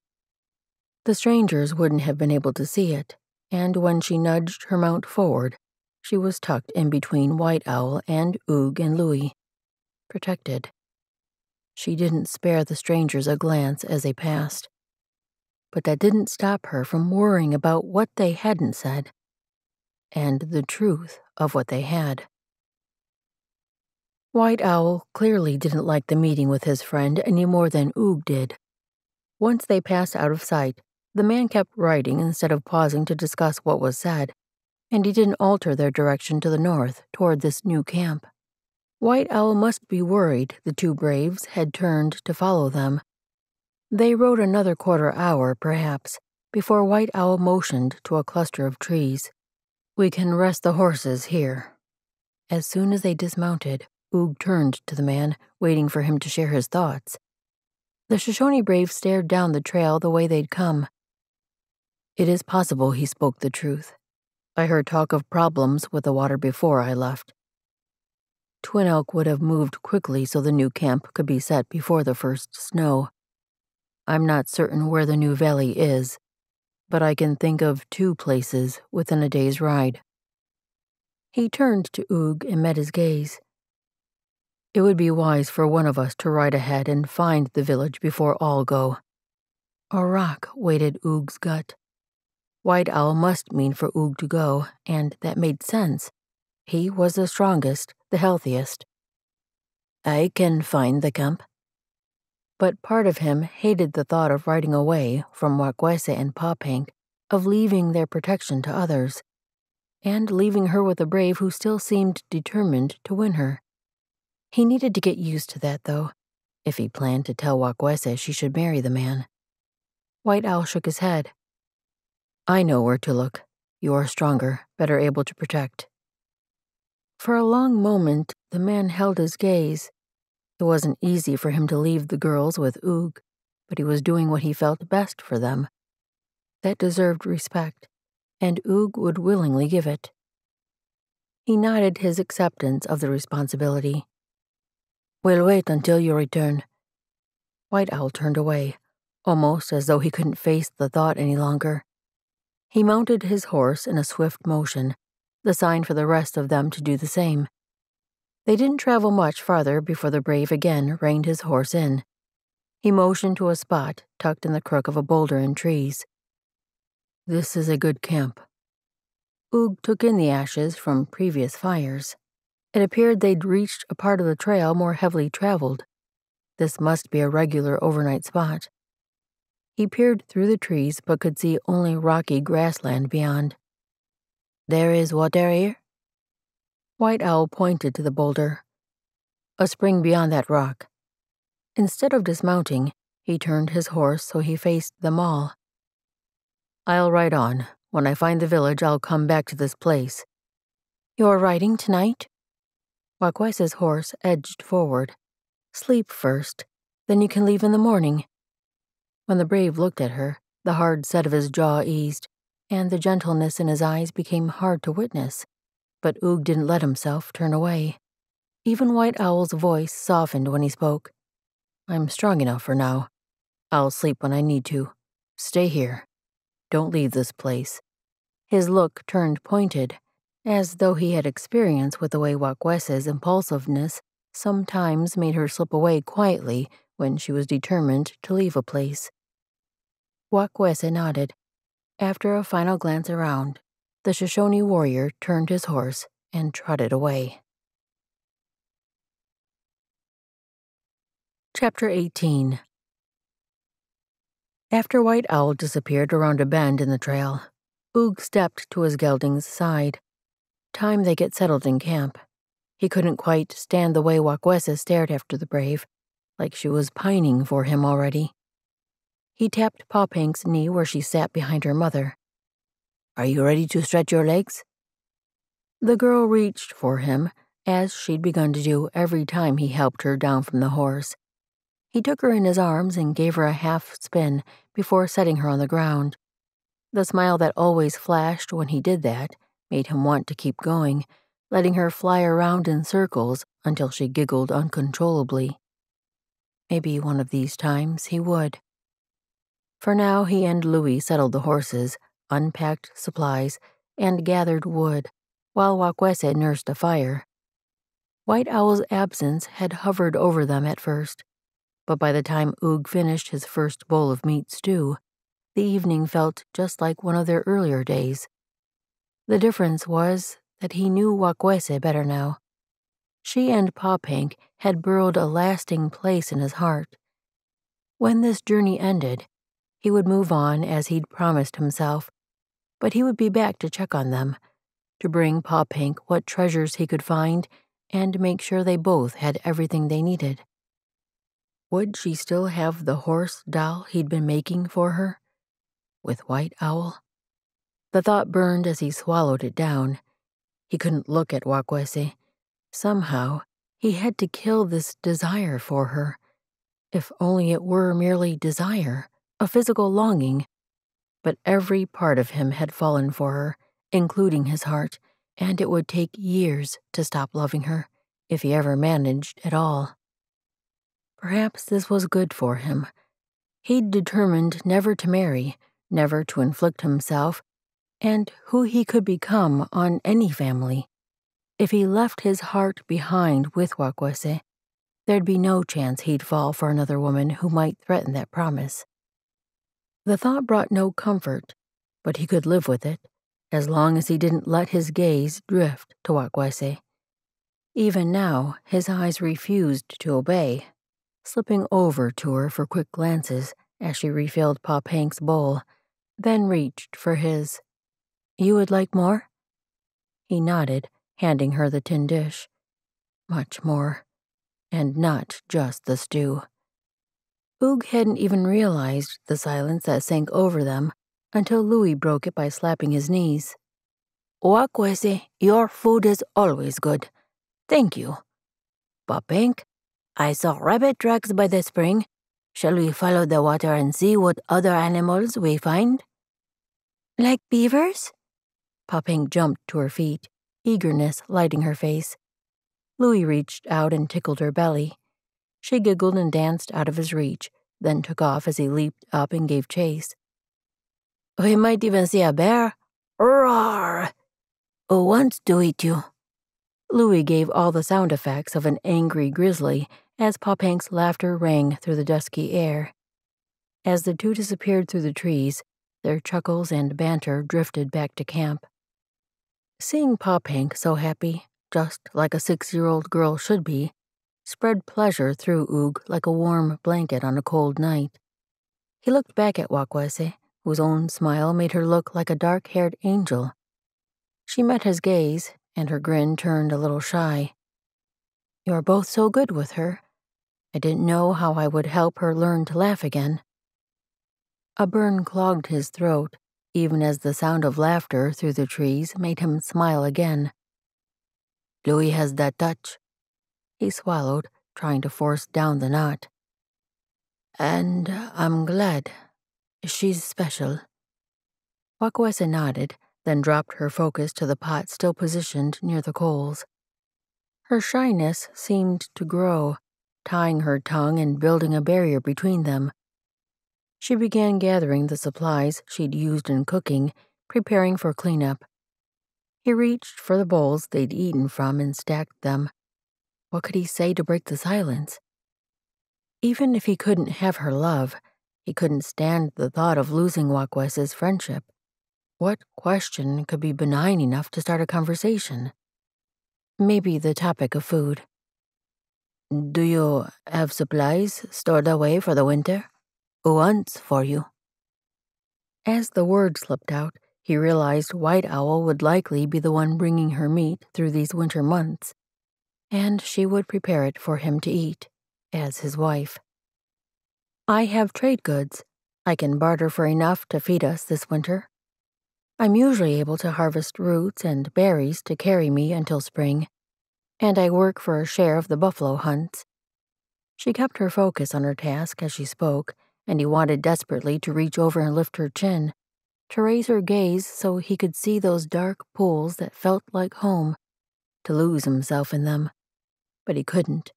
The strangers wouldn't have been able to see it, and when she nudged her mount forward, she was tucked in between White Owl and Oog and Louie, protected. She didn't spare the strangers a glance as they passed. But that didn't stop her from worrying about what they hadn't said, and the truth of what they had. White Owl clearly didn't like the meeting with his friend any more than Oog did. Once they passed out of sight, the man kept riding instead of pausing to discuss what was said, and he didn't alter their direction to the north toward this new camp. White Owl must be worried the two braves had turned to follow them. They rode another quarter hour, perhaps, before White Owl motioned to a cluster of trees. We can rest the horses here. As soon as they dismounted, Oog turned to the man, waiting for him to share his thoughts. The Shoshone brave stared down the trail the way they'd come. It is possible he spoke the truth. I heard talk of problems with the water before I left. Twin Elk would have moved quickly so the new camp could be set before the first snow. I'm not certain where the new valley is, but I can think of 2 places within a day's ride. He turned to Oog and met his gaze. It would be wise for one of us to ride ahead and find the village before all go. A rock weighted Oog's gut. White Owl must mean for Oog to go, and that made sense. He was the strongest, the healthiest. I can find the camp. But part of him hated the thought of riding away from Watkuese and Papank, of leaving their protection to others, and leaving her with a brave who still seemed determined to win her. He needed to get used to that, though, if he planned to tell Watkuese she should marry the man. White Owl shook his head. I know where to look. You are stronger, better able to protect. For a long moment, the man held his gaze. It wasn't easy for him to leave the girls with Oog, but he was doing what he felt best for them. That deserved respect, and Oog would willingly give it. He nodded his acceptance of the responsibility. We'll wait until you return. White Owl turned away, almost as though he couldn't face the thought any longer. He mounted his horse in a swift motion, the sign for the rest of them to do the same. They didn't travel much farther before the brave again reined his horse in. He motioned to a spot tucked in the crook of a boulder and trees. This is a good camp. Oog took in the ashes from previous fires. It appeared they'd reached a part of the trail more heavily traveled. This must be a regular overnight spot. He peered through the trees but could see only rocky grassland beyond. There is water here? White Owl pointed to the boulder. A spring beyond that rock. Instead of dismounting, he turned his horse so he faced them all. I'll ride on. When I find the village, I'll come back to this place. You're riding tonight? Watkuese's horse edged forward. Sleep first, then you can leave in the morning. When the brave looked at her, the hard set of his jaw eased, and the gentleness in his eyes became hard to witness. But Oog didn't let himself turn away. Even White Owl's voice softened when he spoke. I'm strong enough for now. I'll sleep when I need to. Stay here. Don't leave this place. His look turned pointed, as though he had experience with the way Watkuese's impulsiveness sometimes made her slip away quietly when she was determined to leave a place. Watkuese nodded. After a final glance around, the Shoshone warrior turned his horse and trotted away. Chapter 18. After White Owl disappeared around a bend in the trail, Oog stepped to his gelding's side. Time they get settled in camp. He couldn't quite stand the way Watkuese stared after the brave, like she was pining for him already. He tapped Paw-Pink's knee where she sat behind her mother. "Are you ready to stretch your legs?" The girl reached for him, as she'd begun to do every time he helped her down from the horse. He took her in his arms and gave her a half spin before setting her on the ground. The smile that always flashed when he did that made him want to keep going, letting her fly around in circles until she giggled uncontrollably. Maybe one of these times he would. For now, he and Louis settled the horses, unpacked supplies, and gathered wood, while Watkuese nursed a fire. White Owl's absence had hovered over them at first, but by the time Oog finished his first bowl of meat stew, the evening felt just like one of their earlier days. The difference was that he knew Watkuese better now. She and Paw-Pink had burrowed a lasting place in his heart. When this journey ended, he would move on as he'd promised himself, but he would be back to check on them, to bring Paw-Pink what treasures he could find and make sure they both had everything they needed. Would she still have the horse doll he'd been making for her? With White Owl? The thought burned as he swallowed it down. He couldn't look at Watkuese. Somehow, he had to kill this desire for her. If only it were merely desire, a physical longing. But every part of him had fallen for her, including his heart, and it would take years to stop loving her, if he ever managed at all. Perhaps this was good for him. He'd determined never to marry, never to inflict himself, and who he could become on any family. If he left his heart behind with Watkuese, there'd be no chance he'd fall for another woman who might threaten that promise. The thought brought no comfort, but he could live with it, as long as he didn't let his gaze drift to Watkuese. Even now, his eyes refused to obey, slipping over to her for quick glances as she refilled Paw-Pink's bowl, then reached for his. "You would like more?" He nodded, handing her the tin dish. Much more, and not just the stew. Oog hadn't even realized the silence that sank over them until Louis broke it by slapping his knees. "Watkuese, your food is always good. Thank you. Paw-Pink, I saw rabbit tracks by the spring. Shall we follow the water and see what other animals we find?" "Like beavers?" Paw-Pink jumped to her feet, eagerness lighting her face. Louis reached out and tickled her belly. She giggled and danced out of his reach, then took off as he leaped up and gave chase. "We might even see a bear. Roar! Who wants to eat you?" Louis gave all the sound effects of an angry grizzly as Paw-Pink's laughter rang through the dusky air. As the two disappeared through the trees, their chuckles and banter drifted back to camp. Seeing Paw-Pink so happy, just like a 6-year-old girl should be, spread pleasure through Oog like a warm blanket on a cold night. He looked back at Watkuese, whose own smile made her look like a dark-haired angel. She met his gaze, and her grin turned a little shy. "You're both so good with her. I didn't know how I would help her learn to laugh again." A burn clogged his throat, even as the sound of laughter through the trees made him smile again. "Louis has that touch." He swallowed, trying to force down the knot. "And I'm glad. She's special." Watkuese nodded, then dropped her focus to the pot still positioned near the coals. Her shyness seemed to grow, tying her tongue and building a barrier between them. She began gathering the supplies she'd used in cooking, preparing for cleanup. He reached for the bowls they'd eaten from and stacked them. What could he say to break the silence? Even if he couldn't have her love, he couldn't stand the thought of losing Watkuese's friendship. What question could be benign enough to start a conversation? Maybe the topic of food. Do you have supplies stored away for the winter? Who wants for you? As the word slipped out, he realized White Owl would likely be the one bringing her meat through these winter months, and she would prepare it for him to eat, as his wife. I have trade goods. I can barter for enough to feed us this winter. I'm usually able to harvest roots and berries to carry me until spring, and I work for a share of the buffalo hunts. She kept her focus on her task as she spoke, and he wanted desperately to reach over and lift her chin, to raise her gaze so he could see those dark pools that felt like home, to lose himself in them. But he couldn't.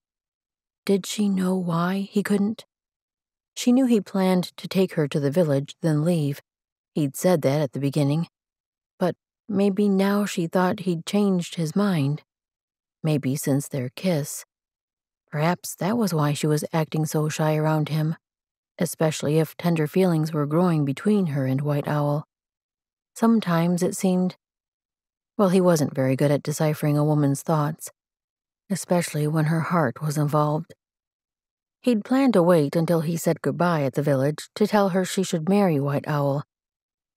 Did she know why he couldn't? She knew he planned to take her to the village, then leave. He'd said that at the beginning. But maybe now she thought he'd changed his mind. Maybe since their kiss. Perhaps that was why she was acting so shy around him, especially if tender feelings were growing between her and White Owl. Sometimes it seemed, well, he wasn't very good at deciphering a woman's thoughts, especially when her heart was involved. He'd planned to wait until he said goodbye at the village to tell her she should marry White Owl,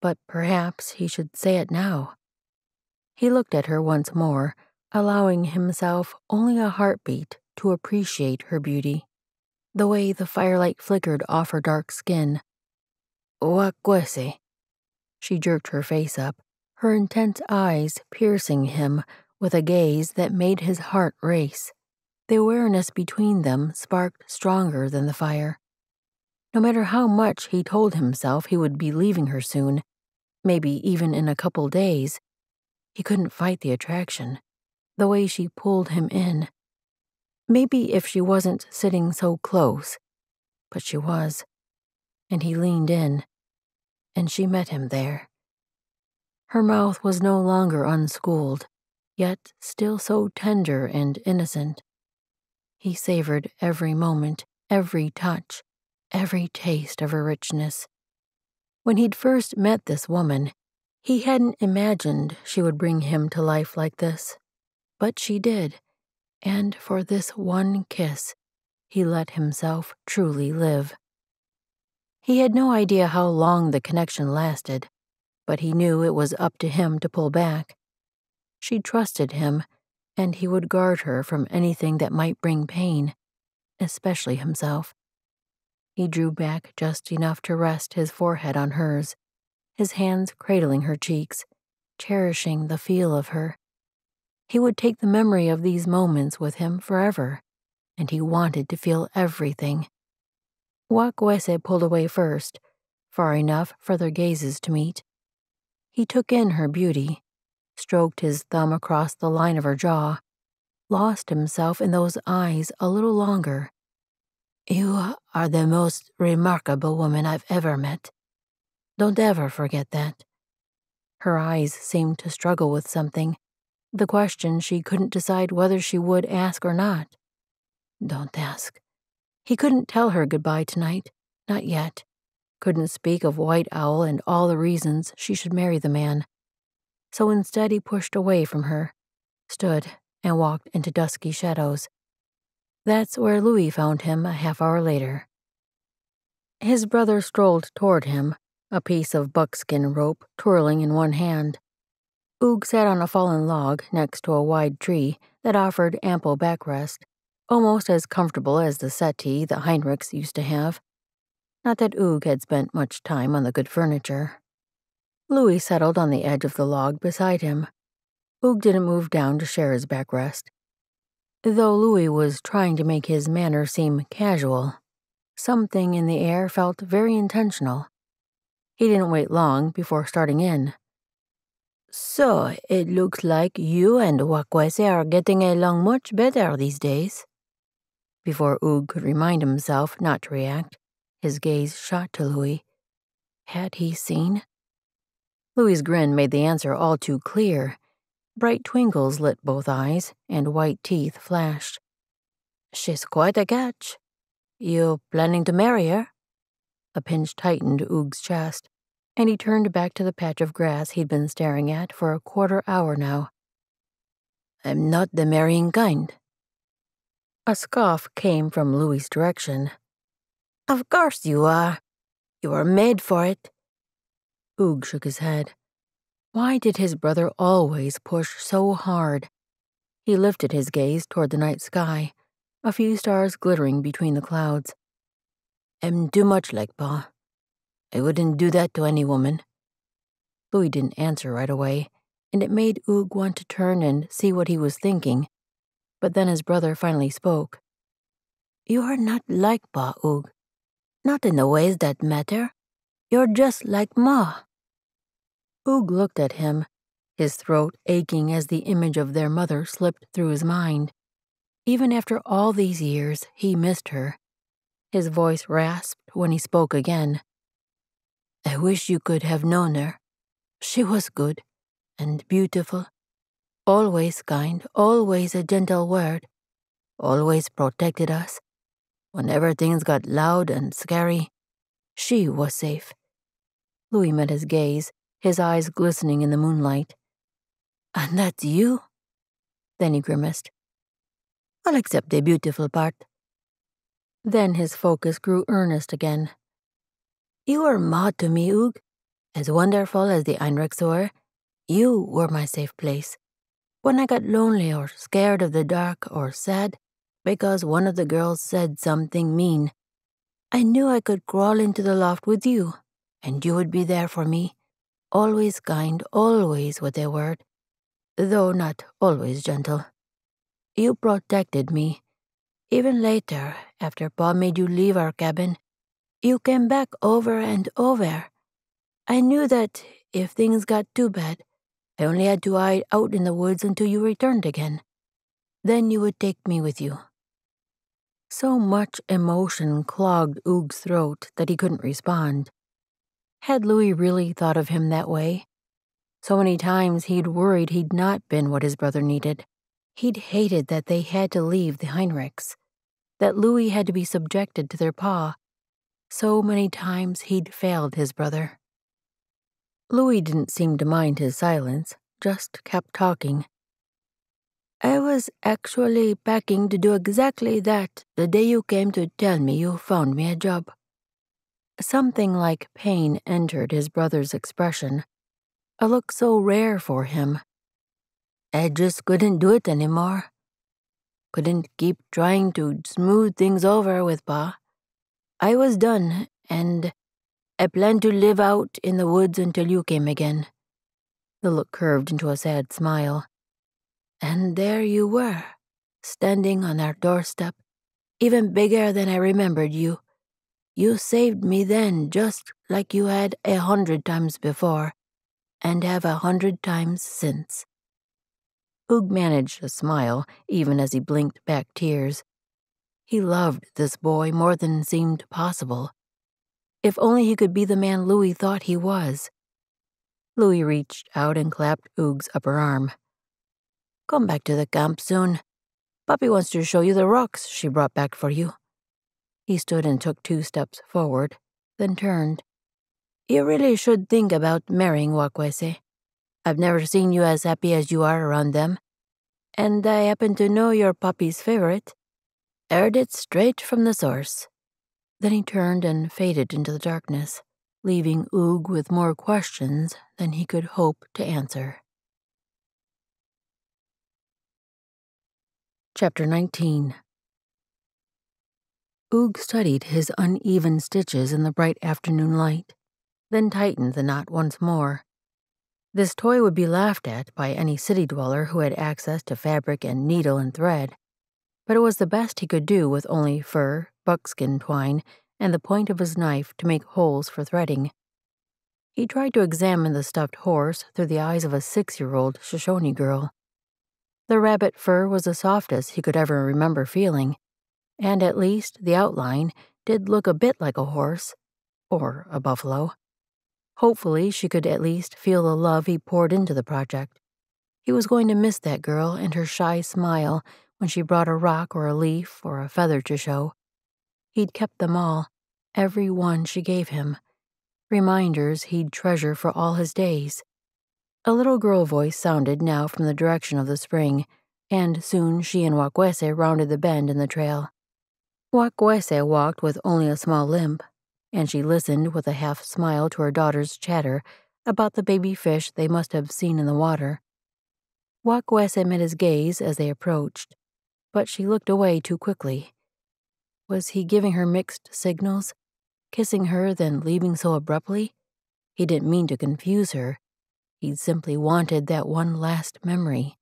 but perhaps he should say it now. He looked at her once more, allowing himself only a heartbeat to appreciate her beauty, the way the firelight flickered off her dark skin. Watkuese. She jerked her face up, her intense eyes piercing him with a gaze that made his heart race. The awareness between them sparked stronger than the fire. No matter how much he told himself he would be leaving her soon, maybe even in a couple days, he couldn't fight the attraction, the way she pulled him in. Maybe if she wasn't sitting so close, but she was, and he leaned in, and she met him there. Her mouth was no longer unschooled, yet still so tender and innocent. He savored every moment, every touch, every taste of her richness. When he'd first met this woman, he hadn't imagined she would bring him to life like this, but she did. And for this one kiss, he let himself truly live. He had no idea how long the connection lasted, but he knew it was up to him to pull back. She trusted him, and he would guard her from anything that might bring pain, especially himself. He drew back just enough to rest his forehead on hers, his hands cradling her cheeks, cherishing the feel of her. He would take the memory of these moments with him forever, and he wanted to feel everything. Watkuese pulled away first, far enough for their gazes to meet. He took in her beauty, stroked his thumb across the line of her jaw, lost himself in those eyes a little longer. You are the most remarkable woman I've ever met. Don't ever forget that. Her eyes seemed to struggle with something, the question she couldn't decide whether she would ask or not. Don't ask. He couldn't tell her goodbye tonight, not yet. Couldn't speak of White Owl and all the reasons she should marry the man. So instead he pushed away from her, stood, and walked into dusky shadows. That's where Louis found him a half hour later. His brother strolled toward him, a piece of buckskin rope twirling in one hand. Oog sat on a fallen log next to a wide tree that offered ample backrest, almost as comfortable as the settee the Heinrichs used to have. Not that Oog had spent much time on the good furniture. Louis settled on the edge of the log beside him. Oog didn't move down to share his backrest. Though Louis was trying to make his manner seem casual, something in the air felt very intentional. He didn't wait long before starting in. So, it looks like you and Watkuese are getting along much better these days. Before Oog could remind himself not to react, his gaze shot to Louis. Had he seen? Louis's grin made the answer all too clear. Bright twinkles lit both eyes, and white teeth flashed. She's quite a catch. You planning to marry her? A pinch tightened Oog's chest, and he turned back to the patch of grass he'd been staring at for a quarter hour now. I'm not the marrying kind. A scoff came from Louis's direction. Of course you are. You were made for it. Oog shook his head. Why did his brother always push so hard? He lifted his gaze toward the night sky, a few stars glittering between the clouds. I'm too much like Pa. I wouldn't do that to any woman. Louis didn't answer right away, and it made Oog want to turn and see what he was thinking. But then his brother finally spoke. You are not like Pa, Oog. Not in the ways that matter. You're just like Ma. Oog looked at him, his throat aching as the image of their mother slipped through his mind. Even after all these years, he missed her. His voice rasped when he spoke again. I wish you could have known her. She was good and beautiful, always kind, always a gentle word, always protected us. Whenever things got loud and scary, she was safe. Louis met his gaze, his eyes glistening in the moonlight. And that's you? Then he grimaced. I'll accept the beautiful part. Then his focus grew earnest again. You were Ma to me, Oog. As wonderful as the Einrichs were, you were my safe place. When I got lonely or scared of the dark or sad because one of the girls said something mean, I knew I could crawl into the loft with you, and you would be there for me, always kind, always with a word, though not always gentle. You protected me. Even later, after Pa made you leave our cabin, you came back over and over. I knew that if things got too bad, I only had to hide out in the woods until you returned again. Then you would take me with you. So much emotion clogged Oog's throat that he couldn't respond. Had Louis really thought of him that way? So many times he'd worried he'd not been what his brother needed. He'd hated that they had to leave the Heinrichs, that Louis had to be subjected to their Pa. So many times he'd failed his brother. Louis didn't seem to mind his silence, just kept talking. I was actually packing to do exactly that the day you came to tell me you found me a job. Something like pain entered his brother's expression, a look so rare for him. I just couldn't do it anymore. Couldn't keep trying to smooth things over with Pa. I was done, and I planned to live out in the woods until you came again. The look curved into a sad smile. And there you were, standing on our doorstep, even bigger than I remembered you. You saved me then just like you had 100 times before, and have 100 times since. Oog managed a smile even as he blinked back tears. He loved this boy more than seemed possible. If only he could be the man Louis thought he was. Louis reached out and clapped Oog's upper arm. Come back to the camp soon. Papi wants to show you the rocks she brought back for you. He stood and took 2 steps forward, then turned. You really should think about marrying Watkuese. I've never seen you as happy as you are around them. And I happen to know you're Papi's favorite. Heard it straight from the source. Then he turned and faded into the darkness, leaving Oog with more questions than he could hope to answer. Chapter 19. Oog studied his uneven stitches in the bright afternoon light, then tightened the knot once more. This toy would be laughed at by any city dweller who had access to fabric and needle and thread, but it was the best he could do with only fur, buckskin twine, and the point of his knife to make holes for threading. He tried to examine the stuffed horse through the eyes of a 6-year-old Shoshone girl. The rabbit fur was the softest he could ever remember feeling, and at least the outline did look a bit like a horse, or a buffalo. Hopefully she could at least feel the love he poured into the project. He was going to miss that girl and her shy smile when she brought a rock or a leaf or a feather to show. He'd kept them all, every one she gave him, reminders he'd treasure for all his days. A little girl voice sounded now from the direction of the spring, and soon she and Watkuese rounded the bend in the trail. Watkuese walked with only a small limp, and she listened with a half-smile to her daughter's chatter about the baby fish they must have seen in the water. Watkuese met his gaze as they approached, but she looked away too quickly. Was he giving her mixed signals, kissing her then leaving so abruptly? He didn't mean to confuse her. He simply wanted that one last memory.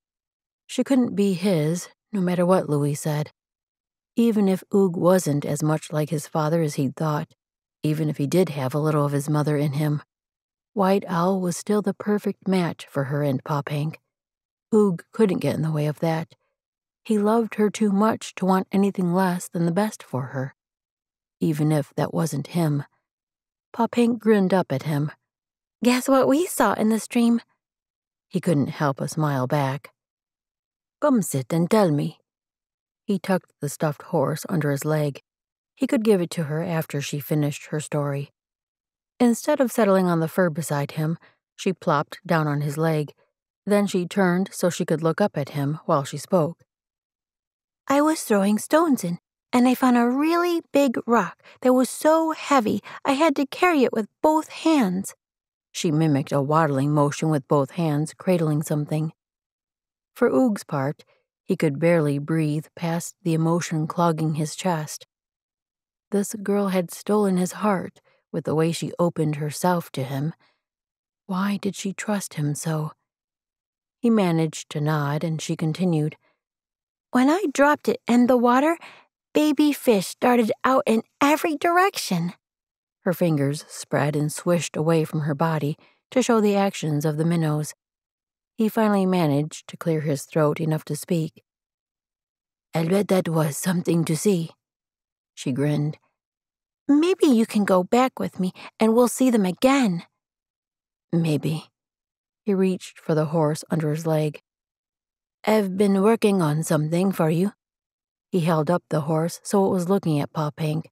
She couldn't be his, no matter what Louis said. Even if Oog wasn't as much like his father as he'd thought, even if he did have a little of his mother in him, White Owl was still the perfect match for her and Pop Hank. Oog couldn't get in the way of that. He loved her too much to want anything less than the best for her, even if that wasn't him. Pop Hank grinned up at him. Guess what we saw in the stream? He couldn't help a smile back. Come sit and tell me. He tucked the stuffed horse under his leg. He could give it to her after she finished her story. Instead of settling on the fur beside him, she plopped down on his leg. Then she turned so she could look up at him while she spoke. I was throwing stones in, and I found a really big rock that was so heavy I had to carry it with both hands. She mimicked a waddling motion with both hands, cradling something. For Oog's part, he could barely breathe past the emotion clogging his chest. This girl had stolen his heart with the way she opened herself to him. Why did she trust him so? He managed to nod, and she continued. When I dropped it in the water, baby fish darted out in every direction. Her fingers spread and swished away from her body to show the actions of the minnows. He finally managed to clear his throat enough to speak. I'll bet that was something to see. She grinned. Maybe you can go back with me and we'll see them again. Maybe. He reached for the horse under his leg. I've been working on something for you. He held up the horse so it was looking at Pop Hank.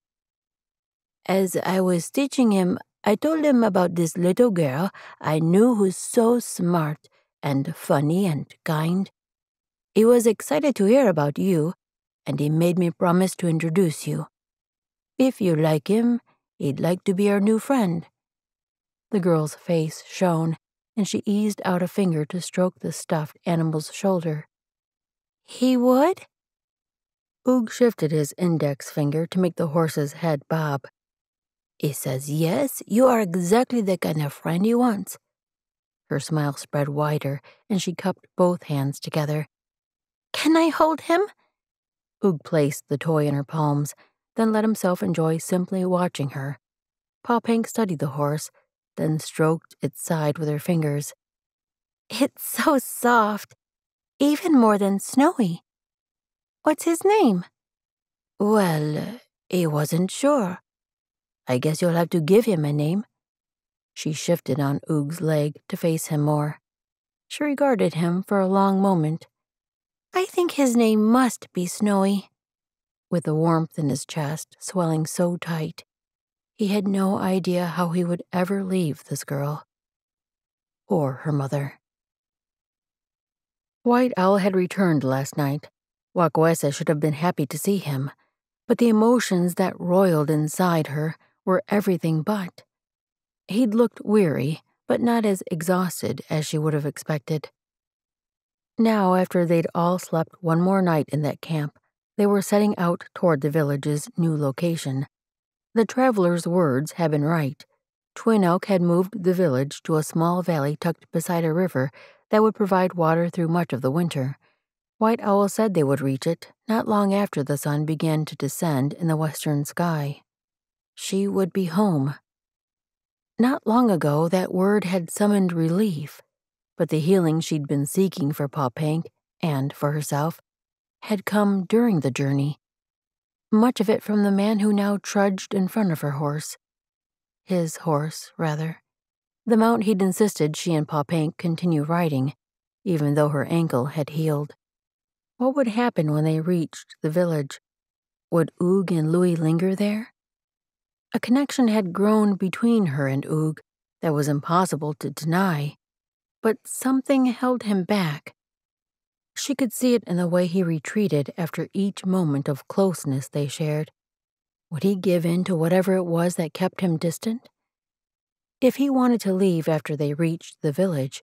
As I was teaching him, I told him about this little girl I knew who's so smart and funny and kind. He was excited to hear about you, and he made me promise to introduce you. If you like him, he'd like to be our new friend. The girl's face shone, and she eased out a finger to stroke the stuffed animal's shoulder. He would? Oog shifted his index finger to make the horse's head bob. He says, yes, you are exactly the kind of friend he wants. Her smile spread wider, and she cupped both hands together. Can I hold him? Oog placed the toy in her palms, then let himself enjoy simply watching her. Pop Hank studied the horse, then stroked its side with her fingers. It's so soft, even more than Snowy. What's his name? Well, he wasn't sure. I guess you'll have to give him a name. She shifted on Oog's leg to face him more. She regarded him for a long moment. I think his name must be Snowy. With the warmth in his chest swelling so tight, he had no idea how he would ever leave this girl. Or her mother. White Owl had returned last night. Watkuese should have been happy to see him, but the emotions that roiled inside her were everything but. He'd looked weary, but not as exhausted as she would have expected. Now, after they'd all slept one more night in that camp, they were setting out toward the village's new location. The traveler's words had been right. Twin Elk had moved the village to a small valley tucked beside a river that would provide water through much of the winter. White Owl said they would reach it not long after the sun began to descend in the western sky. She would be home. Not long ago, that word had summoned relief, but the healing she'd been seeking for Pop Hank and for herself had come during the journey. Much of it from the man who now trudged in front of her horse. His horse, rather. The mount he'd insisted she and Pop Hank continue riding, even though her ankle had healed. What would happen when they reached the village? Would Oog and Louis linger there? A connection had grown between her and Oog that was impossible to deny, but something held him back. She could see it in the way he retreated after each moment of closeness they shared. Would he give in to whatever it was that kept him distant? If he wanted to leave after they reached the village,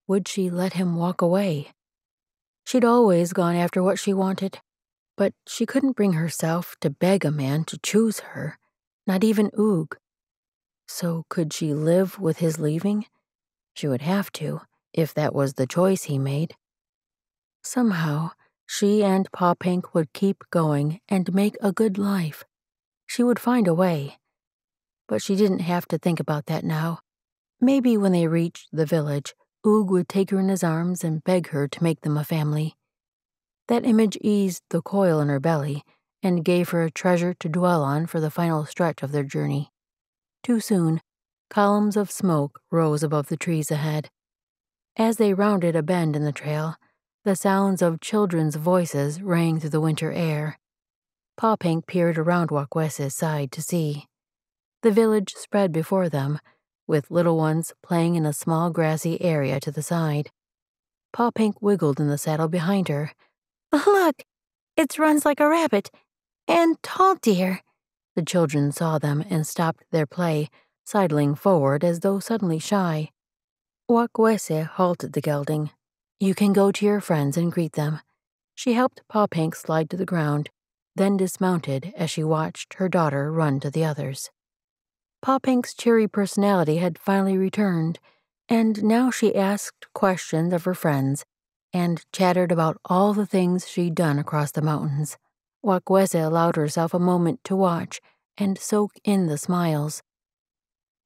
would she let him walk away? She'd always gone after what she wanted, but she couldn't bring herself to beg a man to choose her, not even Oog. So could she live with his leaving? She would have to, if that was the choice he made. Somehow, she and Pa Pink would keep going and make a good life. She would find a way. But she didn't have to think about that now. Maybe when they reached the village, Oog would take her in his arms and beg her to make them a family. That image eased the coil in her belly and gave her a treasure to dwell on for the final stretch of their journey. Too soon, columns of smoke rose above the trees ahead. As they rounded a bend in the trail, the sounds of children's voices rang through the winter air. Pa Pink peered around Wakwese's side to see. The village spread before them, with little ones playing in a small grassy area to the side. Pa Pink wiggled in the saddle behind her. Look, it runs like a rabbit, and tall deer. The children saw them and stopped their play, sidling forward as though suddenly shy. Watkuese halted the gelding. You can go to your friends and greet them. She helped Pa Pink slide to the ground, then dismounted as she watched her daughter run to the others. Pa Pink's cheery personality had finally returned, and now she asked questions of her friends and chattered about all the things she'd done across the mountains. Wakweese allowed herself a moment to watch and soak in the smiles.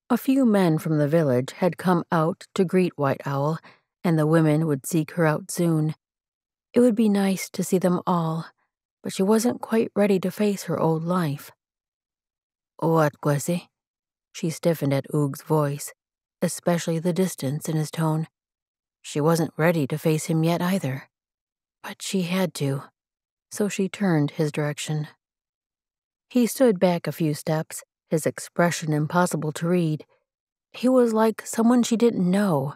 A few men from the village had come out to greet White Owl, and the women would seek her out soon. It would be nice to see them all, but she wasn't quite ready to face her old life. Watkuese? She stiffened at Oog's voice, especially the distance in his tone. She wasn't ready to face him yet either, but she had to, so she turned his direction. He stood back a few steps, his expression impossible to read. He was like someone she didn't know.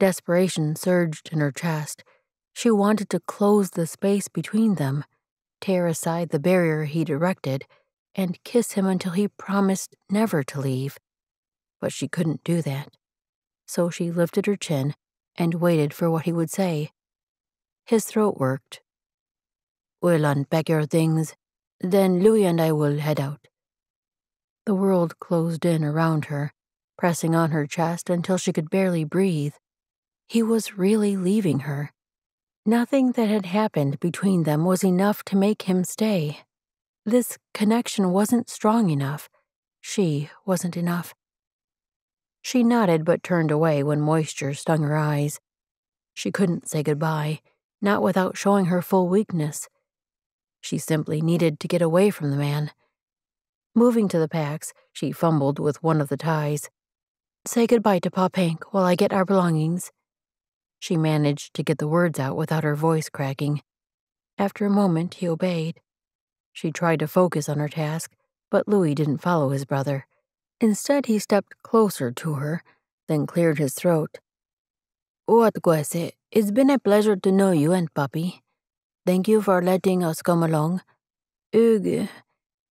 Desperation surged in her chest. She wanted to close the space between them, tear aside the barrier he'd erected, and kiss him until he promised never to leave. But she couldn't do that. So she lifted her chin and waited for what he would say. His throat worked. We'll unpack your things, then Louis and I will head out. The world closed in around her, pressing on her chest until she could barely breathe. He was really leaving her. Nothing that had happened between them was enough to make him stay. This connection wasn't strong enough. She wasn't enough. She nodded but turned away when moisture stung her eyes. She couldn't say goodbye, not without showing her full weakness. She simply needed to get away from the man. Moving to the packs, she fumbled with one of the ties. Say goodbye to Pa Pink while I get our belongings. She managed to get the words out without her voice cracking. After a moment, he obeyed. She tried to focus on her task, but Louis didn't follow his brother. Instead, he stepped closer to her, then cleared his throat. Watkuese, it's been a pleasure to know you and Papi. Thank you for letting us come along. Ugh.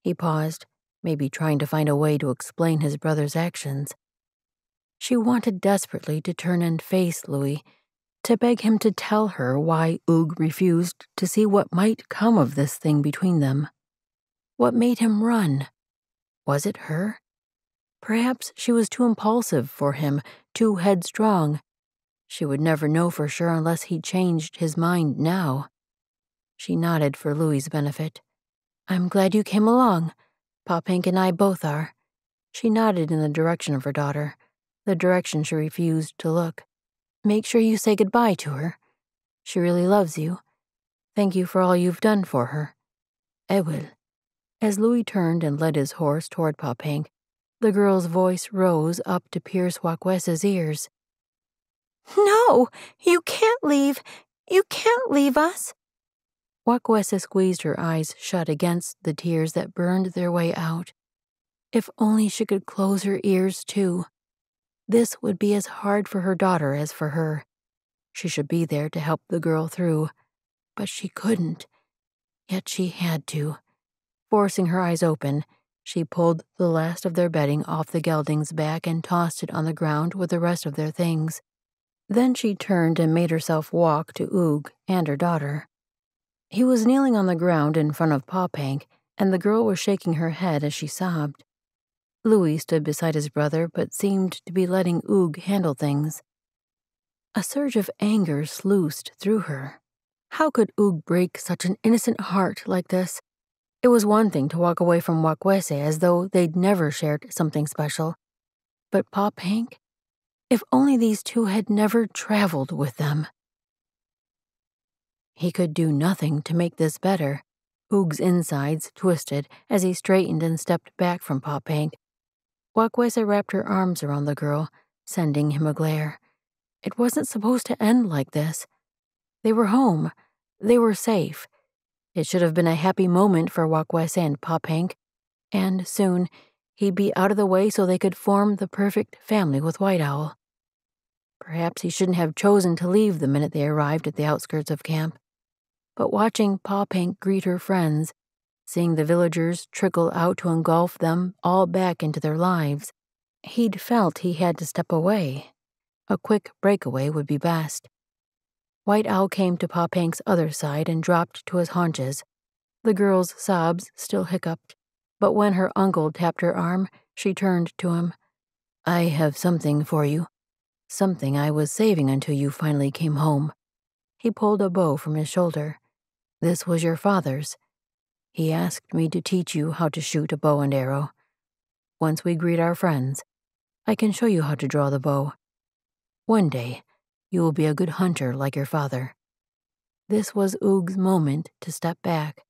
He paused, maybe trying to find a way to explain his brother's actions. She wanted desperately to turn and face Louis, to beg him to tell her why Oog refused to see what might come of this thing between them. What made him run? Was it her? Perhaps she was too impulsive for him, too headstrong. She would never know for sure unless he changed his mind now. She nodded for Louis's benefit. I'm glad you came along. Pa Pink and I both are. She nodded in the direction of her daughter, the direction she refused to look. Make sure you say goodbye to her. She really loves you. Thank you for all you've done for her. I will. As Louis turned and led his horse toward Pa Pink, the girl's voice rose up to pierce Wakwese's ears. No, you can't leave. You can't leave us. Wakweese squeezed her eyes shut against the tears that burned their way out. If only she could close her ears too. This would be as hard for her daughter as for her. She should be there to help the girl through, but she couldn't. Yet she had to. Forcing her eyes open, she pulled the last of their bedding off the gelding's back and tossed it on the ground with the rest of their things. Then she turned and made herself walk to Oog and her daughter. He was kneeling on the ground in front of Papank, and the girl was shaking her head as she sobbed. Louis stood beside his brother but seemed to be letting Oog handle things. A surge of anger sluiced through her. How could Oog break such an innocent heart like this? It was one thing to walk away from Watkuese as though they'd never shared something special. But Papank? If only these two had never traveled with them. He could do nothing to make this better. Oog's insides twisted as he straightened and stepped back from Papank. Watkuese wrapped her arms around the girl, sending him a glare. It wasn't supposed to end like this. They were home. They were safe. It should have been a happy moment for Watkuese and Papank, and soon he'd be out of the way so they could form the perfect family with White Owl. Perhaps he shouldn't have chosen to leave the minute they arrived at the outskirts of camp. But watching Papank greet her friends, seeing the villagers trickle out to engulf them all back into their lives, he'd felt he had to step away. A quick breakaway would be best. White Owl came to Papank's other side and dropped to his haunches. The girl's sobs still hiccuped, but when her uncle tapped her arm, she turned to him. "I have something for you. Something I was saving until you finally came home." He pulled a bow from his shoulder. "This was your father's. He asked me to teach you how to shoot a bow and arrow. Once we greet our friends, I can show you how to draw the bow. One day, you will be a good hunter like your father." This was Oog's moment to step back.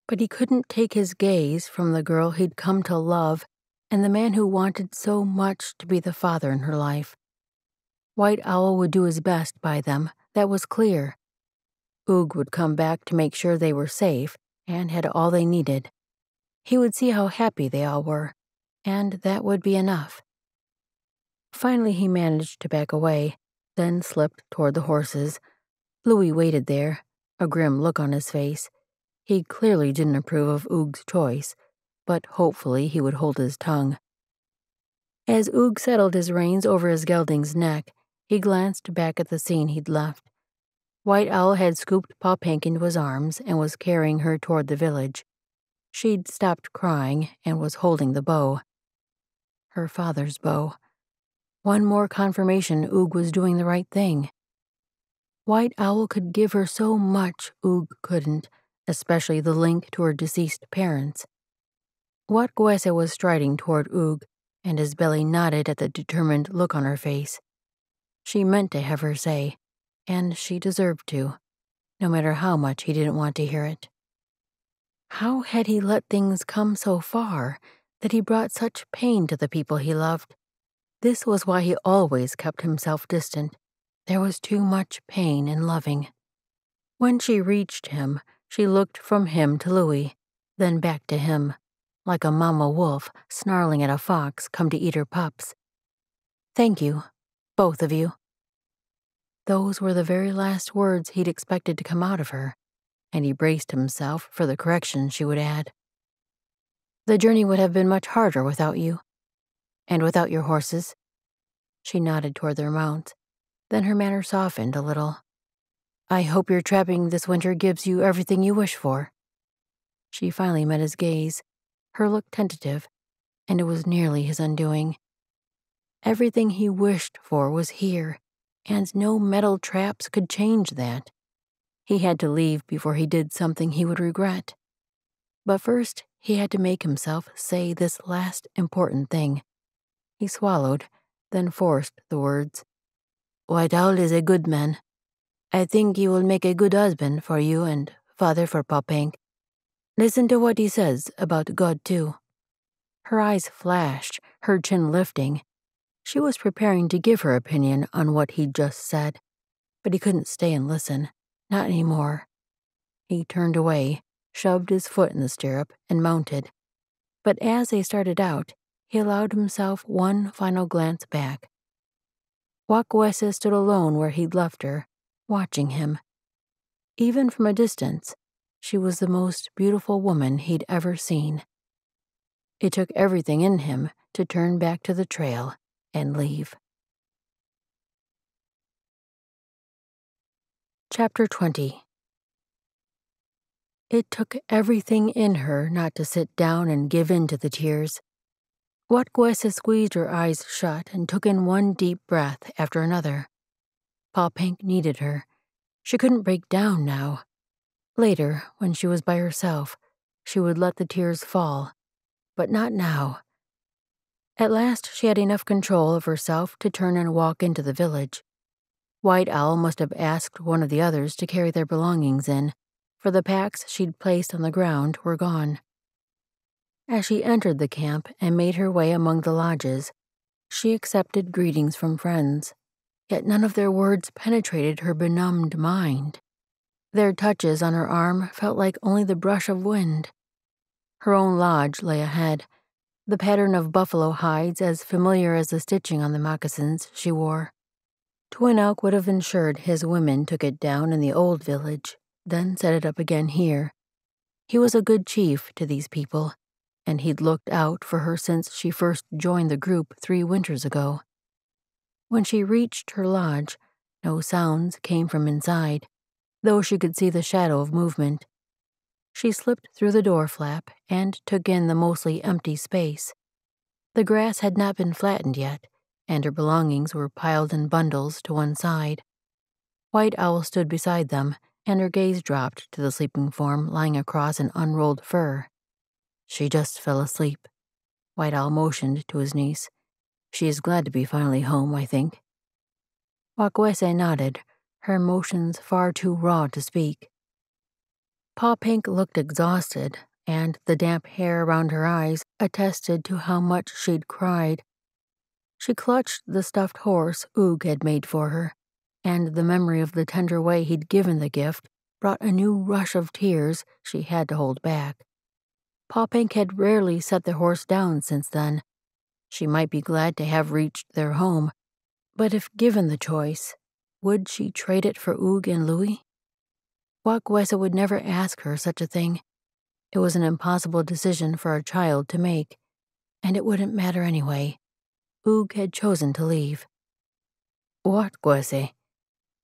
But he couldn't take his gaze from the girl he'd come to love and the man who wanted so much to be the father in her life. White Owl would do his best by them, that was clear. Oog would come back to make sure they were safe and had all they needed. He would see how happy they all were, and that would be enough. Finally he managed to back away, then slipped toward the horses. Louis waited there, a grim look on his face. He clearly didn't approve of Oog's choice, but hopefully he would hold his tongue. As Oog settled his reins over his gelding's neck, he glanced back at the scene he'd left. White Owl had scooped Papank into his arms and was carrying her toward the village. She'd stopped crying and was holding the bow. Her father's bow. One more confirmation Oog was doing the right thing. White Owl could give her so much Oog couldn't, especially the link to her deceased parents. Watkuese was striding toward Oog, and his belly nodded at the determined look on her face. She meant to have her say, and she deserved to, no matter how much he didn't want to hear it. How had he let things come so far that he brought such pain to the people he loved? This was why he always kept himself distant. There was too much pain in loving. When she reached him, she looked from him to Louis, then back to him, like a mama wolf snarling at a fox come to eat her pups. "Thank you, both of you." Those were the very last words he'd expected to come out of her, and he braced himself for the correction she would add. "The journey would have been much harder without you, and without your horses." She nodded toward their mounts, then her manner softened a little. "I hope your trapping this winter gives you everything you wish for." She finally met his gaze, her look tentative, and it was nearly his undoing. Everything he wished for was here, and no metal traps could change that. He had to leave before he did something he would regret. But first, he had to make himself say this last important thing. He swallowed, then forced the words. "White Owl is a good man. I think he will make a good husband for you and father for Papank. Listen to what he says about God, too." Her eyes flashed, her chin lifting. She was preparing to give her opinion on what he'd just said, but he couldn't stay and listen, not anymore. He turned away, shoved his foot in the stirrup, and mounted. But as they started out, he allowed himself one final glance back. Watkuese stood alone where he'd left her, watching him. Even from a distance, she was the most beautiful woman he'd ever seen. It took everything in him to turn back to the trail and leave. Chapter 20. It took everything in her not to sit down and give in to the tears. Watkuese squeezed her eyes shut and took in one deep breath after another. Pa Pink needed her. She couldn't break down now. Later, when she was by herself, she would let the tears fall, but not now. At last, she had enough control of herself to turn and walk into the village. White Owl must have asked one of the others to carry their belongings in, for the packs she'd placed on the ground were gone. As she entered the camp and made her way among the lodges, she accepted greetings from friends, yet none of their words penetrated her benumbed mind. Their touches on her arm felt like only the brush of wind. Her own lodge lay ahead, the pattern of buffalo hides as familiar as the stitching on the moccasins she wore. Twin Elk would have ensured his women took it down in the old village, then set it up again here. He was a good chief to these people, and he'd looked out for her since she first joined the group 3 winters ago. When she reached her lodge, no sounds came from inside, though she could see the shadow of movement. She slipped through the door flap and took in the mostly empty space. The grass had not been flattened yet, and her belongings were piled in bundles to one side. White Owl stood beside them, and her gaze dropped to the sleeping form lying across an unrolled fur. She just fell asleep. White Owl motioned to his niece. She is glad to be finally home, I think. Watkuese nodded, her emotions far too raw to speak. Pa Pink looked exhausted, and the damp hair around her eyes attested to how much she'd cried. She clutched the stuffed horse Oog had made for her, and the memory of the tender way he'd given the gift brought a new rush of tears she had to hold back. Pa Pink had rarely set the horse down since then. She might be glad to have reached their home, but if given the choice, would she trade it for Oog and Louie? Watkuese would never ask her such a thing. It was an impossible decision for a child to make, and it wouldn't matter anyway. Oog had chosen to leave. Watkuese.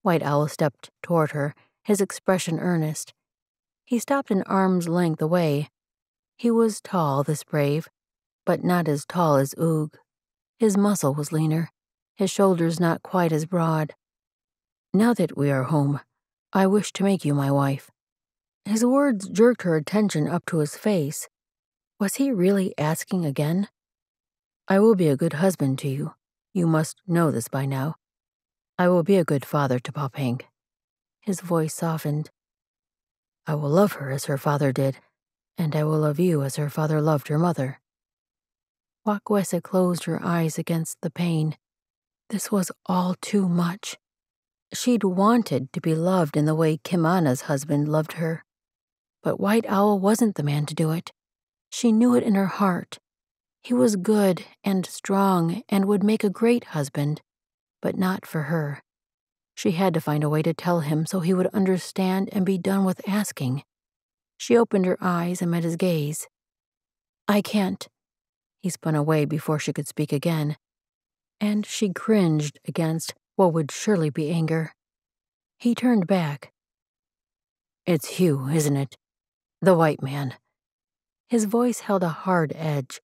White Owl stepped toward her, his expression earnest. He stopped an arm's length away. He was tall, this brave, but not as tall as Oog. His muscle was leaner, his shoulders not quite as broad. Now that we are home, I wish to make you my wife. His words jerked her attention up to his face. Was he really asking again? I will be a good husband to you. You must know this by now. I will be a good father to Pa Pink. His voice softened. I will love her as her father did, and I will love you as her father loved her mother. Watkuese closed her eyes against the pain. This was all too much. She'd wanted to be loved in the way Kimana's husband loved her. But White Owl wasn't the man to do it. She knew it in her heart. He was good and strong and would make a great husband, but not for her. She had to find a way to tell him so he would understand and be done with asking. She opened her eyes and met his gaze. I can't. He spun away before she could speak again, and she cringed against what would surely be anger. He turned back. It's Hugh, isn't it? The white man. His voice held a hard edge.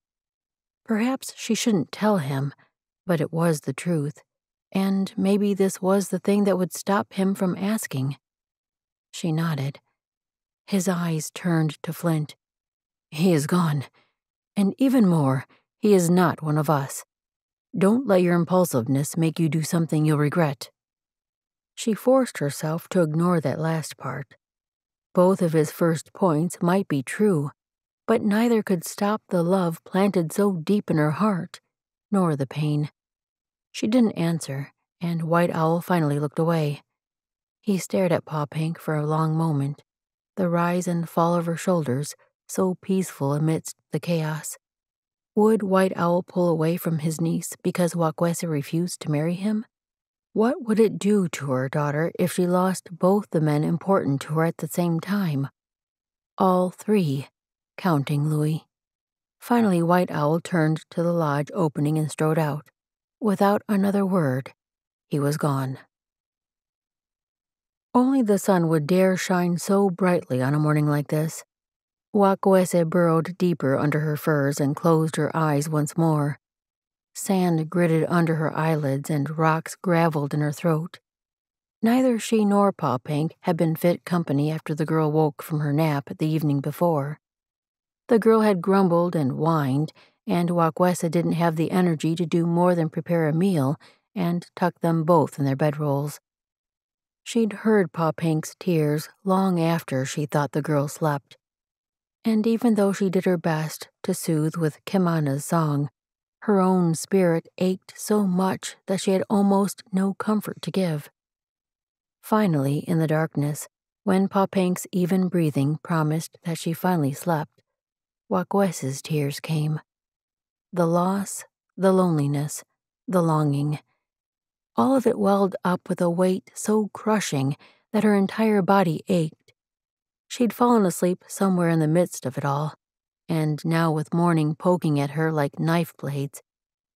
Perhaps she shouldn't tell him, but it was the truth, and maybe this was the thing that would stop him from asking. She nodded. His eyes turned to flint. He is gone, and even more, he is not one of us. Don't let your impulsiveness make you do something you'll regret. She forced herself to ignore that last part. Both of his first points might be true, but neither could stop the love planted so deep in her heart, nor the pain. She didn't answer, and White Owl finally looked away. He stared at Pa Pink for a long moment, the rise and fall of her shoulders so peaceful amidst the chaos. Would White Owl pull away from his niece because Watkuese refused to marry him? What would it do to her daughter if she lost both the men important to her at the same time? All three, counting Louis. Finally, White Owl turned to the lodge opening and strode out. Without another word, he was gone. Only the sun would dare shine so brightly on a morning like this. Watkuese burrowed deeper under her furs and closed her eyes once more. Sand gritted under her eyelids and rocks graveled in her throat. Neither she nor Pa Pink had been fit company after the girl woke from her nap the evening before. The girl had grumbled and whined, and Watkuese didn't have the energy to do more than prepare a meal and tuck them both in their bedrolls. She'd heard Pa Pink's tears long after she thought the girl slept. And even though she did her best to soothe with Kimana's song, her own spirit ached so much that she had almost no comfort to give. Finally, in the darkness, when Pa Pink's even breathing promised that she finally slept, Watkuese's tears came. The loss, the loneliness, the longing. All of it welled up with a weight so crushing that her entire body ached. She'd fallen asleep somewhere in the midst of it all, and now with morning poking at her like knife blades,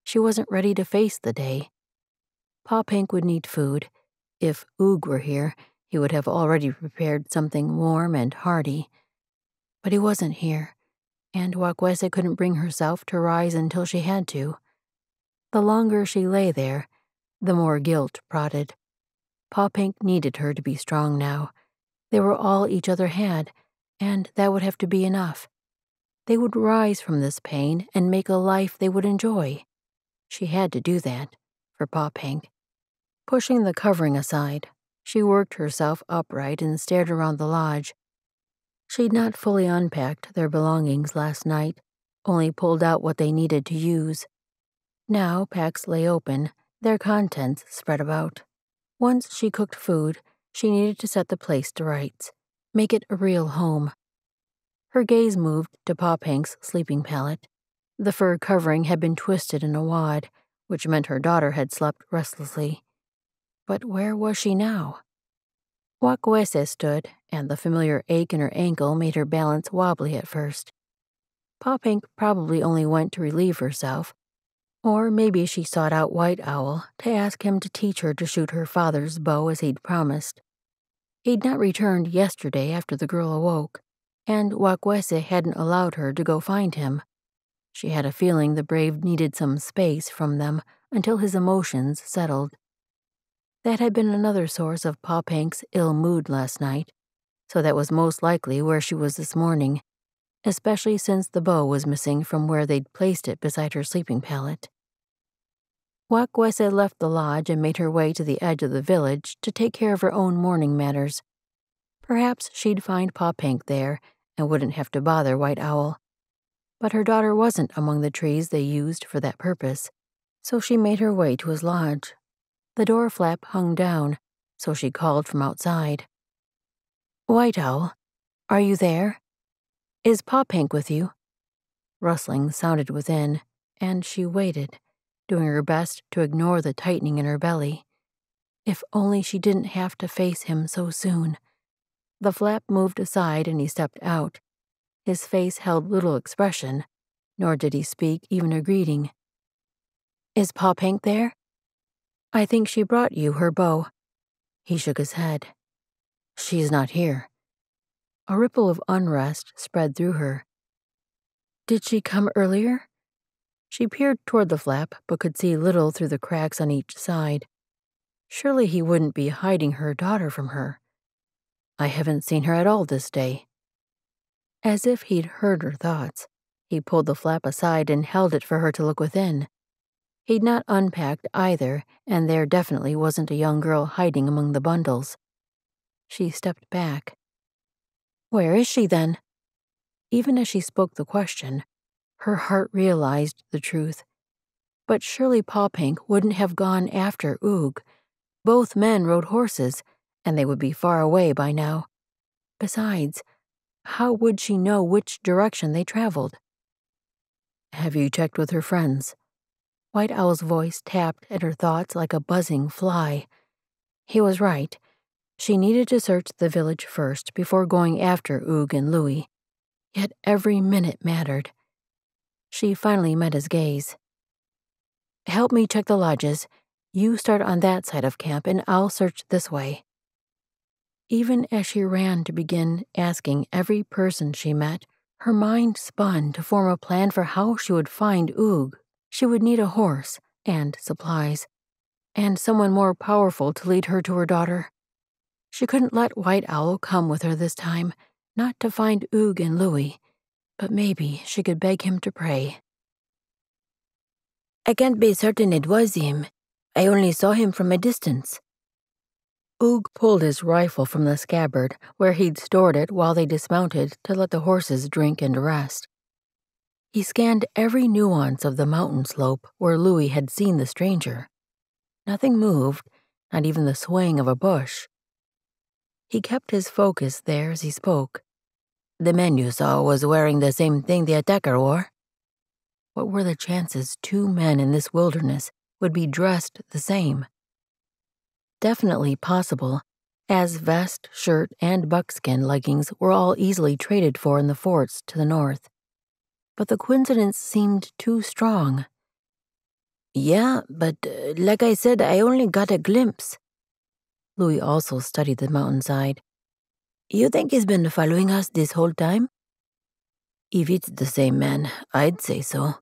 she wasn't ready to face the day. Pa Pink would need food. If Oog were here, he would have already prepared something warm and hearty. But he wasn't here, and Watkuese couldn't bring herself to rise until she had to. The longer she lay there, the more guilt prodded. Pa Pink needed her to be strong now. They were all each other had, and that would have to be enough. They would rise from this pain and make a life they would enjoy. She had to do that, for Pa Pink. Pushing the covering aside, she worked herself upright and stared around the lodge. She'd not fully unpacked their belongings last night, only pulled out what they needed to use. Now packs lay open, their contents spread about. Once she cooked food, she needed to set the place to rights, make it a real home. Her gaze moved to Pa Pink's sleeping pallet. The fur covering had been twisted in a wad, which meant her daughter had slept restlessly. But where was she now? Watkuese stood, and the familiar ache in her ankle made her balance wobbly at first. Pa Pink probably only went to relieve herself, or maybe she sought out White Owl to ask him to teach her to shoot her father's bow as he'd promised. He'd not returned yesterday after the girl awoke, and Watkuese hadn't allowed her to go find him. She had a feeling the brave needed some space from them until his emotions settled. That had been another source of Pa Pink's ill mood last night, so that was most likely where she was this morning, especially since the bow was missing from where they'd placed it beside her sleeping pallet. Watkuese left the lodge and made her way to the edge of the village to take care of her own morning matters. Perhaps she'd find Pa Pink there and wouldn't have to bother White Owl. But her daughter wasn't among the trees they used for that purpose, so she made her way to his lodge. The door flap hung down, so she called from outside. "White Owl, are you there? Is Pa Pink with you?" Rustling sounded within, and she waited, doing her best to ignore the tightening in her belly. If only she didn't have to face him so soon. The flap moved aside and he stepped out. His face held little expression, nor did he speak even a greeting. "Is Pa Pink there? I think she brought you her bow." He shook his head. "She's not here." A ripple of unrest spread through her. "Did she come earlier?" She peered toward the flap, but could see little through the cracks on each side. Surely he wouldn't be hiding her daughter from her. "I haven't seen her at all this day." As if he'd heard her thoughts, he pulled the flap aside and held it for her to look within. He'd not unpacked either, and there definitely wasn't a young girl hiding among the bundles. She stepped back. "Where is she, then?" Even as she spoke the question, her heart realized the truth. But surely Pa Pink wouldn't have gone after Oog. Both men rode horses, and they would be far away by now. Besides, how would she know which direction they traveled? "Have you checked with her friends?" White Owl's voice tapped at her thoughts like a buzzing fly. He was right. She needed to search the village first before going after Oog and Louie. Yet every minute mattered. She finally met his gaze. "Help me check the lodges. You start on that side of camp and I'll search this way." Even as she ran to begin asking every person she met, her mind spun to form a plan for how she would find Oog. She would need a horse and supplies, and someone more powerful to lead her to her daughter. She couldn't let White Owl come with her this time, not to find Oog and Louie, but maybe she could beg him to pray. "I can't be certain it was him. I only saw him from a distance." Oog pulled his rifle from the scabbard where he'd stored it while they dismounted to let the horses drink and rest. He scanned every nuance of the mountain slope where Louie had seen the stranger. Nothing moved, not even the swaying of a bush. He kept his focus there as he spoke. "The man you saw was wearing the same thing the attacker wore?" What were the chances 2 men in this wilderness would be dressed the same? Definitely possible, as vest, shirt, and buckskin leggings were all easily traded for in the forts to the north. But the coincidence seemed too strong. "Yeah, but like I said, I only got a glimpse." Louie also studied the mountainside. "You think he's been following us this whole time?" "If it's the same man, I'd say so.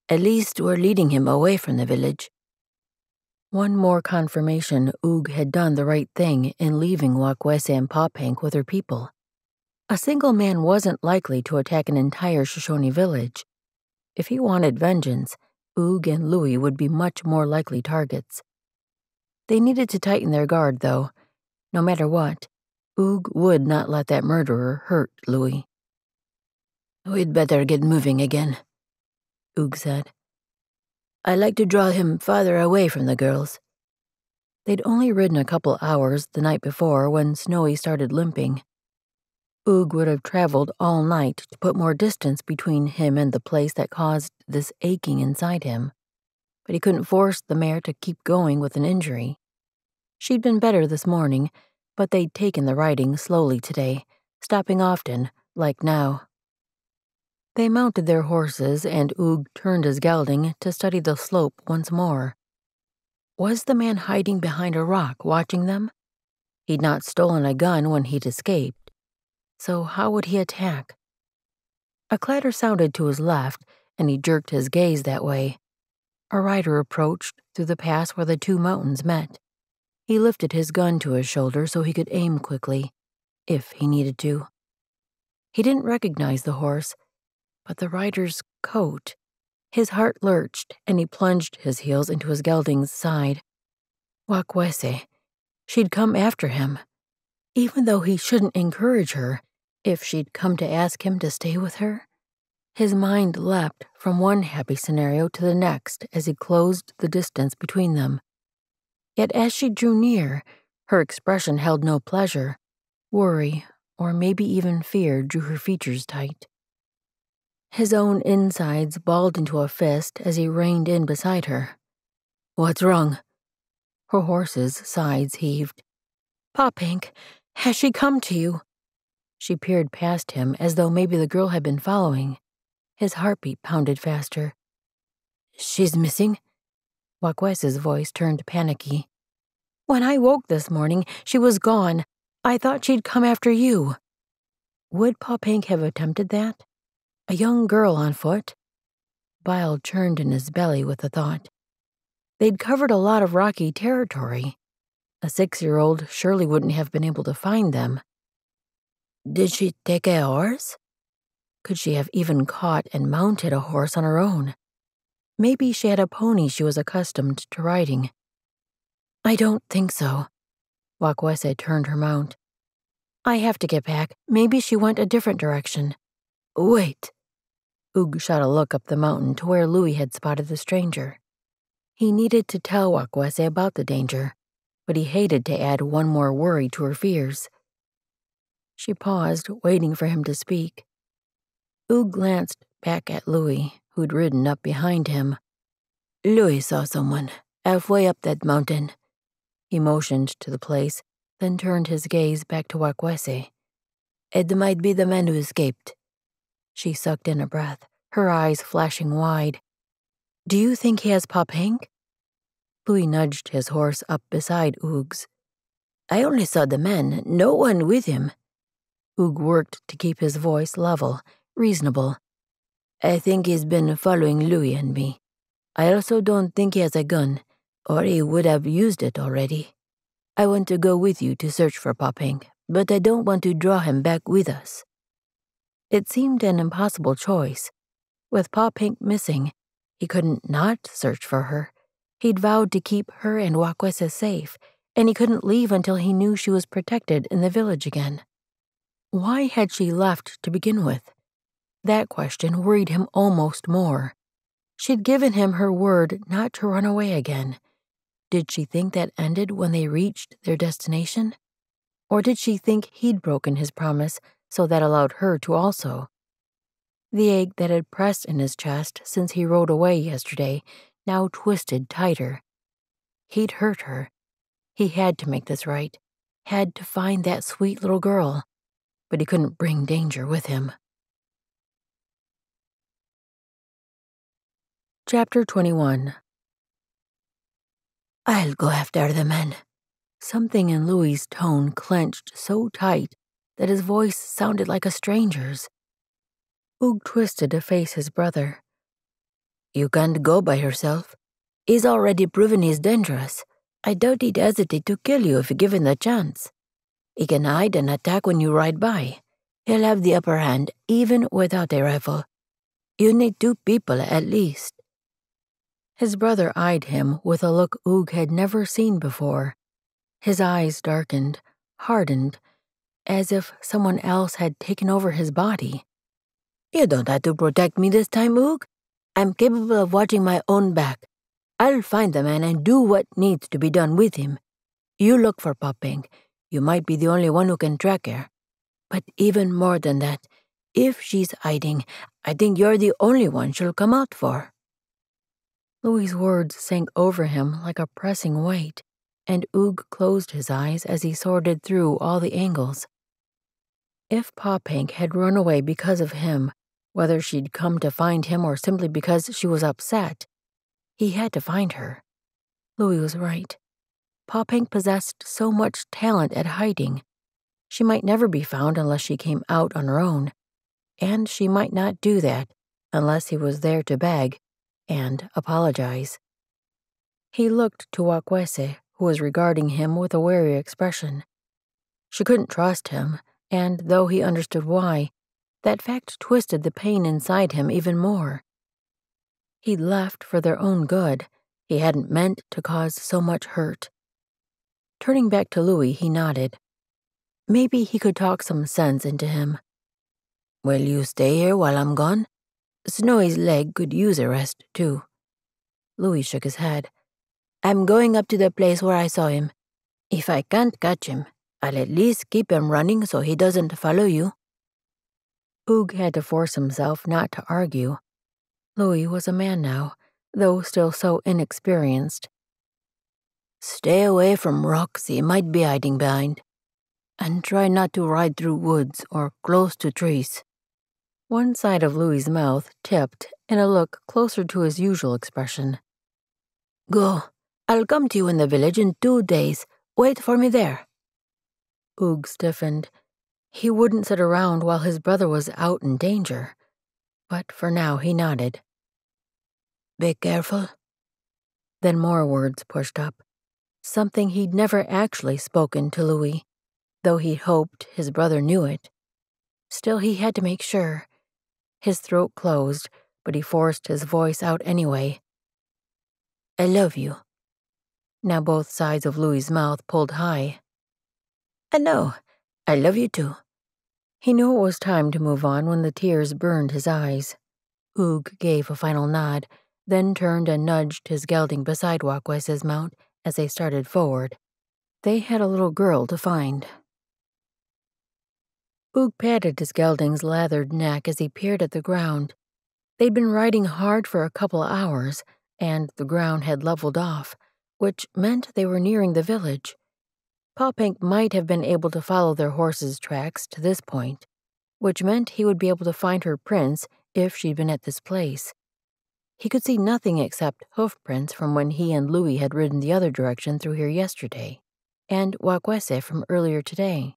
At least we're leading him away from the village." One more confirmation Oog had done the right thing in leaving Watkuese and Popank with her people. A single man wasn't likely to attack an entire Shoshone village. If he wanted vengeance, Oog and Louie would be much more likely targets. They needed to tighten their guard, though. No matter what, Oog would not let that murderer hurt Louie. "We'd better get moving again," Oog said. "I like to draw him farther away from the girls." They'd only ridden a couple hours the night before when Snowy started limping. Oog would have traveled all night to put more distance between him and the place that caused this aching inside him. But he couldn't force the mare to keep going with an injury. She'd been better this morning, but they'd taken the riding slowly today, stopping often, like now. They mounted their horses, and Oog turned his gelding to study the slope once more. Was the man hiding behind a rock watching them? He'd not stolen a gun when he'd escaped. So how would he attack? A clatter sounded to his left, and he jerked his gaze that way. A rider approached through the pass where the 2 mountains met. He lifted his gun to his shoulder so he could aim quickly, if he needed to. He didn't recognize the horse, but the rider's coat. His heart lurched, and he plunged his heels into his gelding's side. Watkuese. She'd come after him. Even though he shouldn't encourage her, if she'd come to ask him to stay with her. His mind leapt from one happy scenario to the next as he closed the distance between them. Yet as she drew near, her expression held no pleasure. Worry, or maybe even fear, drew her features tight. His own insides balled into a fist as he reined in beside her. "What's wrong?" Her horse's sides heaved. "Popank, has she come to you?" She peered past him as though maybe the girl had been following. His heartbeat pounded faster. "She's missing?" Watkuese's voice turned panicky. "When I woke this morning, she was gone. I thought she'd come after you." Would Popank have attempted that? A young girl on foot? Bile churned in his belly with the thought. They'd covered a lot of rocky territory. A 6-year-old surely wouldn't have been able to find them. "Did she take a horse?" Could she have even caught and mounted a horse on her own? Maybe she had a pony she was accustomed to riding. "I don't think so." Watkuese turned her mount. "I have to get back. Maybe she went a different direction." "Wait." Oog shot a look up the mountain to where Louie had spotted the stranger. He needed to tell Watkuese about the danger, but he hated to add one more worry to her fears. She paused, waiting for him to speak. Oog glanced back at Louie, who'd ridden up behind him. Louis saw someone, halfway up that mountain. He motioned to the place, then turned his gaze back to Watkuese. It might be the man who escaped. She sucked in a breath, her eyes flashing wide. Do you think he has Pop Hank? Louis nudged his horse up beside Oog's. I only saw the man, no one with him. Oog worked to keep his voice level, reasonable. I think he's been following Louis and me. I also don't think he has a gun, or he would have used it already. I want to go with you to search for Pop Hank, but I don't want to draw him back with us. It seemed an impossible choice. With Pop Hank missing, he couldn't not search for her. He'd vowed to keep her and Watkuese safe, and he couldn't leave until he knew she was protected in the village again. Why had she left to begin with? That question worried him almost more. She'd given him her word not to run away again. Did she think that ended when they reached their destination? Or did she think he'd broken his promise, so that allowed her to also? The ache that had pressed in his chest since he rode away yesterday now twisted tighter. He'd hurt her. He had to make this right, had to find that sweet little girl, but he couldn't bring danger with him. Chapter 21. I'll go after the man. Something in Louis's tone clenched so tight that his voice sounded like a stranger's. Oog twisted to face his brother. You can't go by yourself. He's already proven he's dangerous. I doubt he'd hesitate to kill you if given the chance. He can hide and attack when you ride by. He'll have the upper hand even without a rifle. You need 2 people at least. His brother eyed him with a look Oog had never seen before. His eyes darkened, hardened, as if someone else had taken over his body. You don't have to protect me this time, Oog. I'm capable of watching my own back. I'll find the man and do what needs to be done with him. You look for Pop Hank. You might be the only one who can track her. But even more than that, if she's hiding, I think you're the only one she'll come out for. Louis's words sank over him like a pressing weight, and Oog closed his eyes as he sorted through all the angles. If Pop Hank had run away because of him, whether she'd come to find him or simply because she was upset, he had to find her. Louis was right. Pop Hank possessed so much talent at hiding. She might never be found unless she came out on her own, and she might not do that unless he was there to beg and apologize. He looked to Watkuese, who was regarding him with a wary expression. She couldn't trust him, and though he understood why, that fact twisted the pain inside him even more. He'd left for their own good. He hadn't meant to cause so much hurt. Turning back to Louis, he nodded. Maybe he could talk some sense into him. Will you stay here while I'm gone? Snowy's leg could use a rest, too. Louis shook his head. I'm going up to the place where I saw him. If I can't catch him, I'll at least keep him running so he doesn't follow you. Oog had to force himself not to argue. Louis was a man now, though still so inexperienced. Stay away from rocks he might be hiding behind, and try not to ride through woods or close to trees. One side of Louis's mouth tipped in a look closer to his usual expression. Go. I'll come to you in the village in 2 days. Wait for me there. Oog stiffened. He wouldn't sit around while his brother was out in danger. But for now he nodded. Be careful. Then more words pushed up. Something he'd never actually spoken to Louis, though he hoped his brother knew it. Still, he had to make sure. His throat closed, but he forced his voice out anyway. I love you. Now both sides of Louis's mouth pulled high. I know. I love you too. He knew it was time to move on when the tears burned his eyes. Oog gave a final nod, then turned and nudged his gelding beside Watkuese's mount as they started forward. They had a little girl to find. Oog patted his gelding's lathered neck as he peered at the ground. They'd been riding hard for a couple of hours, and the ground had leveled off, which meant they were nearing the village. Pawpink might have been able to follow their horses' tracks to this point, which meant he would be able to find her prints if she'd been at this place. He could see nothing except hoof prints from when he and Louis had ridden the other direction through here yesterday, and Watkuese from earlier today.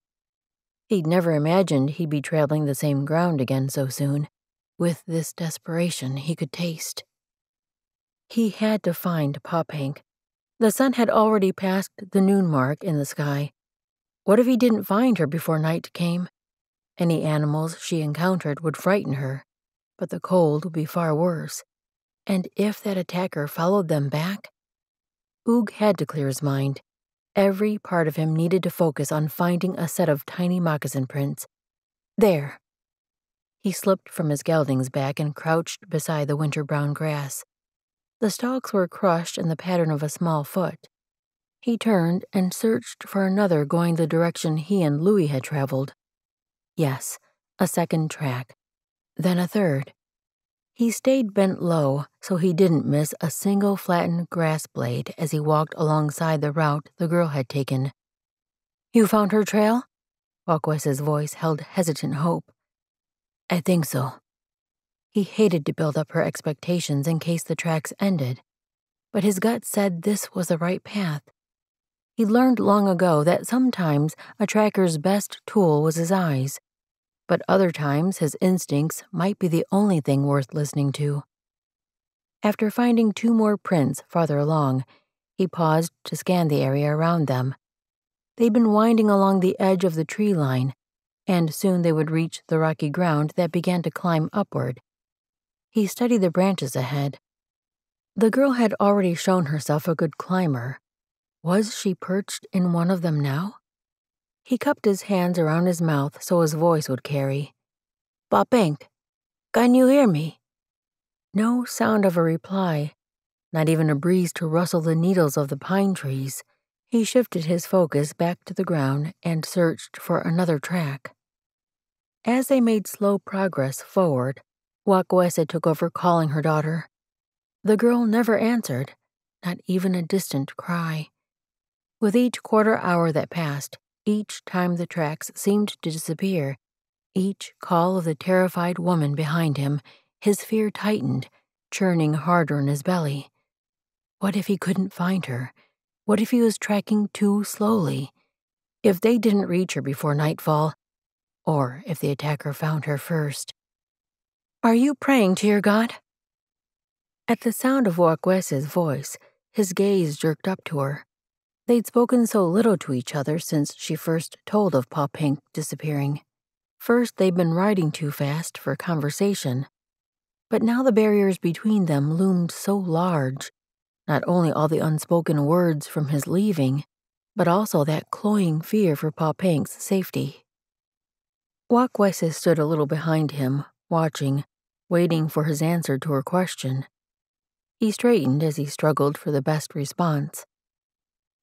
He'd never imagined he'd be traveling the same ground again so soon, with this desperation he could taste. He had to find Pawpink. The sun had already passed the noon mark in the sky. What if he didn't find her before night came? Any animals she encountered would frighten her, but the cold would be far worse. And if that attacker followed them back? Oog had to clear his mind. Every part of him needed to focus on finding a set of tiny moccasin prints. There. He slipped from his gelding's back and crouched beside the winter-brown grass. The stalks were crushed in the pattern of a small foot. He turned and searched for another going the direction he and Louis had traveled. Yes, a second track. Then a third. He stayed bent low so he didn't miss a single flattened grass blade as he walked alongside the route the girl had taken. "You found her trail?" Watkuese's voice held hesitant hope. "I think so." He hated to build up her expectations in case the tracks ended, but his gut said this was the right path. He'd learned long ago that sometimes a tracker's best tool was his eyes, but other times his instincts might be the only thing worth listening to. After finding 2 more prints farther along, he paused to scan the area around them. They'd been winding along the edge of the tree line, and soon they would reach the rocky ground that began to climb upward. He studied the branches ahead. The girl had already shown herself a good climber. Was she perched in one of them now? He cupped his hands around his mouth so his voice would carry. "Pawpink, can you hear me?" No sound of a reply, not even a breeze to rustle the needles of the pine trees. He shifted his focus back to the ground and searched for another track. As they made slow progress forward, Watkuese took over calling her daughter. The girl never answered, not even a distant cry. With each quarter hour that passed, each time the tracks seemed to disappear, each call of the terrified woman behind him, his fear tightened, churning harder in his belly. What if he couldn't find her? What if he was tracking too slowly? If they didn't reach her before nightfall, or if the attacker found her first? "Are you praying to your God?" At the sound of Watkuese's voice, his gaze jerked up to her. They'd spoken so little to each other since she first told of Pawpink disappearing. First, they'd been riding too fast for conversation, but now the barriers between them loomed so large, not only all the unspoken words from his leaving, but also that cloying fear for Pawpink's safety. Watkuese stood a little behind him, watching, waiting for his answer to her question. He straightened as he struggled for the best response.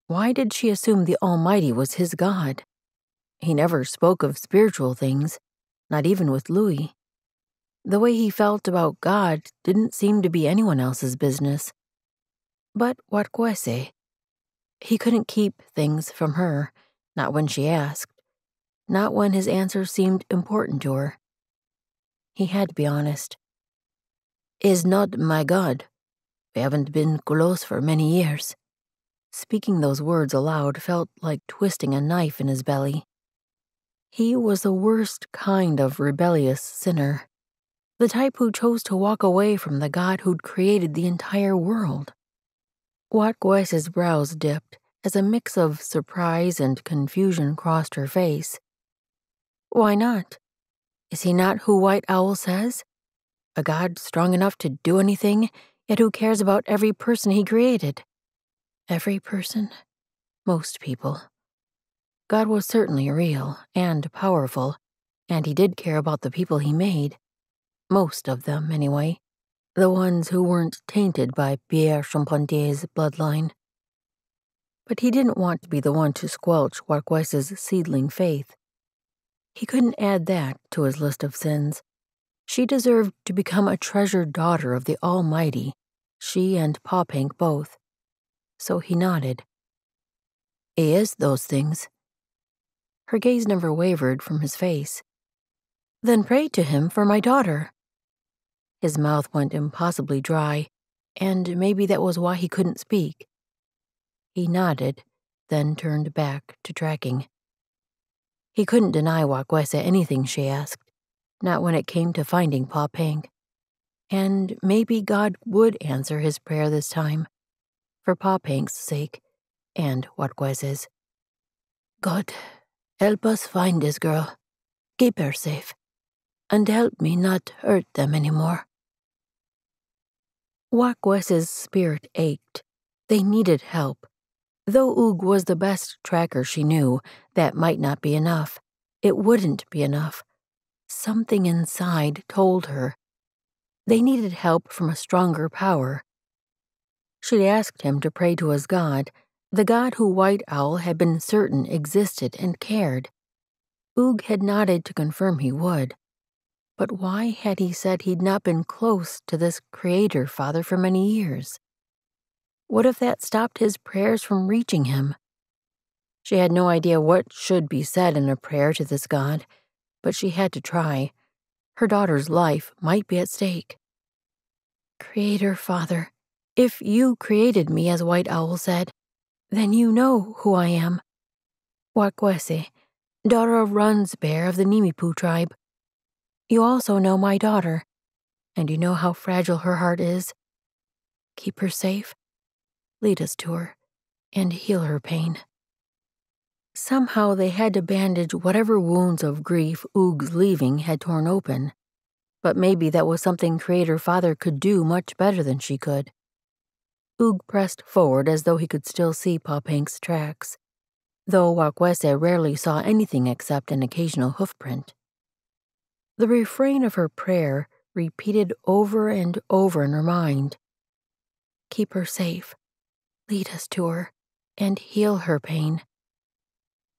Why did she assume the Almighty was his God? He never spoke of spiritual things, not even with Louis. The way he felt about God didn't seem to be anyone else's business. But Watkuese, he couldn't keep things from her, not when she asked, not when his answer seemed important to her. He had to be honest. "Is not my God. We haven't been close for many years." Speaking those words aloud felt like twisting a knife in his belly. He was the worst kind of rebellious sinner, the type who chose to walk away from the God who'd created the entire world. Watkuese's brows dipped as a mix of surprise and confusion crossed her face. Why not? Is he not who White Owl says? A God strong enough to do anything, yet who cares about every person he created? Every person? Most people. God was certainly real and powerful, and he did care about the people he made. Most of them, anyway. The ones who weren't tainted by Hugh Charpentier's bloodline. But he didn't want to be the one to squelch Watkuese's seedling faith. He couldn't add that to his list of sins. She deserved to become a treasured daughter of the Almighty, she and Paw Pink both. So he nodded. He is those things. Her gaze never wavered from his face. Then pray to him for my daughter. His mouth went impossibly dry, and maybe that was why he couldn't speak. He nodded, then turned back to tracking. He couldn't deny Watkuese anything she asked, not when it came to finding Paw Pink. And maybe God would answer his prayer this time, for Paw Pink's sake, and Watkuese's. God, help us find this girl. Keep her safe. And help me not hurt them anymore. Watkuese's spirit ached. They needed help. Though Oog was the best tracker she knew, that might not be enough. It wouldn't be enough. Something inside told her. They needed help from a stronger power. She'd asked him to pray to his god, the god who White Owl had been certain existed and cared. Oog had nodded to confirm he would. But why had he said he'd not been close to this Creator Father for many years? What if that stopped his prayers from reaching him? She had no idea what should be said in a prayer to this god, but she had to try. Her daughter's life might be at stake. Creator Father, if you created me as White Owl said, then you know who I am. Watkuese, daughter of Runsbear of the Nimipu tribe. You also know my daughter, and you know how fragile her heart is. Keep her safe, lead us to her, and heal her pain. Somehow they had to bandage whatever wounds of grief Oog's leaving had torn open, but maybe that was something Creator Father could do much better than she could. Oog pressed forward as though he could still see Paw Pink's tracks, though Watkuese rarely saw anything except an occasional hoofprint. The refrain of her prayer repeated over and over in her mind. Keep her safe, lead us to her, and heal her pain.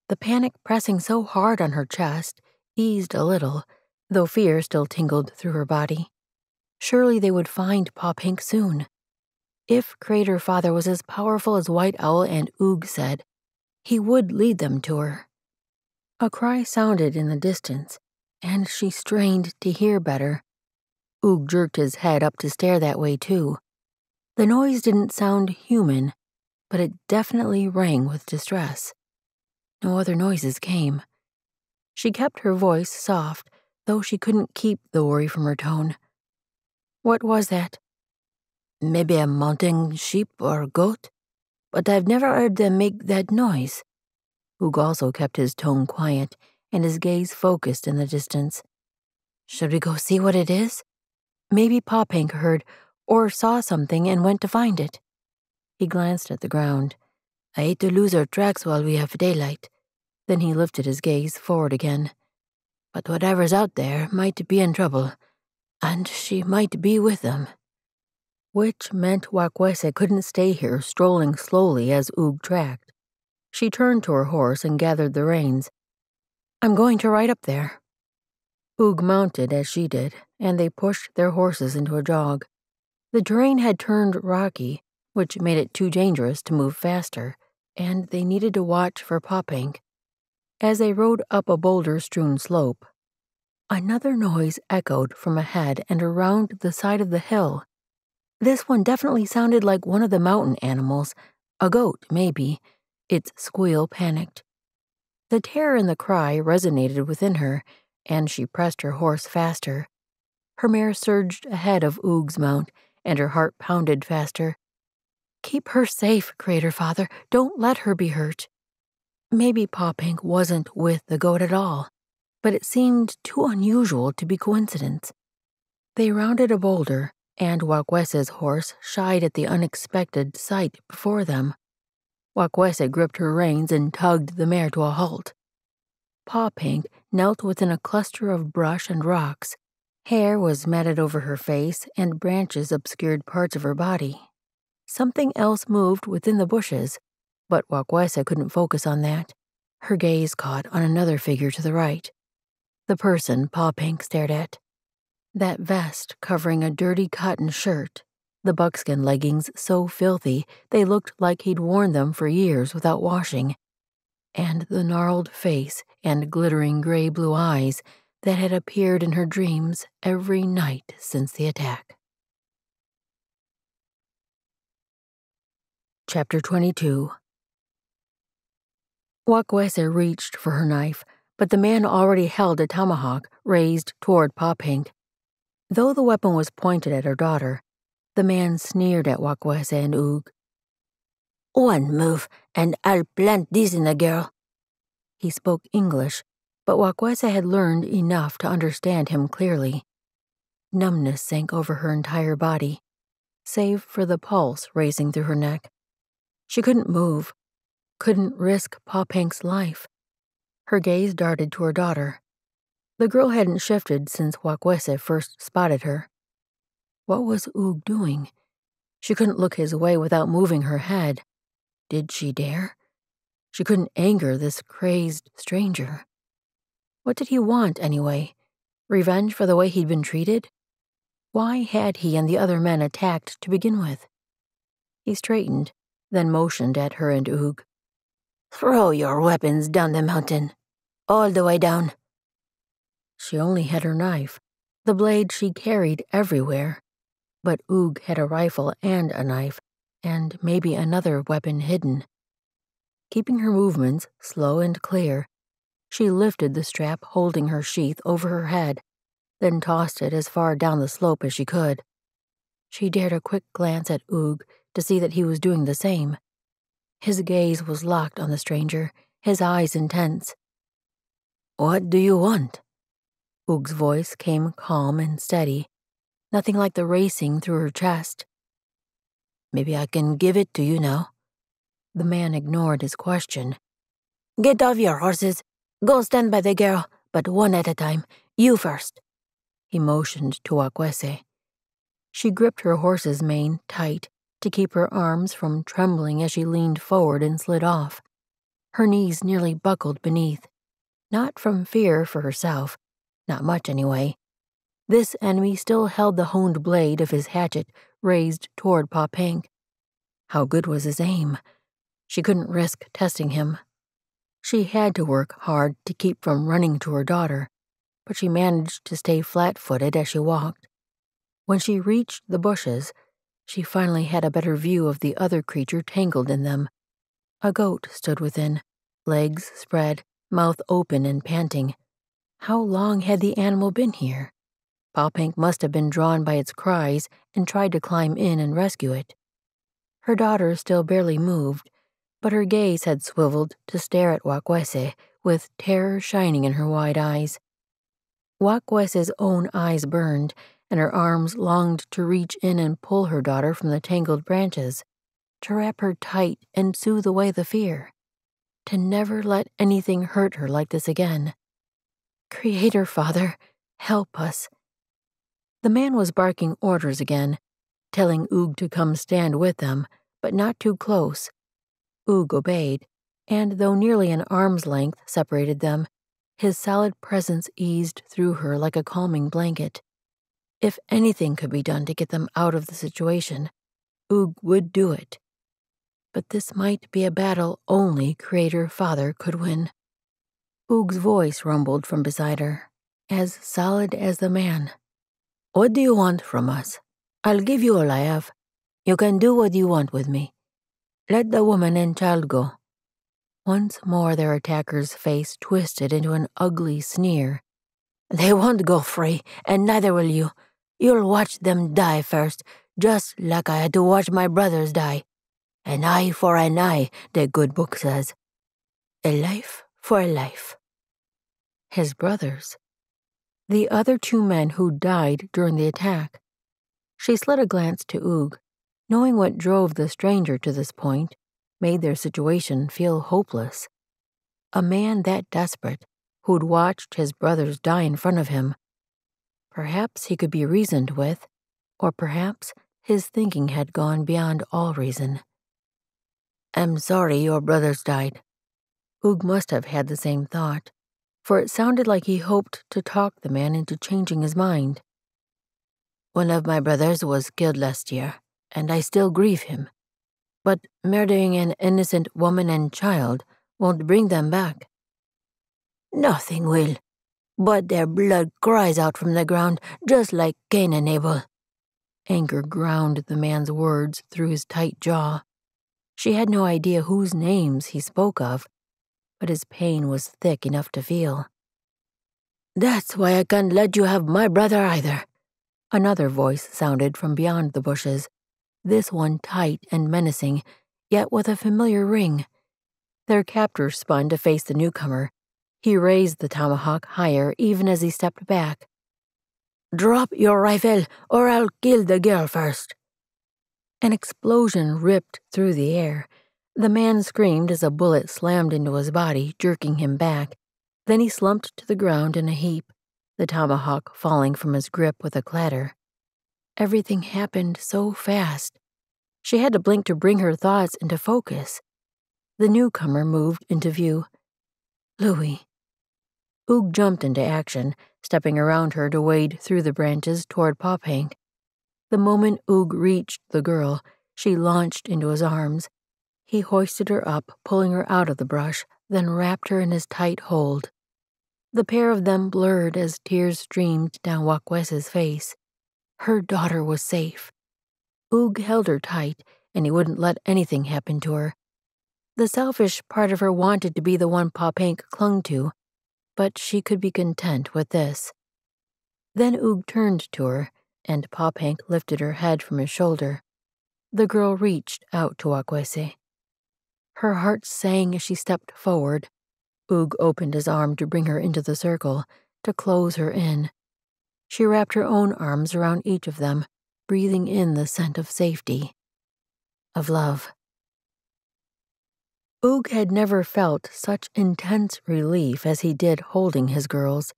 The panic pressing so hard on her chest eased a little, though fear still tingled through her body. Surely they would find Paw Pink soon. If Creator Father was as powerful as White Owl and Oog said, he would lead them to her. A cry sounded in the distance, and she strained to hear better. Oog jerked his head up to stare that way too. The noise didn't sound human, but it definitely rang with distress. No other noises came. She kept her voice soft, though she couldn't keep the worry from her tone. What was that? Maybe a mountain sheep or goat, but I've never heard them make that noise. Oog also kept his tone quiet, and his gaze focused in the distance. Should we go see what it is? Maybe Paw Pink heard or saw something and went to find it. He glanced at the ground. I hate to lose our tracks while we have daylight. Then he lifted his gaze forward again. But whatever's out there might be in trouble, and she might be with them. Which meant Watkuese couldn't stay here strolling slowly as Oog tracked. She turned to her horse and gathered the reins. I'm going to ride up there. Oog mounted as she did, and they pushed their horses into a jog. The terrain had turned rocky, which made it too dangerous to move faster, and they needed to watch for Paw Pink. As they rode up a boulder-strewn slope, another noise echoed from ahead and around the side of the hill. This one definitely sounded like one of the mountain animals, a goat, maybe. Its squeal panicked. The terror in the cry resonated within her, and she pressed her horse faster. Her mare surged ahead of Oog's mount, and her heart pounded faster. Keep her safe, Creator Father. Don't let her be hurt. Maybe Paw Pink wasn't with the goat at all, but it seemed too unusual to be coincidence. They rounded a boulder, and Watkuese's horse shied at the unexpected sight before them. Watkuese gripped her reins and tugged the mare to a halt. Paw Pink knelt within a cluster of brush and rocks. Hair was matted over her face, and branches obscured parts of her body. Something else moved within the bushes, but Watkuese couldn't focus on that. Her gaze caught on another figure to the right. The person Paw Pink stared at. That vest covering a dirty cotton shirt, the buckskin leggings so filthy they looked like he'd worn them for years without washing, and the gnarled face and glittering gray-blue eyes that had appeared in her dreams every night since the attack. Chapter 22. Watkuese reached for her knife, but the man already held a tomahawk raised toward Pa Pink. Though the weapon was pointed at her daughter, the man sneered at Watkuese and Oog. "One move, and I'll plant this in the girl." He spoke English, but Watkuese had learned enough to understand him clearly. Numbness sank over her entire body, save for the pulse racing through her neck. She couldn't move, couldn't risk Pa Pink's life. Her gaze darted to her daughter. The girl hadn't shifted since Watkuese first spotted her. What was Oog doing? She couldn't look his way without moving her head. Did she dare? She couldn't anger this crazed stranger. What did he want, anyway? Revenge for the way he'd been treated? Why had he and the other men attacked to begin with? He straightened, then motioned at her and Oog. "Throw your weapons down the mountain. All the way down." She only had her knife, the blade she carried everywhere. But Oog had a rifle and a knife, and maybe another weapon hidden. Keeping her movements slow and clear, she lifted the strap holding her sheath over her head, then tossed it as far down the slope as she could. She dared a quick glance at Oog to see that he was doing the same. His gaze was locked on the stranger, his eyes intense. "What do you want?" Oog's voice came calm and steady, nothing like the racing through her chest. "Maybe I can give it to you now." The man ignored his question. "Get off your horses. Go stand by the girl, but one at a time. You first." He motioned to Watkuese. She gripped her horse's mane tight to keep her arms from trembling as she leaned forward and slid off. Her knees nearly buckled beneath. Not from fear for herself, not much anyway. This enemy still held the honed blade of his hatchet raised toward Pa Pink. How good was his aim? She couldn't risk testing him. She had to work hard to keep from running to her daughter, but she managed to stay flat-footed as she walked. When she reached the bushes, she finally had a better view of the other creature tangled in them. A goat stood within, legs spread, mouth open and panting. How long had the animal been here? Pa Pink must have been drawn by its cries and tried to climb in and rescue it. Her daughter still barely moved, but her gaze had swiveled to stare at Watkuese, with terror shining in her wide eyes. Watkuese's own eyes burned, and her arms longed to reach in and pull her daughter from the tangled branches, to wrap her tight and soothe away the fear, to never let anything hurt her like this again. Creator Father, help us. The man was barking orders again, telling Oog to come stand with them, but not too close. Oog obeyed, and though nearly an arm's length separated them, his solid presence eased through her like a calming blanket. If anything could be done to get them out of the situation, Oog would do it. But this might be a battle only Creator Father could win. Oog's voice rumbled from beside her, as solid as the man. "What do you want from us? I'll give you all I have. You can do what you want with me. Let the woman and child go." Once more their attacker's face twisted into an ugly sneer. "They won't go free, and neither will you. You'll watch them die first, just like I had to watch my brothers die. An eye for an eye, the good book says. A life for a life." His brothers. The other two men who died during the attack. She slid a glance to Oog, knowing what drove the stranger to this point made their situation feel hopeless. A man that desperate, who'd watched his brothers die in front of him. Perhaps he could be reasoned with, or perhaps his thinking had gone beyond all reason. "I'm sorry your brothers died." Oog must have had the same thought, for it sounded like he hoped to talk the man into changing his mind. "One of my brothers was killed last year. and I still grieve him. But murdering an innocent woman and child won't bring them back. Nothing will, but their blood cries out from the ground just like Cain and Abel. Anger ground the man's words through his tight jaw. She had no idea whose names he spoke of, but his pain was thick enough to feel. That's why I can't let you have my brother either. Another voice sounded from beyond the bushes, this one tight and menacing, yet with a familiar ring. Their captor spun to face the newcomer. He raised the tomahawk higher even as he stepped back. Drop your rifle, or I'll kill the girl first. An explosion ripped through the air. The man screamed as a bullet slammed into his body, jerking him back. Then he slumped to the ground in a heap, the tomahawk falling from his grip with a clatter. Everything happened so fast. She had to blink to bring her thoughts into focus. The newcomer moved into view. Louis. Oog jumped into action, stepping around her to wade through the branches toward Pop-Hank. The moment Oog reached the girl, she launched into his arms. He hoisted her up, pulling her out of the brush, then wrapped her in his tight hold. The pair of them blurred as tears streamed down Watkuese's face. Her daughter was safe. Oog held her tight, and he wouldn't let anything happen to her. The selfish part of her wanted to be the one Pop-Hank clung to, but she could be content with this. Then Oog turned to her, and Pop-Hank lifted her head from his shoulder. The girl reached out to Watkuese. Her heart sang as she stepped forward. Oog opened his arm to bring her into the circle, to close her in. She wrapped her own arms around each of them, breathing in the scent of safety, of love. Oog had never felt such intense relief as he did holding his girls.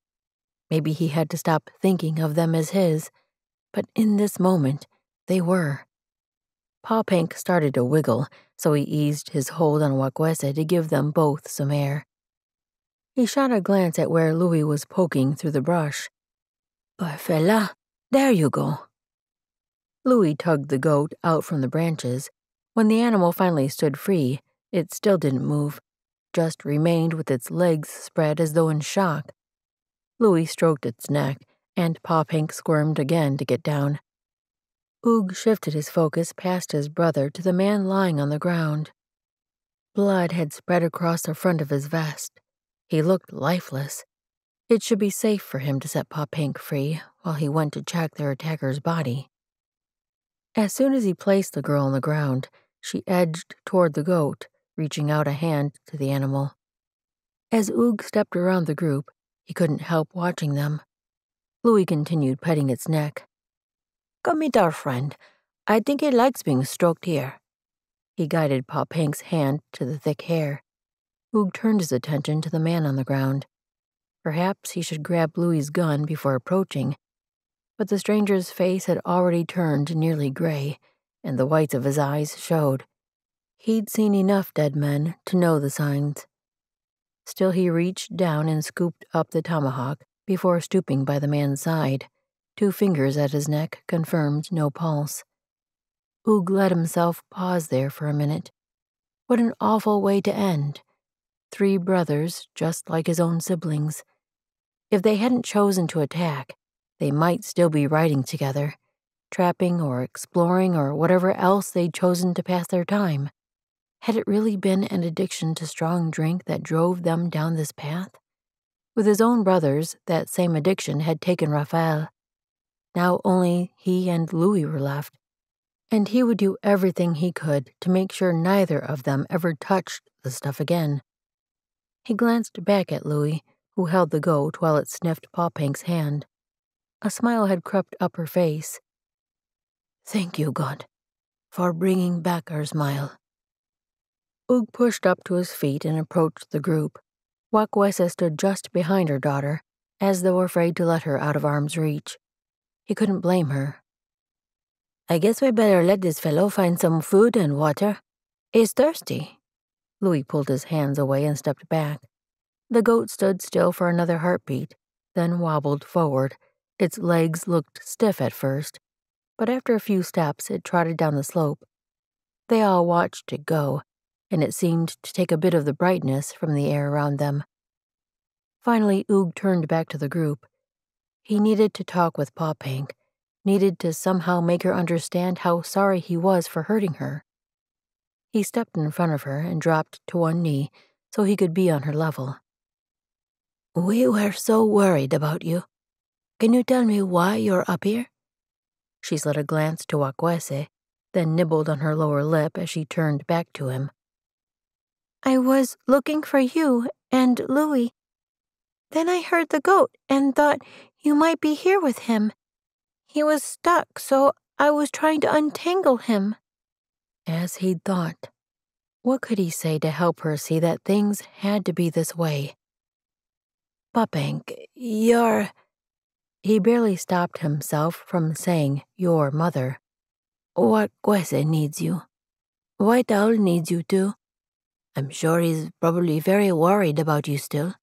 Maybe he had to stop thinking of them as his, but in this moment, they were. Pop-Hank started to wiggle, so he eased his hold on Watkuese to give them both some air. He shot a glance at where Louis was poking through the brush. Fella, there you go. Louis tugged the goat out from the branches. When the animal finally stood free, it still didn't move, just remained with its legs spread as though in shock. Louis stroked its neck, and Pop-Hank squirmed again to get down. Oog shifted his focus past his brother to the man lying on the ground. Blood had spread across the front of his vest. He looked lifeless. It should be safe for him to set Pop-Hank free while he went to check their attacker's body. As soon as he placed the girl on the ground, she edged toward the goat, reaching out a hand to the animal. As Oog stepped around the group, he couldn't help watching them. Louis continued petting its neck. Come meet our friend. I think he likes being stroked here. He guided Pop-Hank's hand to the thick hair. Oog turned his attention to the man on the ground. Perhaps he should grab Louis's gun before approaching, but the stranger's face had already turned nearly gray, and the whites of his eyes showed. He'd seen enough dead men to know the signs. Still, he reached down and scooped up the tomahawk before stooping by the man's side. 2 fingers at his neck confirmed no pulse. Oog let himself pause there for a minute. What an awful way to end. 3 brothers, just like his own siblings. If they hadn't chosen to attack, they might still be riding together, trapping or exploring or whatever else they'd chosen to pass their time. Had it really been an addiction to strong drink that drove them down this path? With his own brothers, that same addiction had taken Raphael. Now only he and Louis were left, and he would do everything he could to make sure neither of them ever touched the stuff again. He glanced back at Louis, who held the goat while it sniffed Pop-Hank's hand. A smile had crept up her face. Thank you, God, for bringing back our smile. Oog pushed up to his feet and approached the group. Watkuese stood just behind her daughter, as though afraid to let her out of arm's reach. He couldn't blame her. I guess we better let this fellow find some food and water. He's thirsty. Louis pulled his hands away and stepped back. The goat stood still for another heartbeat, then wobbled forward. Its legs looked stiff at first, but after a few steps it trotted down the slope. They all watched it go, and it seemed to take a bit of the brightness from the air around them. Finally, Oog turned back to the group. He needed to talk with Pawpank, needed to somehow make her understand how sorry he was for hurting her. He stepped in front of her and dropped to one knee so he could be on her level. We were so worried about you. Can you tell me why you're up here? She slid a glance to Watkuese, then nibbled on her lower lip as she turned back to him. I was looking for you and Louis. Then I heard the goat and thought you might be here with him. He was stuck, so I was trying to untangle him. As he'd thought. What could he say to help her see that things had to be this way? Pawpank, you're... He barely stopped himself from saying, your mother. Watkuese needs you. White Owl needs you too. I'm sure he's probably very worried about you still.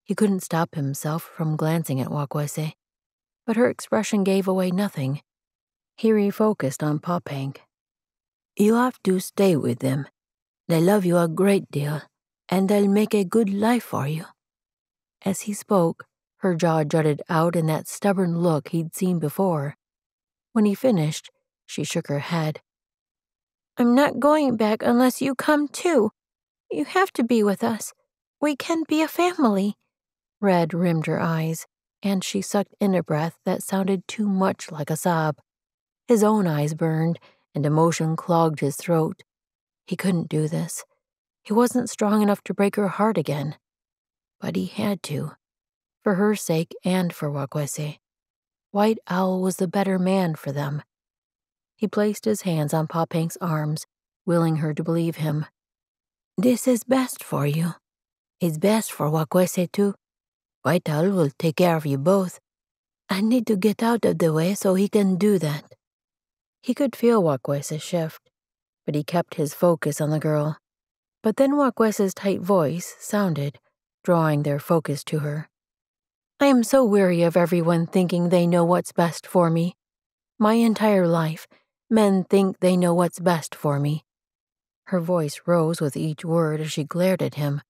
He couldn't stop himself from glancing at Watkuese, but her expression gave away nothing. He refocused on Pawpank. You have to stay with them. They love you a great deal, and they'll make a good life for you. As he spoke, her jaw jutted out in that stubborn look he'd seen before. When he finished, she shook her head. I'm not going back unless you come too. You have to be with us. We can be a family. Red rimmed her eyes, and she sucked in a breath that sounded too much like a sob. His own eyes burned, and emotion clogged his throat. He couldn't do this. He wasn't strong enough to break her heart again. But he had to. For her sake and for Watkuese. White Owl was the better man for them. He placed his hands on Pawpank's arms, willing her to believe him. This is best for you. It's best for Watkuese too. White Owl will take care of you both. I need to get out of the way so he can do that. He could feel Watkuese's shift, but he kept his focus on the girl. But then Watkuese's tight voice sounded, drawing their focus to her. I am so weary of everyone thinking they know what's best for me. My entire life, men think they know what's best for me. Her voice rose with each word as she glared at him.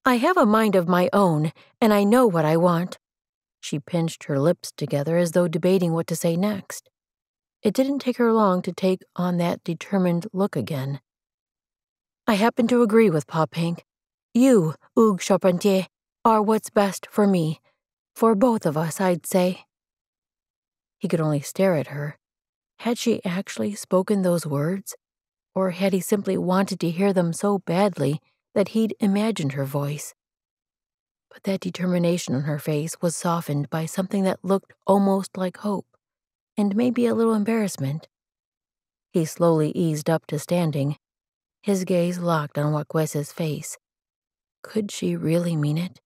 I have a mind of my own, and I know what I want. She pinched her lips together as though debating what to say next. It didn't take her long to take on that determined look again. I happen to agree with Pawpank. You, Hugh Charpentier, are what's best for me. For both of us, I'd say. He could only stare at her. Had she actually spoken those words? Or had he simply wanted to hear them so badly that he'd imagined her voice? But that determination on her face was softened by something that looked almost like hope, and maybe a little embarrassment. He slowly eased up to standing, his gaze locked on Watkuese's face. Could she really mean it?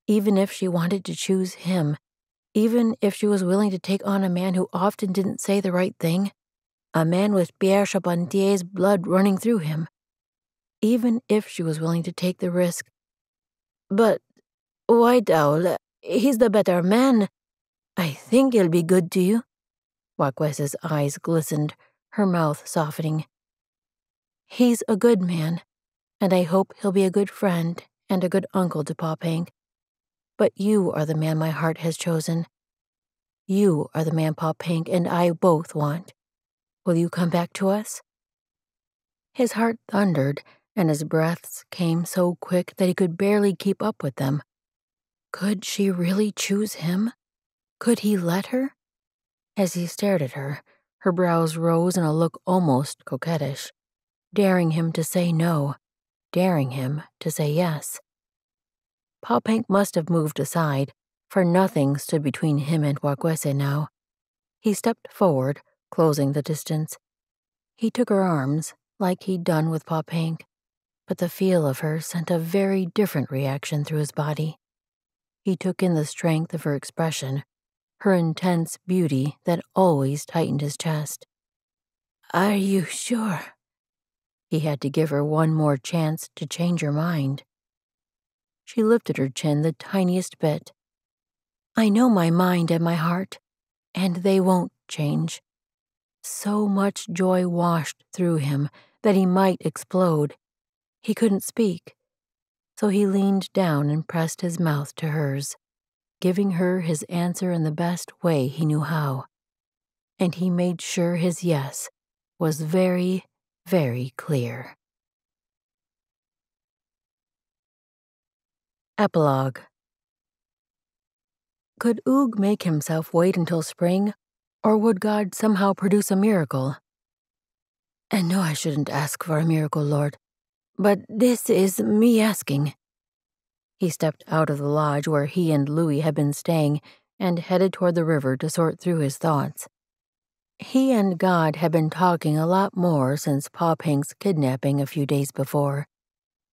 Even if she wanted to choose him, even if she was willing to take on a man who often didn't say the right thing, a man with Pierre Charpentier's blood running through him, even if she was willing to take the risk. But White Owl, he's the better man. I think he'll be good to you. Watkuese's eyes glistened, her mouth softening. He's a good man, and I hope he'll be a good friend and a good uncle to Pawpank. But you are the man my heart has chosen. You are the man Pawpank and I both want. Will you come back to us? His heart thundered, and his breaths came so quick that he could barely keep up with them. Could she really choose him? Could he let her? As he stared at her, her brows rose in a look almost coquettish, daring him to say no, daring him to say yes. Pawpank must have moved aside, for nothing stood between him and Watkuese now. He stepped forward, closing the distance. He took her arms, like he'd done with Pawpank, but the feel of her sent a very different reaction through his body. He took in the strength of her expression, her intense beauty that always tightened his chest. Are you sure? He had to give her one more chance to change her mind. She lifted her chin the tiniest bit. I know my mind and my heart, and they won't change. So much joy washed through him that he might explode. He couldn't speak, so he leaned down and pressed his mouth to hers, giving her his answer in the best way he knew how. And he made sure his yes was very, very clear. Epilogue. Could Oog make himself wait until spring, or would God somehow produce a miracle? I know I shouldn't ask for a miracle, Lord, but this is me asking. He stepped out of the lodge where he and Louis had been staying and headed toward the river to sort through his thoughts. He and God had been talking a lot more since Pa Pink's kidnapping a few days before.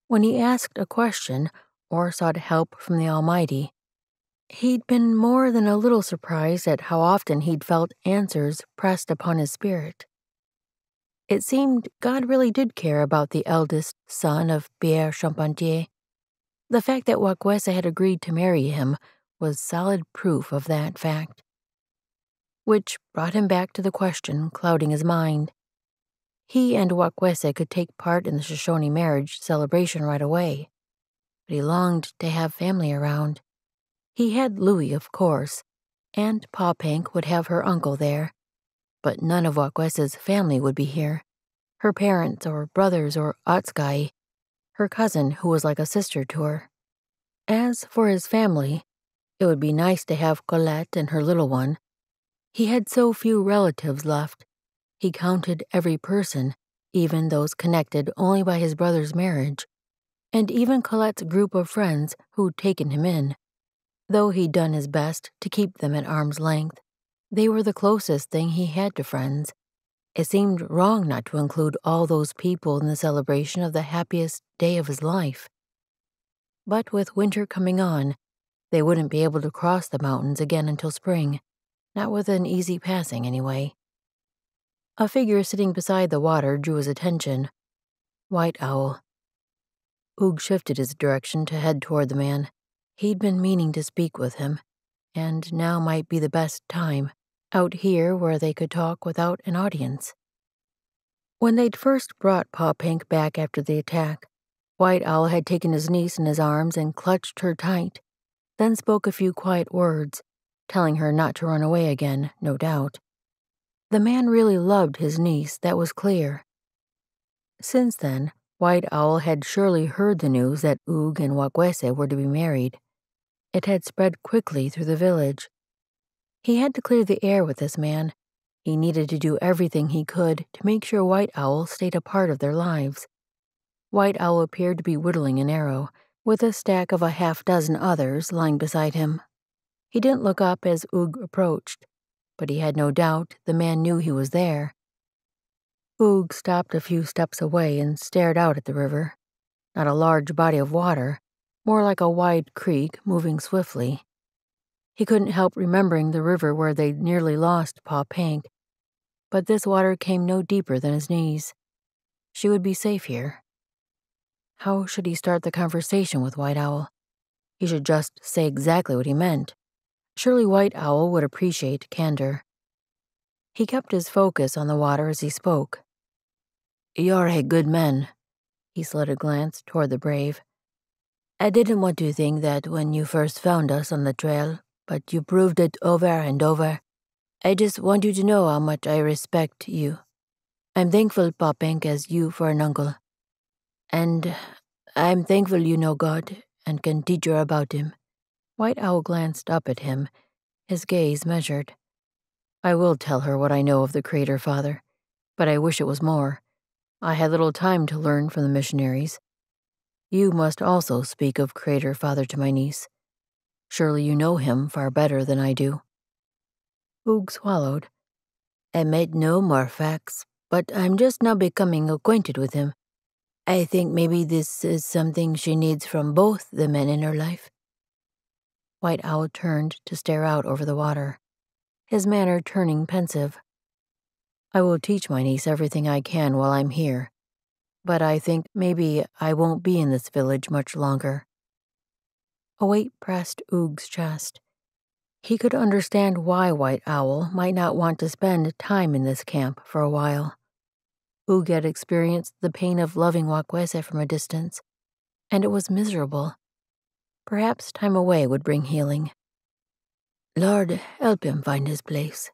When he asked a question or sought help from the Almighty, he'd been more than a little surprised at how often he'd felt answers pressed upon his spirit. It seemed God really did care about the eldest son of Pierre Charpentier. The fact that Watkuese had agreed to marry him was solid proof of that fact. Which brought him back to the question clouding his mind. He and Watkuese could take part in the Shoshone marriage celebration right away, but he longed to have family around. He had Louis, of course, and Pa Pink would have her uncle there, but none of Watkuese's family would be here. Her parents or brothers or Otskai, her cousin who was like a sister to her. As for his family, it would be nice to have Colette and her little one. He had so few relatives left. He counted every person, even those connected only by his brother's marriage, and even Colette's group of friends who'd taken him in. Though he'd done his best to keep them at arm's length, they were the closest thing he had to friends. It seemed wrong not to include all those people in the celebration of the happiest day of his life. But with winter coming on, they wouldn't be able to cross the mountains again until spring, not with an easy passing anyway. A figure sitting beside the water drew his attention. White Owl. Oog shifted his direction to head toward the man. He'd been meaning to speak with him, and now might be the best time, out here where they could talk without an audience. When they'd first brought Pa Pink back after the attack, White Owl had taken his niece in his arms and clutched her tight, then spoke a few quiet words, telling her not to run away again, no doubt. The man really loved his niece, that was clear. Since then, White Owl had surely heard the news that Oog and Watkuese were to be married. It had spread quickly through the village. He had to clear the air with this man. He needed to do everything he could to make sure White Owl stayed a part of their lives. White Owl appeared to be whittling an arrow, with a stack of a half-dozen others lying beside him. He didn't look up as Oog approached, but he had no doubt the man knew he was there. Oog stopped a few steps away and stared out at the river. Not a large body of water, more like a wide creek moving swiftly. He couldn't help remembering the river where they'd nearly lost Pa Pink, but this water came no deeper than his knees. She would be safe here. How should he start the conversation with White Owl? He should just say exactly what he meant. Surely White Owl would appreciate candor. He kept his focus on the water as he spoke. You're a good man. He slid a glance toward the brave. I didn't want to think that when you first found us on the trail, but you proved it over and over. I just want you to know how much I respect you. I'm thankful Pa Pink has you for an uncle. And I'm thankful you know God and can teach her about him. White Owl glanced up at him, his gaze measured. I will tell her what I know of the Creator, Father, but I wish it was more. I had little time to learn from the missionaries. You must also speak of Creator, Father, to my niece. Surely you know him far better than I do. Oog swallowed. I might know more facts, but I'm just now becoming acquainted with him. I think maybe this is something she needs from both the men in her life. White Owl turned to stare out over the water, his manner turning pensive. I will teach my niece everything I can while I'm here, but I think maybe I won't be in this village much longer. A weight pressed Oog's chest. He could understand why White Owl might not want to spend time in this camp for a while. Oog had experienced the pain of loving Watkuese from a distance, and it was miserable. Perhaps time away would bring healing. Lord, help him find his place.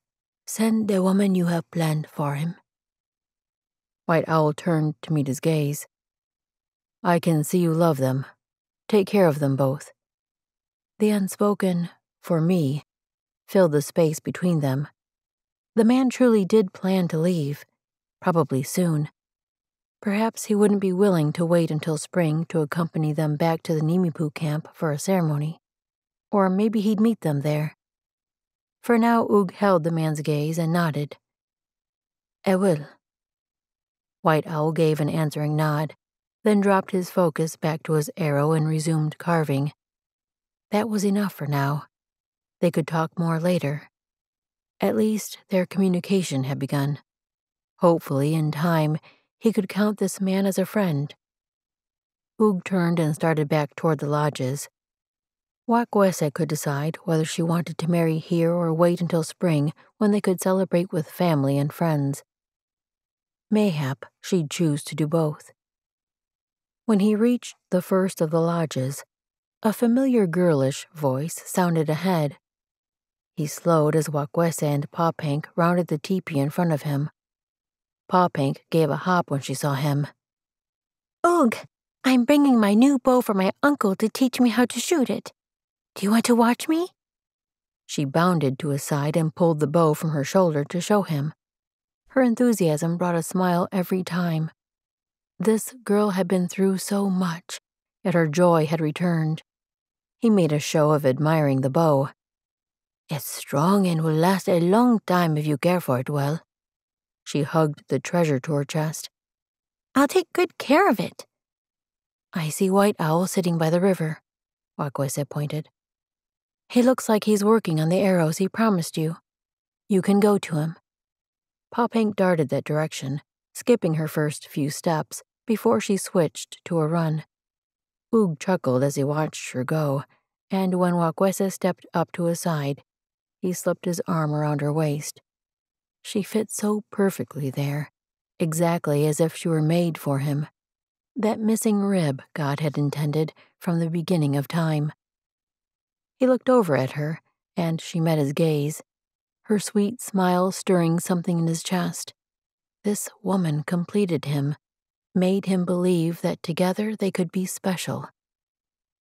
Send the woman you have planned for him. White Owl turned to meet his gaze. I can see you love them. Take care of them both. The unspoken, for me, filled the space between them. The man truly did plan to leave, probably soon. Perhaps he wouldn't be willing to wait until spring to accompany them back to the Nimipu camp for a ceremony. Or maybe he'd meet them there. For now, Oog held the man's gaze and nodded. I will. White Owl gave an answering nod, then dropped his focus back to his arrow and resumed carving. That was enough for now. They could talk more later. At least their communication had begun. Hopefully, in time, he could count this man as a friend. Oog turned and started back toward the lodges. Watkuese could decide whether she wanted to marry here or wait until spring when they could celebrate with family and friends. Mayhap she'd choose to do both. When he reached the first of the lodges, a familiar girlish voice sounded ahead. He slowed as Watkuese and Pawpank rounded the teepee in front of him. Pawpank gave a hop when she saw him. Oog, I'm bringing my new bow for my uncle to teach me how to shoot it. Do you want to watch me? She bounded to his side and pulled the bow from her shoulder to show him. Her enthusiasm brought a smile every time. This girl had been through so much, yet her joy had returned. He made a show of admiring the bow. It's strong and will last a long time if you care for it well. She hugged the treasure to her chest. I'll take good care of it. I see White Owl sitting by the river, Watkuese pointed. He looks like he's working on the arrows he promised you. You can go to him. Pawpank darted that direction, skipping her first few steps before she switched to a run. Oog chuckled as he watched her go, and when Watkuese stepped up to his side, he slipped his arm around her waist. She fit so perfectly there, exactly as if she were made for him. That missing rib God had intended from the beginning of time. He looked over at her, and she met his gaze, her sweet smile stirring something in his chest. This woman completed him, made him believe that together they could be special.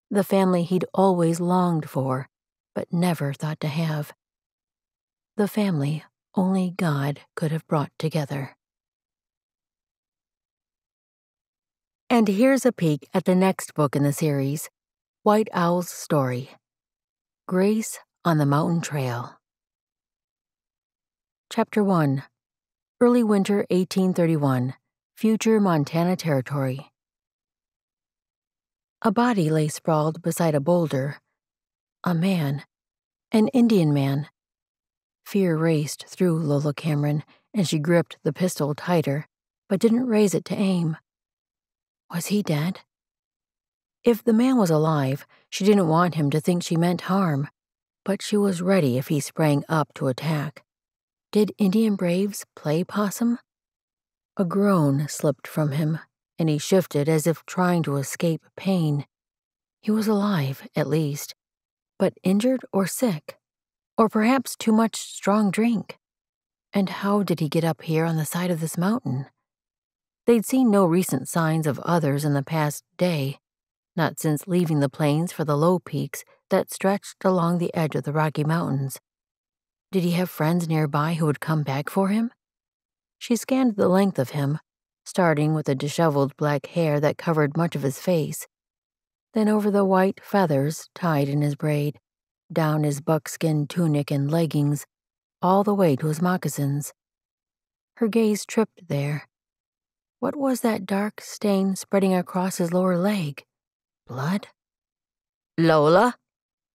The family he'd always longed for, but never thought to have. The family only God could have brought together. And here's a peek at the next book in the series, White Owl's Story, Grace on the Mountain Trail. Chapter 1, Early Winter 1831, Future Montana Territory. A body lay sprawled beside a boulder. A man, an Indian man. Fear raced through Lola Cameron, and she gripped the pistol tighter, but didn't raise it to aim. Was he dead? If the man was alive, she didn't want him to think she meant harm, but she was ready if he sprang up to attack. Did Indian braves play possum? A groan slipped from him, and he shifted as if trying to escape pain. He was alive, at least, but injured or sick, or perhaps too much strong drink. And how did he get up here on the side of this mountain? They'd seen no recent signs of others in the past day, not since leaving the plains for the low peaks that stretched along the edge of the Rocky Mountains. Did he have friends nearby who would come back for him? She scanned the length of him, starting with the disheveled black hair that covered much of his face, then over the white feathers tied in his braid, down his buckskin tunic and leggings, all the way to his moccasins. Her gaze tripped there. What was that dark stain spreading across his lower leg? Blood? Lola?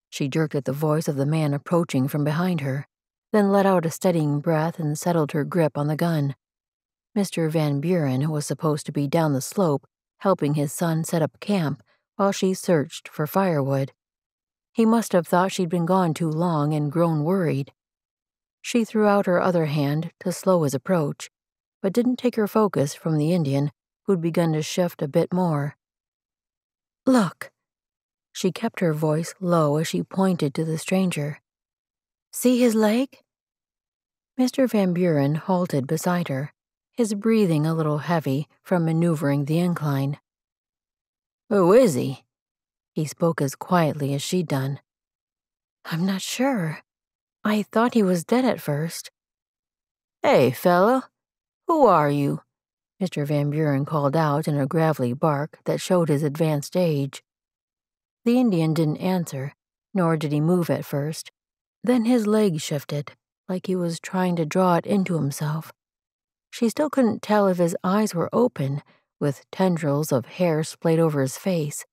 She jerked at the voice of the man approaching from behind her, then let out a steadying breath and settled her grip on the gun. Mr. Van Buren was supposed to be down the slope, helping his son set up camp while she searched for firewood. He must have thought she'd been gone too long and grown worried. She threw out her other hand to slow his approach, but didn't take her focus from the Indian, who'd begun to shift a bit more. Look. She kept her voice low as she pointed to the stranger. See his leg? Mr. Van Buren halted beside her, his breathing a little heavy from maneuvering the incline. Who is he? He spoke as quietly as she'd done. I'm not sure. I thought he was dead at first. Hey, fella, who are you? Mr. Van Buren called out in a gravelly bark that showed his advanced age. The Indian didn't answer, nor did he move at first. Then his leg shifted, like he was trying to draw it into himself. She still couldn't tell if his eyes were open, with tendrils of hair splayed over his face.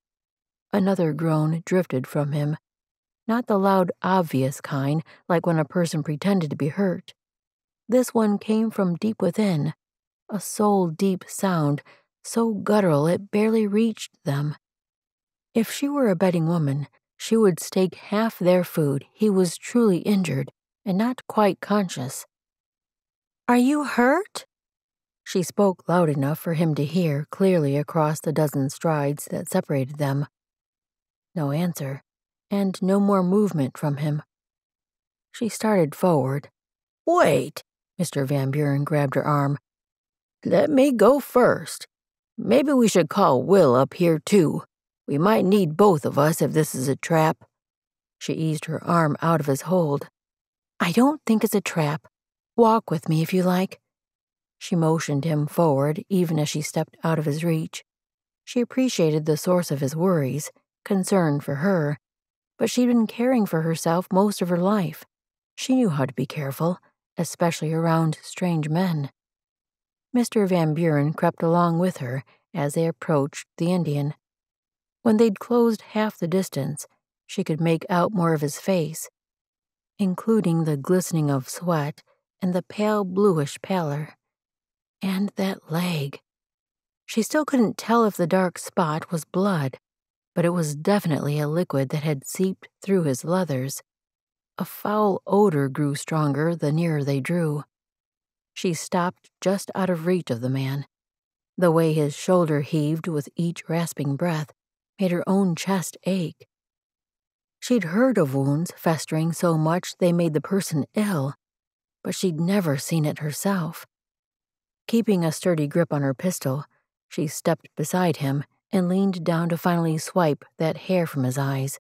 Another groan drifted from him, not the loud, obvious kind, like when a person pretended to be hurt. This one came from deep within, a soul-deep sound, so guttural it barely reached them. If she were a betting woman, she would stake half their food he was truly injured and not quite conscious. Are you hurt? She spoke loud enough for him to hear clearly across the dozen strides that separated them. No answer, and no more movement from him. She started forward. Wait, Mr. Van Buren grabbed her arm. Let me go first. Maybe we should call Will up here too. We might need both of us if this is a trap. She eased her arm out of his hold. I don't think it's a trap. Walk with me if you like. She motioned him forward even as she stepped out of his reach. She appreciated the source of his worries, concern for her, but she'd been caring for herself most of her life. She knew how to be careful, especially around strange men. Mr. Van Buren crept along with her as they approached the Indian. When they'd closed half the distance, she could make out more of his face, including the glistening of sweat and the pale bluish pallor. And that leg. She still couldn't tell if the dark spot was blood, but it was definitely a liquid that had seeped through his leathers. A foul odor grew stronger the nearer they drew. She stopped just out of reach of the man. The way his shoulder heaved with each rasping breath made her own chest ache. She'd heard of wounds festering so much they made the person ill, but she'd never seen it herself. Keeping a sturdy grip on her pistol, she stepped beside him and leaned down to finally swipe that hair from his eyes.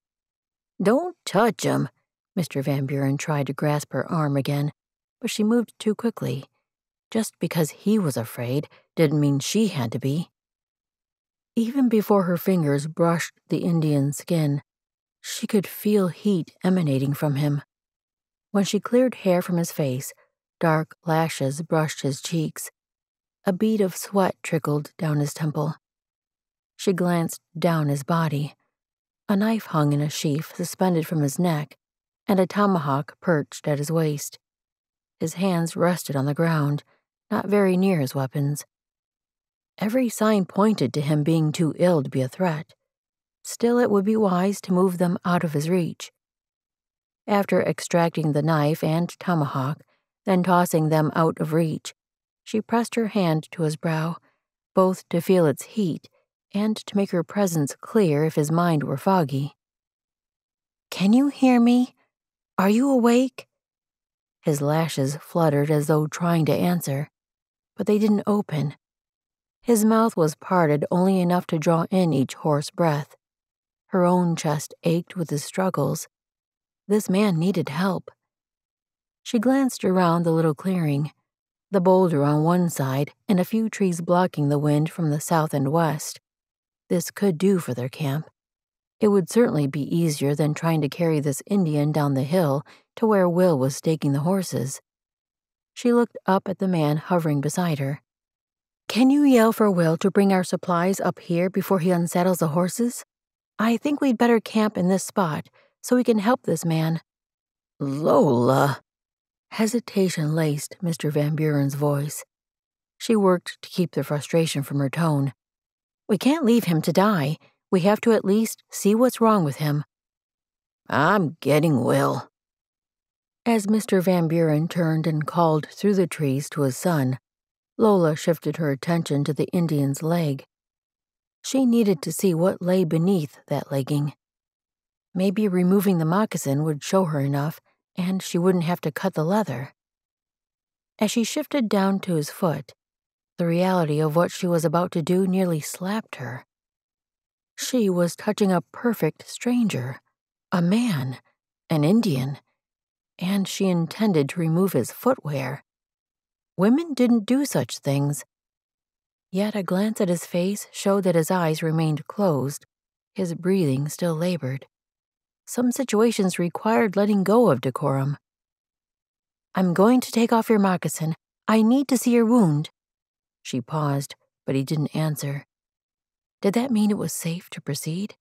Don't touch him. Mr. Van Buren tried to grasp her arm again, but she moved too quickly. Just because he was afraid didn't mean she had to be. Even before her fingers brushed the Indian's skin, she could feel heat emanating from him. When she cleared hair from his face, dark lashes brushed his cheeks. A bead of sweat trickled down his temple. She glanced down his body. A knife hung in a sheath suspended from his neck, and a tomahawk perched at his waist. His hands rested on the ground, not very near his weapons. Every sign pointed to him being too ill to be a threat. Still, it would be wise to move them out of his reach. After extracting the knife and tomahawk, then tossing them out of reach, she pressed her hand to his brow, both to feel its heat and to make her presence clear if his mind were foggy. Can you hear me? Are you awake? His lashes fluttered as though trying to answer, but they didn't open. His mouth was parted only enough to draw in each hoarse breath. Her own chest ached with his struggles. This man needed help. She glanced around the little clearing, the boulder on one side and a few trees blocking the wind from the south and west. This could do for their camp. It would certainly be easier than trying to carry this Indian down the hill to where Will was staking the horses. She looked up at the man hovering beside her. Can you yell for Will to bring our supplies up here before he unsaddles the horses? I think we'd better camp in this spot so we can help this man. Lola. Hesitation laced Mr. Van Buren's voice. She worked to keep the frustration from her tone. We can't leave him to die. We have to at least see what's wrong with him. I'm getting Will." As Mr. Van Buren turned and called through the trees to his son, Lola shifted her attention to the Indian's leg. She needed to see what lay beneath that legging. Maybe removing the moccasin would show her enough, and she wouldn't have to cut the leather. As she shifted down to his foot, the reality of what she was about to do nearly slapped her. She was touching a perfect stranger, a man, an Indian, and she intended to remove his footwear. Women didn't do such things. Yet a glance at his face showed that his eyes remained closed, his breathing still labored. Some situations required letting go of decorum. "I'm going to take off your moccasin. I need to see your wound." She paused, but he didn't answer. Did that mean it was safe to proceed?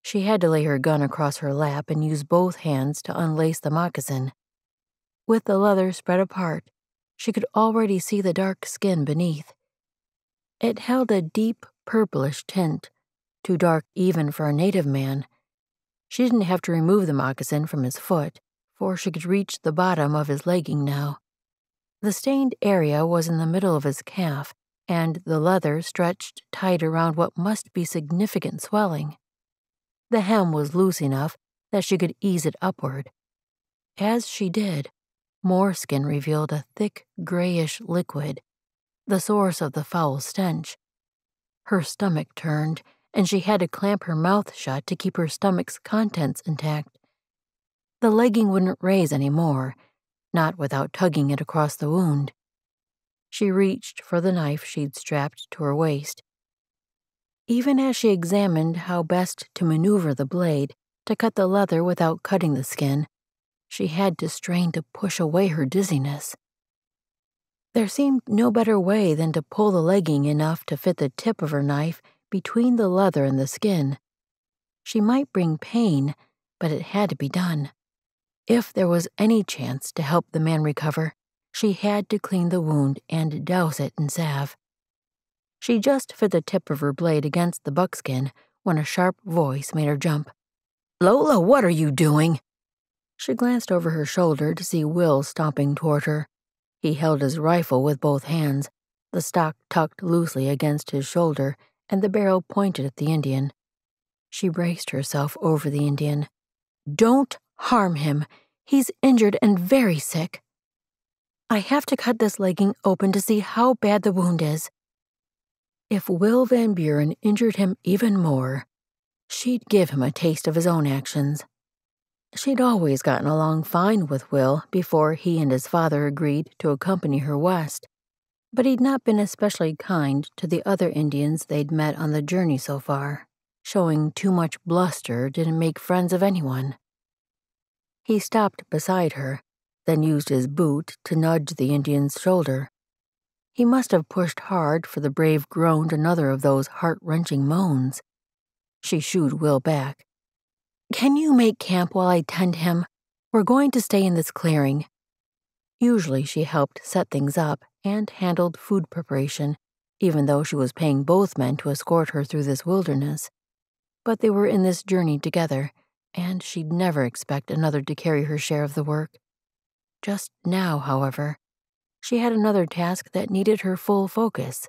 She had to lay her gun across her lap and use both hands to unlace the moccasin. With the leather spread apart, she could already see the dark skin beneath. It held a deep purplish tint, too dark even for a native man. She didn't have to remove the moccasin from his foot, for she could reach the bottom of his legging now. The stained area was in the middle of his calf, and the leather stretched tight around what must be significant swelling. The hem was loose enough that she could ease it upward. As she did, more skin revealed a thick, grayish liquid, the source of the foul stench. Her stomach turned, and she had to clamp her mouth shut to keep her stomach's contents intact. The legging wouldn't raise any more, not without tugging it across the wound. She reached for the knife she'd strapped to her waist. Even as she examined how best to maneuver the blade to cut the leather without cutting the skin, she had to strain to push away her dizziness. There seemed no better way than to pull the legging enough to fit the tip of her knife between the leather and the skin. She might bring pain, but it had to be done. If there was any chance to help the man recover, she had to clean the wound and douse it in salve. She just fit the tip of her blade against the buckskin when a sharp voice made her jump. "Lola, what are you doing?" She glanced over her shoulder to see Will stomping toward her. He held his rifle with both hands, the stock tucked loosely against his shoulder and the barrel pointed at the Indian. She braced herself over the Indian. "Don't harm him. He's injured and very sick. I have to cut this legging open to see how bad the wound is." If Will Van Buren injured him even more, she'd give him a taste of his own actions. She'd always gotten along fine with Will before he and his father agreed to accompany her west, but he'd not been especially kind to the other Indians they'd met on the journey so far. Showing too much bluster didn't make friends of anyone. He stopped beside her, then used his boot to nudge the Indian's shoulder. He must have pushed hard, for the brave groaned another of those heart-wrenching moans. She shooed Will back. "Can you make camp while I tend him? We're going to stay in this clearing." Usually she helped set things up and handled food preparation, even though she was paying both men to escort her through this wilderness. But they were in this journey together, and she'd never expect another to carry her share of the work. Just now, however, she had another task that needed her full focus.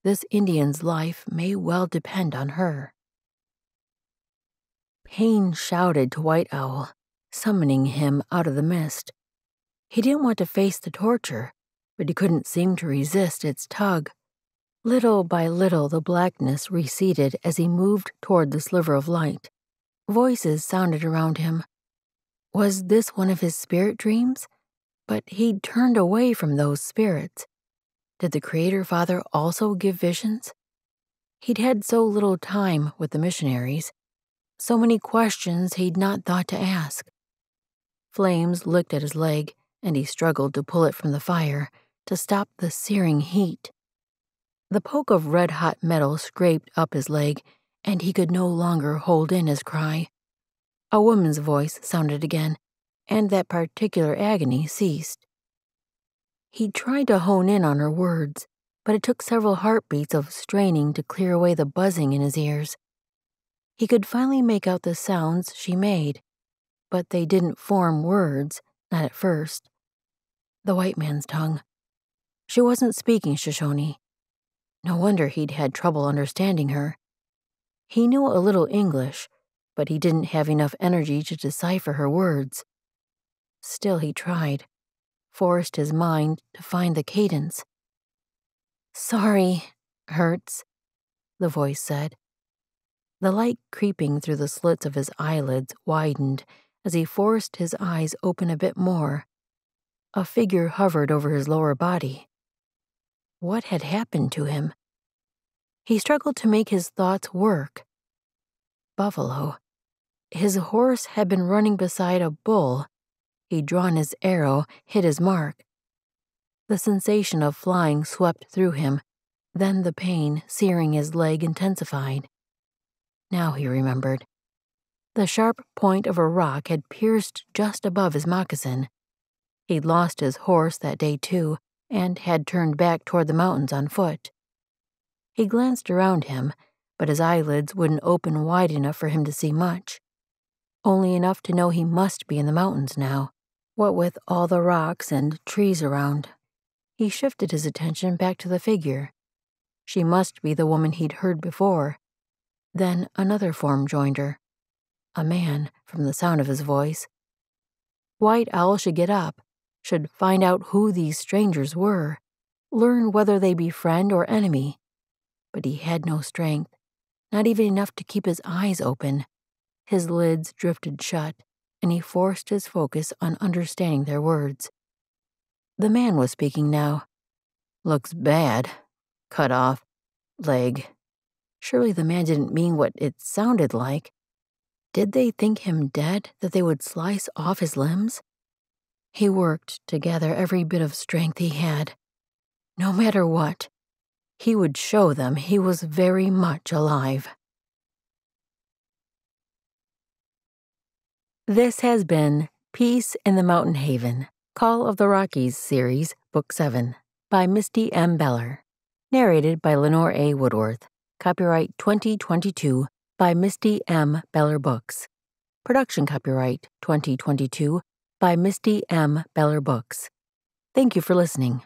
This Indian's life may well depend on her. Pain shouted to White Owl, summoning him out of the mist. He didn't want to face the torture, but he couldn't seem to resist its tug. Little by little, the blackness receded as he moved toward the sliver of light. Voices sounded around him. Was this one of his spirit dreams? But he'd turned away from those spirits. Did the Creator Father also give visions? He'd had so little time with the missionaries, so many questions he'd not thought to ask. Flames licked at his leg, and he struggled to pull it from the fire to stop the searing heat. The poke of red-hot metal scraped up his leg, and he could no longer hold in his cry. A woman's voice sounded again, and that particular agony ceased. He tried to hone in on her words, but it took several heartbeats of straining to clear away the buzzing in his ears. He could finally make out the sounds she made, but they didn't form words, not at first. The white man's tongue. She wasn't speaking Shoshone. No wonder he'd had trouble understanding her. He knew a little English, but he didn't have enough energy to decipher her words. Still he tried, forced his mind to find the cadence. "Sorry, hurts," the voice said. The light creeping through the slits of his eyelids widened as he forced his eyes open a bit more. A figure hovered over his lower body. What had happened to him? He struggled to make his thoughts work. Buffalo. His horse had been running beside a bull. He'd drawn his arrow, hit his mark. The sensation of flying swept through him, then the pain searing his leg intensified. Now he remembered. The sharp point of a rock had pierced just above his moccasin. He'd lost his horse that day too, and had turned back toward the mountains on foot. He glanced around him, but his eyelids wouldn't open wide enough for him to see much. Only enough to know he must be in the mountains now, what with all the rocks and trees around. He shifted his attention back to the figure. She must be the woman he'd heard before. Then another form joined her. A man, from the sound of his voice. White Owl should get up, should find out who these strangers were, learn whether they be friend or enemy. But he had no strength, not even enough to keep his eyes open. His lids drifted shut, and he forced his focus on understanding their words. The man was speaking now. "Looks bad. Cut off. Leg." Surely the man didn't mean what it sounded like. Did they think him dead, that they would slice off his limbs? He worked to gather every bit of strength he had. No matter what, he would show them he was very much alive. This has been Peace in the Mountain Haven, Call of the Rockies series, Book 7, by Misty M. Beller. Narrated by Leonor A. Woodworth. Copyright 2022 by Misty M. Beller Books. Production copyright 2022 by Misty M. Beller Books. Thank you for listening.